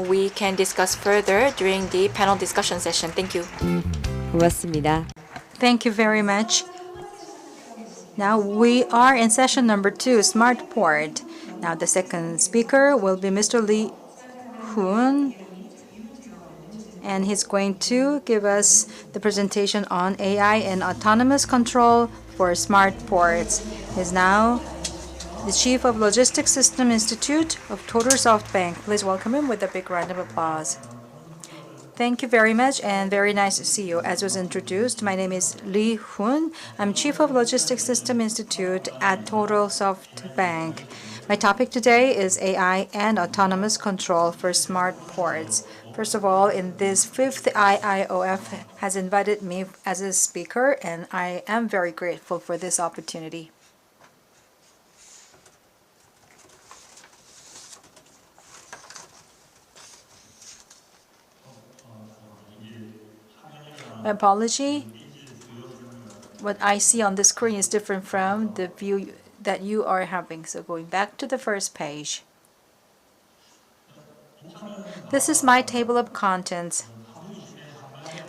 we can discuss further during the panel discussion session. Thank you. 고맙습니다. Thank you very much. Now we are in session number 2, Smart Port. Now the second speaker will be Mr. Lee Hoon, and he's going to give us the presentation on AI and autonomous control for smart ports. He's now the Chief of Logistics System Institute of Total Bank. Please welcome him with a big round of applause. Thank you very much and very nice to see you. As was introduced, my name is Lee Hoon. I'm Chief of Logistics System Institute at Total Bank. My topic today is AI and autonomous control for smart ports. First of all, in this 5th IIOF has invited me as a speaker, and I am very grateful for this opportunity. My apology. What I see on the screen is different from the view that you are having. So going back to the first page. This is my table of contents.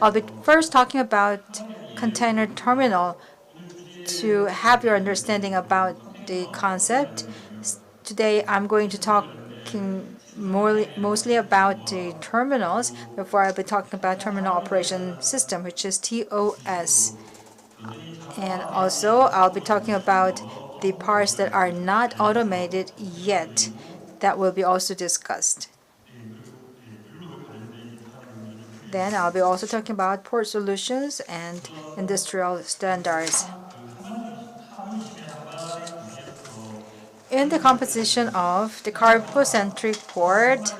I'll be first talking about container terminal to have your understanding about the concept. Today I'm going to talking mostly about the terminals. Therefore, I'll be talking about terminal operation system, which is TOS. And also, I'll be talking about the parts that are not automated yet. That will be also discussed. Then I'll be also talking about port solutions and industrial standards. In the composition of the cargo-centric port,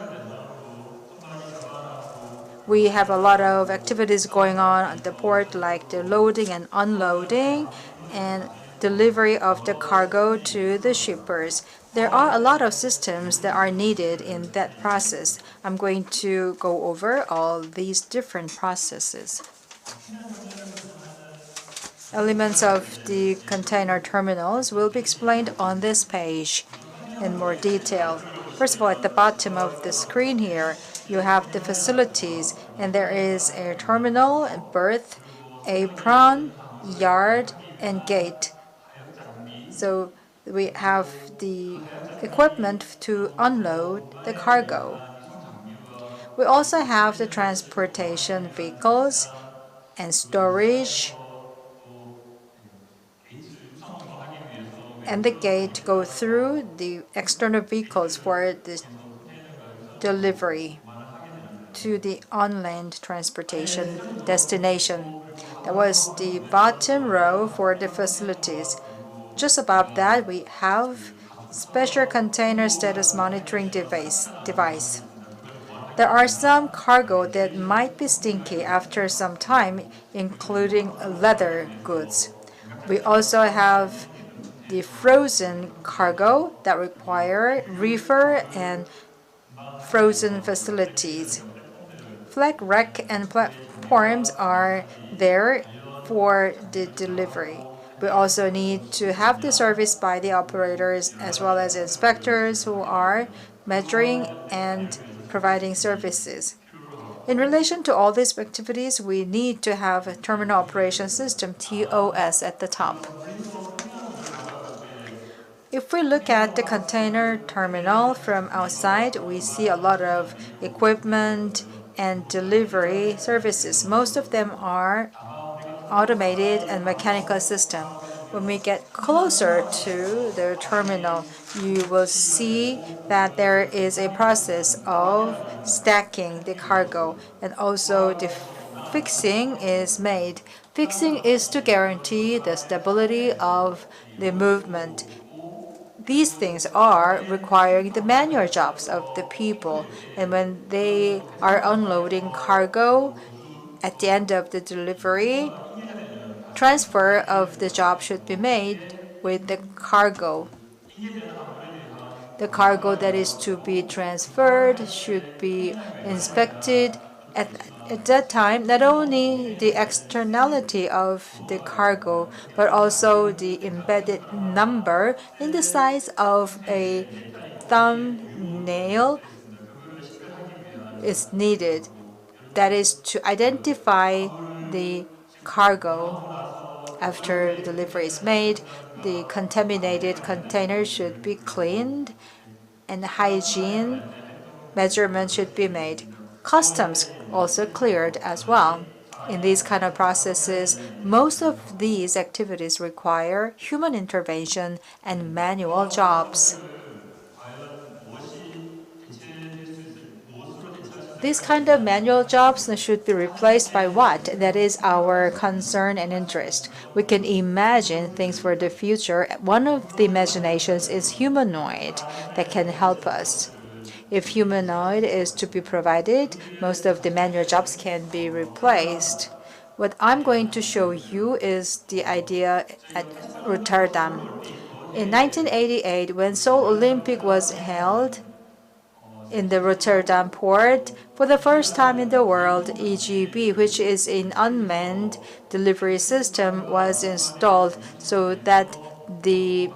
we have a lot of activities going on at the port, like the loading and unloading and delivery of the cargo to the shippers. There are a lot of systems that are needed in that process. I'm going to go over all these different processes. Elements of the container terminals will be explained on this page in more detail. First of all, at the bottom of the screen here, you have the facilities, and there is a terminal, a berth, apron, yard, and gate. So we have the equipment to unload the cargo. We also have the transportation vehicles and storage, and the gate to go through the external vehicles for the delivery to the on-land transportation destination. That was the bottom row for the facilities. Just above that, we have special container status monitoring device. There are some cargo that might be stinky after some time, including leather goods. We also have the frozen cargo that require reefer and frozen facilities. Flag rack and platforms are there for the delivery. We also need to have the service by the operators as well as inspectors who are measuring and providing services. In relation to all these activities, we need to have a terminal operation system, TOS, at the top. If we look at the container terminal from outside, we see a lot of equipment and delivery services. Most of them are automated and mechanical system. When we get closer to the terminal, you will see that there is a process of stacking the cargo, and also the fixing is made. Fixing is to guarantee the stability of the movement. these things are requiring the manual jobs of the people. And when they are unloading cargo, at the end of the delivery, transfer of the job should be made with the cargo. The cargo that is to be transferred should be inspected at that time, not only the externality of the cargo, but also the embedded number in the size of a thumbnail is needed. That is to identify the cargo. After delivery is made, the contaminated container should be cleaned and hygiene measurements should be made. Customs also cleared as well. In these kind of processes, most of these activities require human intervention and manual jobs. These kind of manual jobs should be replaced by what? That is our concern and interest. We can imagine things for the future. One of the imaginations is humanoid that can help us. If humanoid is to be provided, most of the manual jobs can be replaced. What I'm going to show you is the idea at Rotterdam. In 1988, when Seoul Olympic was held in the Rotterdam port, for the first time in the world, EGB, which is an unmanned delivery system, was installed so that the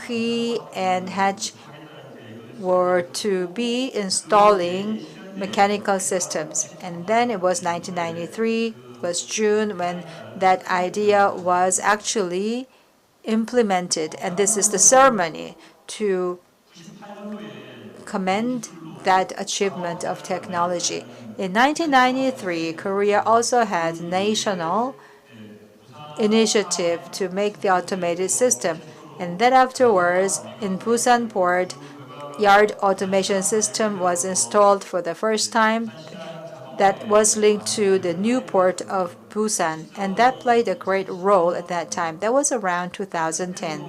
key and hatch were to be installing mechanical systems. And then it was 1993, it was June, when that idea was actually implemented. And this is the ceremony to commend that achievement of technology. In 1993, Korea also had national initiative to make the automated system. And then afterwards, in Busan port, yard automation system was installed for the first time that was linked to the new port of Busan, and that played a great role at that time. That was around 2010.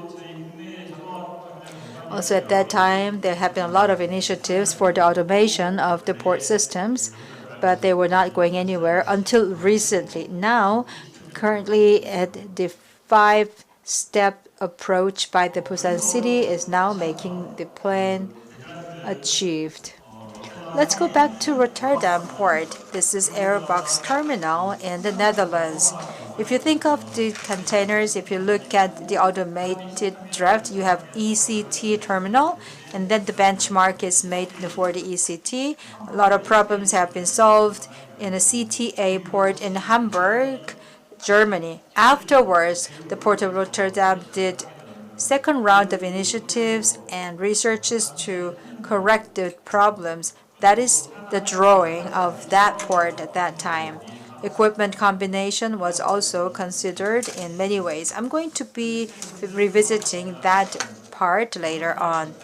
Also at that time, there have been a lot of initiatives for the automation of the port systems, but they were not going anywhere until recently. Now, currently at the 5-step approach by the Busan city is now making the plan achieved. Let's go back to Rotterdam port. This is Airbox terminal in the Netherlands. If you think of the containers, if you look at the automated draft, you have ECT terminal, and then the benchmark is made for the ECT. A lot of problems have been solved in a CTA port in Hamburg, Germany. Afterwards, the Port of Rotterdam did second round of initiatives and researches to correct the problems. That is the drawing of that port at that time. Equipment combination was also considered in many ways. I'm going to be revisiting that part later on.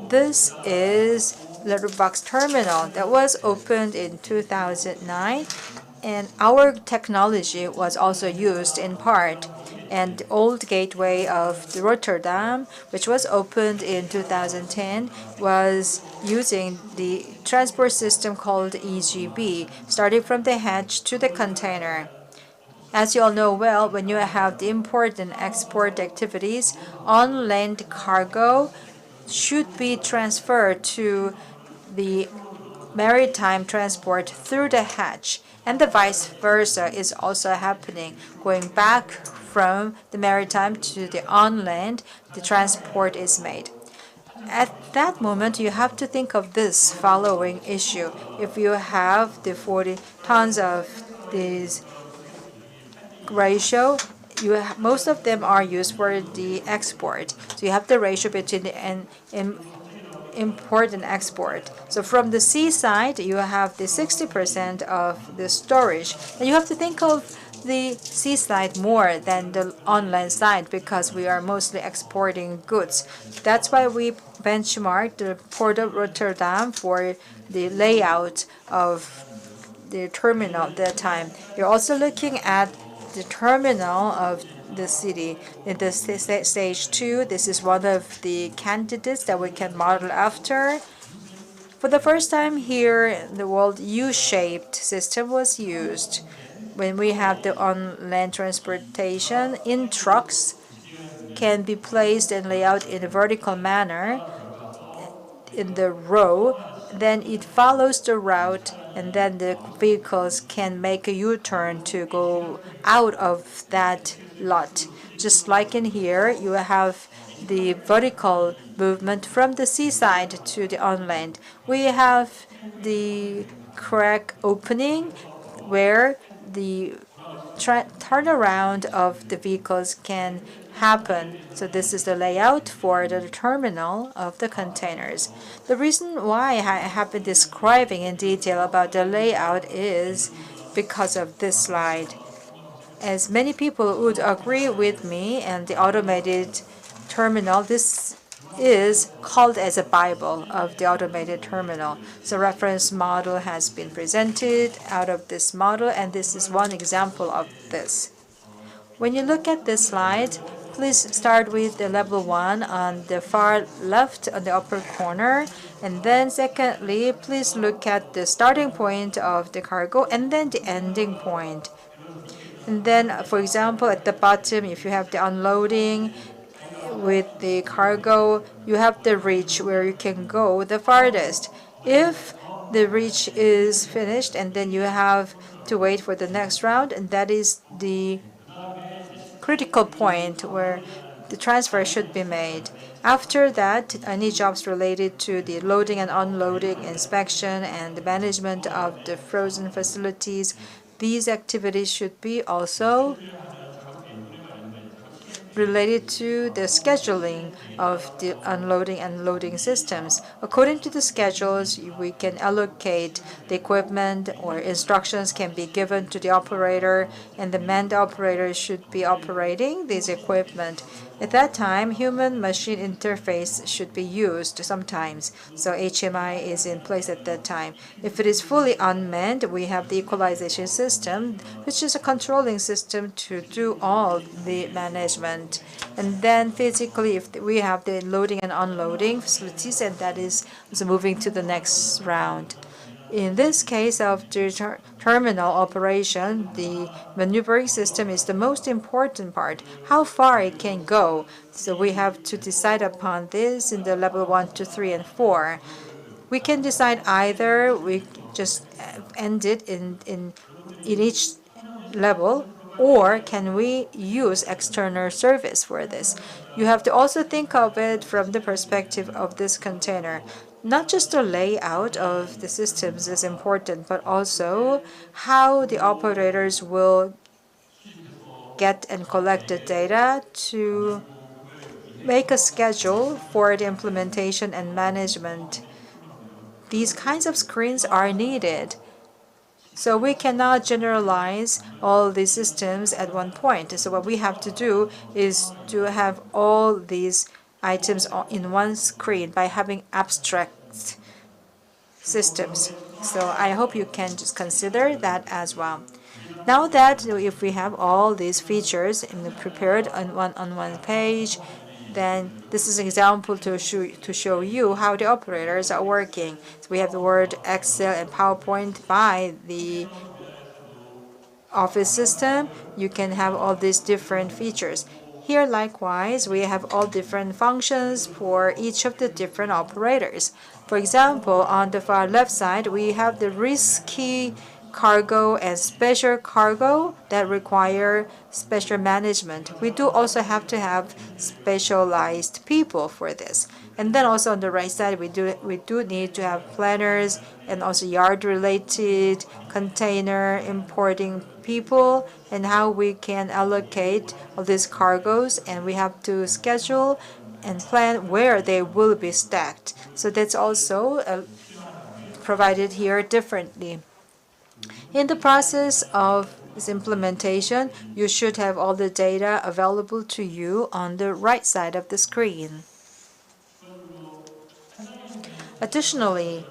This is Letterbox Terminal that was opened in 2009, and our technology was also used in part. And the old gateway of Rotterdam, which was opened in 2010, was using the transport system called EGB, starting from the hatch to the container. As you all know well, when you have the import and export activities, on-land cargo should be transferred to the maritime transport through the hatch, and the vice versa is also happening. Going back from the maritime to the on-land, the transport is made. At that moment, you have to think of this following issue. If you have the 40 tons of this ratio, most of them are used for the export. So you have the ratio between the import and export. So from the seaside, you have the 60% of the storage. And you have to think of the seaside more than the on-land side because we are mostly exporting goods. That's why we benchmarked the Port of Rotterdam for the layout of the terminal at that time. You're also looking at the terminal of the city. In the stage 2, this is one of the candidates that we can model after. For the first time here in the world, U-shaped system was used. When we have the on-land transportation in trucks, can be placed and laid out in a vertical manner in the row, then it follows the route, and then the vehicles can make a U-turn to go out of that lot. Just like in here, you have the vertical movement from the seaside to the on-land. We have the crack opening where the turnaround of the vehicles can happen. So this is the layout for the terminal of the containers. The reason why I have been describing in detail about the layout is because of this slide. As many people would agree with me, and the automated terminal, this is called as a Bible of the automated terminal. So reference model has been presented out of this model, and this is one example of this. When you look at this slide, please start with the level 1 on the far left on the upper corner. And then secondly, please look at the starting point of the cargo and then the ending point. And then, for example, at the bottom, if you have the unloading with the cargo, you have the reach where you can go the farthest. If the reach is finished and then you have to wait for the next round, and that is the critical point where the transfer should be made. After that, any jobs related to the loading and unloading, inspection, and the management of the frozen facilities, these activities should be also related to the scheduling of the unloading and loading systems. According to the schedules, we can allocate the equipment, or instructions can be given to the operator, and the manned operator should be operating this equipment. At that time, human-machine interface should be used sometimes, so HMI is in place at that time. If it is fully unmanned, we have the equalization system, which is a controlling system to do all the management. And then physically, if we have the loading and unloading facilities, and that is also moving to the next round. In this case of the terminal operation, the maneuvering system is the most important part, how far it can go. So we have to decide upon this in the level 1, 2, 3, and 4. We can decide either we just end it in each level, or can we use external service for this? You have to also think of it from the perspective of this container. Not just the layout of the systems is important, but also how the operators will get and collect the data to make a schedule for the implementation and management. These kinds of screens are needed. So we cannot generalize all these systems at one point. So what we have to do is to have all these items in one screen by having abstract systems. So I hope you can just consider that as well. Now that if we have all these features prepared on one page, then this is an example to show you how the operators are working. So we have the Word, Excel, and PowerPoint by the Office system. You can have all these different features. Here, likewise, we have all different functions for each of the different operators. For example, on the far left side, we have the risky cargo and special cargo that require special management. We do also have to have specialized people for this. And then also on the right side, we do need to have planners and also yard-related, container importing people, and how we can allocate all these cargoes, and we have to schedule and plan where they will be stacked. So that's also provided here differently. In the process of this implementation, you should have all the data available to you on the right side of the screen. Additionally,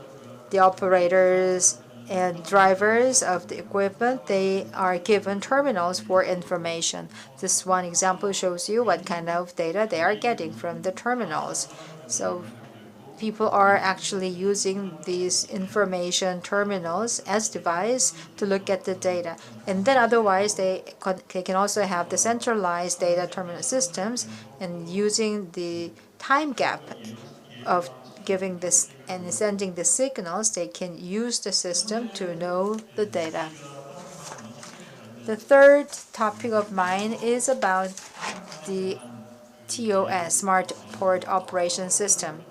the operators and drivers of the equipment, they are given terminals for information. This one example shows you what kind of data they are getting from the terminals. So people are actually using these information terminals as device to look at the data. And then otherwise, they can also have the centralized data terminal systems, and using the time gap of giving this and sending the signals, they can use the system to know the data. The third topic of mine is about the TOS, Smart Port Operation System.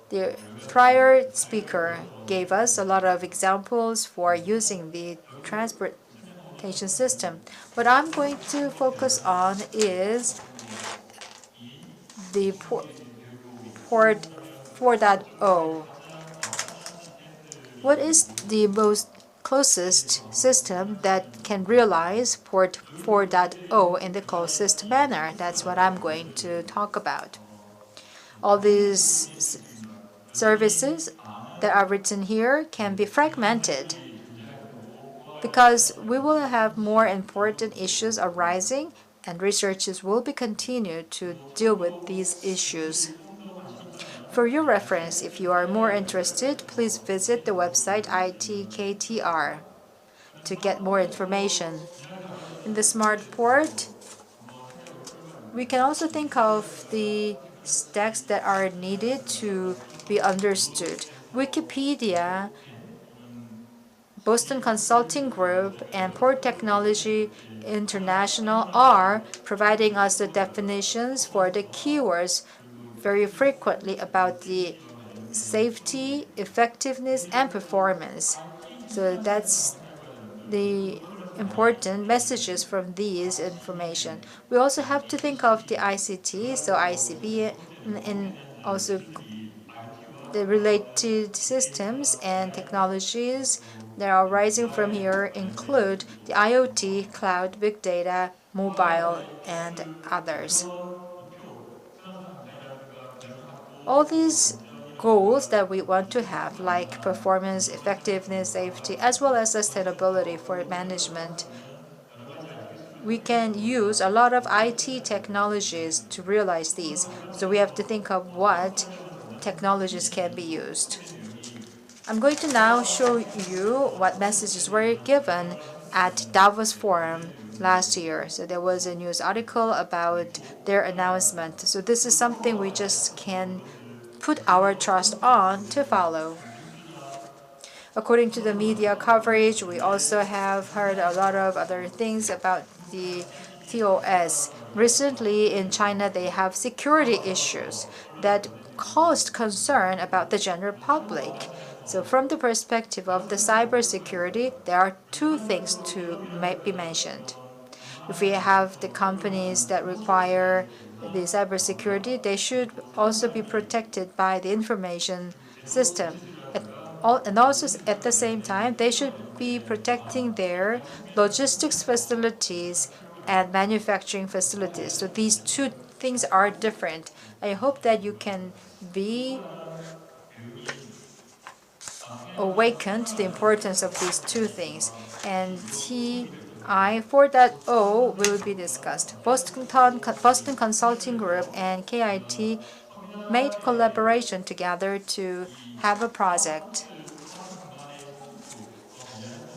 The prior speaker gave us a lot of examples for using the transportation system. What I'm going to focus on is the Port 4.0. What is the most closest system that can realize Port 4.0 in the closest manner? That's what I'm going to talk about. All these services that are written here can be fragmented because we will have more important issues arising, and researchers will be continued to deal with these issues. For your reference, if you are more interested, please visit the website ITKTR to get more information. In the smart port, we can also think of the stacks that are needed to be understood. Wikipedia, Boston Consulting Group, and Port Technology International are providing us the definitions for the keywords very frequently about the safety, effectiveness, and performance. So that's the important messages from these information. We also have to think of the ICT, so ICB, and also the related systems and technologies that are rising from here include the IoT, cloud, big data, mobile, and others. All these goals that we want to have, like performance, effectiveness, safety, as well as sustainability for management, we can use a lot of IT technologies to realize these. So we have to think of what technologies can be used. I'm going to now show you what messages were given at Davos Forum last year. So there was a news article about their announcement. So this is something we just can put our trust on to follow. According to the media coverage, we also have heard a lot of other things about the TOS. Recently in China, they have security issues that caused concern about the general public. So from the perspective of the cybersecurity, there are two things to be mentioned. If we have the companies that require the cybersecurity, they should also be protected by the information system. And also at the same time, they should be protecting their logistics facilities and manufacturing facilities. So these two things are different. I hope that you can be awakened to the importance of these two things. And TI 4.0 will be discussed. Boston Consulting Group and KIT made collaboration together to have a project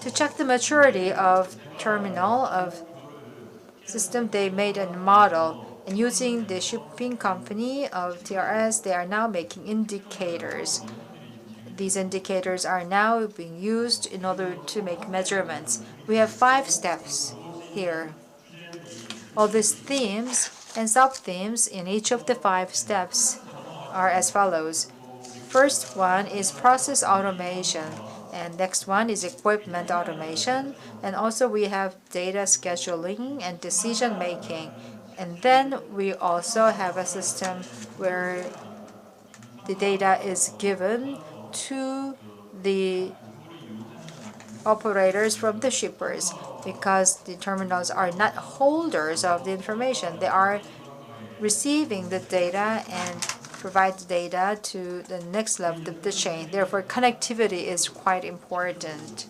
to check the maturity of terminal of system. They made a model, and using the shipping company of TRS, they are now making indicators. These indicators are now being used in order to make measurements. We have 5 steps here. All these themes and sub-themes in each of the 5 steps are as follows. First one is process automation, and next one is equipment automation, and also we have data scheduling and decision making. And then we also have a system where the data is given to the operators from the shippers, because the terminals are not holders of the information. They are receiving the data and provide the data to the next level of the chain. Therefore, connectivity is quite important.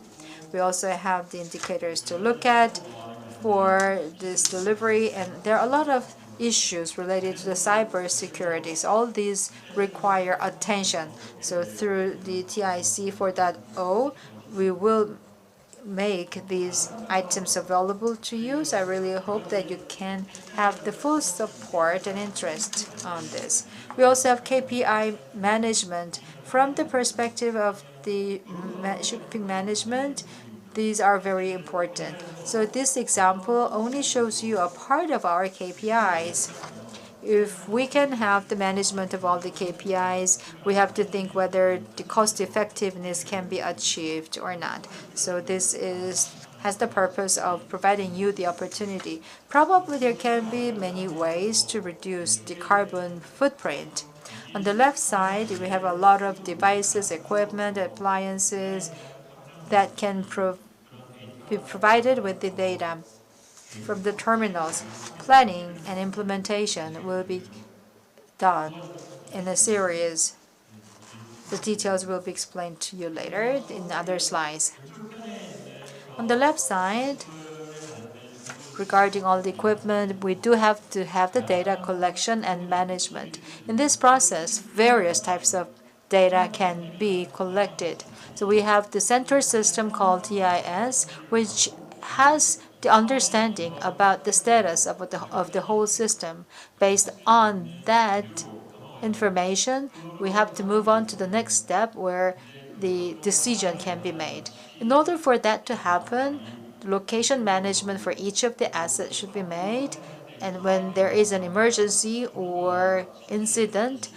We also have the indicators to look at for this delivery, and there are a lot of issues related to the cyber security. So all these require attention. So through the TIC 4.0, we will make these items available to you. So I really hope that you can have the full support and interest on this. We also have KPI management. From the perspective of the shipping management, these are very important. So this example only shows you a part of our KPIs. If we can have the management of all the KPIs, we have to think whether the cost effectiveness can be achieved or not. So this has the purpose of providing you the opportunity. Probably there can be many ways to reduce the carbon footprint. On the left side, we have a lot of devices, equipment, appliances that can be provided with the data from the terminals. Planning and implementation will be done in a series. The details will be explained to you later in other slides. On the left side, regarding all the equipment, we do have to have the data collection and management. In this process, various types of data can be collected. So we have the center system called TIS, which has the understanding about the status of the whole system. Based on that information, we have to move on to the next step where the decision can be made. In order for that to happen, location management for each of the assets should be made, and when there is an emergency or incident,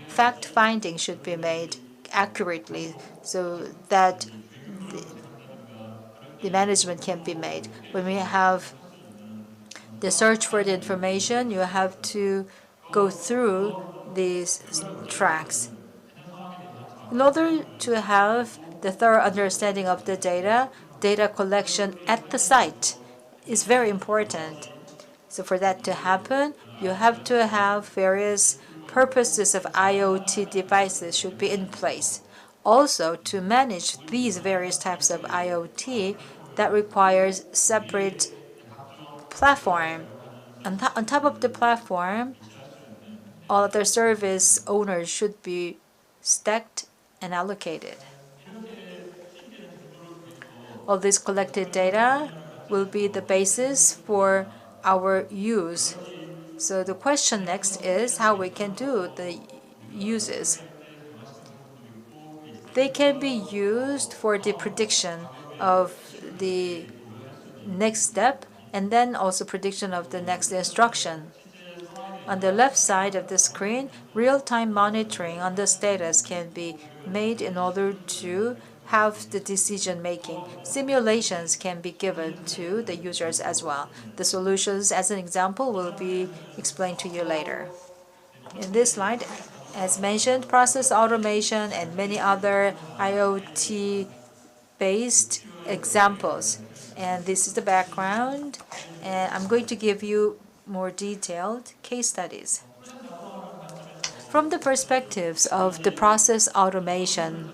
fact-finding should be made accurately so that the management can be made. When we have the search for the information, you have to go through these tracks. In order to have the thorough understanding of the data collection at the site is very important. So for that to happen, you have to have various purposes of IoT devices should be in place. Also, to manage these various types of IoT, that requires separate platform. On top of the platform, all other service owners should be stacked and allocated. All this collected data will be the basis for our use. So the question next is how we can do the uses. They can be used for the prediction of the next step and then also prediction of the next instruction. On the left side of the screen, real-time monitoring on the status can be made in order to have the decision making. Simulations can be given to the users as well. The solutions, as an example, will be explained to you later. In this slide, as mentioned, process automation and many other IoT-based examples. And this is the background. And I'm going to give you more detailed case studies. From the perspectives of the process automation,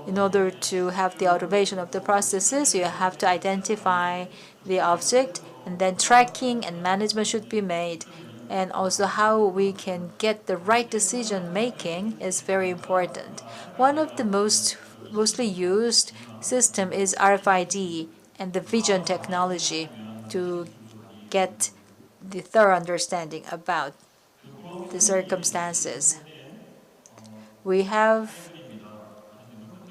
in order to have the automation of the processes, you have to identify the object, and then tracking and management should be made. And also how we can get the right decision making is very important. One of the mostly used system is RFID and the vision technology to get the thorough understanding about the circumstances. We have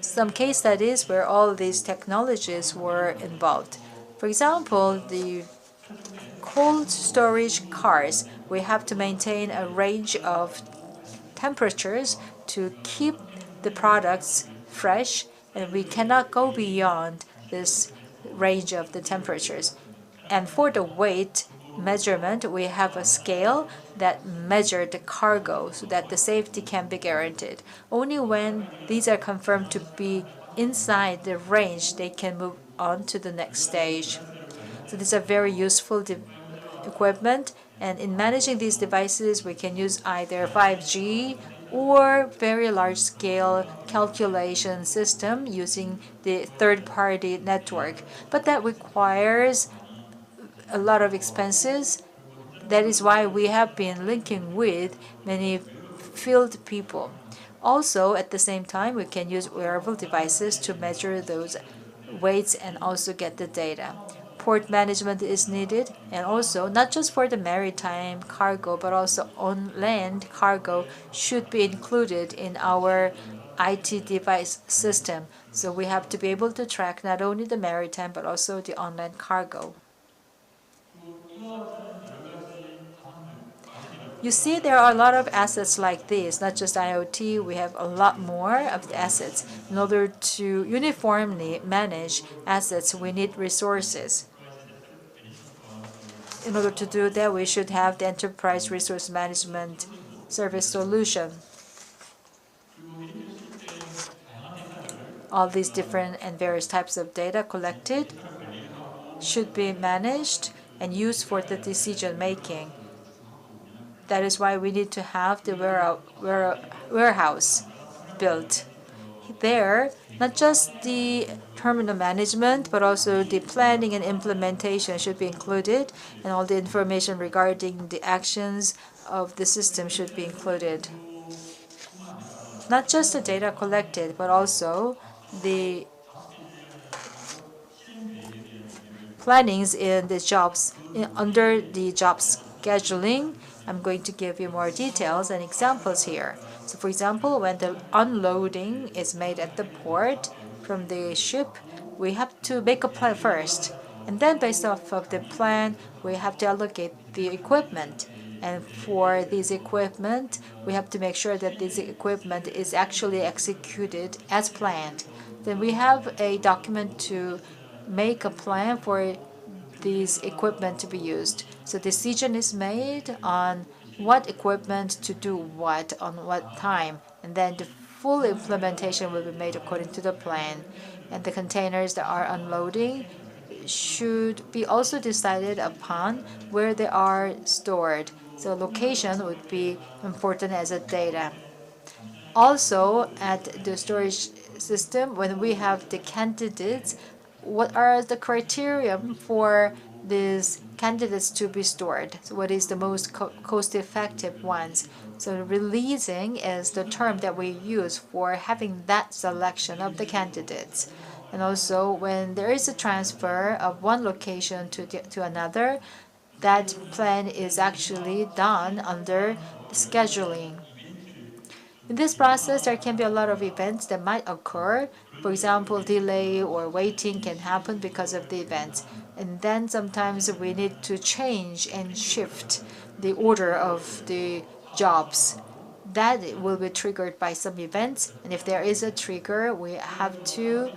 some case studies where all these technologies were involved. For example, the cold storage cars, we have to maintain a range of temperatures to keep the products fresh, and we cannot go beyond this range of the temperatures. And for the weight measurement, we have a scale that measures the cargo so that the safety can be guaranteed. Only when these are confirmed to be inside the range, they can move on to the next stage. So these are very useful equipment, And in managing these devices, we can use either 5G or very large-scale calculation system using the third-party network. But that requires a lot of expenses. That is why we have been linking with many field people. Also, at the same time, we can use wearable devices to measure those weights and also get the data. Port management is needed, and also not just for the maritime cargo, but also on land cargo should be included in our IT device system. So we have to be able to track not only the maritime, but also the on-land cargo. You see, there are a lot of assets like this, not just IoT. We have a lot more of the assets. In order to uniformly manage assets, we need resources. In order to do that, we should have the enterprise resource management service solution. All these different and various types of data collected should be managed and used for the decision making. That is why we need to have the warehouse built. There, not just the terminal management, but also the planning and implementation should be included, and all the information regarding the actions of the system should be included. Not just the data collected, but also the plannings in the jobs, under the job scheduling. I'm going to give you more details and examples here. So for example, when the unloading is made at the port from the ship, we have to make a plan first. And then based off of the plan, we have to allocate the equipment. And for this equipment, we have to make sure that this equipment is actually executed as planned. Then we have a document to make a plan for these equipment to be used. So decision is made on what equipment to do what on what time, and then the full implementation will be made according to the plan. And the containers that are unloading should be also decided upon where they are stored. So location would be important as a data. Also, at the storage system, when we have the candidates, what are the criteria for these candidates to be stored? So what is the most cost-effective ones? So releasing is the term that we use for having that selection of the candidates. And also, when there is a transfer of one location to another, that plan is actually done under scheduling. In this process, there can be a lot of events that might occur. For example, delay or waiting can happen because of the events. And then sometimes we need to change and shift the order of the jobs. That will be triggered by some events. And if there is a trigger, we have to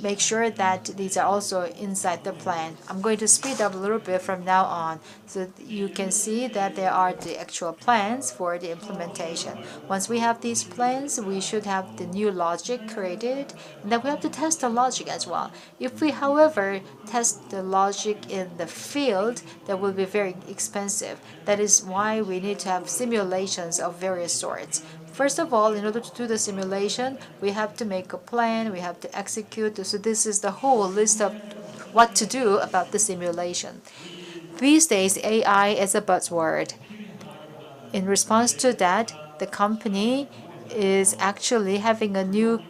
make sure that these are also inside the plan. I'm going to speed up a little bit from now on so you can see that there are the actual plans for the implementation. Once we have these plans, we should have the new logic created, and then we have to test the logic as well. If we, however, test the logic in the field, that will be very expensive. That is why we need to have simulations of various sorts. First of all, in order to do the simulation, we have to make a plan, we have to execute. So this is the whole list of what to do about the simulation. These days, AI is a buzzword. In response to that, the company is actually having a new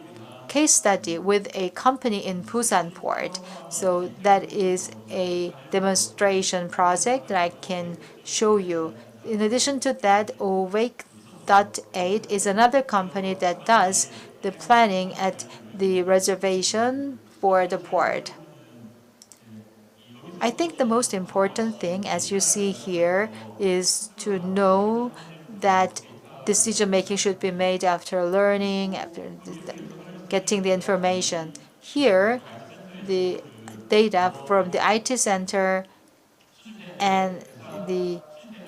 case study with a company in Busan port. So that is a demonstration project that I can show you. In addition to that, Awake.8 is another company that does the planning at the reservation for the port. I think the most important thing, as you see here, is to know that decision making should be made after learning, after getting the information. Here, the data from the IT center and the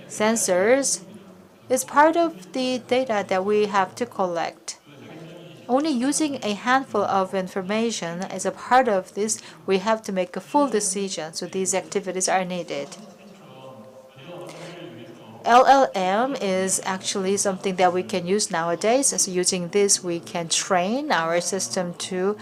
sensors is part of the data that we have to collect. Only using a handful of information as a part of this, we have to make a full decision, so these activities are needed. LLM is actually something that we can use nowadays. So using this, we can train our system to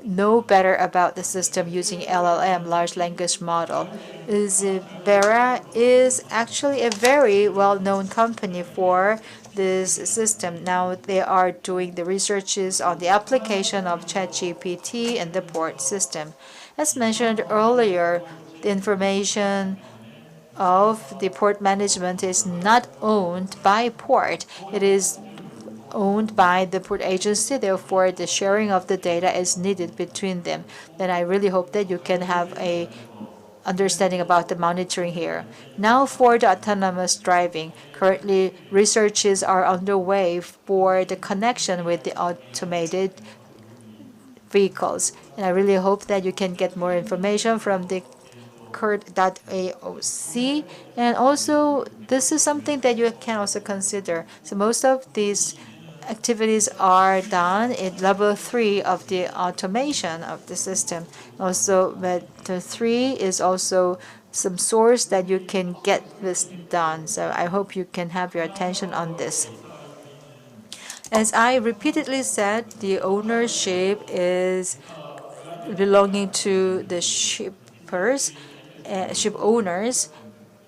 know better about the system using LLM, large language model. Vera is actually a very well-known company for this system. Now they are doing the researches on the application of ChatGPT in the port system. As mentioned earlier, the information of the port management is not owned by port. It is owned by the port agency. Therefore, the sharing of the data is needed between them. Then I really hope that you can have a understanding about the monitoring here. Now for the autonomous driving. Currently, researches are underway for the connection with the automated vehicles. And I really hope that you can get more information from the Kurt.aoc. And also, this is something that you can also consider. So most of these activities are done in level 3 of the automation of the system. Also, level 3 is also some source that you can get this done. So I hope you can have your attention on this. As I repeatedly said, the ownership is belonging to the shippers, ship owners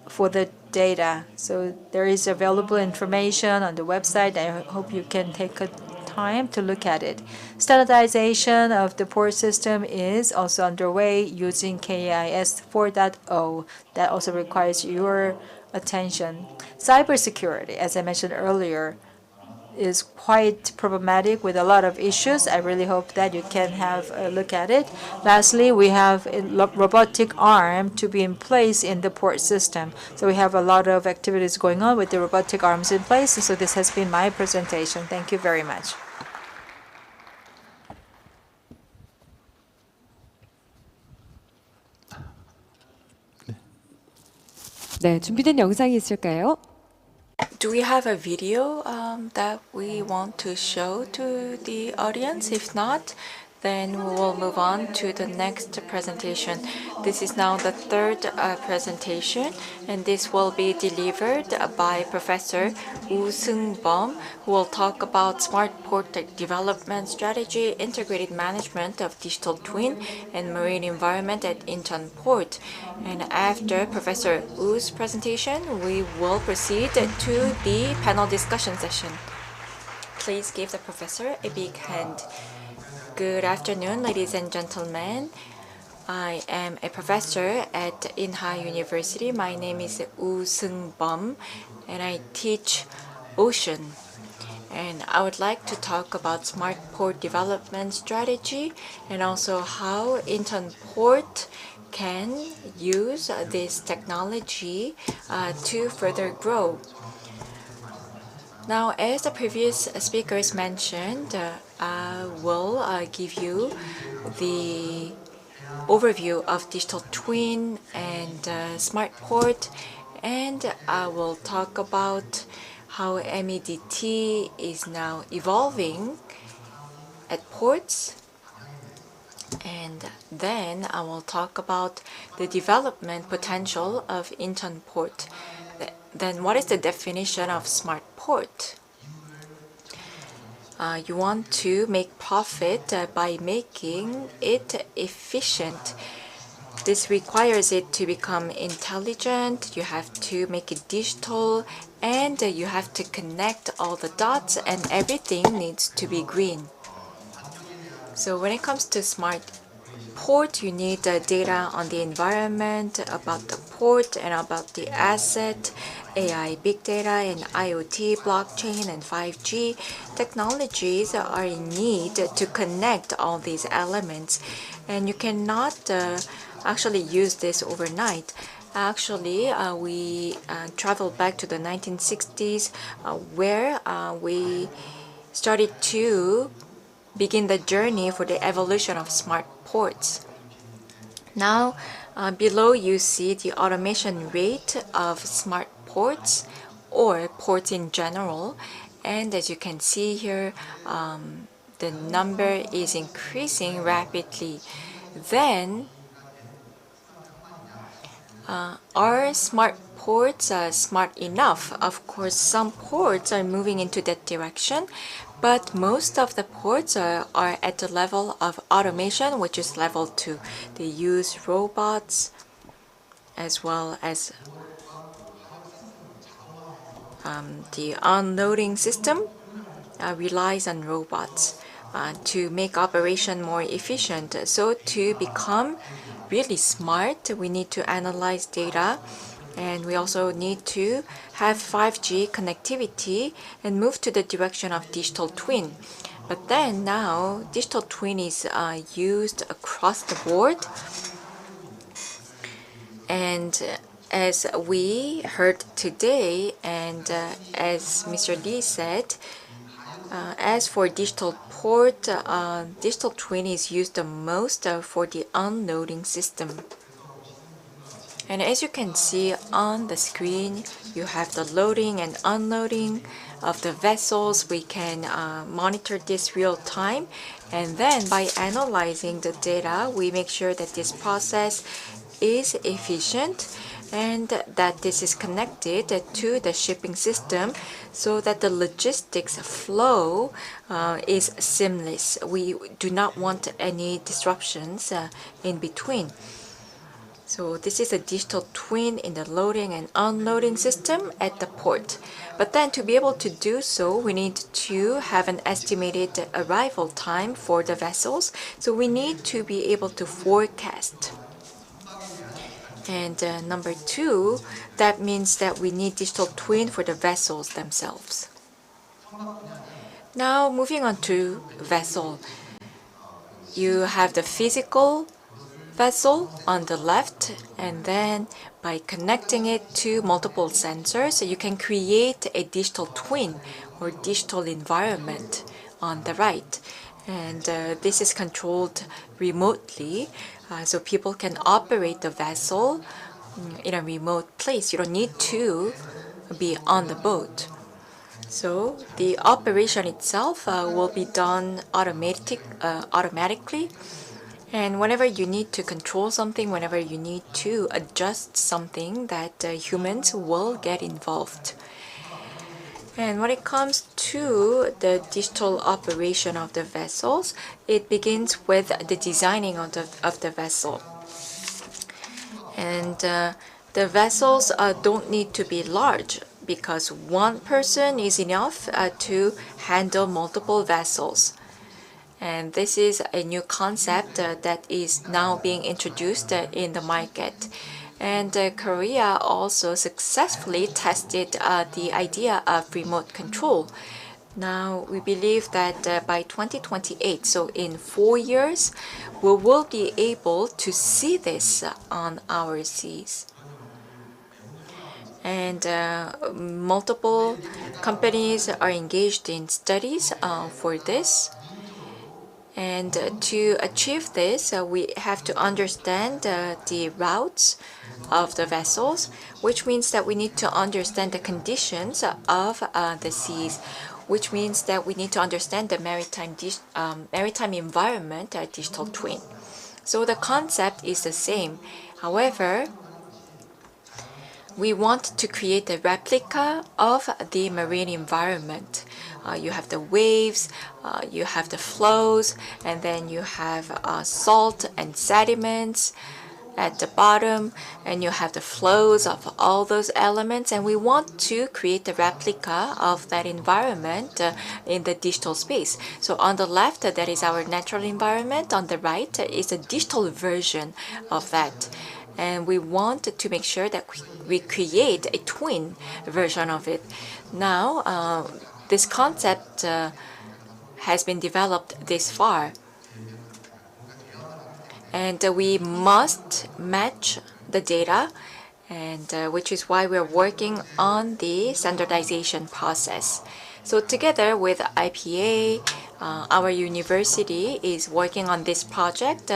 for the data. So there is available information on the website. I hope you can take a time to look at it. Standardization of the port system is also underway using KIS 4.0. That also requires your attention. Cybersecurity, as I mentioned earlier, is quite problematic with a lot of issues. I really hope that you can have a look at it. Lastly, we have a robotic arm to be in place in the port system. So we have a lot of activities going on with the robotic arms in place. So this has been my presentation. Thank you very much. 네, 준비된 영상이 있을까요? Do we have a video that we want to show to the audience? If not, then we will move on to the next presentation. This is now the third presentation, and this will be delivered by Professor Seung-bum, who will talk about smart port development strategy, integrated management of digital twin, and marine environment at Incheon Port. And after Professor Woo's presentation, we will proceed to the panel discussion session. Please give the professor a big hand. Good afternoon, ladies and gentlemen. I am a professor at Inha University. My name is Seung-bum, and I teach Ocen. And I would like to talk about smart port development strategy and also how Incheon Port can use this technology to further grow. Now, as the previous speakers mentioned, I will give you the overview of digital twin and smart port, and I will talk about how MEDT is now evolving at ports, and then I will talk about the development potential of Incheon Port. Then what is the definition of smart port? You want to make profit by making it efficient. This requires it to become intelligent, you have to make it digital, and you have to connect all the dots, and everything needs to be green. So when it comes to smart port, you need data on the environment, about the port, and about the asset, AI, big data, and IoT, blockchain, and 5G. Technologies are in need to connect all these elements, and you cannot actually use this overnight. Actually, we traveled back to the 1960s where we started to begin the journey for the evolution of smart ports. Now, below you see the automation rate of smart ports or ports in general, and as you can see here, the number is increasing rapidly. Then, are smart ports smart enough. Of course, some ports are moving into that direction, but most of the ports are at the level of automation, which is level 2. They use robots as well as the unloading system relies on robots to make operation more efficient. So to become really smart, we need to analyze data, and we also need to have 5G connectivity and move to the direction of digital twin. But then now digital twin is used across the board, and as we heard today, and as Mr. Lee said, as for digital port, digital twin is used the most for the unloading system. And as you can see on the screen, you have the loading and unloading of the vessels. We can monitor this real time, and then by analyzing the data, we make sure that this process is efficient and that this is connected to the shipping system so that the logistics flow is seamless. We do not want any disruptions in between. So this is a digital twin in the loading and unloading system at the port. But then to be able to do so, we need to have an estimated arrival time for the vessels. So we need to be able to forecast. And number 2, that means that we need digital twin for the vessels themselves. Now moving on to vessel. You have the physical vessel on the left, and then by connecting it to multiple sensors, you can create a digital twin or digital environment on the right. And this is controlled remotely, so people can operate the vessel in a remote place. You don't need to be on the boat. So the operation itself will be done automatically. And whenever you need to control something, whenever you need to adjust something, that humans will get involved. And when it comes to the digital operation of the vessels, it begins with the designing of the vessel. And the vessels don't need to be large because one person is enough to handle multiple vessels. And this is a new concept that is now being introduced in the market. And Korea also successfully tested the idea of remote control. Now, we believe that by 2028, so in 4 years, we will be able to see this on our seas. And multiple companies are engaged in studies for this. And to achieve this, we have to understand the routes of the vessels, which means that we need to understand the conditions of the seas, which means that we need to understand the maritime environment digital twin. So the concept is the same. However, we want to create a replica of the marine environment. You have the waves, you have the flows, and then you have salt and sediments at the bottom, and you have the flows of all those elements, and we want to create a replica of that environment in the digital space. So on the left, that is our natural environment. On the right is a digital version of that. And we want to make sure that we create a twin version of it. Now, this concept has been developed this far. And we must match the data, and which is why we're working on the standardization process. So together with IPA, our university is working on this project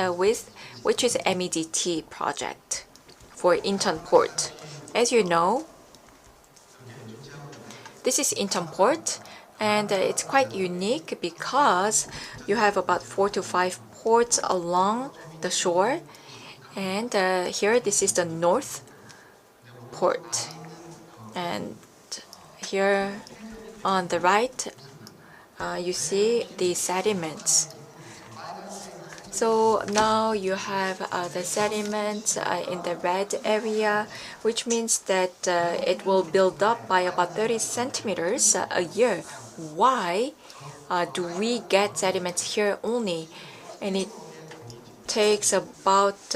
which is MEDT project for Incheon port. As you know, this is Incheon port, and it's quite unique because you have about 4 to 5 ports along the shore, and here this is the north port, And here on the right, you see the sediments. So now you have the sediments in the red area, which means that it will build up by about 30 centimeters a year. Why do we get sediments here only? And it takes about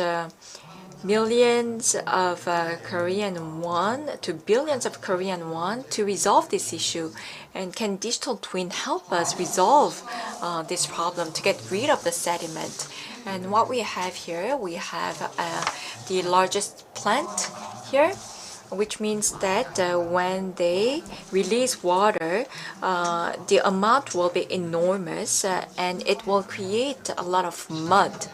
millions of Korean won to billions of Korean won to resolve this issue. And can digital twin help us resolve this problem to get rid of the sediment? And what we have here, we have the largest plant here, which means that when they release water, the amount will be enormous and it will create a lot of mud.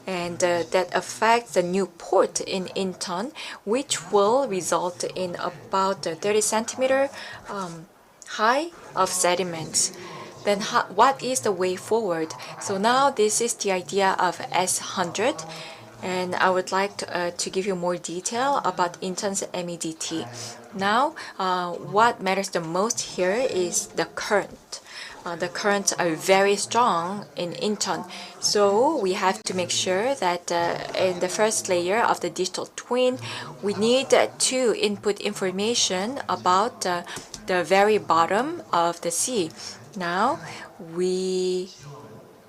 And that affects the new port in Incheon, which will result in about 30 centimeter high of sediments. Then what is the way forward? So now this is the idea of S100, and I would like to give you more detail about Incheon's MEDT. Now, what matters the most here is the current. The currents are very strong in Incheon, so we have to make sure that in the first layer of the digital twin, we need to input information about the very bottom of the sea. Now, we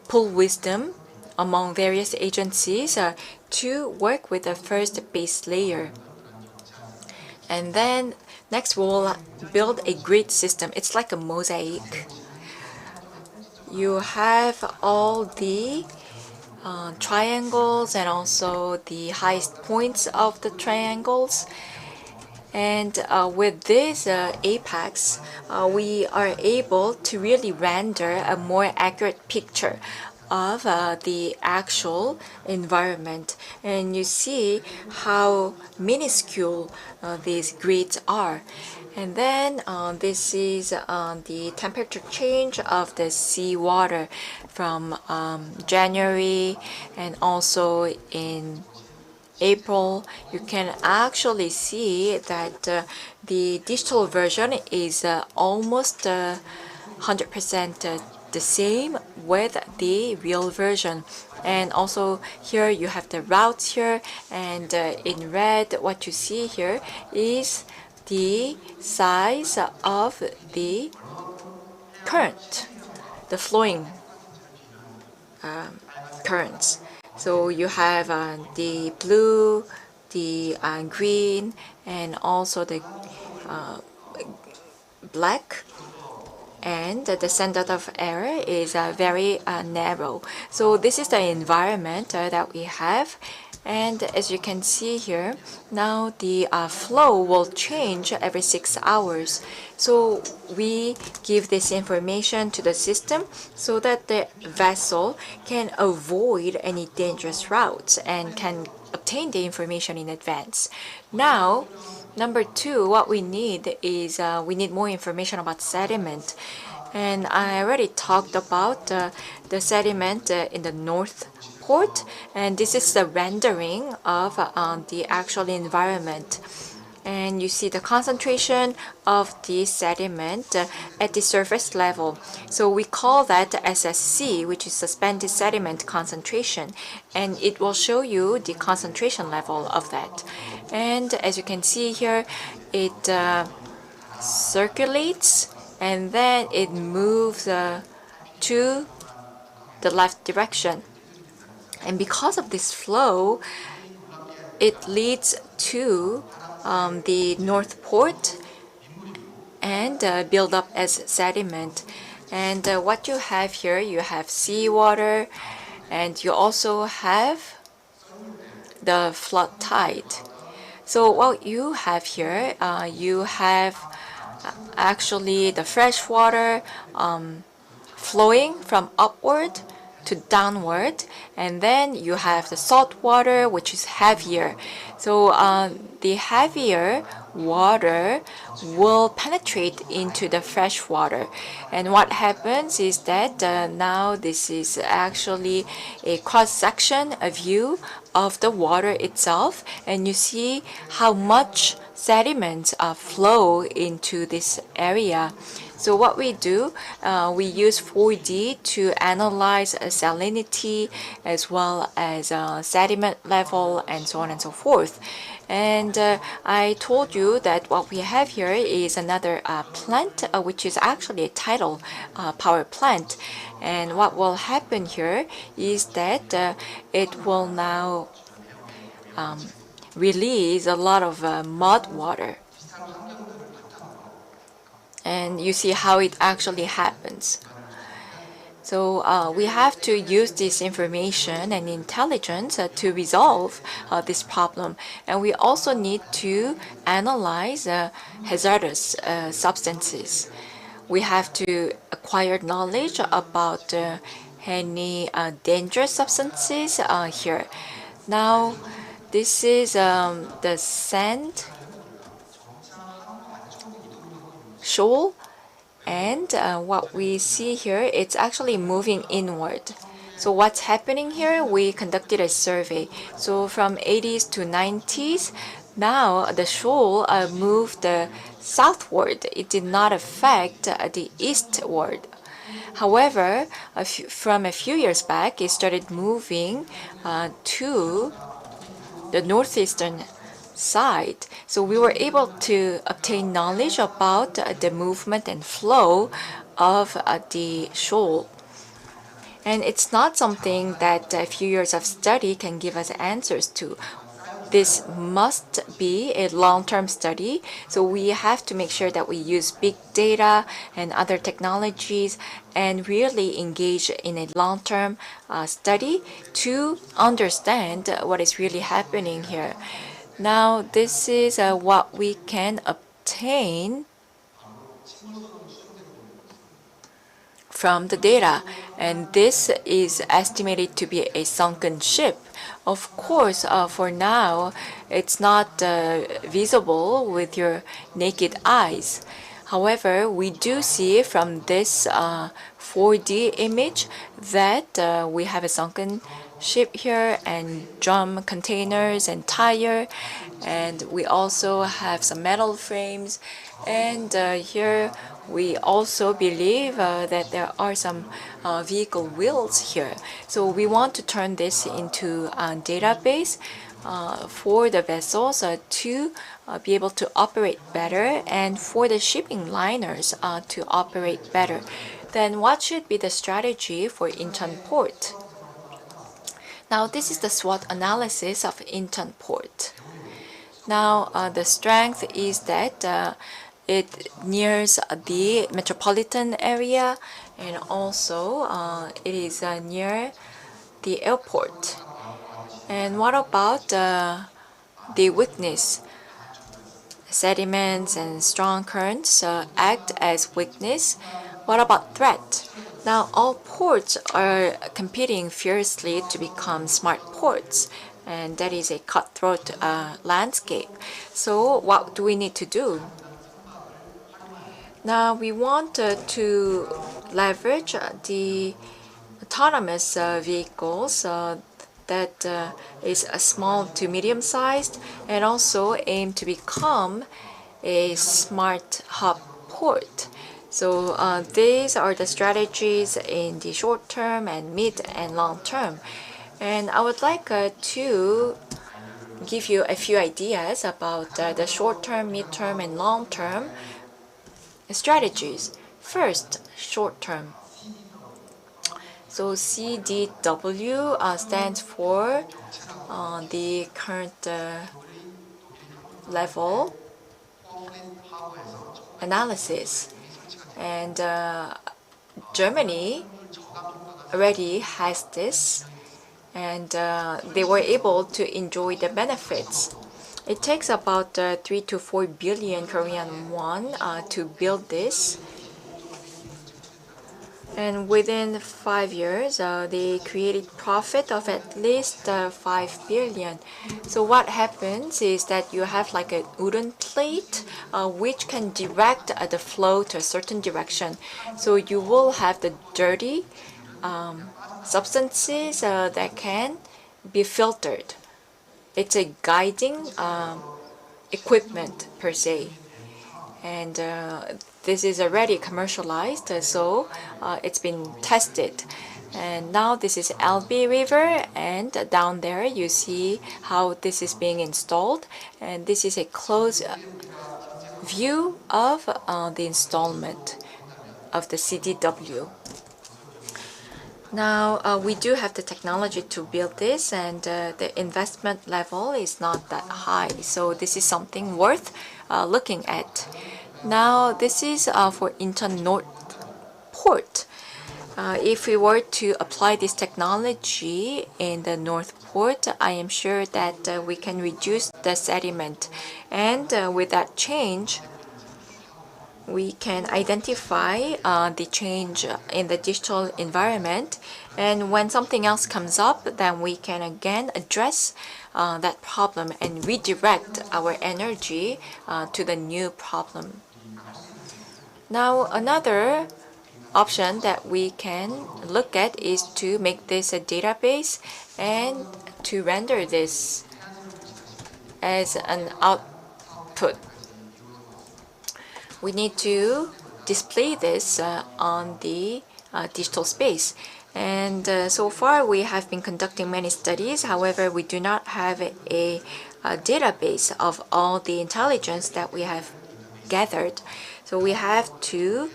pull wisdom among various agencies to work with the first base layer. And then next we'll build a grid system. It's like a mosaic. You have all the triangles and also the highest points of the triangles. And with this apex, we are able to really render a more accurate picture of the actual environment. And you see how minuscule these grids are. And then this is the temperature change of the seawater from January and also in April. You can actually see that the digital version is almost 100% the same with the real version. And also here you have the routes here, and in red what you see here is the size of the current, the flowing currents. So you have the blue, the green, and also the black. And the center of error is very narrow. So this is the environment that we have. And as you can see here, now the flow will change every 6 hours. So we give this information to the system so that the vessel can avoid any dangerous routes and can obtain the information in advance. Now, number two, what we need is we need more information about sediment. And I already talked about the sediment in the North Port, and this is the rendering of the actual environment. And you see the concentration of the sediment at the surface level. So we call that SSC, which is suspended sediment concentration, and it will show you the concentration level of that. And as you can see here, it circulates and then it moves to the left direction. And because of this flow, it leads to the North Port and build up as sediment. And what you have here, you have seawater, and you also have the flood tide. So what you have here, you have actually the fresh water flowing from upward to downward, and then you have the salt water, which is heavier. So the heavier water will penetrate into the fresh water, and what happens is that now this is actually a cross-section, a view of the water itself, and you see how much sediments flow into this area. So what we do, we use 4D to analyze salinity as well as sediment level and so on and so forth. And I told you that what we have here is another plant, which is actually a tidal power plant. And what will happen here is that it will now release a lot of mud water. And you see how it actually happens. So we have to use this information and intelligence to resolve this problem. And we also need to analyze hazardous substances. We have to acquire knowledge about any dangerous substances here. Now, this is the sand shoal, and what we see here, it's actually moving inward. So what's happening here? We conducted a survey. So from 80s to 90s, now the shoal moved southward. It did not affect the eastward. However, from a few years back, it started moving to the northeastern side. So we were able to obtain knowledge about the movement and flow of the shoal. And it's not something that a few years of study can give us answers to. This must be a long-term study, so we have to make sure that we use big data and other technologies and really engage in a long-term study to understand what is really happening here. Now, this is what we can obtain from the data, and this is estimated to be a sunken ship. Of course, for now, it's not visible with your naked eyes. However, we do see from this 4D image that we have a sunken ship here and drum containers and tire, and we also have some metal frames, and here we also believe that there are some vehicle wheels here. So we want to turn this into a database for the vessels to be able to operate better, and for the shipping liners to operate better. Then what should be the strategy for Incheon Port? Now, this is the SWOT analysis of Incheon Port. Now, the strength is that it nears the metropolitan area, and also it is near the airport. And what about the weakness? Sediments and strong currents act as weakness. What about threat? Now, all ports are competing fiercely to become smart ports, and that is a cutthroat landscape. So what do we need to do? Now, we want to leverage the autonomous vehicles that is small to medium-sized, and also aim to become a smart hub port. So these are the strategies in the short term and mid and long term. And I would like to give you a few ideas about the short term, mid term, and long term strategies. First, short term. So CDW stands for the current level analysis. And Germany already has this, and they were able to enjoy the benefits. It takes about 3 to 4 billion Korean won to build this. And within 5 years, they created profit of at least 5 billion. So what happens is that you have like a wooden plate which can direct the flow to a certain direction. So you will have the dirty substances that can be filtered. It's a guiding equipment per se. And this is already commercialized, so it's been tested. And now this is Albi River, and down there you see how this is being installed. And this is a close view of the installment of the CDW. Now, we do have the technology to build this, and the investment level is not that high. So this is something worth looking at. Now, this is for Incheon North Port. If we were to apply this technology in the North Port, I am sure that we can reduce the sediment. And with that change, we can identify the change in the digital environment. And when something else comes up, then we can again address that problem and redirect our energy to the new problem. Now, another option that we can look at is to make this a database and to render this as an output. We need to display this on the digital space. And so far we have been conducting many studies. However, we do not have a database of all the intelligence that we have gathered. So we have to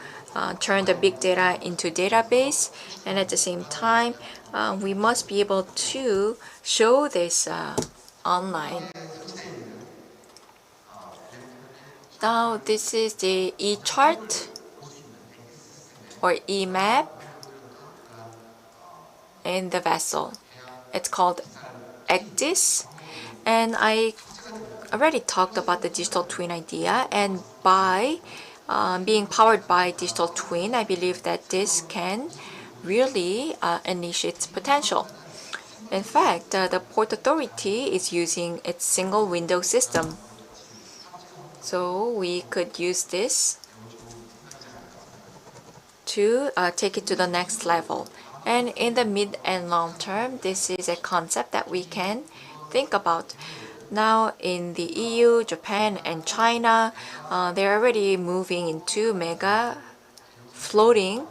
turn the big data into database, and at the same time we must be able to show this online. Now this is the e-chart or e-map in the vessel. It's called ECDIS, and I already talked about the digital twin idea, and by being powered by digital twin, I believe that this can really unleash its potential. In fact, the Port Authority is using its single window system. So we could use this to take it to the next level. And in the mid and long term, this is a concept that we can think about. Now in the EU, Japan, and China, they're already moving into mega floating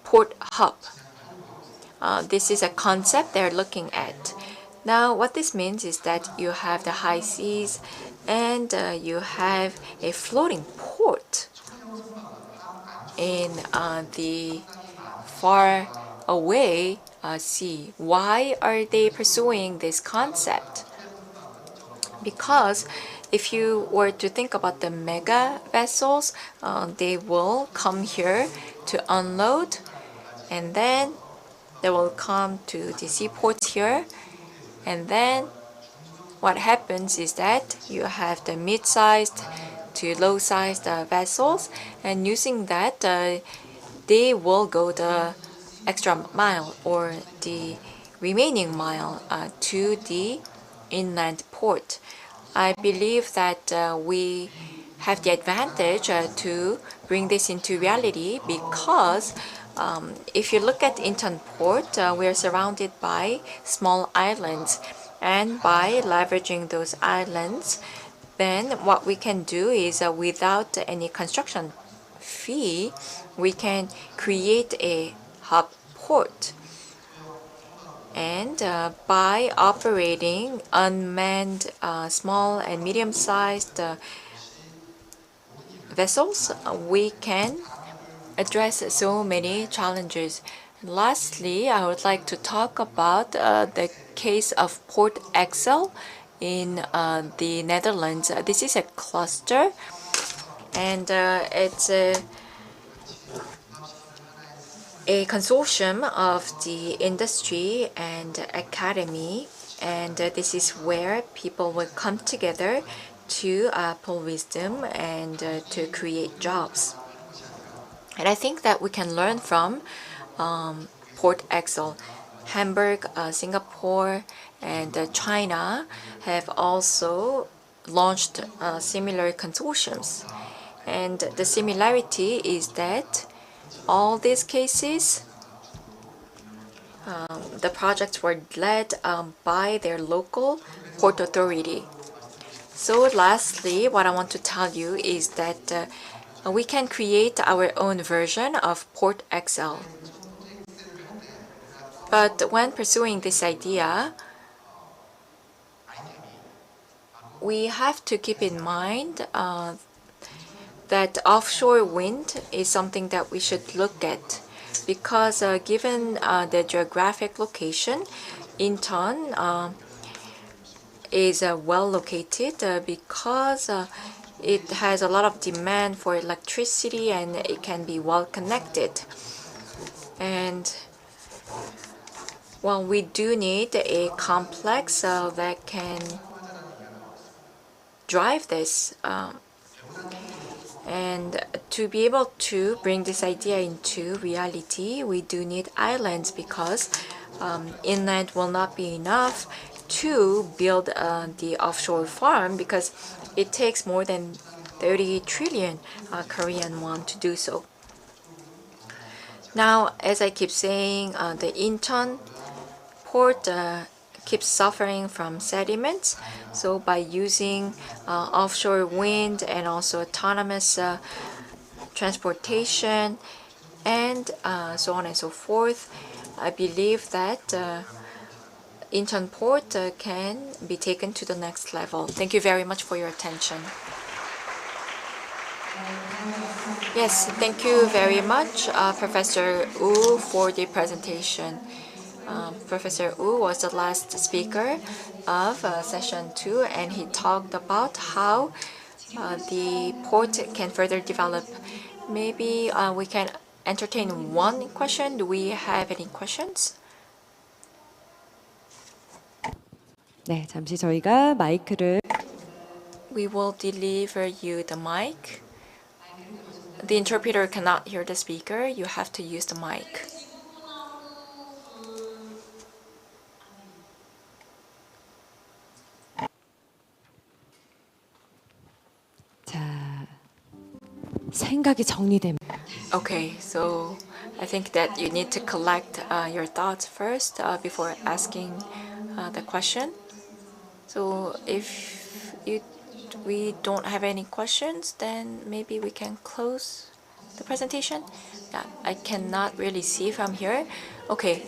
port hub. This is a concept they're looking at. Now what this means is that you have the high seas and you have a floating port in the far away sea. Why are they pursuing this concept? Because if you were to think about the mega vessels, they will come here to unload, and then they will come to the seaports here, and then what happens is that you have the mid-sized to low-sized vessels, and using that they will go the extra mile or the remaining mile to the inland port. I believe that we have the advantage to bring this into reality because if you look at Incheon Port, we are surrounded by small islands, and by leveraging those islands, then what we can do is without any construction fee, we can create a hub port. And by operating unmanned small and medium-sized vessels, we can address so many challenges. Lastly, I would like to talk about the case of Port Excel in the Netherlands. This is a cluster, and it's a consortium of the industry and academy, and this is where people will come together to pull wisdom and to create jobs. And I think that we can learn from Port Excel. Hamburg, Singapore, and China have also launched similar consortiums. And the similarity is that all these cases, the projects were led by their local port authority. So lastly, what I want to tell you is that we can create our own version of Port XL. But when pursuing this idea, we have to keep in mind that offshore wind is something that we should look at, because given the geographic location, Incheon is well located because it has a lot of demand for electricity and it can be well connected. And well, we do need a complex that can drive this. And to be able to bring this idea into reality, we do need islands, because inland will not be enough to build the offshore farm, because it takes more than 30 trillion Korean won to do so. Now, as I keep saying, the Incheon port keeps suffering from sediments. So by using offshore wind and also autonomous transportation and so on and so forth, I believe that Incheon port can be taken to the next level. Thank you very much for your attention. Yes, thank you very much, Professor Woo, for the presentation. Professor Woo was the last speaker of session 2, and he talked about how the port can further develop. Maybe we can entertain one question. Do we have any questions? 네, 잠시 저희가 마이크를 We will deliver you the mic. The interpreter cannot hear the speaker. You have to use the mic. 자, 생각이 정리되면 Okay, so I think that you need to collect your thoughts first before asking the question. So if we don't have any questions, then maybe we can close the presentation. Yeah, I cannot really see from here. Okay,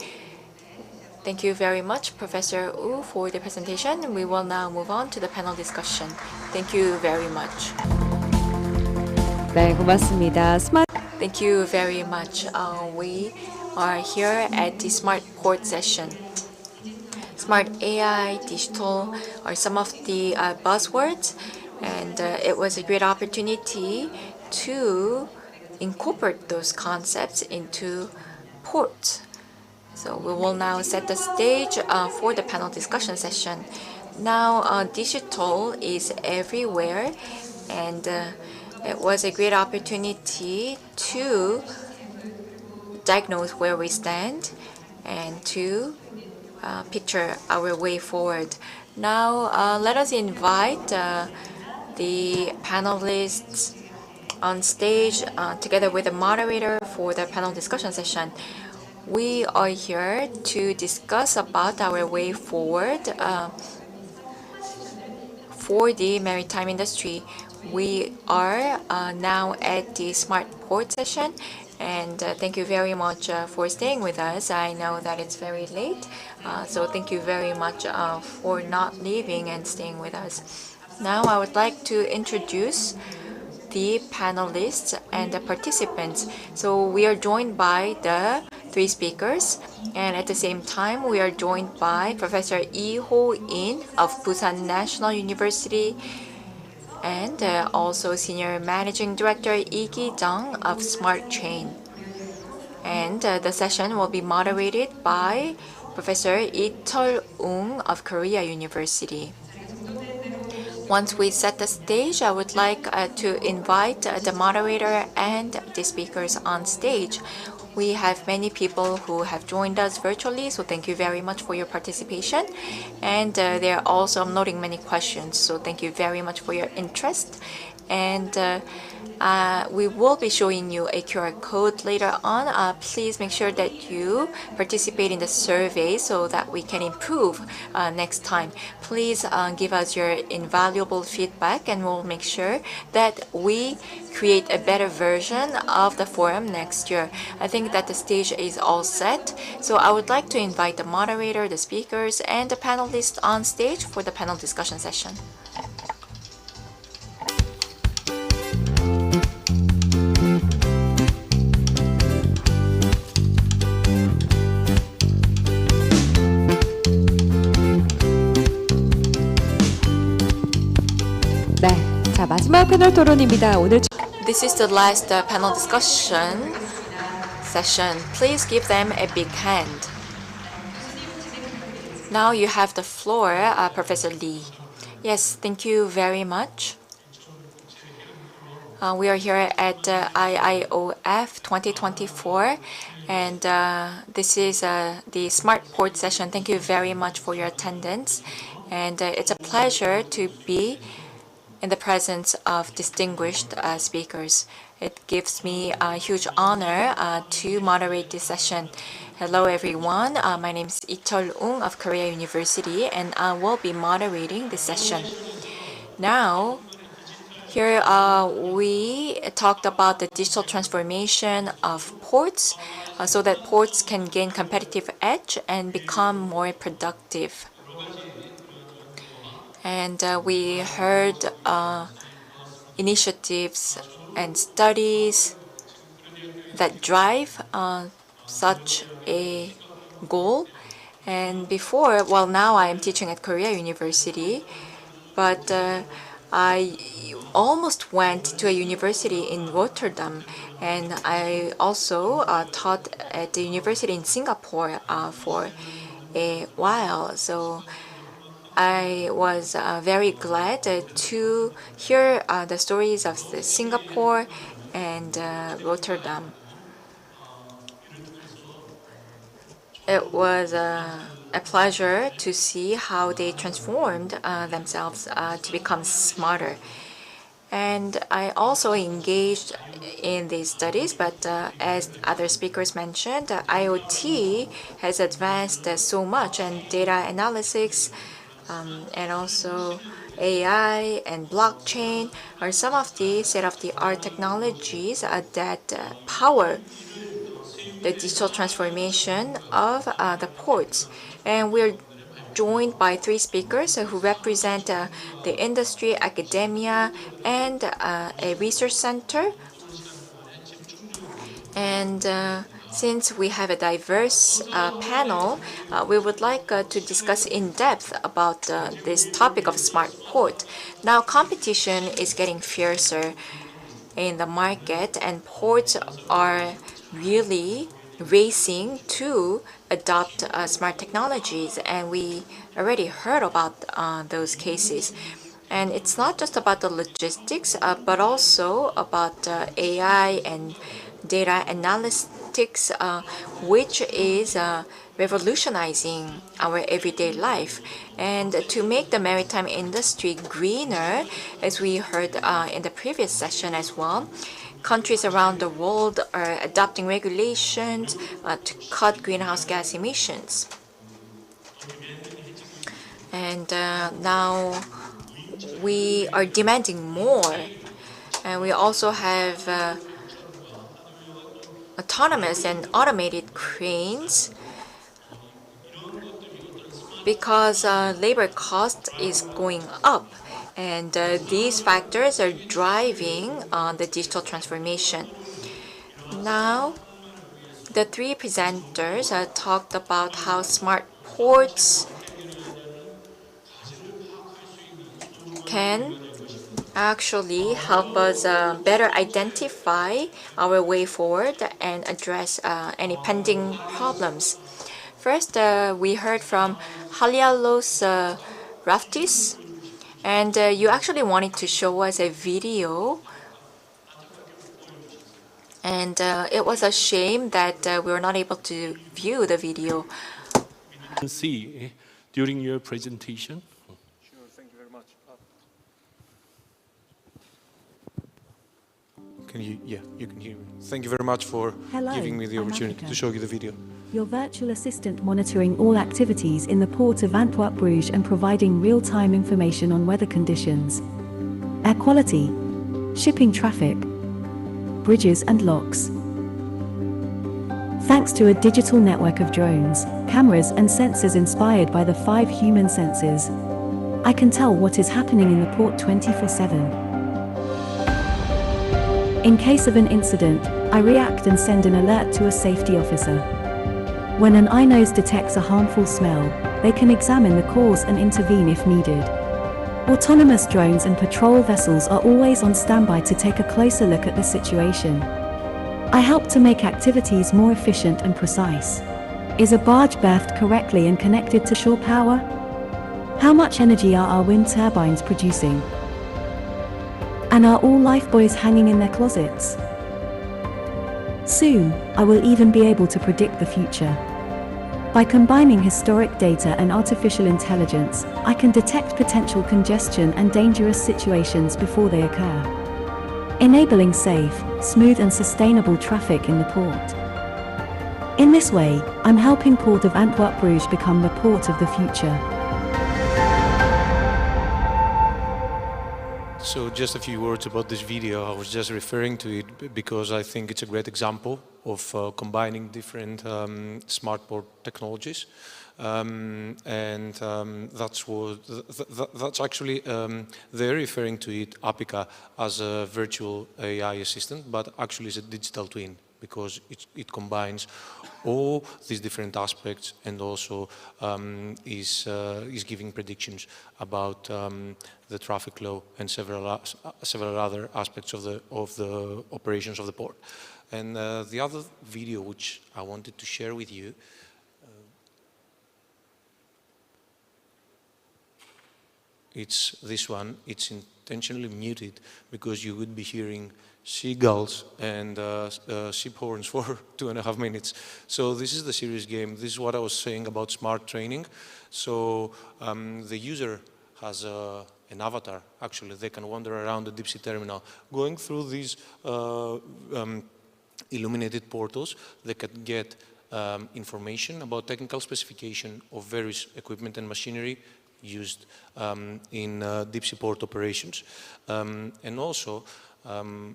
thank you very much, Professor Woo, for the presentation. We will now move on to the panel discussion. Thank you very much. 네, 고맙습니다. Thank you very much. We are here at the Smart Port session. Smart AI, digital are some of the buzzwords, and it was a great opportunity to incorporate those concepts into ports. So we will now set the stage for the panel discussion session. Now, digital is everywhere, and it was a great opportunity to diagnose where we stand and to picture our way forward. Now, let us invite the panelists on stage together with the moderator for the panel discussion session. We are here to discuss about our way forward for the maritime industry. We are now at the Smart Port session, and thank you very much for staying with us. I know that it's very late, so thank you very much for not leaving and staying with us. Now I would like to introduce the panelists and the participants. So we are joined by the 3 speakers, and at the same time we are joined by Professor Lee Ho-in of Busan National University, and also Senior Managing Director Lee Ki-jung of Smart Chain. And the session will be moderated by Professor Lee-cheol-ung of Korea University. Once we set the stage, I would like to invite the moderator and the speakers on stage. We have many people who have joined us virtually, so thank you very much for your participation. And they're also noting many questions, so thank you very much for your interest. and we will be showing you a QR code later on. Please make sure that you participate in the survey so that we can improve next time. Please give us your invaluable feedback, and we'll make sure that we create a better version of the forum next year. I think that the stage is all set, so I would like to invite the moderator, the speakers, and the panelists on stage for the panel discussion session. 네, 자 마지막 패널 토론입니다. 오늘 This is the last panel discussion session. Please give them a big hand. Now you have the floor, Professor Lee. Yes, thank you very much. We are here at IIOF 2024, and this is the Smart Port session. Thank you very much for your attendance, and it's a pleasure to be in the presence of distinguished speakers. It gives me a huge honor to moderate this session. Hello everyone, my name is Incheon of Korea University, and I will be moderating this session. Now, here we talked about the digital transformation of ports so that ports can gain competitive edge and become more productive. And we heard initiatives and studies that drive such a goal. And before, well, now I am teaching at Korea University, but I almost went to a university in Rotterdam, and I also taught at the university in Singapore for a while. So I was very glad to hear the stories of Singapore and Rotterdam. It was a pleasure to see how they transformed themselves to become smarter. And I also engaged in these studies, but as other speakers mentioned, IoT has advanced so much, and data analytics and also AI and blockchain are some of the state-of-the-art technologies that power the digital transformation of the ports. And we're joined by three speakers who represent the industry, academia, and a research center. And since we have a diverse panel, we would like to discuss in depth about this topic of smart port. Now, competition is getting fiercer in the market, and ports are really racing to adopt smart technologies, and we already heard about those cases. And it's not just about the logistics, but also about AI and data analytics, which is revolutionizing our everyday life. And to make the maritime industry greener, as we heard in the previous session as well, countries around the world are adopting regulations to cut greenhouse gas emissions. And now we are demanding more. And we also have autonomous and automated cranes, because labor cost is going up, and these factors are driving the digital transformation. Now, the three presenters talked about how smart ports can actually help us better identify our way forward and address any pending problems. First, we heard from Halialos Raftis, and you actually wanted to show us a video, and it was a shame that we were not able to view the video. See during your presentation. Sure, thank you very much. Can you? Yeah, you can hear me. Thank you very much for giving me the opportunity to show you the video. Your virtual assistant monitoring all activities in the port of Antwerp Bruges and providing real-time information on weather conditions, air quality, shipping traffic, bridges and locks. Thanks to a digital network of drones, cameras and sensors inspired by the 5 human senses, I can tell what is happening in the port 24/7. In case of an incident, I react and send an alert to a safety officer. When an I-nose detects a harmful smell, they can examine the cause and intervene if needed. Autonomous drones and patrol vessels are always on standby to take a closer look at the situation. I help to make activities more efficient and precise. Is a barge berthed correctly and connected to shore power? How much energy are our wind turbines producing? And are all lifebuoys hanging in their closets? Soon, I will even be able to predict the future. By combining historic data and artificial intelligence, I can detect potential congestion and dangerous situations before they occur, enabling safe, smooth and sustainable traffic in the port. In this way, I'm helping Port of Antwerp Bruges become the port of the future. So just a few words about this video. I was just referring to it because I think it's a great example of combining different smart port technologies. That's actually, they're referring to it, APICA, as a virtual AI assistant, but actually it's a digital twin because it combines all these different aspects and also is giving predictions about the traffic flow and several other aspects of the operations of the port. And the other video which I wanted to share with you, it's this one. It's intentionally muted because you would be hearing seagulls and ship horns for 2.5 minutes. So this is the serious game. This is what I was saying about smart training. So the user has an avatar. Actually, they can wander around the deep sea terminal, going through these illuminated portals. They can get information about technical specification of various equipment and machinery used in deep sea port operations. And also,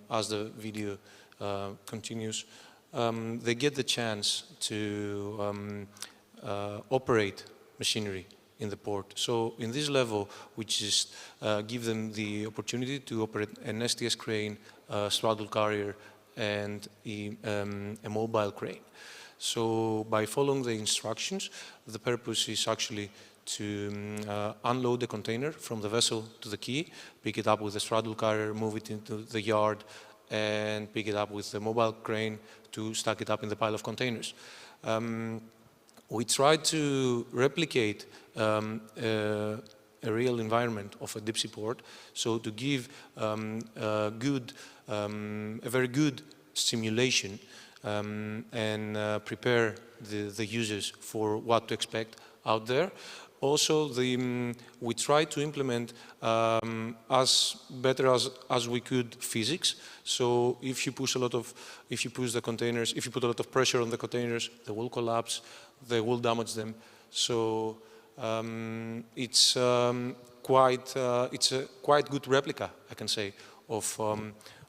as the video continues, they get the chance to operate machinery in the port. So in this level, we just give them the opportunity to operate an STS crane, a straddle carrier, and a mobile crane. So by following the instructions, the purpose is actually to unload the container from the vessel to the quay, pick it up with the straddle carrier, move it into the yard, and pick it up with the mobile crane to stack it up in the pile of containers. We tried to replicate a real environment of a deep sea port, so to give a very good simulation and prepare the users for what to expect out there. Also, we tried to implement as better as we could physics. So if you push the containers, if you put a lot of pressure on the containers, they will collapse, they will damage them. So it's a quite good replica, I can say, of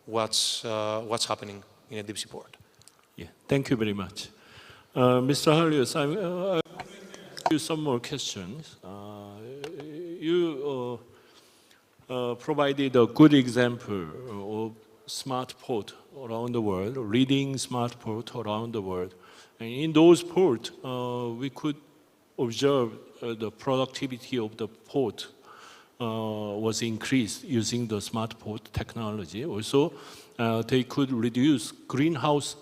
what's happening in a deep sea port. Yeah, thank you very much, Mr. Harlius. I you some more questions. You provided a good example of smart port around the world, leading smart port around the world. And in those ports, we could observe the productivity of the port was increased using the smart port technology. Also, they could reduce greenhouse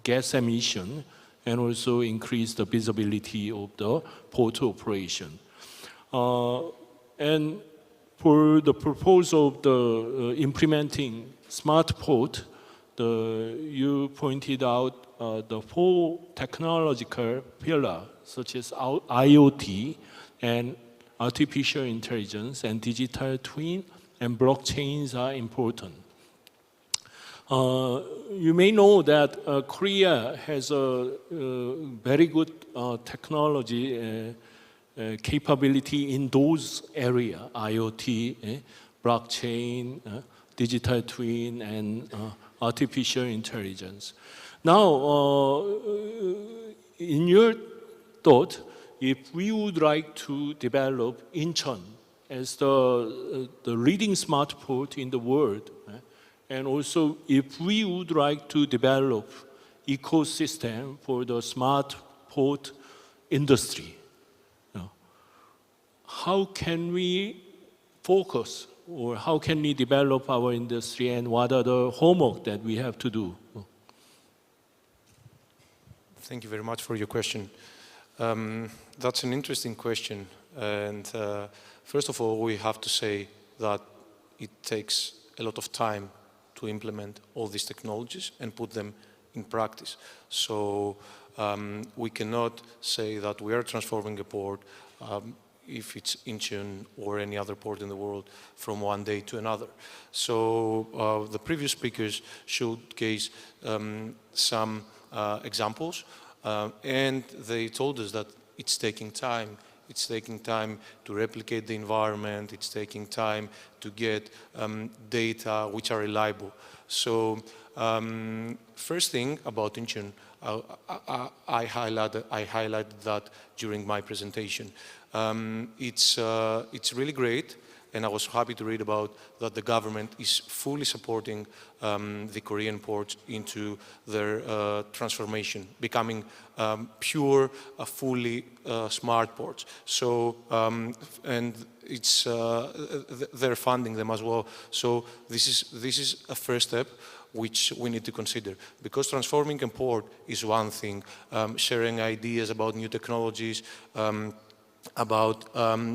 gas emission and also increase the visibility of the port operation. And for the purpose of the implementing smart port, you pointed out the 4 technological pillars, such as IoT and artificial intelligence and digital twin and blockchains are important. You may know that Korea has a very good technology capability in those areas, IoT, blockchain, digital twin, and artificial intelligence. Now, in your thought, if we would like to develop Incheon as the leading smart port in the world, and also if we would like to develop ecosystem for the smart port industry, how can we focus or how can we develop our industry, and what are the homework that we have to do? Thank you very much for your question. That's an interesting question. And first of all, we have to say that it takes a lot of time to implement all these technologies and put them in practice. So we cannot say that we are transforming a port, if it's Incheon or any other port in the world, from one day to another. So the previous speakers showcased some examples, and they told us that it's taking time. It's taking time to replicate the environment. It's taking time to get data which are reliable. So first thing about Incheon, I highlighted that during my presentation. It's really great, and I was happy to read about that the government is fully supporting the Korean ports into their transformation, becoming pure, fully smart ports. So, and it's they're funding them as well. So this is a first step which we need to consider, because transforming a port is one thing, sharing ideas about new technologies, about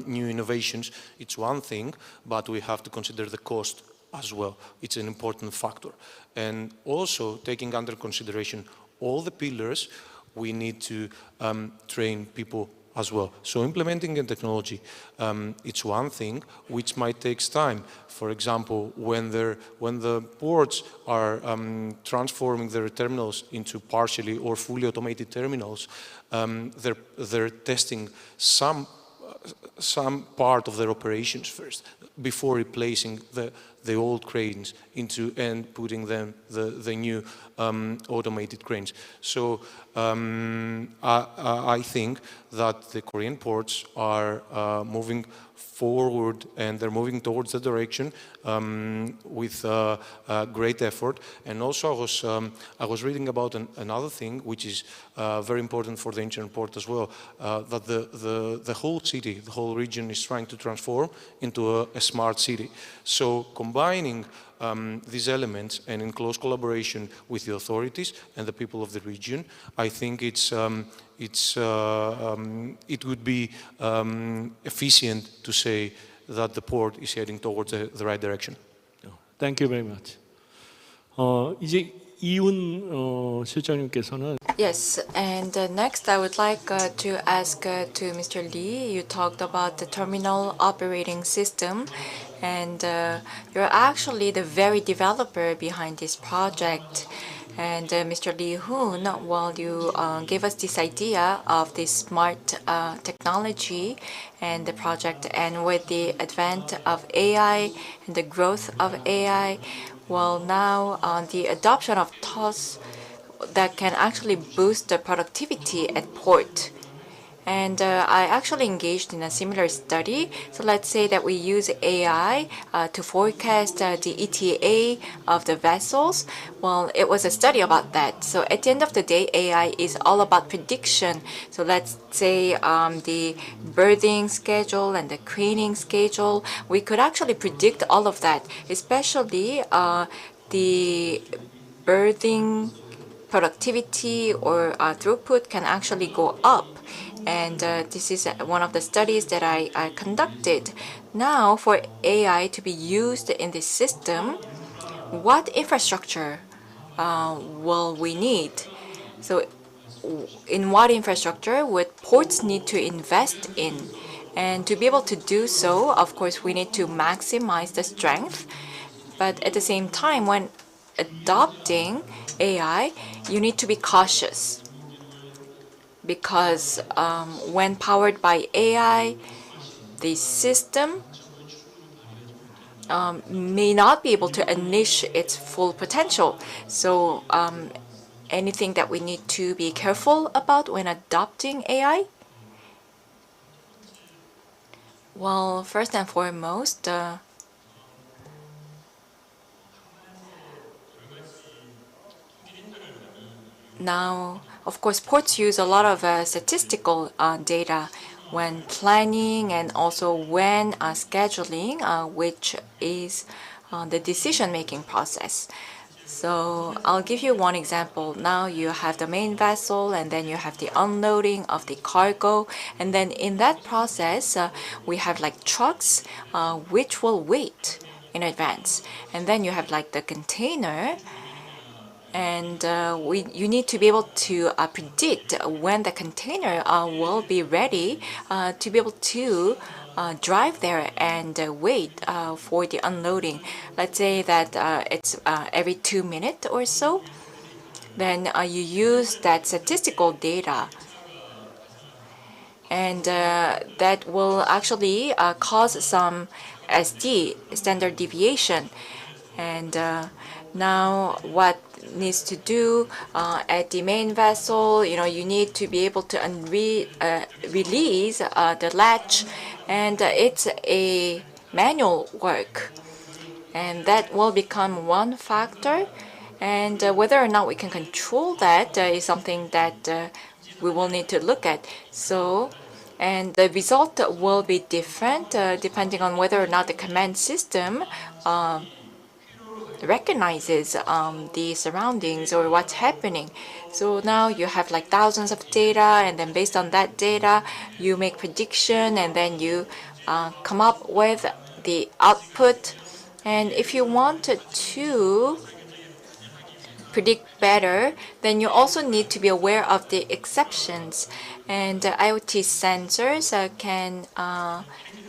new innovations, it's one thing, but we have to consider the cost as well. It's an important factor. And also taking under consideration all the pillars, we need to train people as well. So implementing a technology, it's one thing which might take time. For example, when the ports are transforming their terminals into partially or fully automated terminals, they're testing some part of their operations first before replacing the old cranes into and putting them the new automated cranes. So I think that the Korean ports are moving forward, and they're moving towards the direction with great effort. And also I was reading about another thing which is very important for the Incheon port as well, that the whole city, the whole region is trying to transform into a smart city. So combining these elements and in close collaboration with the authorities and the people of the region, I think it would be efficient to say that the port is heading towards the right direction. Thank you very much. 이제 이훈 실장님께서는 Yes, and next I would like to ask to Mr. Lee. You talked about the terminal operating system, and you're actually the very developer behind this project. And Mr. Lee Hoon, while you gave us this idea of this smart technology and the project, and with the advent of AI and the growth of AI, well, now the adoption of TOS that can actually boost the productivity at port. And I actually engaged in a similar study. So let's say that we use AI to forecast the ETA of the vessels. Well, it was a study about that. So at the end of the day, AI is all about prediction. So let's say the berthing schedule and the craning schedule, we could actually predict all of that, especially the berthing productivity or throughput can actually go up. And this is one of the studies that I conducted. Now, for AI to be used in this system, what infrastructure will we need? So in what infrastructure would ports need to invest in? And to be able to do so, of course, we need to maximize the strength. But at the same time, when adopting AI, you need to be cautious because when powered by AI, the system may not be able to unleash its full potential. So anything that we need to be careful about when adopting AI? Well, first and foremost, now, of course, ports use a lot of statistical data when planning and also when scheduling, which is the decision-making process. So I'll give you one example. Now you have the main vessel and then you have the unloading of the cargo. And then in that process, we have like trucks, which will wait in advance. And then you have like the container, and you need to be able to predict when the container will be ready to be able to drive there and wait for the unloading. Let's say that it's every 2 minutes or so. Then you use that statistical data, and that will actually cause some SD, standard deviation. And now what needs to do at the main vessel, you need to be able to release the latch, and it's a manual work, and that will become one factor. And whether or not we can control that is something that we will need to look at. So, and the result will be different depending on whether or not the command system recognizes the surroundings or what's happening. So now you have like thousands of data, and then based on that data, you make prediction, and then you come up with the output. And if you wanted to predict better, then you also need to be aware of the exceptions. And IoT sensors can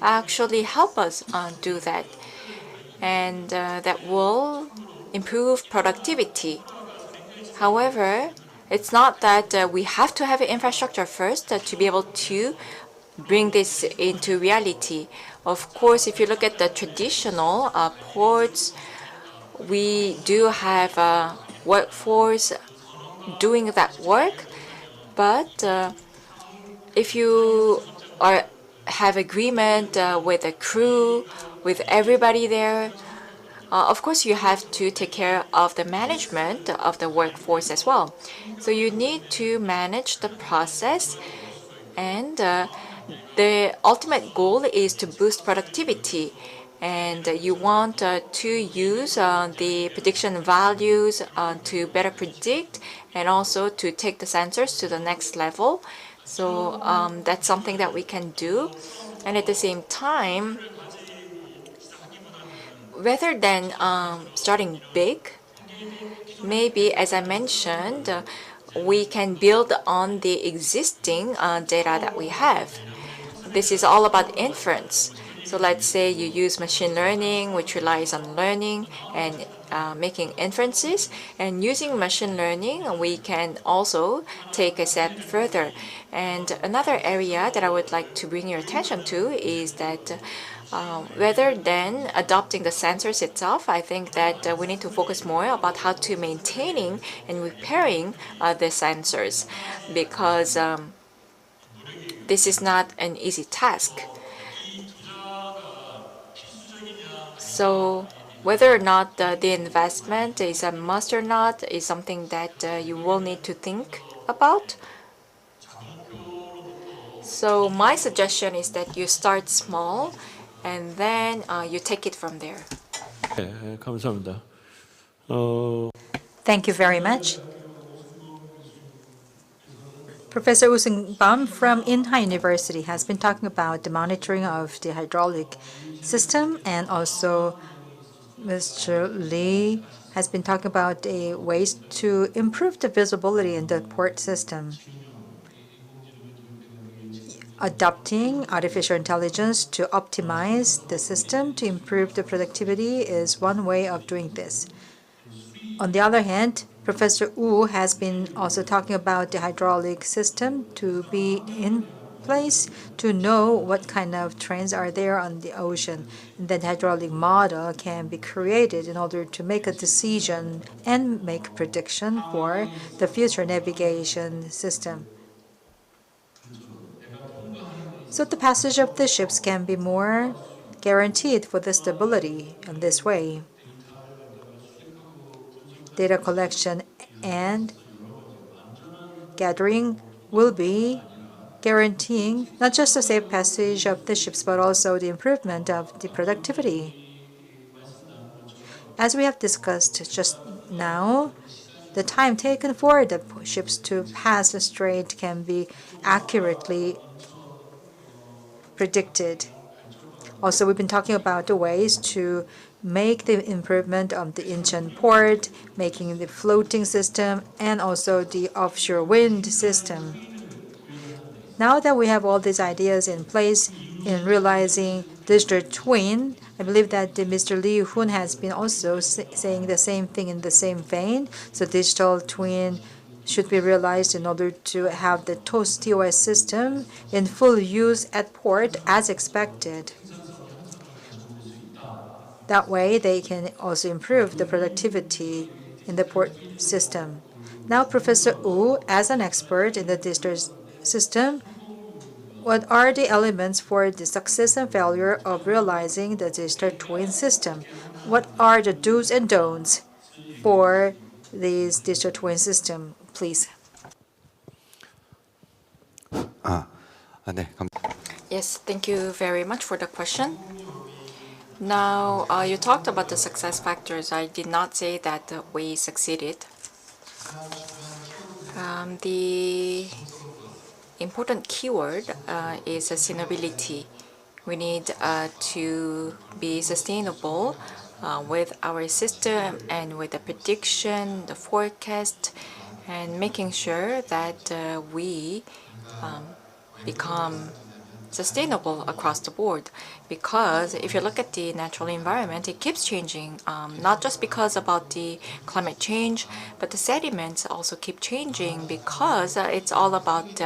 actually help us do that. And that will improve productivity. However, it's not that we have to have an infrastructure first to be able to bring this into reality. Of course, if you look at the traditional ports, we do have a workforce doing that work, but if you have agreement with the crew, with everybody there, of course you have to take care of the management of the workforce as well. So you need to manage the process, and the ultimate goal is to boost productivity. And you want to use the prediction values to better predict, and also to take the sensors to the next level. So that's something that we can do. And at the same time, rather than starting big, maybe, as I mentioned, we can build on the existing data that we have. This is all about inference. So let's say you use machine learning, which relies on learning and making inferences. And using machine learning, we can also take a step further. And another area that I would like to bring your attention to is that rather than adopting the sensors itself, I think that we need to focus more about how to maintaining and repairing the sensors, because this is not an easy task. So whether or not the investment is a must or not is something that you will need to think about. So my suggestion is that you start small, and then you take it from there. 네, 감사합니다. Thank you very much. Professor Ocen from Incheon University has been talking about the monitoring of the hydraulic system, and also Mr. Lee has been talking about the ways to improve the visibility in the port system. Adopting artificial intelligence to optimize the system to improve the productivity is one way of doing this. On the other hand, Professor Wu has been also talking about the hydraulic system to be in place to know what kind of trends are there on the ocean. And then the hydraulic model can be created in order to make a decision and make prediction for the future navigation system. So the passage of the ships can be more guaranteed for the stability in this way. Data collection and gathering will be guaranteeing not just the safe passage of the ships, but also the improvement of the productivity. As we have discussed just now, the time taken for the ships to pass the strait can be accurately predicted. Also, we've been talking about the ways to make the improvement of the Incheon port, making the floating system, and also the offshore wind system. Now that we have all these ideas in place in realizing digital twin, I believe that Mr. Lee Hoon has been also saying the same thing in the same vein. So digital twin should be realized in order to have the TOS system in full use at port as expected. That way, they can also improve the productivity in the port system. Now, Professor Wu, as an expert in the digital system, what are the elements for the success and failure of realizing the digital twin system? What are the do's and don'ts for this digital twin system, please? Yes, thank you very much for the question. Now, you talked about the success factors. I did not say that we succeeded. The important keyword is sustainability. We need to be sustainable with our system and with the prediction, the forecast, and making sure that we become sustainable across the board. Because if you look at the natural environment, it keeps changing, not just because about the climate change, but the sediments also keep changing because it's all about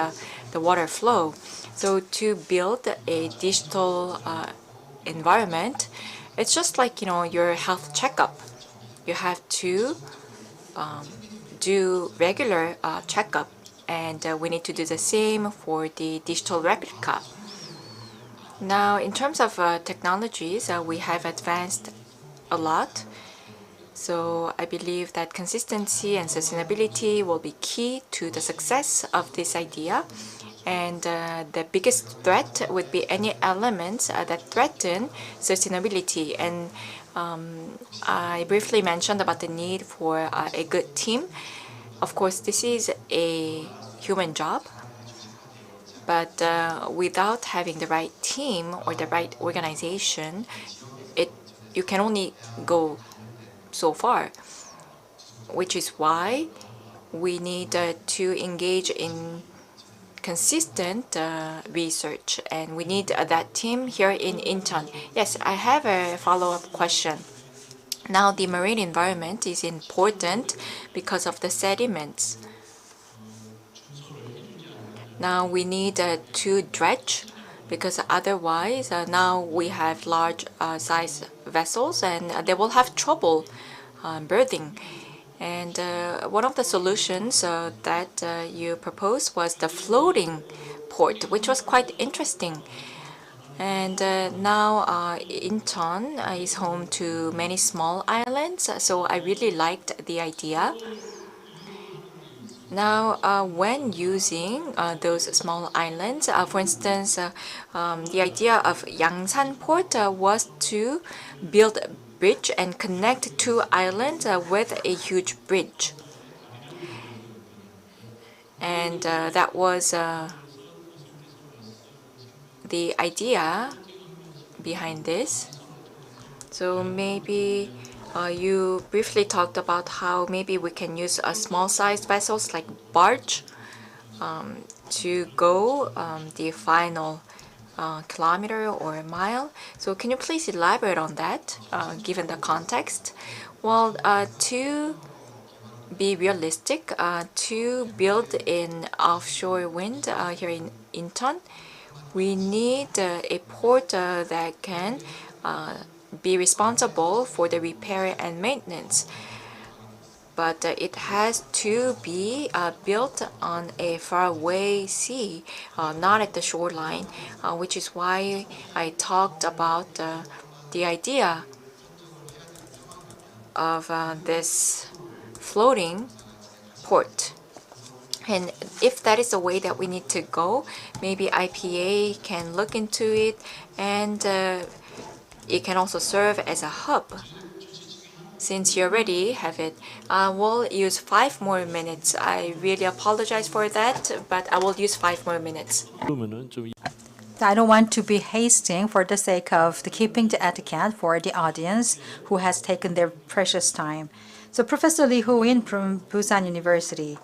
the water flow. So to build a digital environment, it's just like, your health checkup. You have to do regular checkup, and we need to do the same for the digital replica. Now, in terms of technologies, we have advanced a lot. So I believe that consistency and sustainability will be key to the success of this idea. And the biggest threat would be any elements that threaten sustainability. And I briefly mentioned about the need for a good team. Of course, this is a human job. But without having the right team or the right organization, you can only go so far, which is why we need to engage in consistent research, and we need that team here in Incheon. Yes, I have a follow-up question. Now, the marine environment is important because of the sediments. Now we need to dredge, because otherwise now we have large size vessels and they will have trouble berthing. And one of the solutions that you proposed was the floating port, which was quite interesting. And now Incheon is home to many small islands, so I really liked the idea. Now, when using those small islands, for instance, the idea of Yangsan Port was to build a bridge and connect two islands with a huge bridge. And that was the idea behind this. So maybe you briefly talked about how maybe we can use small-sized vessels like barge to go the final kilometer or mile. So can you please elaborate on that, given the context? Well, to be realistic. To build in offshore wind here in Incheon, we need a port that can be responsible for the repair and maintenance. But it has to be built on a faraway sea, not at the shoreline, which is why I talked about the idea of this floating port. And if that is the way that we need to go, maybe IPA can look into it, and it can also serve as a hub. Since you already have it, we'll use 5 more minutes. I really apologize for that, but I will use 5 more minutes. I don't want to be hasting for the sake of keeping the etiquette for the audience who has taken their precious time. So Professor Lee Ho-in from Busan University,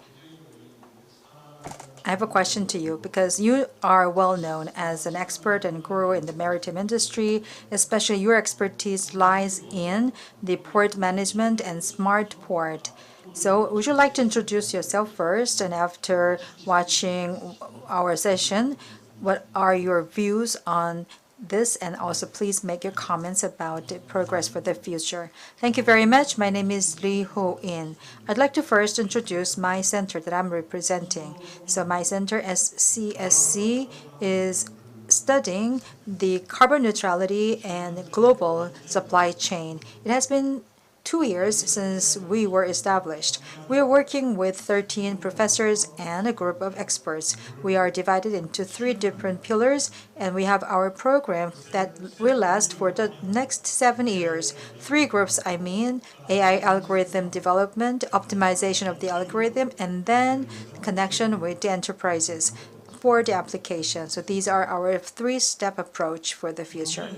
I have a question to you because you are well known as an expert and guru in the maritime industry, especially your expertise lies in the port management and smart port. So would you like to introduce yourself first, and after watching our session, what are your views on this, and also please make your comments about the progress for the future. Thank you very much. My name is Lee Ho-in. I'd like to first introduce my center that I'm representing. So my center, SCSC, is studying the carbon neutrality and global supply chain. It has been 2 years since we were established. We are working with 13 professors and a group of experts. We are divided into 3 different pillars, and we have our program that will last for the next 7 years. 3 groups, I mean, AI algorithm development, optimization of the algorithm, and then connection with the enterprises for the application. So these are our 3-step approach for the future.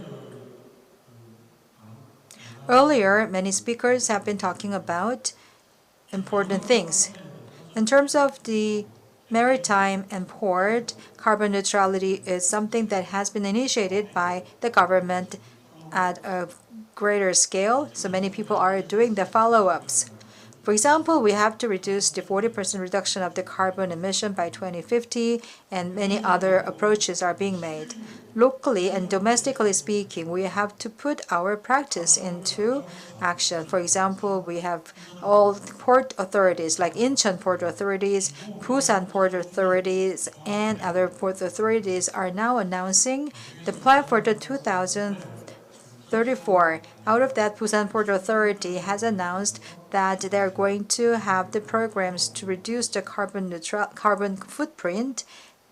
Earlier, many speakers have been talking about important things. In terms of the maritime and port, carbon neutrality is something that has been initiated by the government at a greater scale, so many people are doing the follow-ups. For example, we have to reduce the 40% reduction of the carbon emission by 2050, and many other approaches are being made. Locally and domestically speaking, we have to put our practice into action. For example, we have all port authorities like Incheon port authorities, Busan port authorities, and other port authorities are now announcing the plan for the 2034. Out of that, Busan Port Authority has announced that they're going to have the programs to reduce the carbon footprint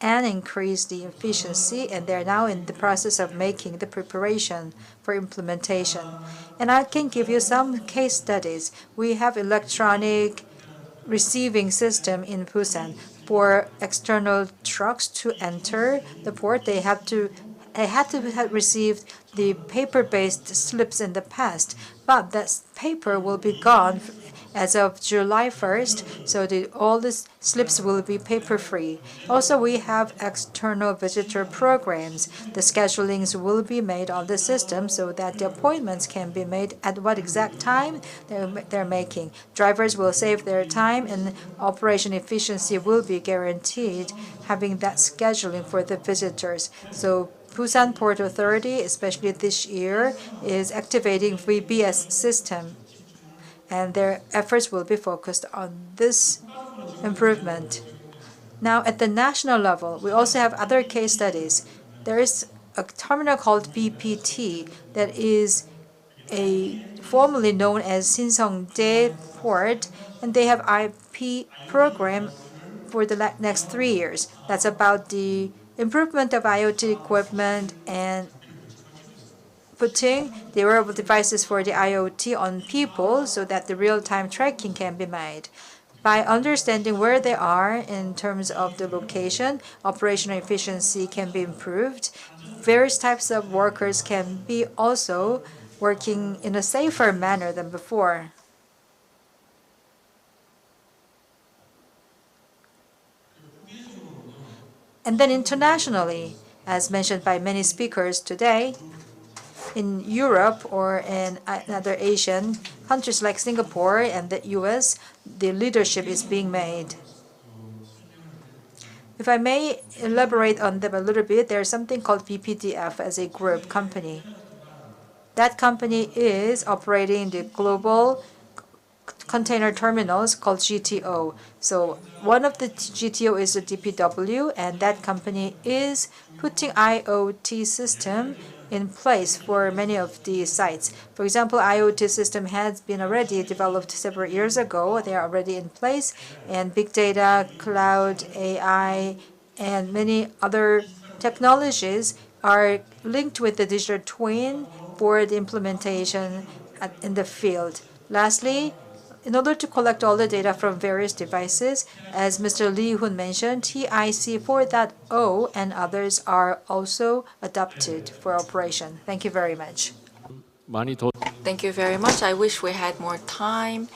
and increase the efficiency, and they're now in the process of making the preparation for implementation. And I can give you some case studies. We have electronic receiving system in Busan. For external trucks to enter the port, they had to have received the paper-based slips in the past, but that paper will be gone as of July 1st, so all these slips will be paper-free. Also, we have external visitor programs. The schedulings will be made on the system so that the appointments can be made at what exact time they're making. Drivers will save their time, and operation efficiency will be guaranteed, having that scheduling for the visitors. So Busan Port Authority, especially this year, is activating VBS system, and their efforts will be focused on this improvement. Now, at the national level, we also have other case studies. There is a terminal called BPT that is formerly known as Sinseongdae Port, and they have IP program for the next 3 years. That's about the improvement of IoT equipment and putting the wearable devices for the IoT on people so that the real-time tracking can be made. By understanding where they are in terms of the location, operational efficiency can be improved. Various types of workers can be also working in a safer manner than before. And then internationally, as mentioned by many speakers today, in Europe or in other Asian countries like Singapore and the US, the leadership is being made. If I may elaborate on them a little bit, there's something called PPDF as a group company. That company is operating the global container terminals called GTO. So one of the GTO is the DPW, and that company is putting IoT system in place for many of these sites. For example, IoT system has been already developed several years ago. They are already in place, and big data, cloud, AI, and many other technologies are linked with the digital twin for the implementation in the field. Lastly, in order to collect all the data from various devices, as Mr. Lee Hoon mentioned, TIC 4.0 and others are also adopted for operation. Thank you very much. Thank you very much. I wish we had more time,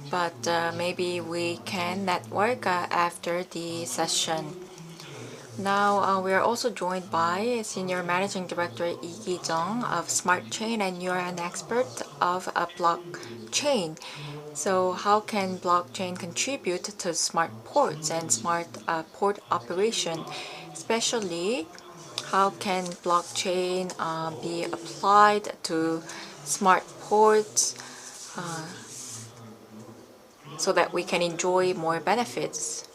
but maybe we can network after the session. Now, we are also joined by Senior Managing Director Lee Ki-jung of Smart Chain, and you're an expert of blockchain. So how can blockchain contribute to smart ports and smart port operation? Especially, how can blockchain be applied to smart ports so that we can enjoy more benefits?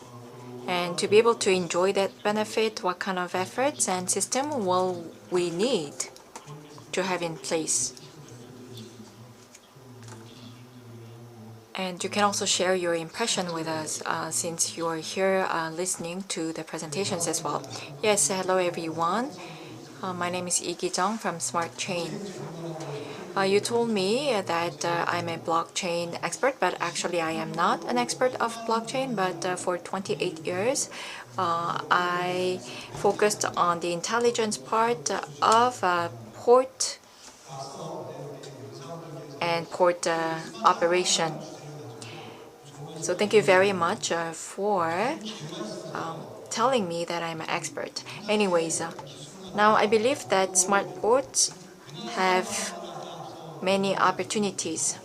And to be able to enjoy that benefit, what kind of efforts and system will we need to have in place? And you can also share your impression with us since you're here listening to the presentations as well. Yes, hello everyone. My name is Lee Ki-jung from Smart Chain. You told me that I'm a blockchain expert, but actually I am not an expert of blockchain, but for 28 years, I focused on the intelligence part of port and port operation. So thank you very much for telling me that I'm an expert. Anyways, now I believe that smart ports have many opportunities.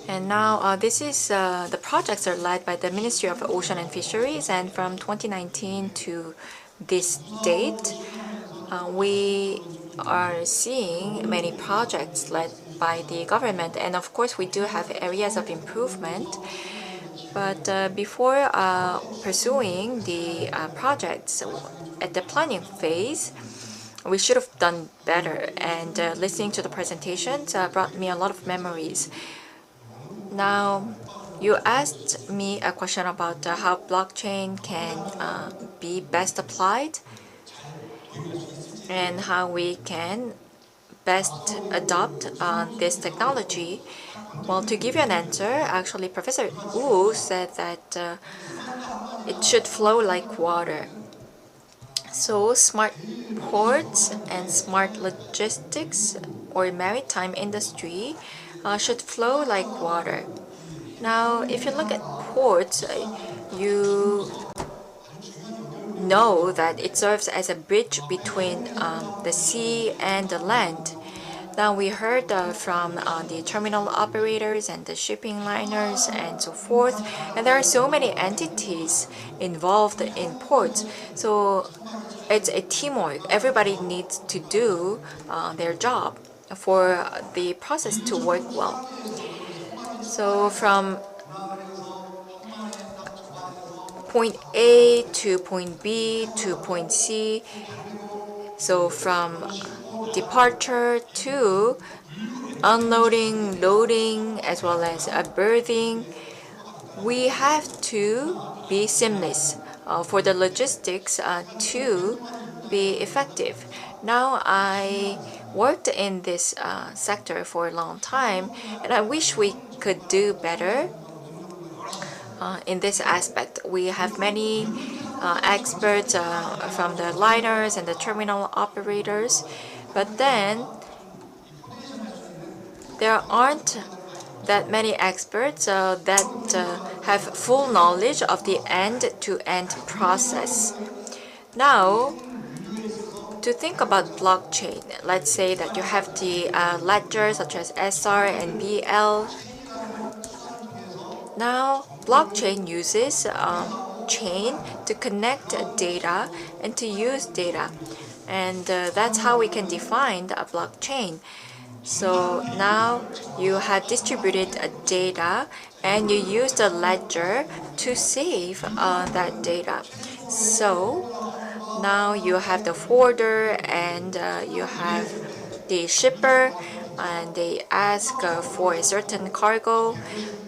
And now this is the projects are led by the Ministry of Ocean and Fisheries, and from 2019 to this date, we are seeing many projects led by the government, and of course we do have areas of improvement. But before pursuing the projects at the planning phase, we should have done better, and listening to the presentations brought me a lot of memories. Now, you asked me a question about how blockchain can be best applied and how we can best adopt this technology. Well, to give you an answer, actually Professor Wu said that it should flow like water. So smart ports and smart logistics or maritime industry should flow like water. Now, if you look at ports, you know that it serves as a bridge between the sea and the land. Now we heard from the terminal operators and the shipping liners and so forth, and there are so many entities involved in ports. So it's a teamwork. Everybody needs to do their job for the process to work well. So from point A to point B to point C, so from departure to unloading, loading, as well as berthing, we have to be seamless for the logistics to be effective. Now, I worked in this sector for a long time, and I wish we could do better in this aspect. We have many experts from the liners and the terminal operators, but then there aren't that many experts that have full knowledge of the end-to-end process. Now, to think about blockchain, let's say that you have the ledger such as SR and BL. Now, blockchain uses chain to connect data and to use data. And that's how we can define a blockchain. So now you have distributed data and you use the ledger to save that data. So now you have the forwarder and you have the shipper, and they ask for a certain cargo.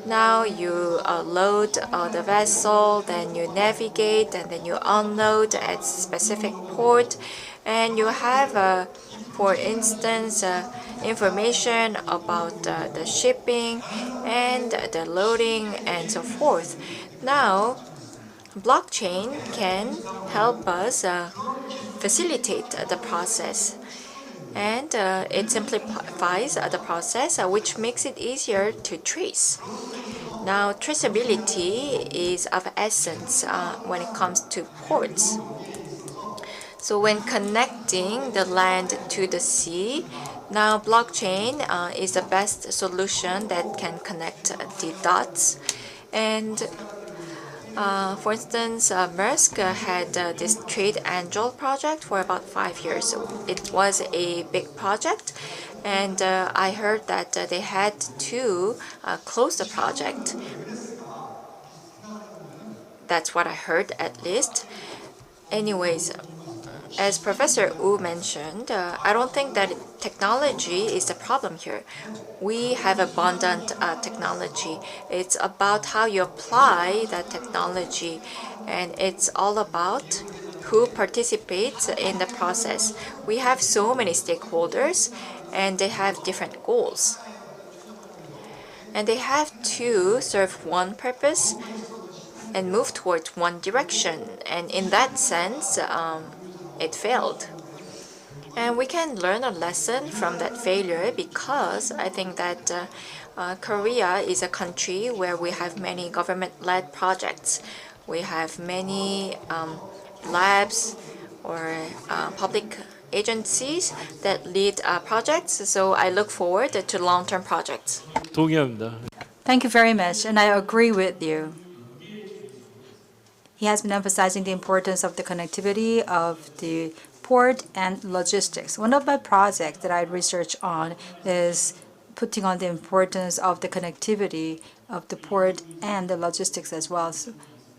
Now you load the vessel, then you navigate, and then you unload at specific port, and you have, for instance, information about the shipping and the loading and so forth. Now, blockchain can help us facilitate the process, and it simplifies the process, which makes it easier to trace. Now, traceability is of essence when it comes to ports. So when connecting the land to the sea, now blockchain is the best solution that can connect the dots. And for instance, Maersk had this Trade Angel project for about 5 years. So it was a big project, and I heard that they had to close the project. That's what I heard, at least. Anyways, as Professor Wu mentioned, I don't think that technology is the problem here. We have abundant technology. It's about how you apply that technology, and it's all about who participates in the process. We have so many stakeholders, and they have different goals. And they have to serve one purpose and move towards one direction. And in that sense, it failed. And we can learn a lesson from that failure, because I think that Korea is a country where we have many government-led projects. We have many labs or public agencies that lead projects. So I look forward to long-term projects. 동의합니다. Thank you very much, and I agree with you. He has been emphasizing the importance of the connectivity of the port and logistics. One of my projects that I research on is putting on the importance of the connectivity of the port and the logistics as well.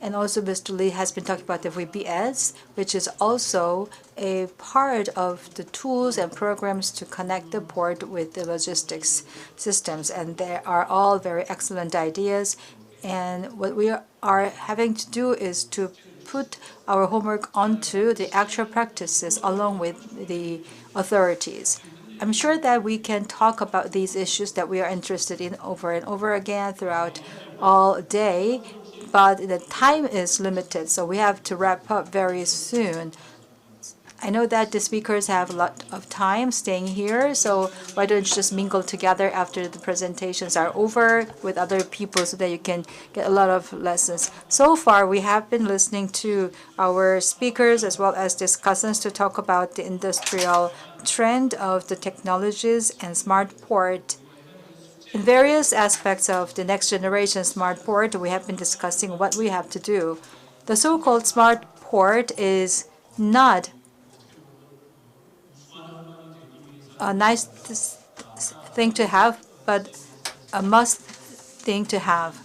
And also Mr. Lee has been talking about the VBS, which is also a part of the tools and programs to connect the port with the logistics systems. And they are all very excellent ideas. And what we are having to do is to put our homework onto the actual practices along with the authorities. I'm sure that we can talk about these issues that we are interested in over and over again throughout all day, but the time is limited, so we have to wrap up very soon. I know that the speakers have a lot of time staying here, so why don't you just mingle together after the presentations are over with other people so that you can get a lot of lessons. So far, we have been listening to our speakers as well as discussants to talk about the industrial trend of the technologies and smart port. In various aspects of the next generation smart port, we have been discussing what we have to do. The so-called smart port is not a nice thing to have, but a must thing to have.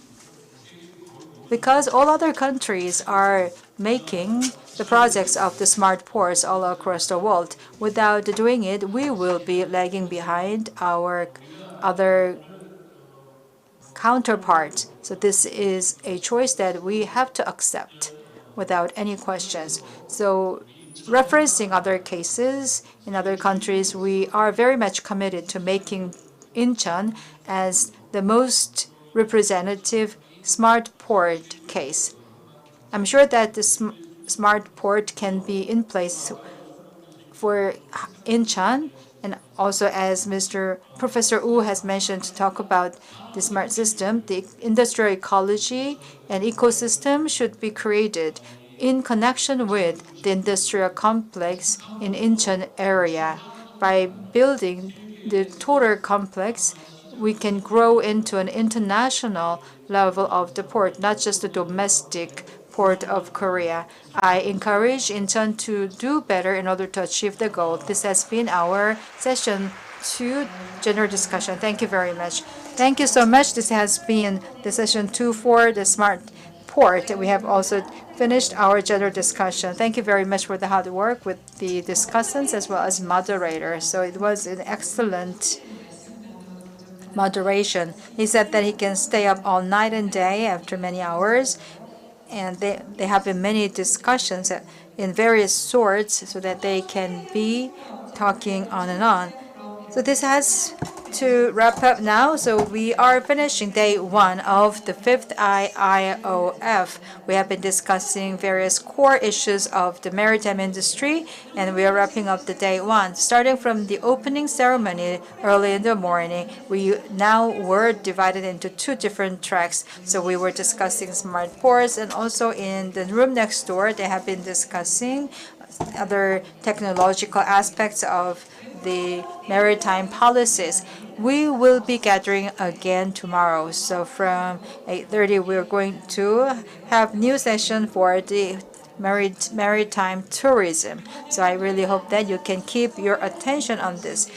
Because all other countries are making the projects of the smart ports all across the world. Without doing it, we will be lagging behind our other counterparts. So this is a choice that we have to accept without any questions. So referencing other cases in other countries, we are very much committed to making Incheon as the most representative smart port case. I'm sure that the smart port can be in place for Incheon, and also as Professor Wu has mentioned, to talk about the smart system, the industrial ecology and ecosystem should be created in connection with the industrial complex in Incheon area. By building the total complex, we can grow into an international level of the port, not just the domestic port of Korea. I encourage Incheon to do better in order to achieve the goal. This has been our session 2 general discussion. Thank you very much. Thank you so much. This has been the session 2 for the smart port. We have also finished our general discussion. Thank you very much for the hard work with the discussants as well as moderators. So it was an excellent moderation. He said that he can stay up all night and day after many hours, and they have been many discussions in various sorts so that they can be talking on and on. So this has to wrap up now. So we are finishing day 1 of the 5th IIOF. We have been discussing various core issues of the maritime industry, and we are wrapping up the day 1. Starting from the opening ceremony early in the morning, we now were divided into 2 different tracks. So we were discussing smart ports, and also in the room next door, they have been discussing other technological aspects of the maritime policies. We will be gathering again tomorrow. So from 8:30, we're going to have new session for the maritime tourism. So I really hope that you can keep your attention on this.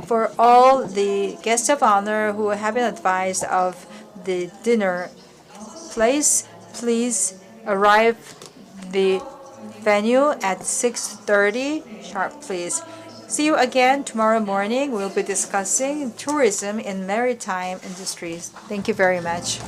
For all the guests of honor who have been advised of the dinner place, please arrive the venue at 6:30 sharp, please. See you again tomorrow morning. We'll be discussing tourism in maritime industries. Thank you very much.